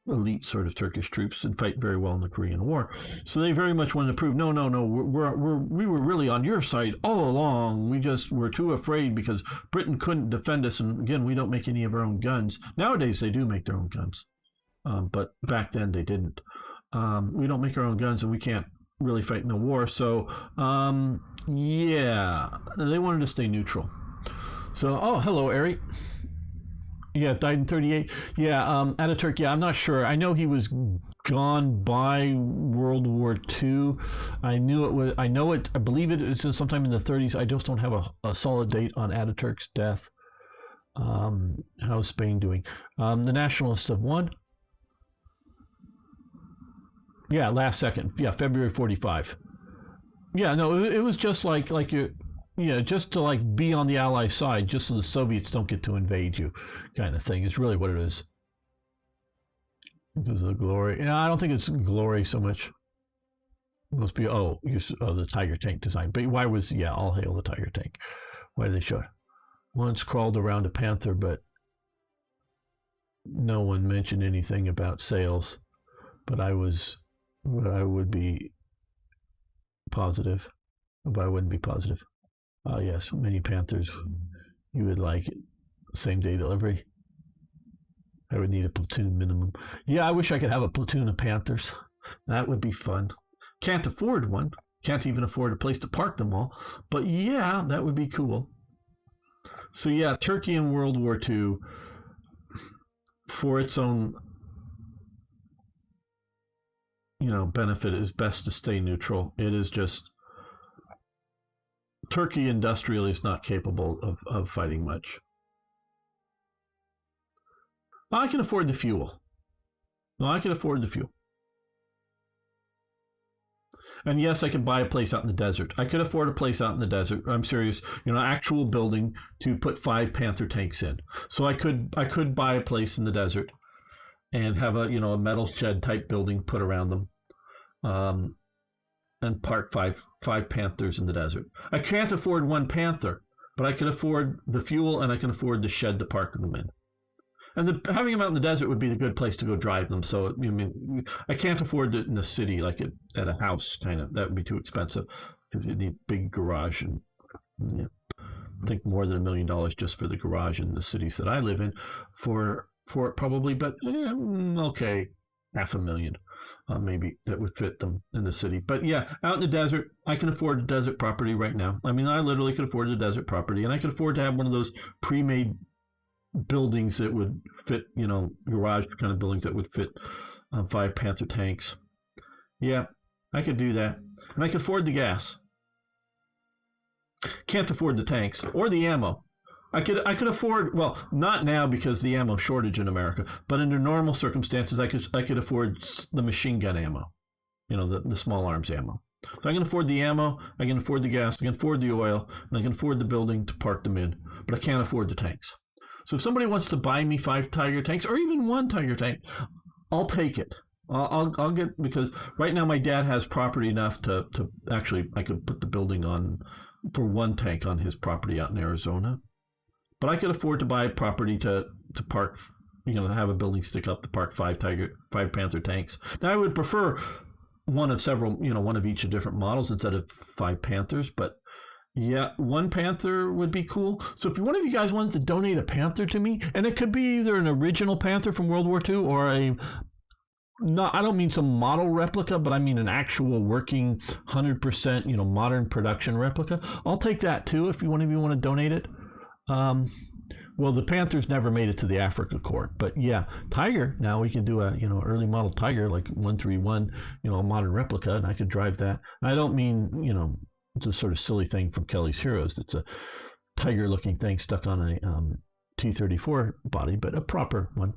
elite sort of Turkish troops, and fight very well in the Korean War. So they very much wanted to prove, no, we were really on your side all along. We just were too afraid because Britain couldn't defend us. And again, we don't make any of our own guns. Nowadays, they do make their own guns. But back then, they didn't. We don't make our own guns, and we can't really fight in a war. So, yeah, they wanted to stay neutral. So, hello, Ari. Yeah, died in 1938. Yeah, Ataturk, I'm not sure. I know he was gone by World War II. I believe it was sometime in the 30s. I just don't have a solid date on Ataturk's death. How's Spain doing? The Nationalists have won. Yeah, last second. Yeah, February 45. Yeah, no, it was just like you, yeah, just to like be on the Ally side, just so the Soviets don't get to invade you, kind of thing. Is really what it is. Because of the glory. Yeah, I don't think it's glory so much. It must be the Tiger tank design. But why was all hail the Tiger tank? Why did they show it? Once crawled around a Panther, but no one mentioned anything about sales. But I would be positive. But I wouldn't be positive. Yes, many Panthers. You would like it. Same day delivery. I would need a platoon minimum. Yeah, I wish I could have a platoon of Panthers. That would be fun. Can't afford one. Can't even afford a place to park them all. But yeah, that would be cool. So yeah, Turkey in World War II, for its own, benefit, is best to stay neutral. It is just, Turkey industrially is not capable of fighting much. I can afford the fuel. No, I can afford the fuel. And yes, I could buy a place out in the desert. I could afford a place out in the desert. I'm serious. Actual building to put 5 Panther tanks in. So I could buy a place in the desert and have a metal shed type building put around them, and park five Panthers in the desert. I can't afford one Panther, but I can afford the fuel and I can afford the shed to park them in. And having them out in the desert would be a good place to go drive them. So, I can't afford it in the city, like at a house, kind of. That would be too expensive. You need a big garage, and I think more than $1 million just for the garage in the cities that I live in for it probably. But okay, $500,000 maybe that would fit them in the city. But yeah, out in the desert, I can afford a desert property right now. I literally could afford a desert property, and I could afford to have one of those pre-made buildings that would fit, garage kind of buildings that would fit 5 Panther tanks. Yeah, I could do that. And I could afford the gas. Can't afford the tanks or the ammo. I could afford, well, not now because the ammo shortage in America, but under normal circumstances, I could afford the machine gun ammo, the small arms ammo. So I can afford the ammo, I can afford the gas, I can afford the oil, and I can afford the building to park them in, but I can't afford the tanks. So if somebody wants to buy me 5 Tiger tanks or even 1 Tiger tank, I'll take it. I'll get, because right now my dad has property enough to actually, I could put the building on for 1 tank on his property out in Arizona. But I could afford to buy property to park, to have a building stick up to park 5 Panther tanks. Now I would prefer one of several, one of each of different models instead of 5 Panthers, but yeah, 1 Panther would be cool. So if one of you guys wanted to donate a Panther to me, and it could be either an original Panther from World War II or I don't mean some model replica, but I mean an actual working 100%, modern production replica. I'll take that too if one of you want to donate it. Well, the Panthers never made it to the Africa court, but yeah, Tiger. Now we can do a early model Tiger like 131, a modern replica, and I could drive that. I don't mean it's a sort of silly thing from Kelly's Heroes. It's a tiger-looking thing stuck on a T-34 body, but a proper one.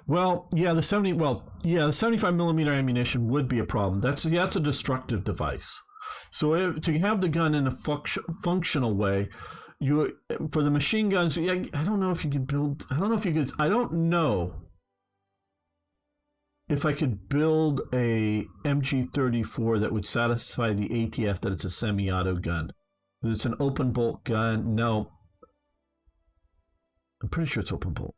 Well, yeah, the 75 millimeter ammunition would be a problem. That's a destructive device. So to have the gun in a functional way, for the machine guns, I don't know if you could build. I don't know if I could build a MG34 that would satisfy the ATF that it's a semi-auto gun. Because it's an open bolt gun. No, I'm pretty sure it's open bolt.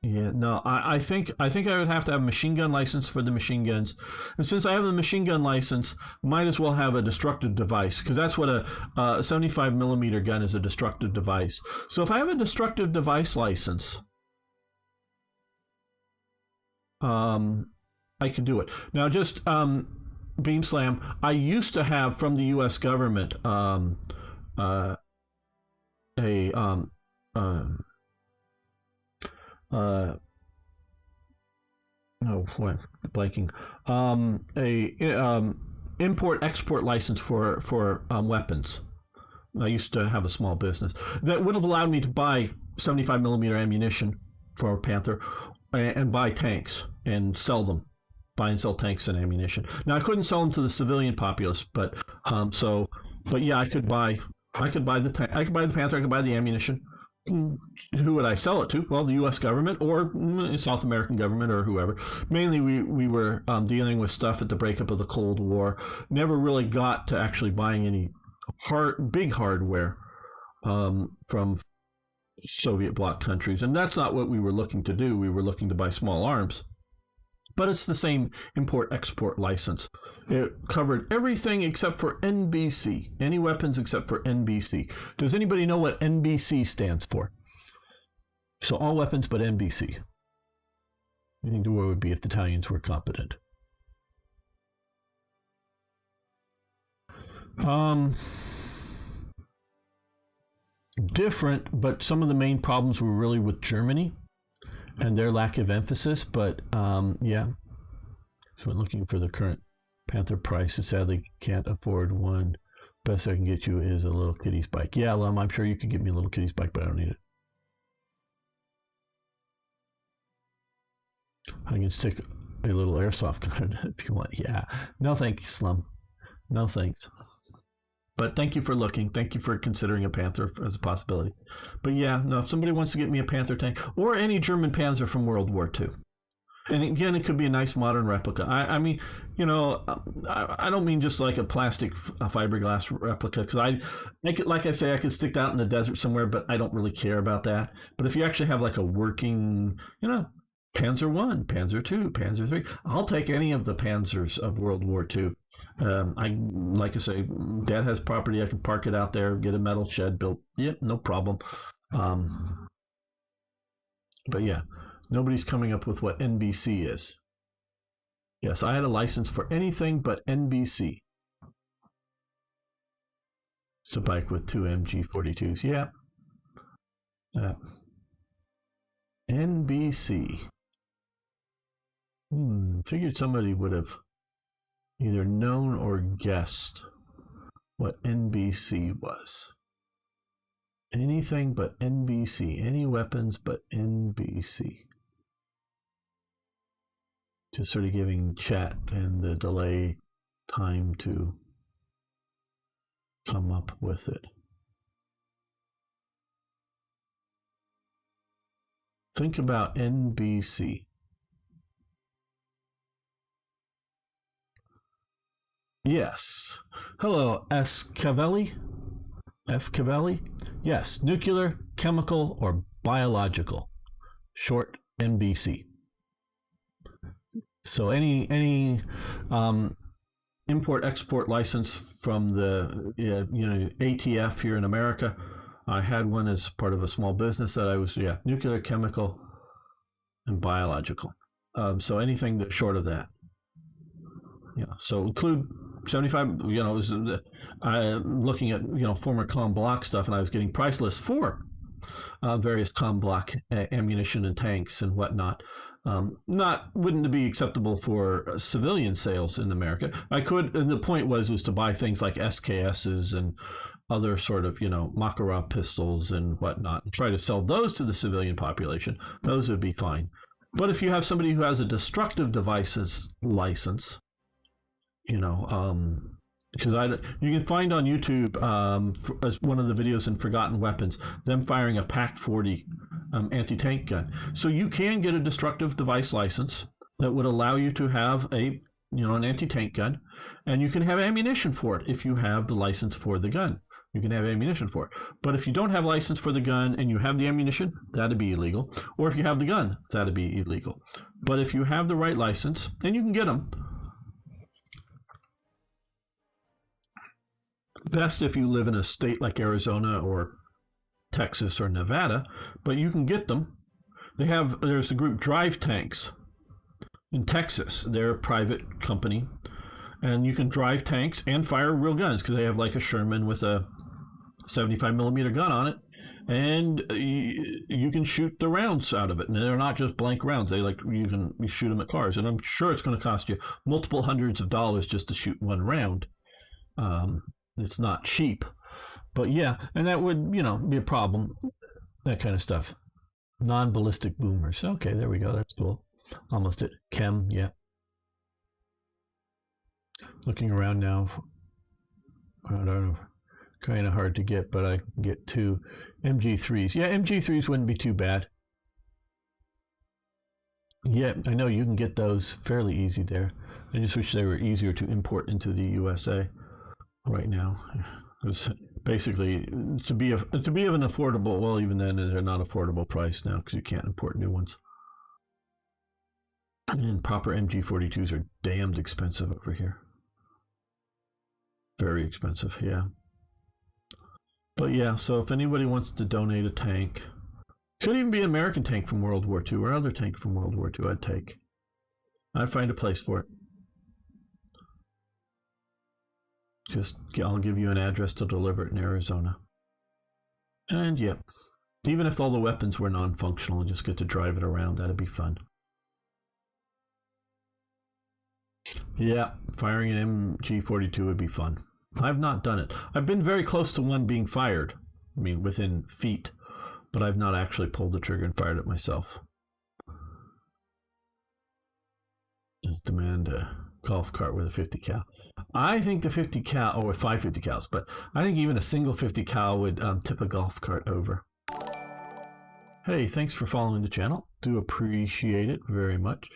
Yeah, no, I think I would have to have a machine gun license for the machine guns. And since I have a machine gun license, might as well have a destructive device, because that's what a 75 millimeter gun is, a destructive device. So if I have a destructive device license, I could do it. Now, just Beam Slam, I used to have from the U.S. government import-export license for weapons. I used to have a small business that would have allowed me to buy 75 millimeter ammunition for a Panther and buy tanks and sell them, buy and sell tanks and ammunition. Now I couldn't sell them to the civilian populace, but yeah, I could buy the tank, I could buy the Panther, I could buy the ammunition. Who would I sell it to? Well, the U.S. government or South American government or whoever. Mainly, we were dealing with stuff at the breakup of the Cold War. Never really got to actually buying any big hardware from Soviet bloc countries, and that's not what we were looking to do. We were looking to buy small arms. But it's the same import-export license. It covered everything except for NBC, any weapons except for NBC. Does anybody know what NBC stands for? So all weapons but NBC. I think the war would be if the Italians were competent. Different, but some of the main problems were really with Germany and their lack of emphasis, but yeah. So I'm looking for the current Panther price. I sadly can't afford one. Best I can get you is a little kiddie's bike. Yeah, Lum, I'm sure you could get me a little kiddie's bike, but I don't need it. I can stick a little airsoft gun if you want. Yeah. No thanks, Lum. No thanks. But thank you for looking. Thank you for considering a Panther as a possibility. But yeah, no, if somebody wants to get me a Panther tank or any German Panzer from World War II. And again, it could be a nice modern replica. I mean, you know, I don't mean just like a plastic fiberglass replica, because like I say, I could stick that out in the desert somewhere, but I don't really care about that. But if you actually have like a working, you know, Panzer I, Panzer II, Panzer III, I'll take any of the Panzers of World War II. Like I say, Dad has property. I can park it out there, get a metal shed built. Yep, no problem. But yeah, nobody's coming up with what NBC is. Yes, I had a license for anything but NBC. It's a bike with two MG42s. Yeah. NBC. Figured somebody would have either known or guessed what NBC was. Anything but NBC. Any weapons but NBC. Just sort of giving chat and the delay time to come up with it. Think about NBC. Yes. Hello, S. Cavelli. F. Cavelli. Yes. Nuclear, chemical, or biological. Short NBC. So any import-export license from the ATF here in America. I had one as part of a small business that I was nuclear, chemical, and biological. So anything that's short of that. So include 75. Looking at former Comm Block stuff, and I was getting price lists for various Comm Block ammunition and tanks and whatnot. Wouldn't be acceptable for civilian sales in America. I could, and the point was to buy things like SKSs and other sort of, Makarov pistols and whatnot, and try to sell those to the civilian population. Those would be fine. But if you have somebody who has a destructive devices license, because you can find on YouTube as one of the videos in Forgotten Weapons, them firing a PaK-40 anti-tank gun. So you can get a destructive device license that would allow you to have an anti-tank gun, and you can have ammunition for it if you have the license for the gun. You can have ammunition for it. But if you don't have license for the gun and you have the ammunition, that'd be illegal. Or if you have the gun, that'd be illegal. But if you have the right license, and you can get them, best if you live in a state like Arizona or Texas or Nevada, but you can get them. There's the group Drive Tanks in Texas. They're a private company, and you can drive tanks and fire real guns because they have like a Sherman with a 75 millimeter gun on it, and you can shoot the rounds out of it, and they're not just blank rounds. You shoot them at cars, and I'm sure it's going to cost you multiple hundreds of dollars just to shoot one round. It's not cheap, But yeah, and that would, be a problem, that kind of stuff. Non-ballistic boomers. Okay, there we go. That's cool. Almost it. Chem, yeah. Looking around now. I don't know. Kind of hard to get, but I can get 2 MG3s. Yeah, MG3s wouldn't be too bad. Yeah, I know you can get those fairly easy there. I just wish they were easier to import into the USA right now. It's basically to be of an affordable, well, even then they're not affordable price now because you can't import new ones. And proper MG42s are damned expensive over here. Very expensive, yeah. But yeah, so if anybody wants to donate a tank, could even be an American tank from World War II or other tank from World War II, I'd take. I'd find a place for it. I'll give you an address to deliver it in Arizona. And yep, even if all the weapons were non-functional and just get to drive it around, that'd be fun. Yeah, firing an MG42 would be fun. I've not done it. I've been very close to one being fired. I mean, within feet. But I've not actually pulled the trigger and fired it myself. Demand a golf cart with a 50 cal. I think the 50 cal, or with 550 cals, but I think even a single 50 cal would tip a golf cart over. Hey, thanks for following the channel. Do appreciate it very much.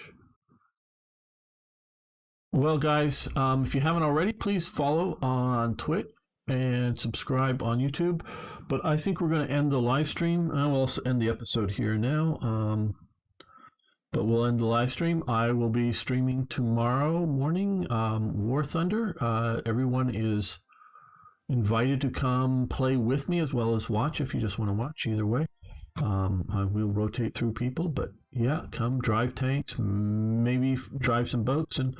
Well, guys, if you haven't already, please follow on Twitch and subscribe on YouTube. But I think we're going to end the live stream. I will also end the episode here now. But we'll end the live stream. I will be streaming tomorrow morning, War Thunder. Everyone is invited to come play with me as well as watch if you just want to watch. Either way, I will rotate through people. But yeah, come drive tanks, maybe drive some boats, and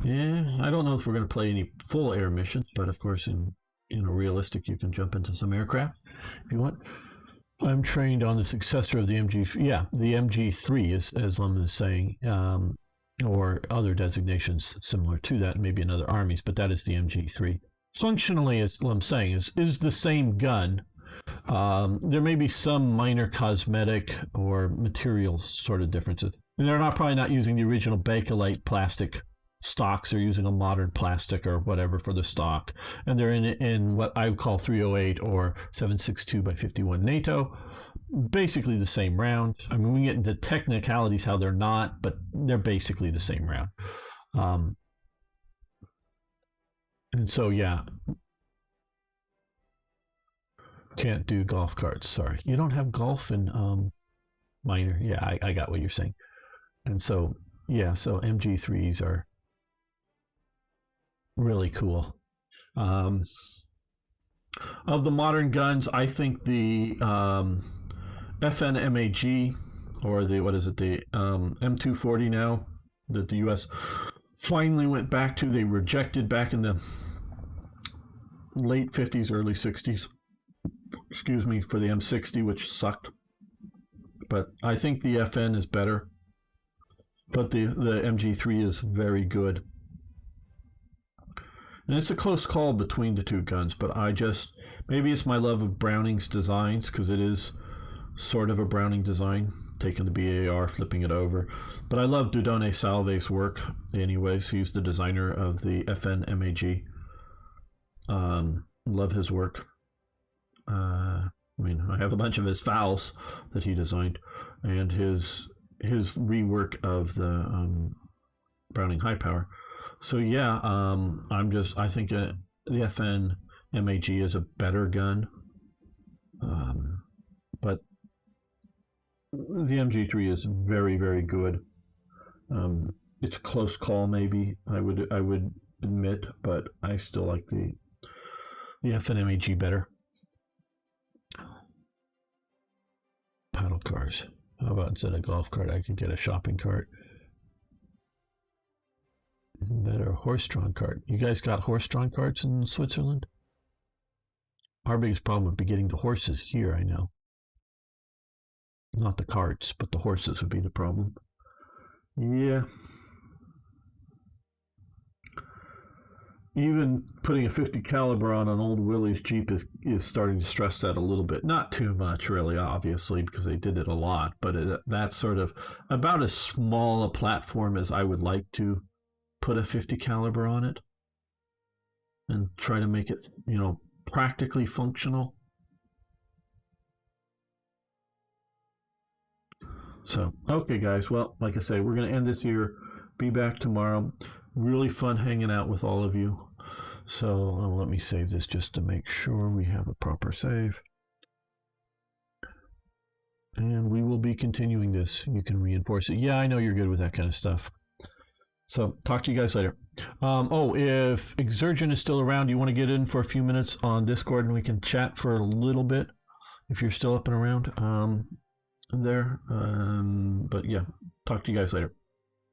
yeah, I don't know if we're going to play any full air missions, but of course, in realistic, you can jump into some aircraft if you want. I'm trained on the successor of the MG. Yeah, the MG3, as Lum is saying, or other designations similar to that, maybe in other armies, but that is the MG3. Functionally, as Lum's saying, is the same gun. There may be some minor cosmetic or material sort of differences. And they're probably not using the original Bakelite plastic stocks. They're using a modern plastic or whatever for the stock, and they're in what I would call 308 or 7.62 by 51 NATO. Basically the same round. I mean, we get into technicalities how they're not, but they're basically the same round. And so yeah, can't do golf carts. Sorry, you don't have golf in minor. Yeah, I got what you're saying. And so yeah, so MG3s are really cool. Of the modern guns, I think the FNMAG, or the M240 now, that the US finally went back to. They rejected back in the late 50s, early 60s, excuse me, for the M60, which sucked. But I think the FN is better. But the MG3 is very good. And it's a close call between the two guns, but maybe it's my love of Browning's designs, because it is sort of a Browning design, taking the BAR, flipping it over. But I love Dieudonné Salve's work anyways. He's the designer of the FN MAG. Love his work. I mean, I have a bunch of his fouls that he designed, and his rework of the Browning High Power. So yeah, I think the FN MAG is a better gun, but the MG3 is very, very good. It's a close call, maybe I would admit, but I still like the FN MAG better. Paddle cars. How about instead of golf cart, I could get a shopping cart? Better horse-drawn cart. You guys got horse-drawn carts in Switzerland? Our biggest problem would be getting the horses here, I know. Not the carts, but the horses would be the problem. Yeah. even putting a 50 caliber on an old Willys Jeep is starting to stress that a little bit. Not too much, really, obviously, because they did it a lot. But that's sort of about as small a platform as I would like to put a 50 caliber on it, and try to make it, practically functional. So, okay, guys. Well, like I say, we're going to end this here. Be back tomorrow. Really fun hanging out with all of you. So let me save this just to make sure we have a proper save. And we will be continuing this. You can reinforce it. Yeah, I know you're good with that kind of stuff. So talk to you guys later. If Exergen is still around, you want to get in for a few minutes on Discord and we can chat for a little bit if you're still up and around there. But yeah, talk to you guys later.